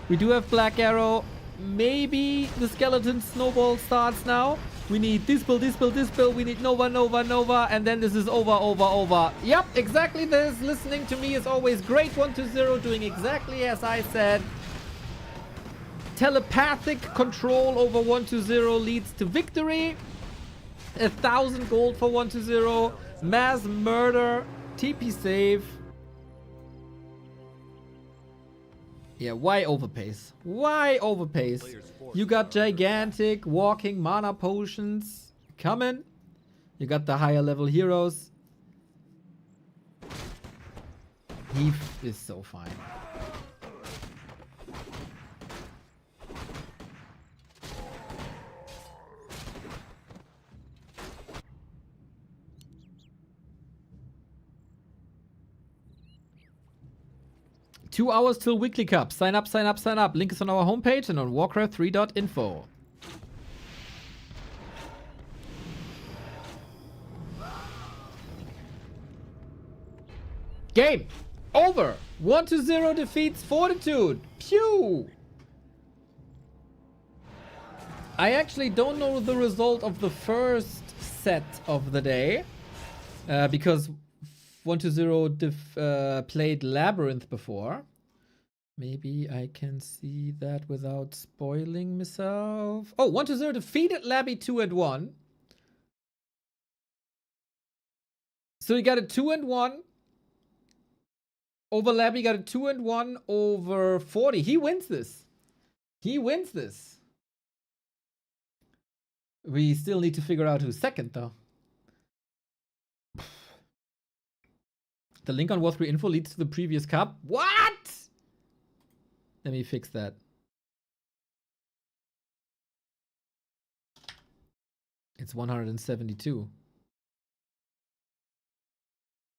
We do have Black Arrow. Maybe the skeleton snowball starts now. We need this build, this build, this build. We need Nova, Nova, Nova. And then this is over. Yep, exactly this. Listening to me is always great. 1-2-0 doing exactly as I said. Telepathic control over 1-2-0 leads to victory. 1,000 gold for 1-2-0. Mass murder. TP save. Yeah, why overpace? Why overpace? You got gigantic walking mana potions coming. You got the higher level heroes. He is so fine. Two hours till weekly cup. Sign up, sign up, sign up. Link is on our homepage and on Warcraft3.info. Game over. 1-0 defeats Fortitude. Pew. I actually don't know the result of the first set of the day. Because 1-2-0 played Labyrinth before. Maybe I can see that without spoiling myself. Oh, 1-2-0 defeated Labby 2-1. So he got a 2-1 over Labby, got a 2-1 over 40. He wins this. He wins this. We still need to figure out who's second though. The link on War3 info leads to the previous cup. What? Let me fix that. It's 172.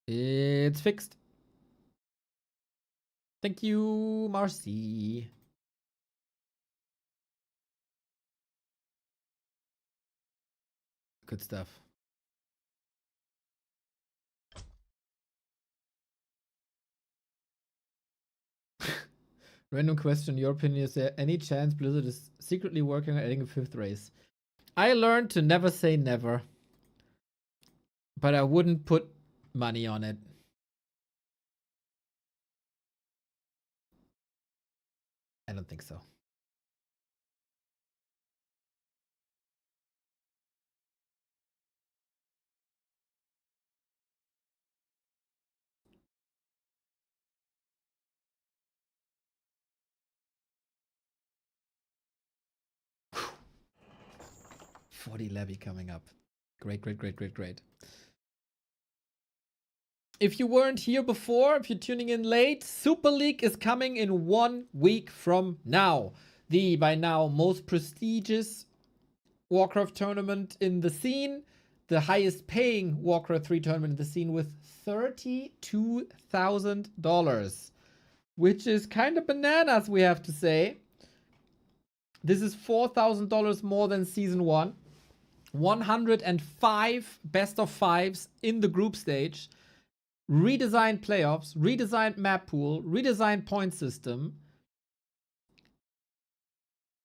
It's fixed. Thank you, Marcy. Good stuff. Random question, your opinion, is there any chance Blizzard is secretly working on adding a 5th race? I learned to never say never. But I wouldn't put money on it. I don't think so. Whew. 40 levy coming up. Great, great, great, great, great. If you weren't here before, if you're tuning in late, Super League is coming in 1 week from now. The, by now, most prestigious Warcraft tournament in the scene. The highest paying Warcraft 3 tournament in the scene with $32,000. Which is kind of bananas, we have to say. This is $4,000 more than Season 1. 105 best of fives in the group stage. Redesigned playoffs, redesigned map pool, redesigned point system.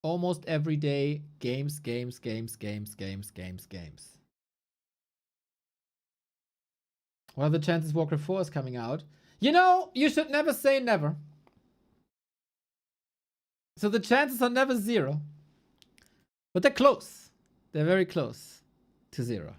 Almost every day, games. What are the chances Warcraft 4 is coming out? You know, you should never say never. So the chances are never 0. But they're close. They're very close to 0.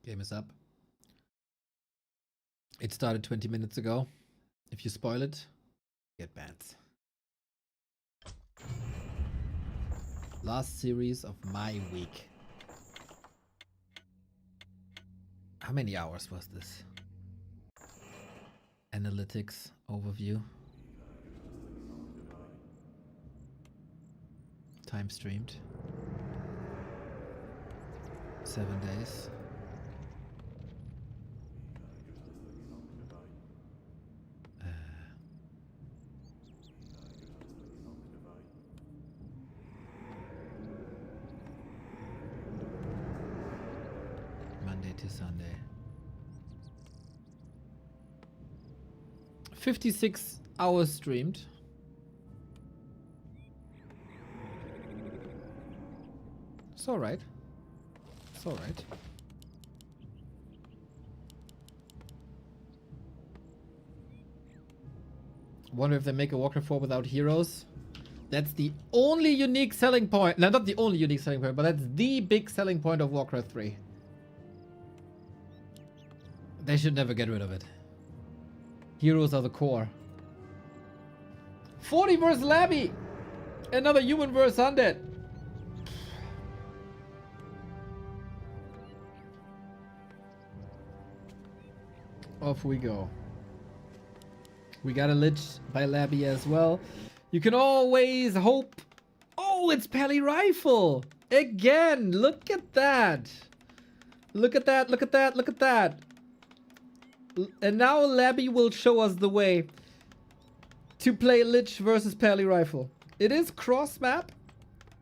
Game is up. It started 20 minutes ago. If you spoil it, get bans. Last series of my week. How many hours was this? Analytics overview. Time streamed. 7 days. Monday to Sunday. 56 hours streamed. It's alright. It's alright. Wonder if they make a Warcraft 4 without heroes. That's the only unique selling point. No, not the only unique selling point, but that's the big selling point of Warcraft 3. They should never get rid of it. Heroes are the core. 40 versus Labby! Another human versus undead. Off we go. We got a Lich by Labby as well. You can always hope. Oh, it's Pally Rifle! Again! Look at that! Look at that, look at that, look at that! And now Labby will show us the way to play Lich versus Pally Rifle. It is cross map.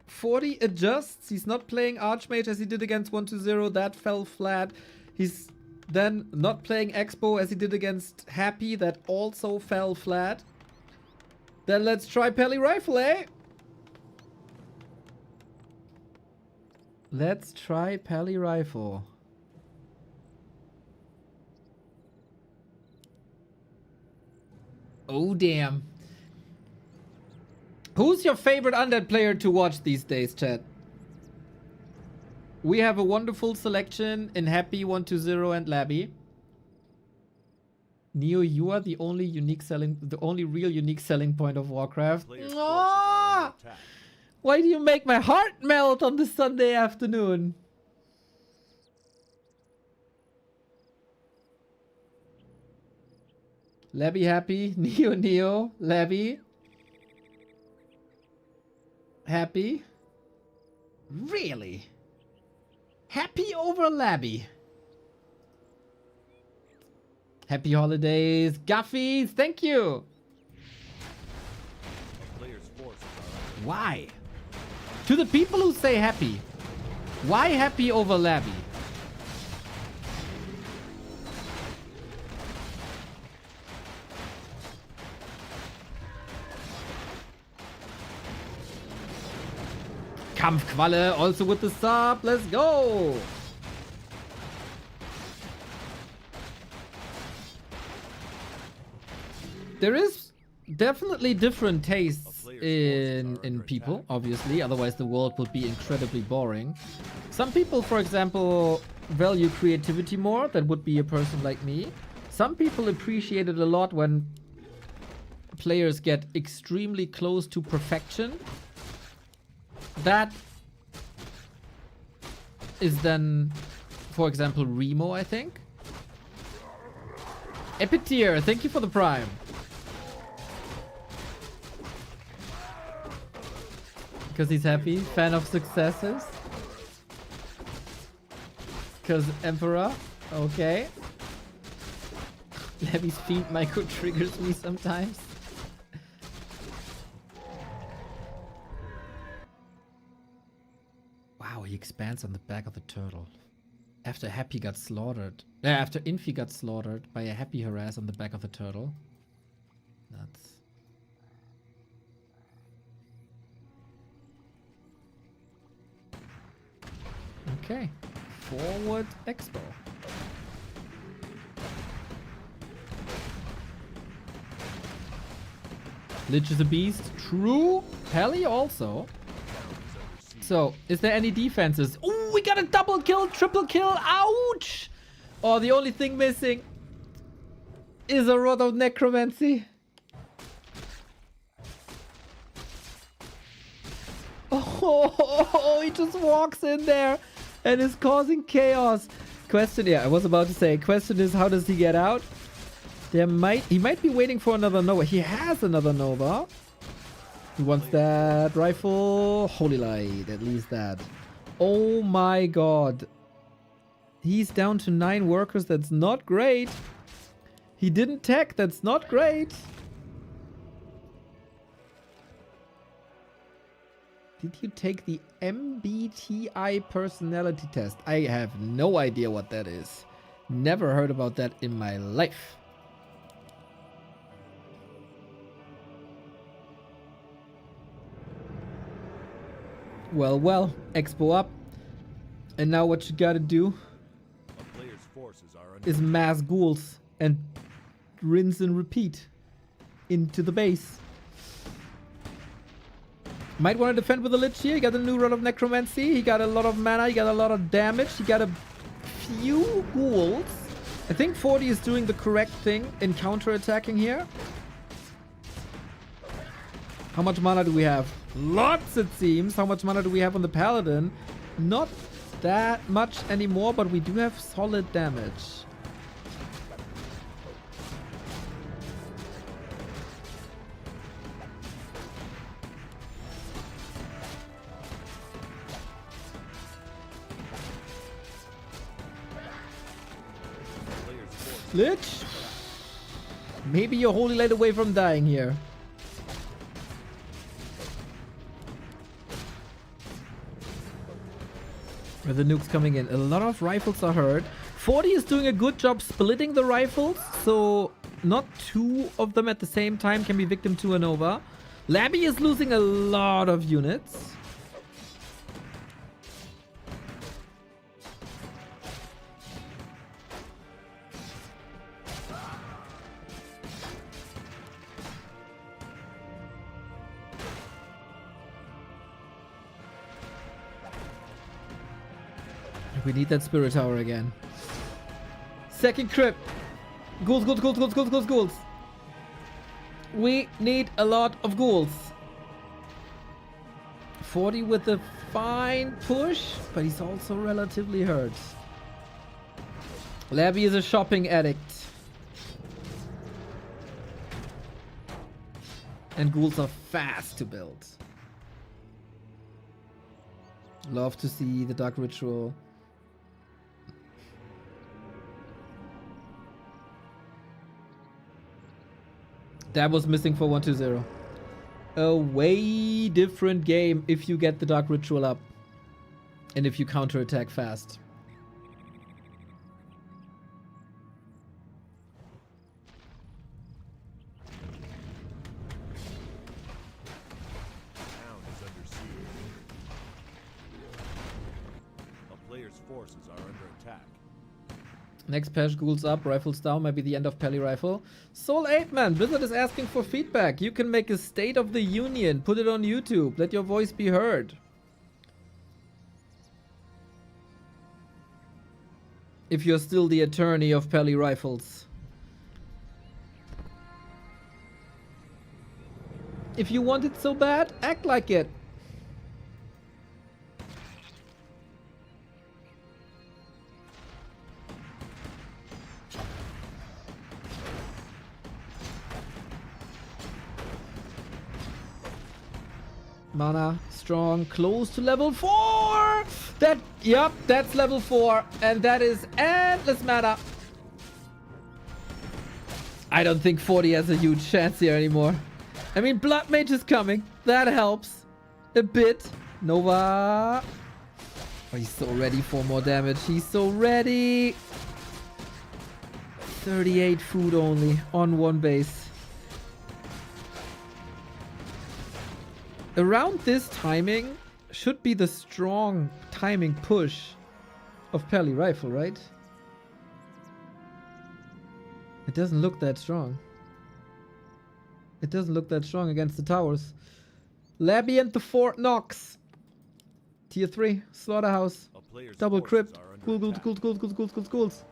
40 adjusts. He's not playing Archmage as he did against 1-0. That fell flat. He's then not playing Expo as he did against Happy. That also fell flat. Then let's try Pally Rifle, eh? Let's try Pally Rifle. Oh, damn. Who's your favorite undead player to watch these days, chat? We have a wonderful selection in Happy, 1-0, and Labby. Neo, you are the only real unique selling point of Warcraft. Aww! Why do you make my heart melt on this Sunday afternoon? Labby Happy, Neo, Labby. Happy? Really? Happy over Labby? Happy holidays, Guffies, thank you! Why? To the people who say happy, why happy over Labby? Kampfqualle also with the sub. Let's go. There is definitely different tastes in people, obviously. Otherwise, the world would be incredibly boring. Some people, for example, value creativity more. That would be a person like me. Some people appreciate it a lot when players get extremely close to perfection, that is then, for example, Remo, I think. Epitier, thank you for the Prime. Because he's happy, fan of successes. Because Emperor, okay. Levy's feet micro triggers me sometimes. Wow, he expands on the back of the turtle. After Happy got slaughtered. After Infi got slaughtered by a Happy harass on the back of the turtle. That's... Okay. Forward Expo. Lich is a beast. True. Pally also. So, is there any defenses? Ooh, we got a double kill, triple kill. Ouch! Oh, the only thing missing is a Rod of Necromancy. Oh, he just walks in there and is causing chaos. Question, yeah, I was about to say, question is, how does he get out? He might be waiting for another Nova. He has another Nova. He wants that rifle. Holy light, at least that. Oh my god. He's down to 9 workers. That's not great. He didn't tech. That's not great. Did you take the MBTI personality test? I have no idea what that is. Never heard about that in my life. Well, well, Expo up. And now what you gotta do is mass ghouls and rinse and repeat into the base. Might want to defend with a Lich here. He got a new Rod of Necromancy. He got a lot of mana. He got a lot of damage. He got a few ghouls. I think 40 is doing the correct thing in counter-attacking here. How much mana do we have? Lots, it seems. How much mana do we have on the Paladin? Not that much anymore, but we do have solid damage. Lich? Maybe you're wholly light away from dying here. With the nukes coming in. A lot of rifles are hurt. 40 is doing a good job splitting the rifles, so not 2 of them at the same time can be victim to a Nova. Labby is losing a lot of units. We need that spirit tower again. Second crypt. Ghouls, ghouls, ghouls, ghouls, ghouls, ghouls, ghouls. We need a lot of ghouls. 40 with a fine push, but he's also relatively hurt. Labby is a shopping addict. And ghouls are fast to build. Love to see the Dark Ritual. That was missing for 120. A way different game if you get the Dark Ritual up. And if you counterattack fast. Town is under siege. A player's forces are under attack. Next patch, ghouls up, rifles down, maybe the end of Pally Rifle. Soul 8 man, Blizzard is asking for feedback. You can make a State of the Union, put it on YouTube, let your voice be heard. If you're still the attorney of Pally Rifles. If you want it so bad, act like it. Mana, strong, close to level 4! Yep, that's level 4. And that is endless mana. I don't think 40 has a huge chance here anymore. I mean, Blood Mage is coming. That helps. A bit. Nova. Oh, he's so ready for more damage. He's so ready. 38 food only on one base. Around this timing should be the strong timing push of Pally Rifle, right? It doesn't look that strong. It doesn't look that strong against the towers. Labby and the Fort Knox. Tier 3, Slaughterhouse. Double crypt. Schools.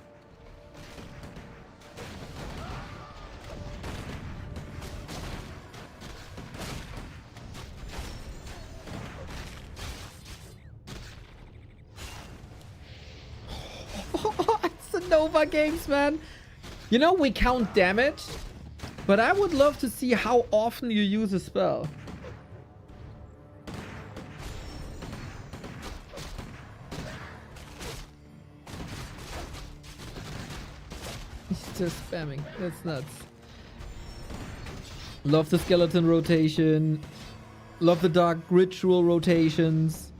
It's the Nova games, man. You know, we count damage, but I would love to see how often you use a spell. He's just spamming. That's nuts. Love the skeleton rotation. Love the dark ritual rotations.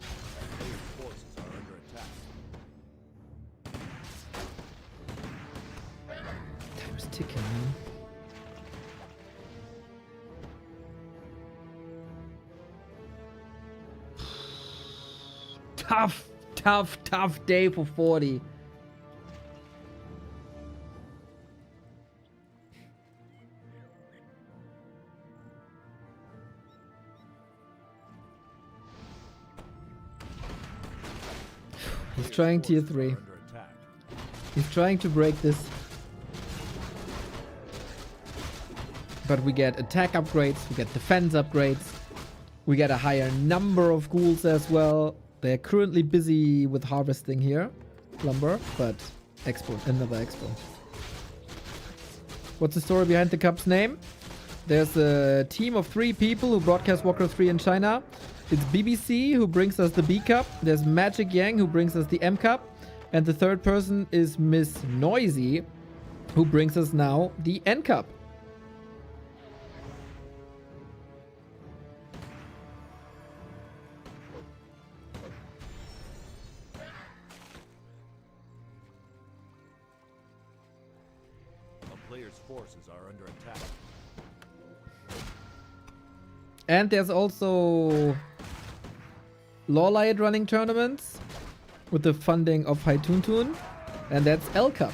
Time's ticking, man. Tough day for 40. He's trying tier 3. He's trying to break this. But we get attack upgrades, we get defense upgrades, we get a higher number of ghouls as well. They're currently busy with harvesting here, lumber, but expo, another expo. What's the story behind the cup's name? There's a team of 3 people who broadcast Warcraft 3 in China. It's BBC who brings us the B Cup. There's Magic Yang who brings us the M Cup. And the third person is Miss Noisy who brings us now the N Cup. A player's forces are under attack. And there's also Lawlight running tournaments with the funding of Hai Tun Tun, and that's L Cup.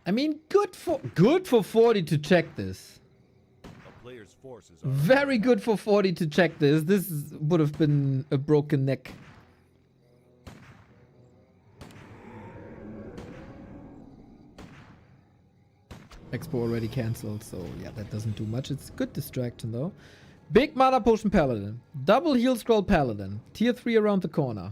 I mean, good for 40 to check this. A player's forces are Very good for 40 to check this. This would have been a broken neck. Expo already cancelled, so yeah, that doesn't do much. It's good distraction though. Big Mana Potion Paladin. Double Heal Scroll Paladin. Tier 3 around the corner.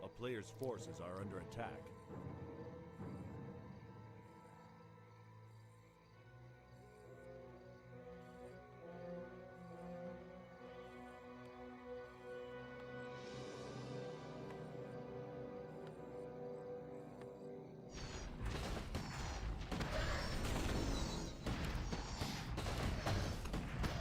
a player's forces are under attack.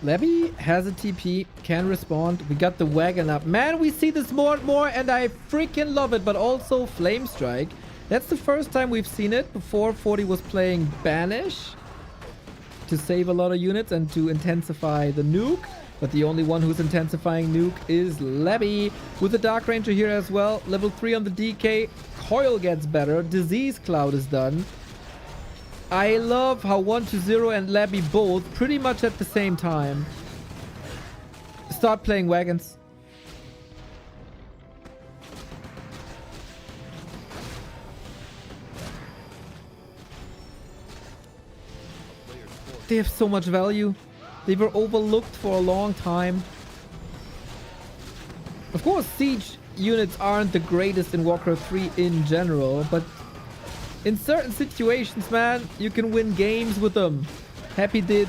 Levy has a TP, can respond. We got the wagon up. Man, we see this more and more, and I freaking love it. But also Flame Strike. That's the first time we've seen it. Before, 40 was playing Banish to save a lot of units and to intensify the nuke. But the only one who's intensifying nuke is Levy with the Dark Ranger here as well. Level 3 on the DK. Toil gets better. Disease Cloud is done. I love how 120 and Labby both pretty much at the same time start playing wagons. They have so much value. They were overlooked for a long time. Of course, siege units aren't the greatest in Warcraft 3 in general, but in certain situations, man, you can win games with them. Happy did.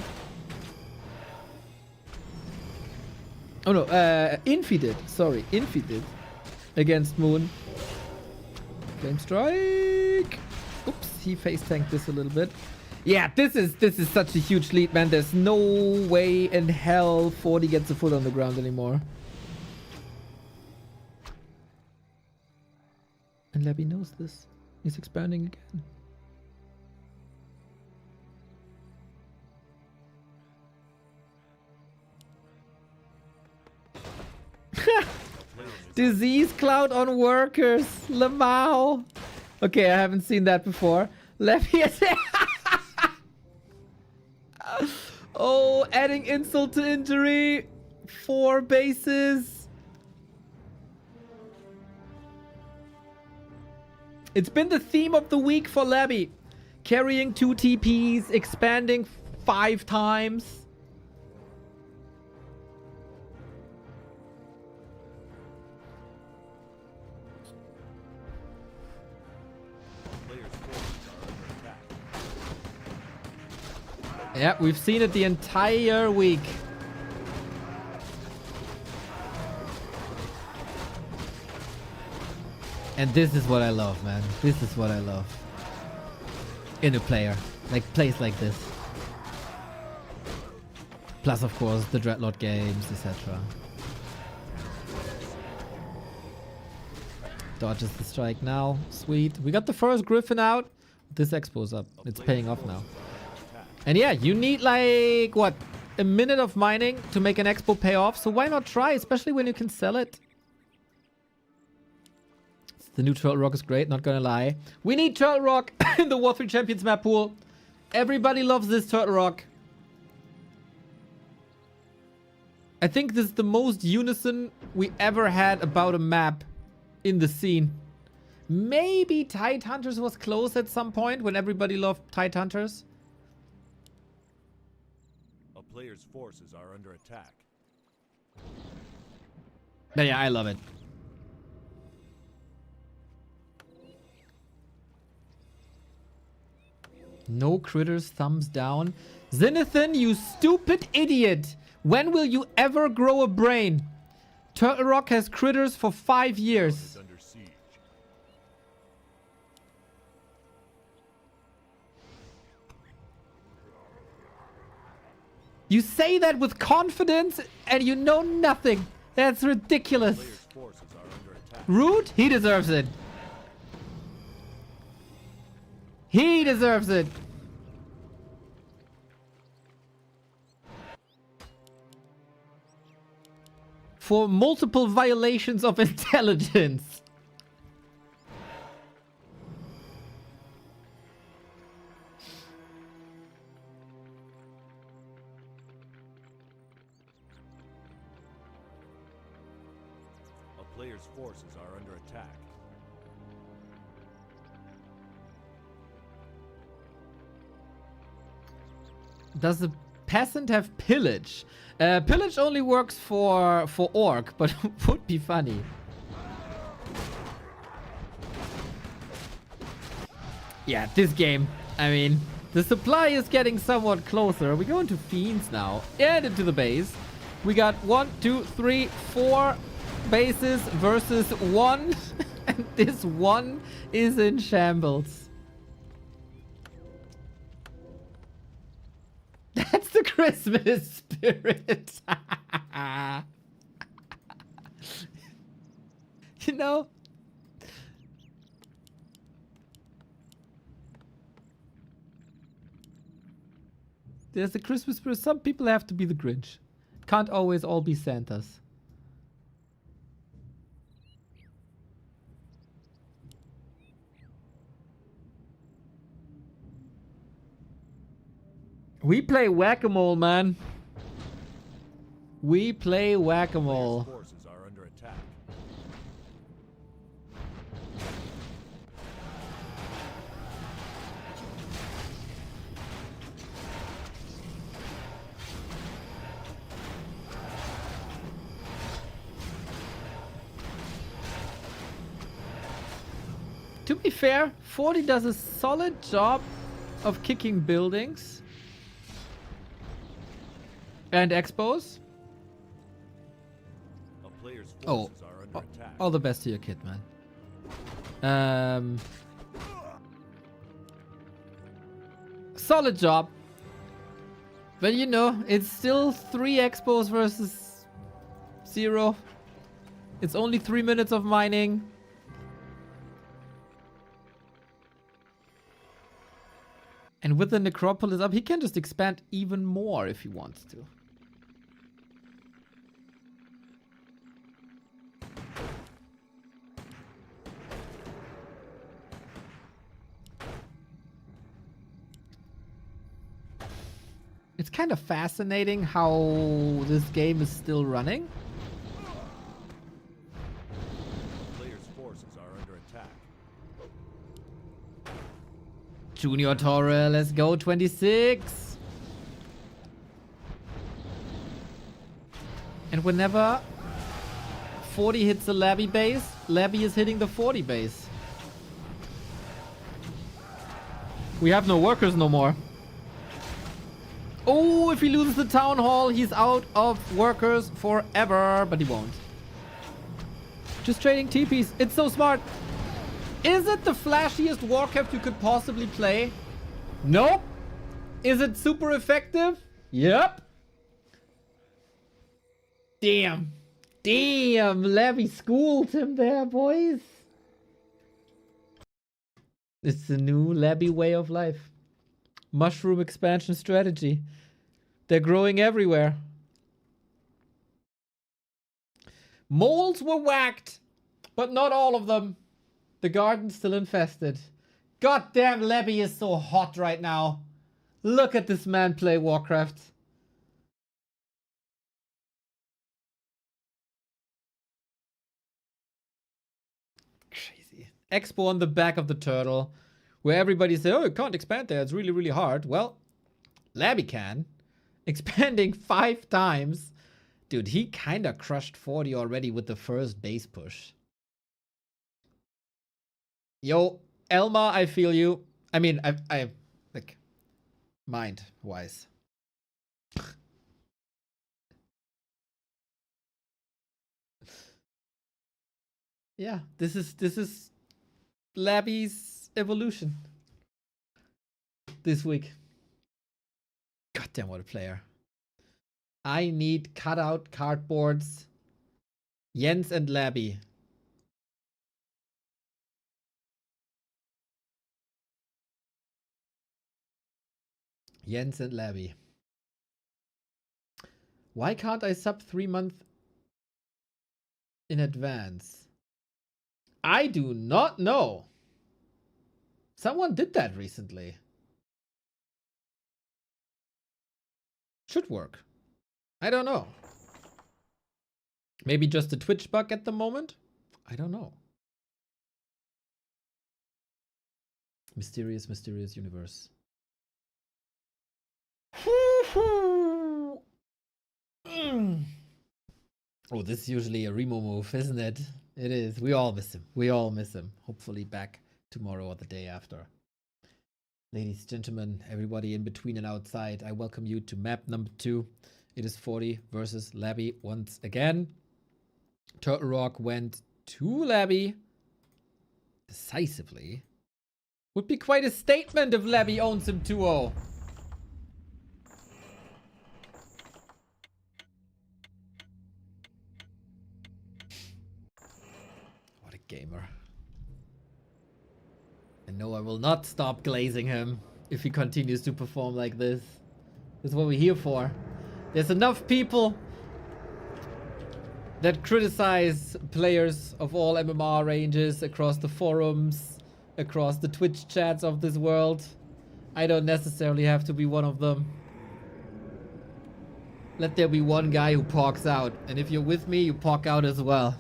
Oh no, Infi did. Sorry, Infi did. Against Moon. Flame Strike. Oops, he face tanked this a little bit. Yeah, this is such a huge lead, man. There's no way in hell 40 gets a foot on the ground anymore. And Labby knows this. He's expanding again. Disease Cloud on workers. Lamau. Okay, I haven't seen that before. Labby is... Oh, adding insult to injury. 4 bases. It's been the theme of the week for Labby. Carrying 2 TPs, expanding 5 times. Yeah, we've seen it the entire week. And this is what I love, man. This is what I love. In a player. Like, plays like this. Plus, of course, the Dreadlord games, etc. Dodges the strike now. Sweet. We got the first Griffin out. This expo's up. It's paying off now. And yeah, you need like, what? A minute of mining to make an expo pay off. So why not try, especially when you can sell it? The new Turtle Rock is great, not gonna lie. We need Turtle Rock in the War 3 Champions map pool. Everybody loves this Turtle Rock. I think this is the most unison we ever had about a map in the scene. Maybe Tide Hunters was close at some point when everybody loved Tide Hunters. A player's forces are under attack. But yeah, I love it. No critters, thumbs down. Zenithan, you stupid idiot. When will you ever grow a brain? Turtle Rock has critters for 5 years. Under siege. You say that with confidence and you know nothing. That's ridiculous. Player's forces are under attack. Rude? He deserves it. He deserves it. For multiple violations of intelligence. A player's forces are under attack. Does the peasant have pillage? Pillage only works for orc, but would be funny. Yeah, this game. I mean, the supply is getting somewhat closer. We go into fiends now and into the base. We got 1, 2, 3, 4 bases versus 1, and this 1 is in shambles. That's the Christmas spirit. You know? There's the Christmas spirit. Some people have to be the Grinch. Can't always all be Santas. We play whack-a-mole, man. We play whack-a-mole. Forces are under attack. To be fair, 40 does a solid job of kicking buildings and expos. A player's Oh, forces are under attack. all the best to your kid, man. Solid job. But you know, it's still 3 expos versus 0. It's only 3 minutes of mining. And with the necropolis up, he can just expand even more if he wants to. It's kind of fascinating how this game is still running. Player's forces are under attack. Junior Torre, let's go, 26. And whenever 40 hits the Labby base, Labby is hitting the 40 base. We have no workers no more. Oh, if he loses the town hall, he's out of workers forever, but he won't. Just trading TPs. It's so smart. Is it the flashiest Warcraft you could possibly play? Nope. Is it super effective? Yep. Damn. Damn, Levy schooled him there, boys. It's the new Levy way of life. Mushroom expansion strategy. They're growing everywhere. Moles were whacked, but not all of them. The garden's still infested. Goddamn, Lebby is so hot right now. Look at this man play Warcraft. Crazy. Expo on the back of the turtle. Where everybody says, oh, you can't expand there. It's really, really hard. Well, Labby can. Expanding 5 times. Dude, he kind of crushed 40 already with the first base push. Yo, Elma, I feel you. I mean, I like, mind-wise. Yeah, this is Labby's evolution this week. Goddamn, what a player. I need cutout cardboards. Jens and Labby. Jens and Labby. Why can't I sub 3 months in advance? I do not know. Someone did that recently. Should work. I don't know. Maybe just a Twitch bug at the moment? I don't know. Mysterious, mysterious universe. Oh, this is usually a Remo move, isn't it? It is. We all miss him. We all miss him. Hopefully back tomorrow or the day after. Ladies and gentlemen, everybody in between and outside, I welcome you to map number 2. It is 40 versus Labby once again. Turtle Rock went to Labby decisively. Would be quite a statement if Labby owns him 2-0. What a gamer. And no, I will not stop glazing him if he continues to perform like this. That's what we're here for. There's enough people that criticize players of all MMR ranges across the forums, across the Twitch chats of this world. I don't necessarily have to be one of them. Let there be one guy who pogs out. And if you're with me, you pog out as well.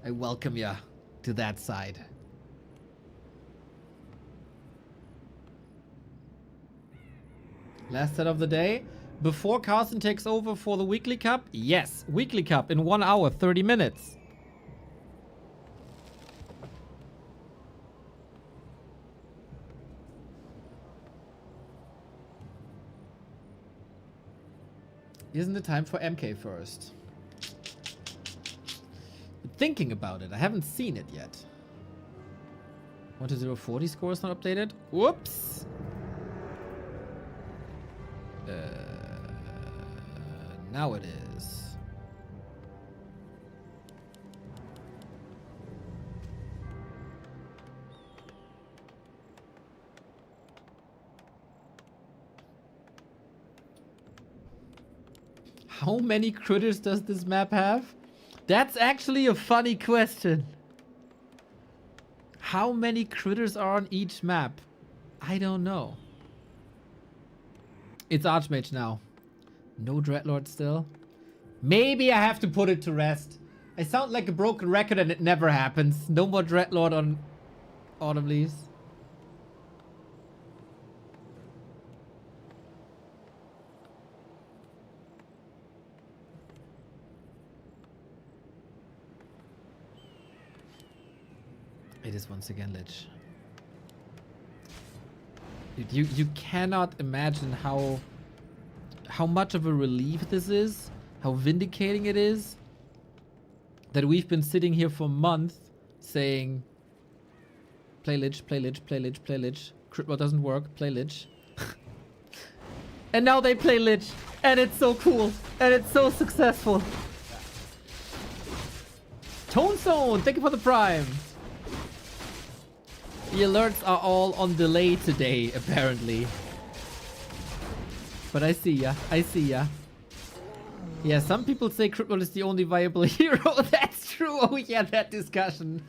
I welcome ya to that side. Last set of the day. Before Carson takes over for the Weekly Cup? Yes, Weekly Cup in 1 hour, 30 minutes. Isn't it time for MK first? Thinking about it. I haven't seen it yet. 1-0-40 score is not updated. Whoops. Now it is. How many critters does this map have? That's actually a funny question. How many critters are on each map? I don't know. It's Archmage now. No Dreadlord still. Maybe I have to put it to rest. I sound like a broken record and it never happens. No more Dreadlord on Autumn Leaves. It is once again Lich. Dude, you cannot imagine how much of a relief this is, how vindicating it is, that we've been sitting here for months saying, play Lich, play Lich, play Lich, play Lich. Crypto doesn't work, play Lich. And now they play Lich, and it's so cool, and it's so successful. Tone Zone, thank you for the Prime. The alerts are all on delay today, apparently. But I see ya. I see ya. Yeah, some people say Crypto is the only viable hero. That's true. Oh yeah, that discussion.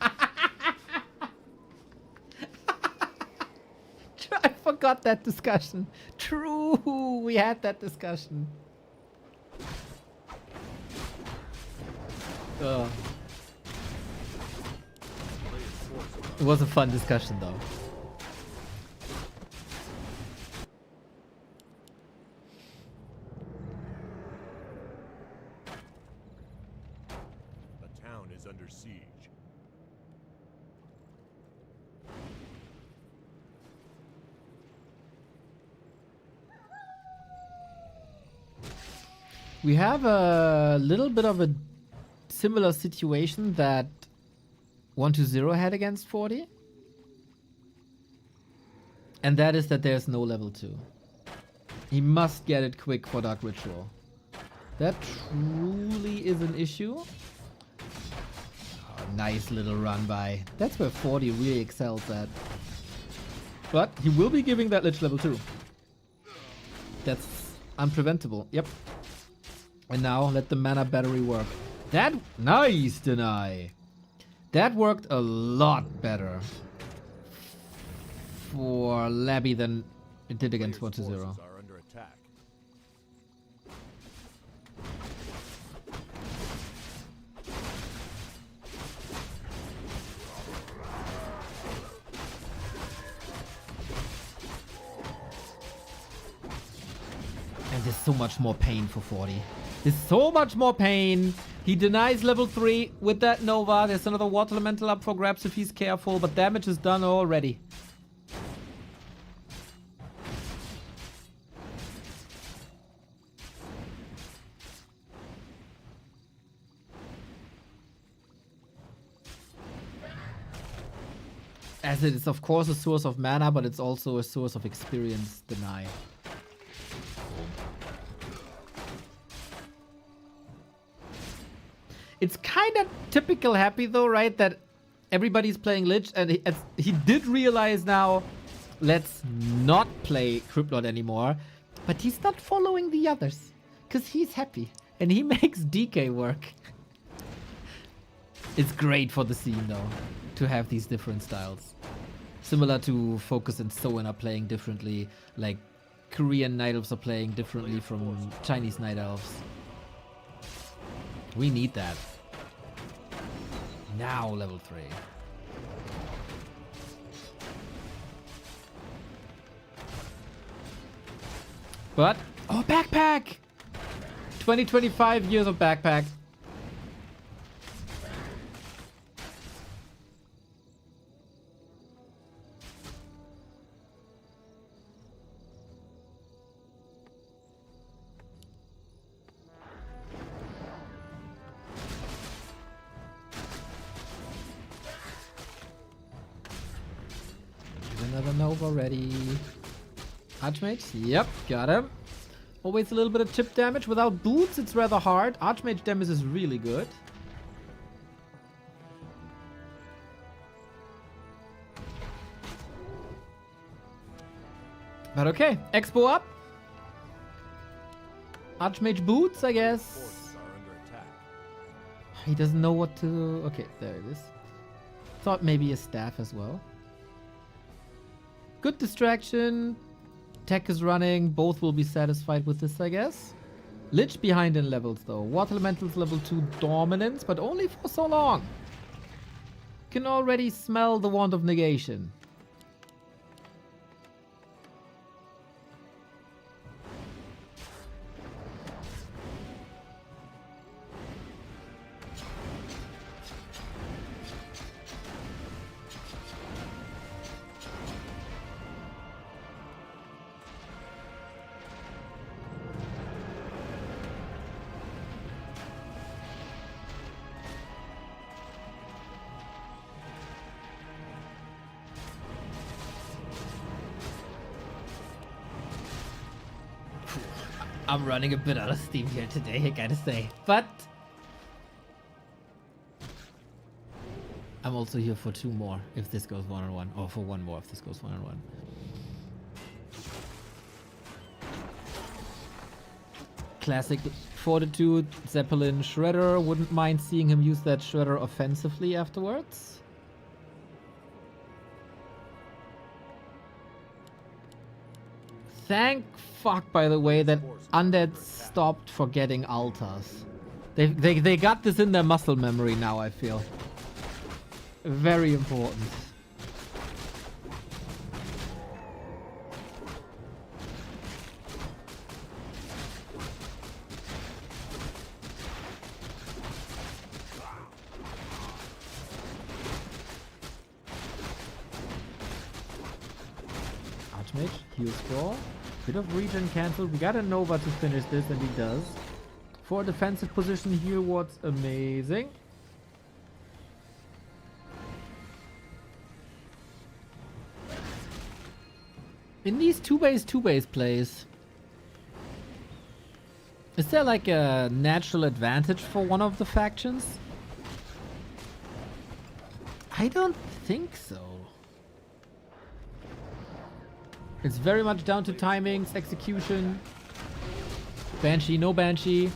I forgot that discussion. True. We had that discussion. It was a fun discussion, though. The town is under siege. We have a little bit of a similar situation that 1-0 had against 40. And that is that there's no level 2. He must get it quick for Dark Ritual. That truly is an issue. Oh, nice little run by. That's where 40 really excels at. But he will be giving that Lich level 2. That's unpreventable. Yep. And now let the mana battery work. That nice deny. That worked a lot better for Labby than it did against 1-0. Are under attack. And there's so much more pain for 40. There's so much more pain. He denies level 3 with that Nova. There's another Water Elemental up for grabs if he's careful, but damage is done already. As it is, of course, a source of mana, but it's also a source of experience deny. It's kind of typical Happy though, right? That everybody's playing Lich and he did realize now, let's not play Cryptlord anymore. But he's not following the others because he's happy and he makes DK work. It's great for the scene though, to have these different styles. Similar to FoCuS and Soen are playing differently. Like Korean night elves are playing differently from Chinese night elves. We need that. Now level 3. But, oh, backpack! 20-25 years of backpack. Another Nova ready. Archmage? Yep, got him. Always a little bit of chip damage. Without boots, it's rather hard. Archmage damage is really good. But okay, Expo up. Archmage boots, I guess. Forces are under attack. He doesn't know what to... Okay, there it is. Thought maybe a staff as well. Good distraction. Tech is running. Both will be satisfied with this, I guess. Lich behind in levels, though. Water Elemental's level 2 dominance, but only for so long. Can already smell the Wand of Negation. I'm running a bit out of steam here today, I gotta say. But I'm also here for 2 more if this goes 1-on-1. Or for 1 more if this goes 1-on-1. Classic Fortitude, Zeppelin, Shredder. Wouldn't mind seeing him use that Shredder offensively afterwards. Thank fuck, by the way, that Undead stopped forgetting altars. They got this in their muscle memory now, I feel. Very important. Archmage, heal score. Bit of regen cancel. We got a Nova to finish this, and he does. For a defensive position here, what's amazing. In these 2-base plays, is there like a natural advantage for one of the factions? I don't think so. It's very much down to timings, execution. Banshee, no Banshee.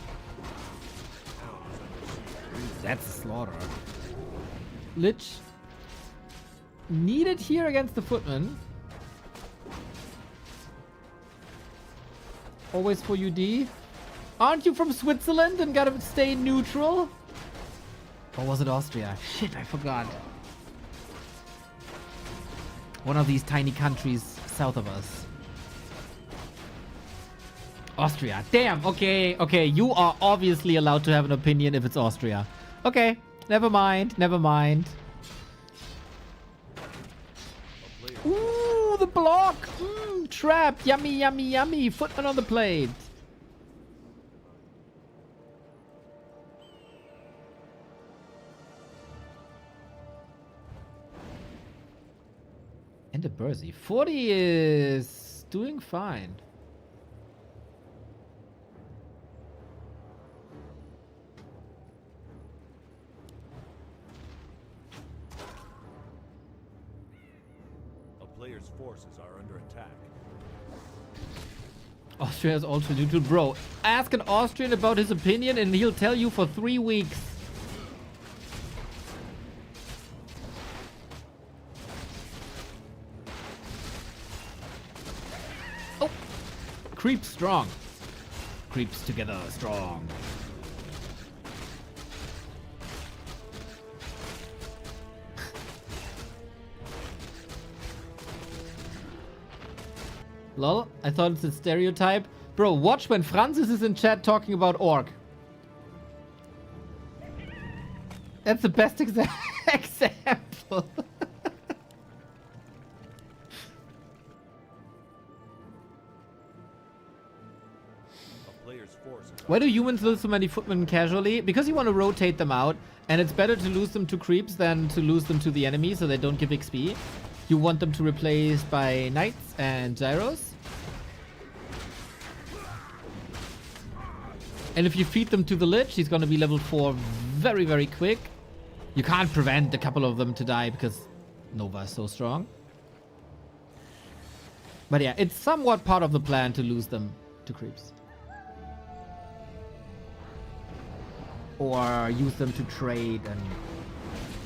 That's a slaughter. Lich. Needed here against the Footman. Always for UD. Aren't you from Switzerland and gotta stay neutral? Or was it Austria? Shit, I forgot. One of these tiny countries south of us. Austria. Damn, okay, okay. You are obviously allowed to have an opinion if it's Austria. Okay, never mind, never mind. Ooh, the block! Trap! Yummy, yummy, yummy! Footman on the plate! And a Bursey. 40 is doing fine. A player's forces are under attack. Austria is also neutral. Bro, ask an Austrian about his opinion and he'll tell you for 3 weeks. Creeps strong. Creeps together strong. Lol, I thought it's a stereotype. Bro, watch when Francis is in chat talking about orc. That's the best example. Why do humans lose so many footmen casually? Because you want to rotate them out, and it's better to lose them to creeps than to lose them to the enemy so they don't give XP. You want them to replace by knights and gyros. And if you feed them to the Lich, he's going to be level 4 very, very quick. You can't prevent a couple of them to die because Nova is so strong. But yeah, it's somewhat part of the plan to lose them to creeps. Or use them to trade and...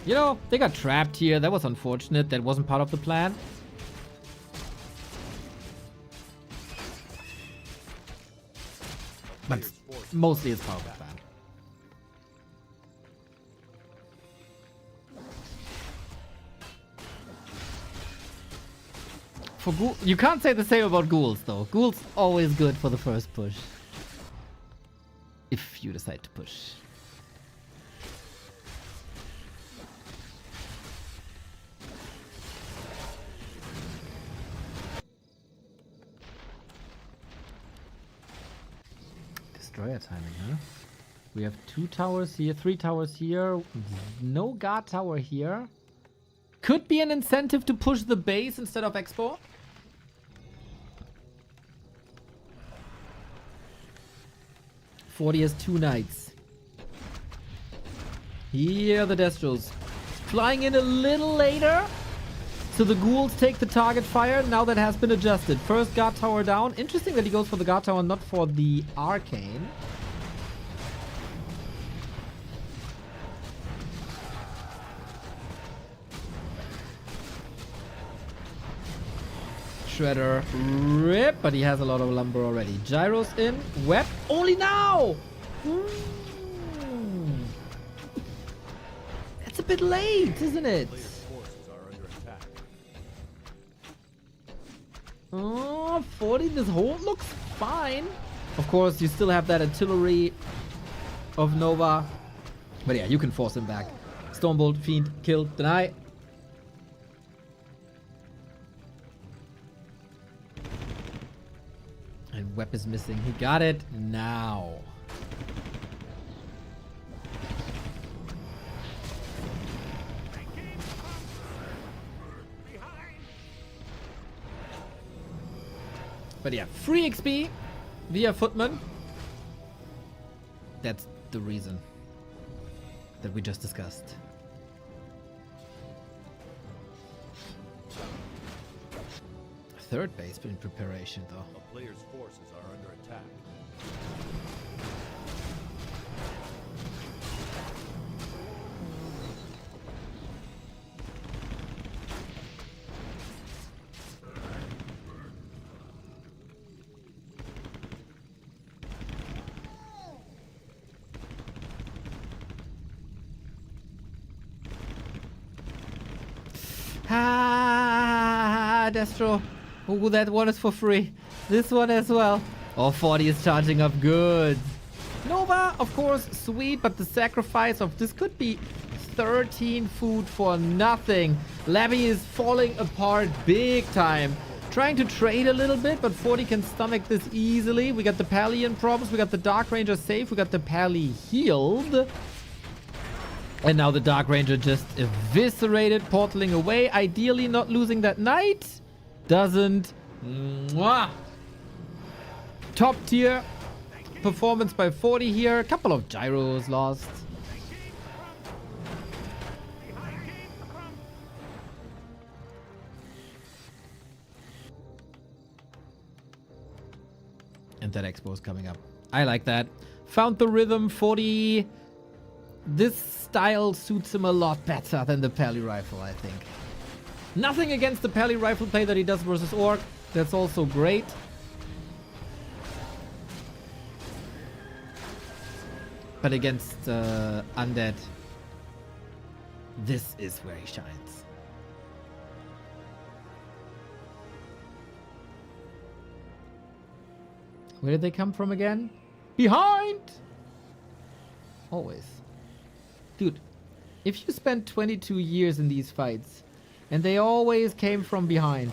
You know, they got trapped here. That was unfortunate. That wasn't part of the plan. But mostly it's part of the plan. For ghoul, you can't say the same about ghouls though. Ghouls always good for the first push. If you decide to push. Destroyer timing, huh? We have 2 towers here, 3 towers here, no guard tower here. Could be an incentive to push the base instead of Expo. Forty has 2 knights. Here the Destros. Flying in a little later. So the ghouls take the target fire. Now that has been adjusted. First guard tower down. Interesting that he goes for the guard tower, not for the arcane. Shredder rip, but he has a lot of lumber already. Gyros in. Web only now. That's a bit late, isn't it? Oh, 40, this hold looks fine. Of course, you still have that artillery of Nova. But yeah, you can force him back. Stormbolt, Fiend, kill, deny. And Web is missing. He got it now. But yeah, free XP via Footman. That's the reason that we just discussed. Third base in preparation though. A player's forces are under attack. Ah, Destro. Oh, that one is for free. This one as well. Oh, 40 is charging up good. Nova, of course, sweet, but the sacrifice of this could be 13 food for nothing. Labby is falling apart big time. Trying to trade a little bit, but 40 can stomach this easily. We got the Pally in problems. We got the Dark Ranger safe. We got the Pally healed. And now the Dark Ranger just eviscerated, portaling away. Ideally not losing that knight. Doesn't. Mwah. Top tier performance by 40 here. A couple of gyros lost. And that expo is coming up. I like that. Found the rhythm. 40. This style suits him a lot better than the Pally rifle, I think. Nothing against the Pally rifle play that he does versus Orc. That's also great. But against Undead, this is where he shines. Where did they come from again? Behind! Always. Dude, if you spent 22 years in these fights, and they always came from behind,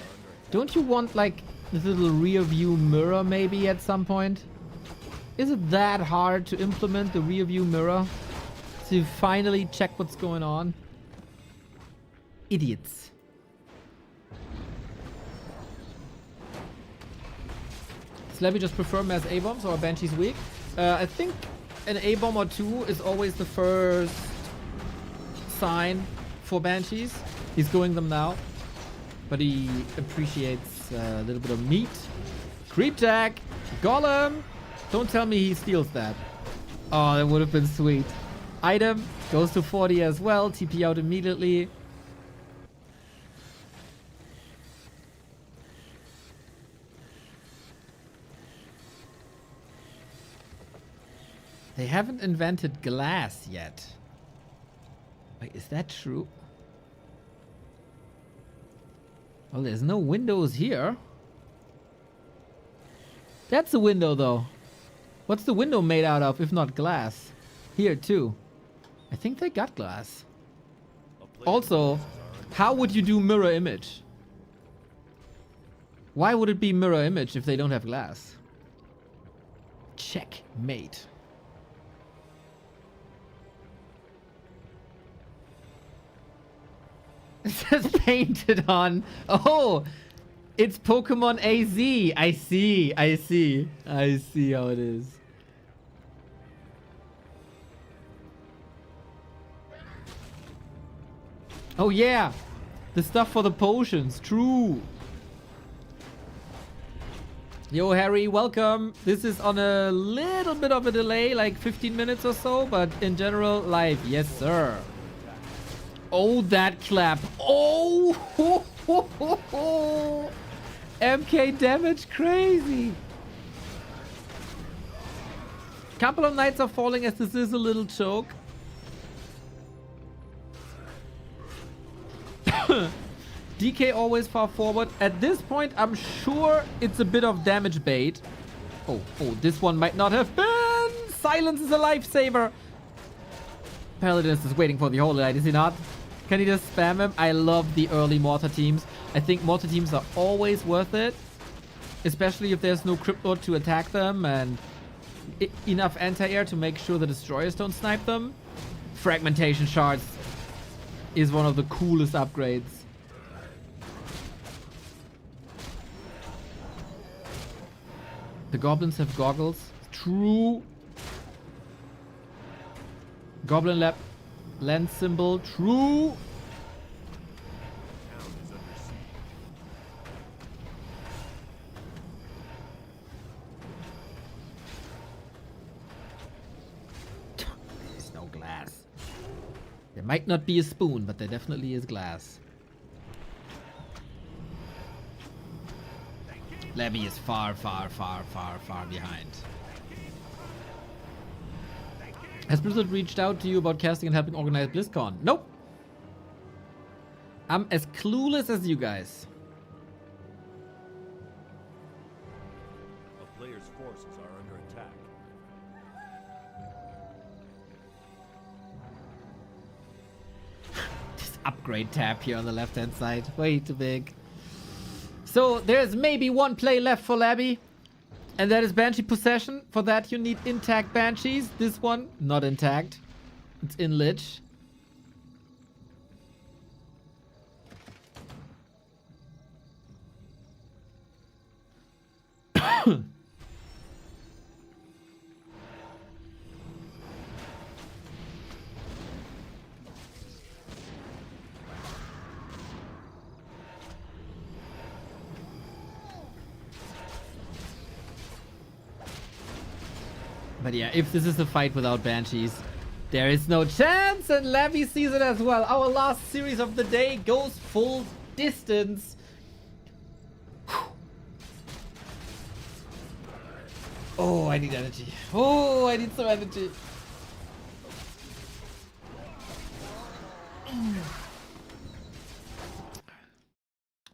don't you want, like, this little rear view mirror maybe at some point? Is it that hard to implement the rear view mirror? To finally check what's going on? Idiots. Slabby just prefer mass A-bombs or Banshee's weak? I think an A-bomb or two is always the first sign for Banshees. He's going them now. But he appreciates a little bit of meat. Creep tag! Golem! Don't tell me he steals that. Oh, that would have been sweet. Item goes to 40 as well. TP out immediately. They haven't invented glass yet. Wait, is that true? Well, there's no windows here. That's a window, though. What's the window made out of, if not glass? Here, too. I think they got glass. Also, how would you do mirror image? Why would it be mirror image if they don't have glass? Checkmate. It says painted on. Oh, it's Pokemon AZ. I see. I see. I see how it is. Oh yeah, the stuff for the potions. True. Yo, Harry, welcome. This is on a little bit of a delay, like 15 minutes or so, but in general, live. Yes, sir. Oh, that clap. Oh, ho, ho, ho, ho. MK damage crazy. Couple of knights are falling as this is a little choke. DK always far forward. At this point, I'm sure it's a bit of damage bait. Oh, this one might not have been. Silence is a lifesaver. Paladin is waiting for the Holy Light, is he not? Can he just spam him? I love the early mortar teams. I think mortar teams are always worth it. Especially if there's no Crypt Lord to attack them and enough anti-air to make sure the destroyers don't snipe them. Fragmentation shards is one of the coolest upgrades. The goblins have goggles. True. Goblin lab lens symbol. True. There's no glass. There might not be a spoon, but there definitely is glass. Levy is far, far, far, far, far behind. Has Blizzard reached out to you about casting and helping organize BlizzCon? Nope. I'm as clueless as you guys. A player's forces are under attack. This upgrade tab here on the left hand side. Way too big. So there's maybe one play left for Labby. And that is Banshee Possession. For that you need intact Banshees. This one, not intact. It's in Lich. But yeah, if this is a fight without Banshees, there is no chance, and Labby sees it as well. Our last series of the day goes full distance. Oh, I need energy. Oh, I need some energy.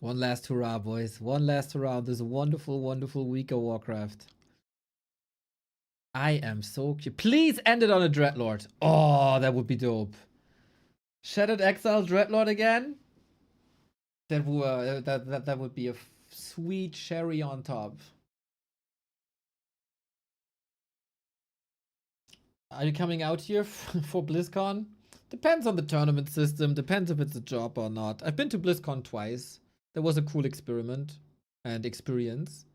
One last hurrah, boys. One last hurrah. This wonderful, wonderful week of Warcraft. I am so cute. Please end it on a Dreadlord. Oh, that would be dope. Shattered Exile Dreadlord again? That would be a sweet cherry on top. Are you coming out here for BlizzCon? Depends on the tournament system. Depends if it's a job or not. I've been to BlizzCon twice. That was a cool experiment and experience.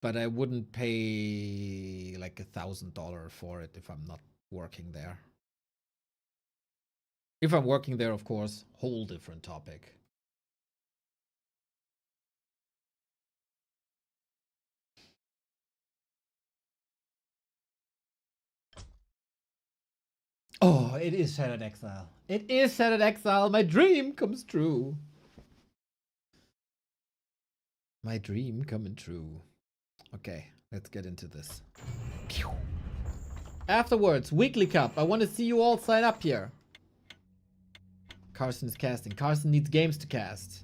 But I wouldn't pay like $1,000 for it if I'm not working there. If I'm working there, of course, whole different topic. Oh, it is Shattered Exile. It is Shattered Exile. My dream comes true. My dream coming true. Okay, let's get into this. Afterwards, Weekly Cup. I want to see you all sign up here. Carson is casting. Carson needs games to cast.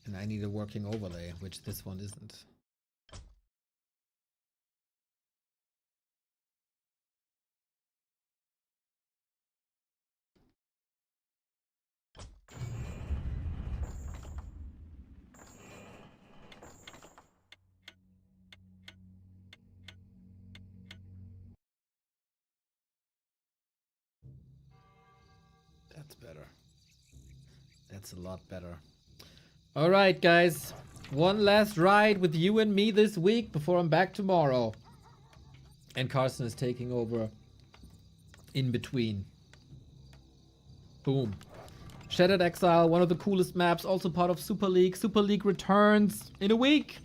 And I need a working overlay, which this one isn't. That's better. That's a lot better. All right, guys. One last ride with you and me this week before I'm back tomorrow. And Carson is taking over in between. Boom. Shattered Exile, one of the coolest maps, also part of Super League. Super League returns in a week.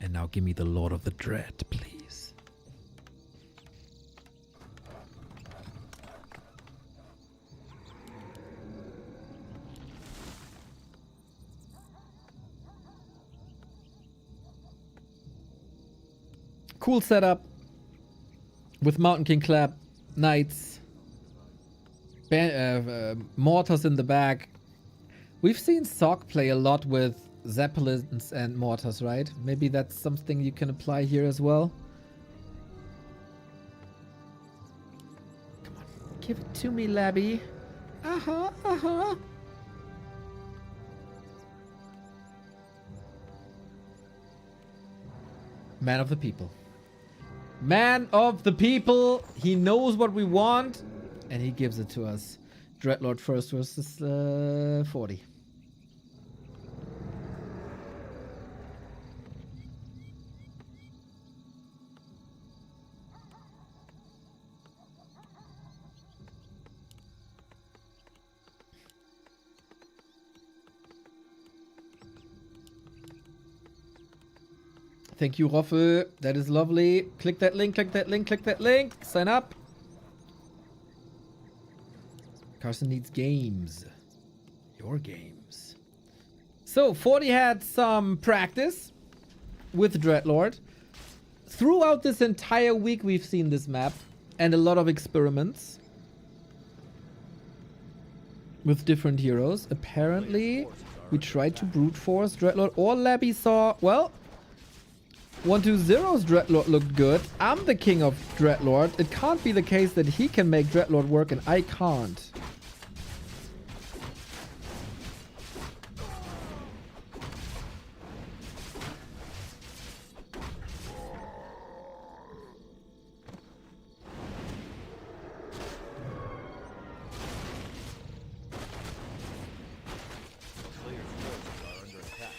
And now give me the Lord of the Dread, please. Cool setup with Mountain King Clap, Knights, Mortars in the back. We've seen Sock play a lot with Zeppelins and Mortars, right? Maybe that's something you can apply here as well. Come on, give it to me, Labby. Uh-huh, uh-huh. Man of the people. Man of the people. He knows what we want, and he gives it to us. Dreadlord first versus 40. Thank you, Roffel. That is lovely. Click that link, click that link, click that link. Sign up. Carson needs games. Your games. So, 40 had some practice with Dreadlord. Throughout this entire week, we've seen this map and a lot of experiments with different heroes. Apparently, we tried to brute force Dreadlord, or Labby saw, well, 120's Dreadlord looked good. I'm the king of Dreadlord. It can't be the case that he can make Dreadlord work and I can't. Players' forces are under attack.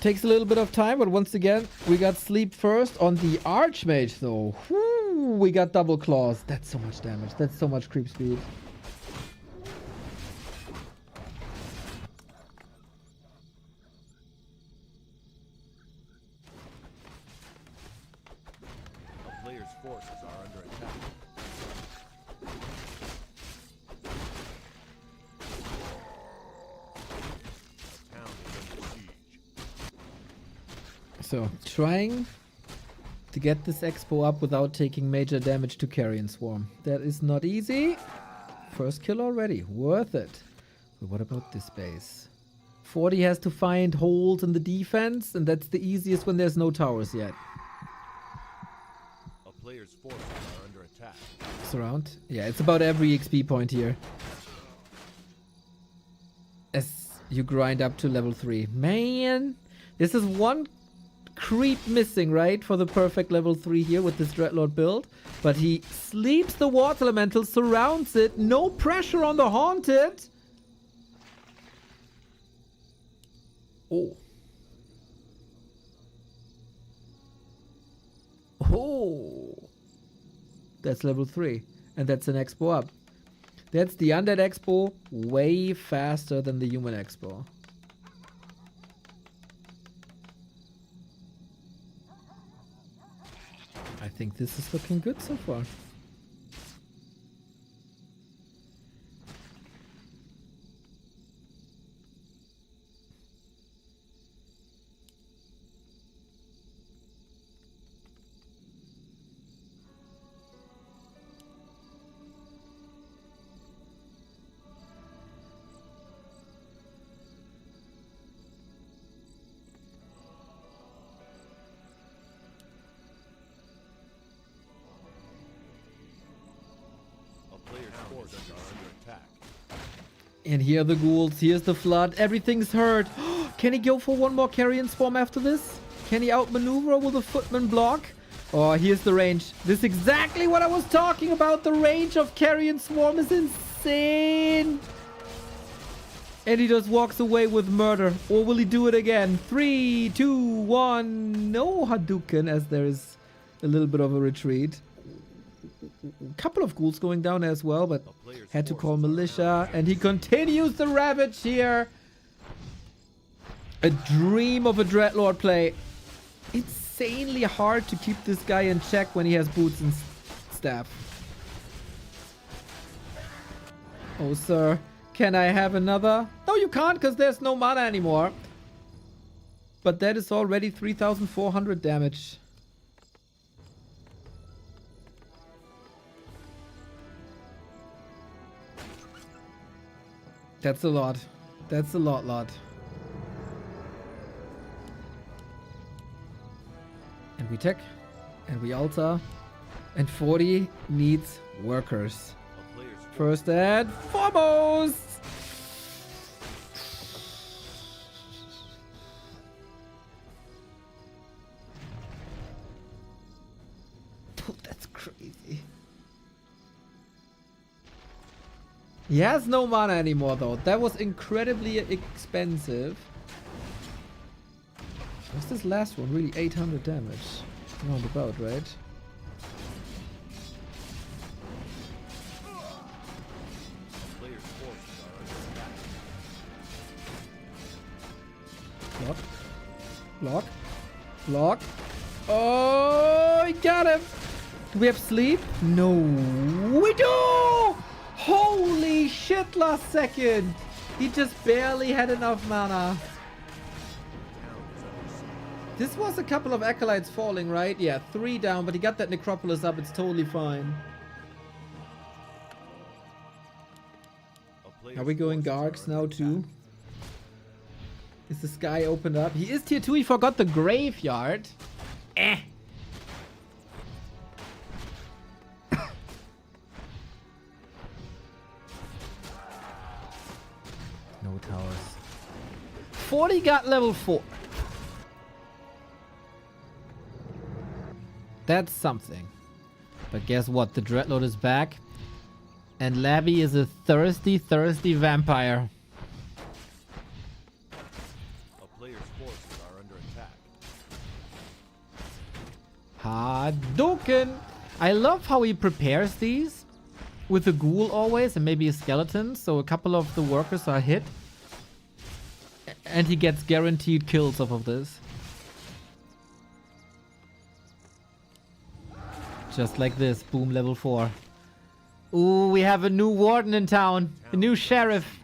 Takes a little bit of time, but once again, we got sleep first on the Archmage, though. Whew, we got double claws. That's so much damage. That's so much creep speed. A player's forces are under attack. A town is under siege. So, trying to get this expo up without taking major damage to Carrion Swarm. That is not easy. First kill already. Worth it. But what about this base? 40 has to find holes in the defense, and that's the easiest when there's no towers yet. A player's forces are under attack. Surround. Yeah, it's about every XP point here. As you grind up to level 3. Man, this is one creep missing, right? For the perfect level 3 here with this Dreadlord build. But he sleeps the Water Elemental, surrounds it. No pressure on the Haunted. Oh. Oh. That's level 3. And that's an expo up. That's the Undead expo way faster than the Human expo. I think this is looking good so far. And here are the ghouls, here's the flood, everything's hurt. Can he go for one more Carrion Swarm after this? Can he outmaneuver with a Footman block? Oh, here's the range. This is exactly what I was talking about. The range of Carrion Swarm is insane. And he just walks away with murder. Or will he do it again? 3, 2, 1. No Hadouken, as there is a little bit of a retreat. A couple of ghouls going down as well, but had to call militia. And he continues the ravage here. A dream of a Dreadlord play. Insanely hard to keep this guy in check when he has boots and staff. Oh, sir. Can I have another? No, you can't, because there's no mana anymore. But that is already 3,400 damage. That's a lot. That's a lot. And we tech. And we altar. And 40 needs workers. First and foremost! Dude, that's crazy. He has no mana anymore though. That was incredibly expensive. What's this last one? Really 800 damage. Roundabout, right? Block. Block. Block. Oh, he got him. Do we have sleep? No. We do! Holy shit, last second. He just barely had enough mana. This was a couple of Acolytes falling, right? Yeah, 3 down, but he got that Necropolis up. It's totally fine. Are we going Gargs now too? Is the sky opened up? He is tier 2. He forgot the graveyard. Eh. No towers. 40 got level 4. That's something. But guess what? The Dreadlord is back. And Lavi is a thirsty vampire. Hadouken! I love how he prepares these with a ghoul always and maybe a skeleton, so a couple of the workers are hit. And he gets guaranteed kills off of this. Just like this. Boom, level 4. Ooh, we have a new warden in town. A new sheriff.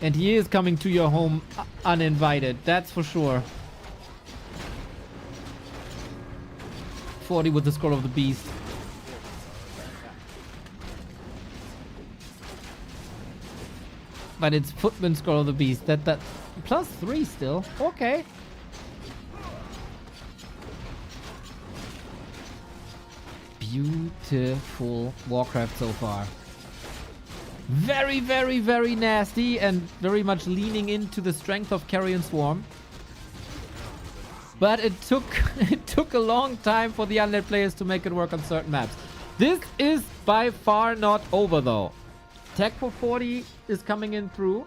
And he is coming to your home uninvited. That's for sure. 40 with the Scroll of the Beast. But it's Footman Scroll of the Beast. That plus 3 still. Okay. Beautiful Warcraft so far. Very, very, very nasty and very much leaning into the strength of Carrion Swarm. But it took a long time for the undead players to make it work on certain maps. This is by far not over though. Tech for 40 is coming in through.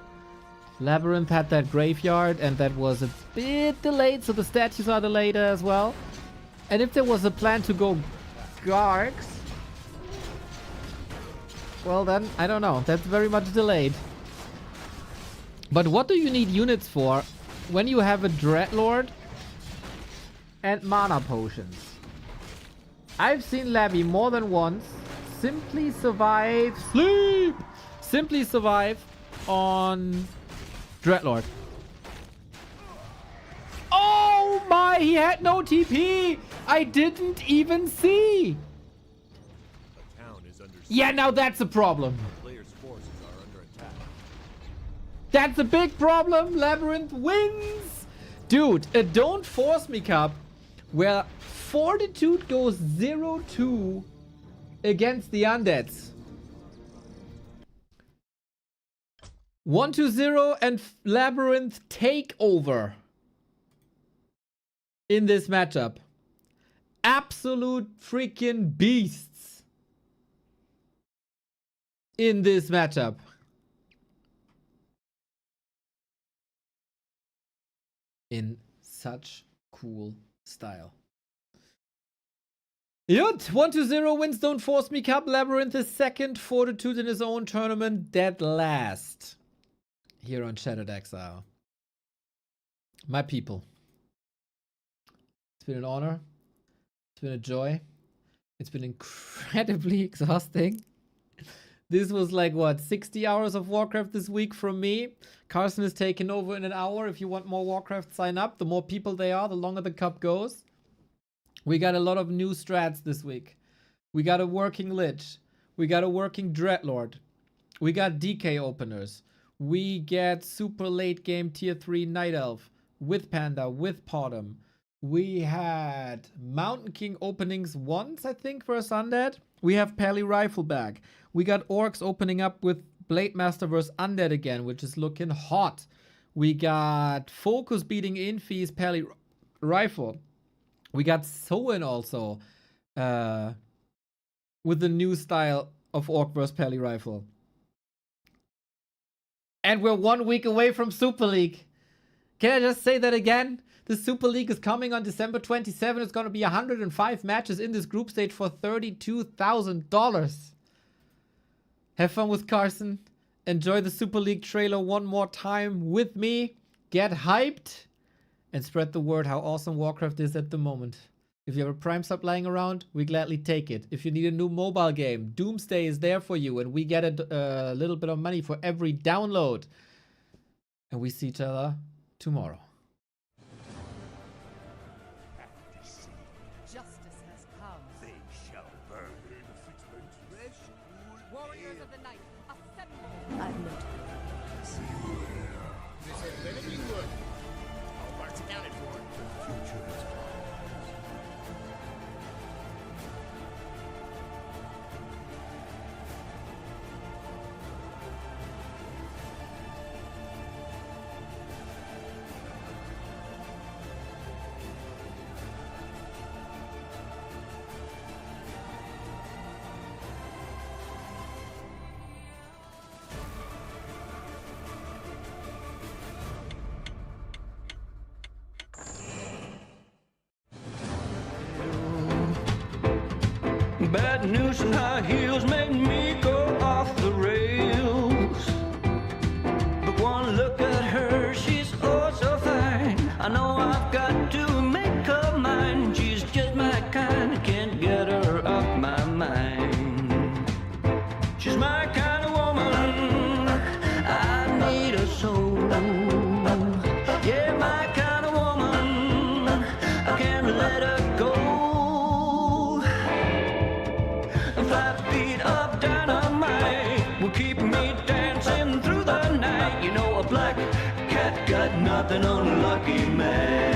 Labyrinth had that graveyard and that was a bit delayed, so the statues are delayed as well. And if there was a plan to go Gargs, well then, I don't know. That's very much delayed. But what do you need units for when you have a Dreadlord and mana potions? I've seen Labby more than once simply survive on Dreadlord. Oh my, he had no TP. I didn't even see. The town is under Yeah, now that's a problem. players' forces are under attack. That's a big problem. Labyrinth wins. Dude, a Don't Force Me Cup where Fortitude goes 0-2 against the Undeads. 1-0 and Labyrinth take over in this matchup. Absolute freaking beasts in this matchup. In such cool style. Yut, 1-0 wins Don't Force Me Cup. Labyrinth is second. Fortitude in his own tournament, dead last. Here on Shattered Exile. My people. It's been an honor. It's been a joy. It's been incredibly exhausting. This was like, what, 60 hours of Warcraft this week from me. Carson is taking over in an hour. If you want more Warcraft, sign up. The more people they are, the longer the cup goes. We got a lot of new strats this week. We got a working Lich. We got a working Dreadlord. We got DK openers. We get super late game tier 3 Night Elf with Panda, with Potom. We had Mountain King openings once, I think, versus Undead. We have Pally Rifle back. We got Orcs opening up with Blade Master versus Undead again, which is looking hot. We got FoCuS beating Infi's Pally Rifle. We got Soen also with the new style of Orc vs. Pally Rifle. And we're 1 week away from Super League. Can I just say that again? The Super League is coming on December 27. It's going to be 105 matches in this group stage for $32,000. Have fun with Carson. Enjoy the Super League trailer one more time with me. Get hyped. And spread the word how awesome Warcraft is at the moment. If you have a Prime sub lying around, we gladly take it. If you need a new mobile game, Doomsday is there for you. And we get a little bit of money for every download. And we see each other tomorrow. Justice has come. They shall burn. Warriors of the night, assemble. I've noted. This has better be good. All parts accounted for. The future is Bad news and high heels made me go off the rails. But one look at her, she's oh so fine. I know I've got to make up my an unlucky man.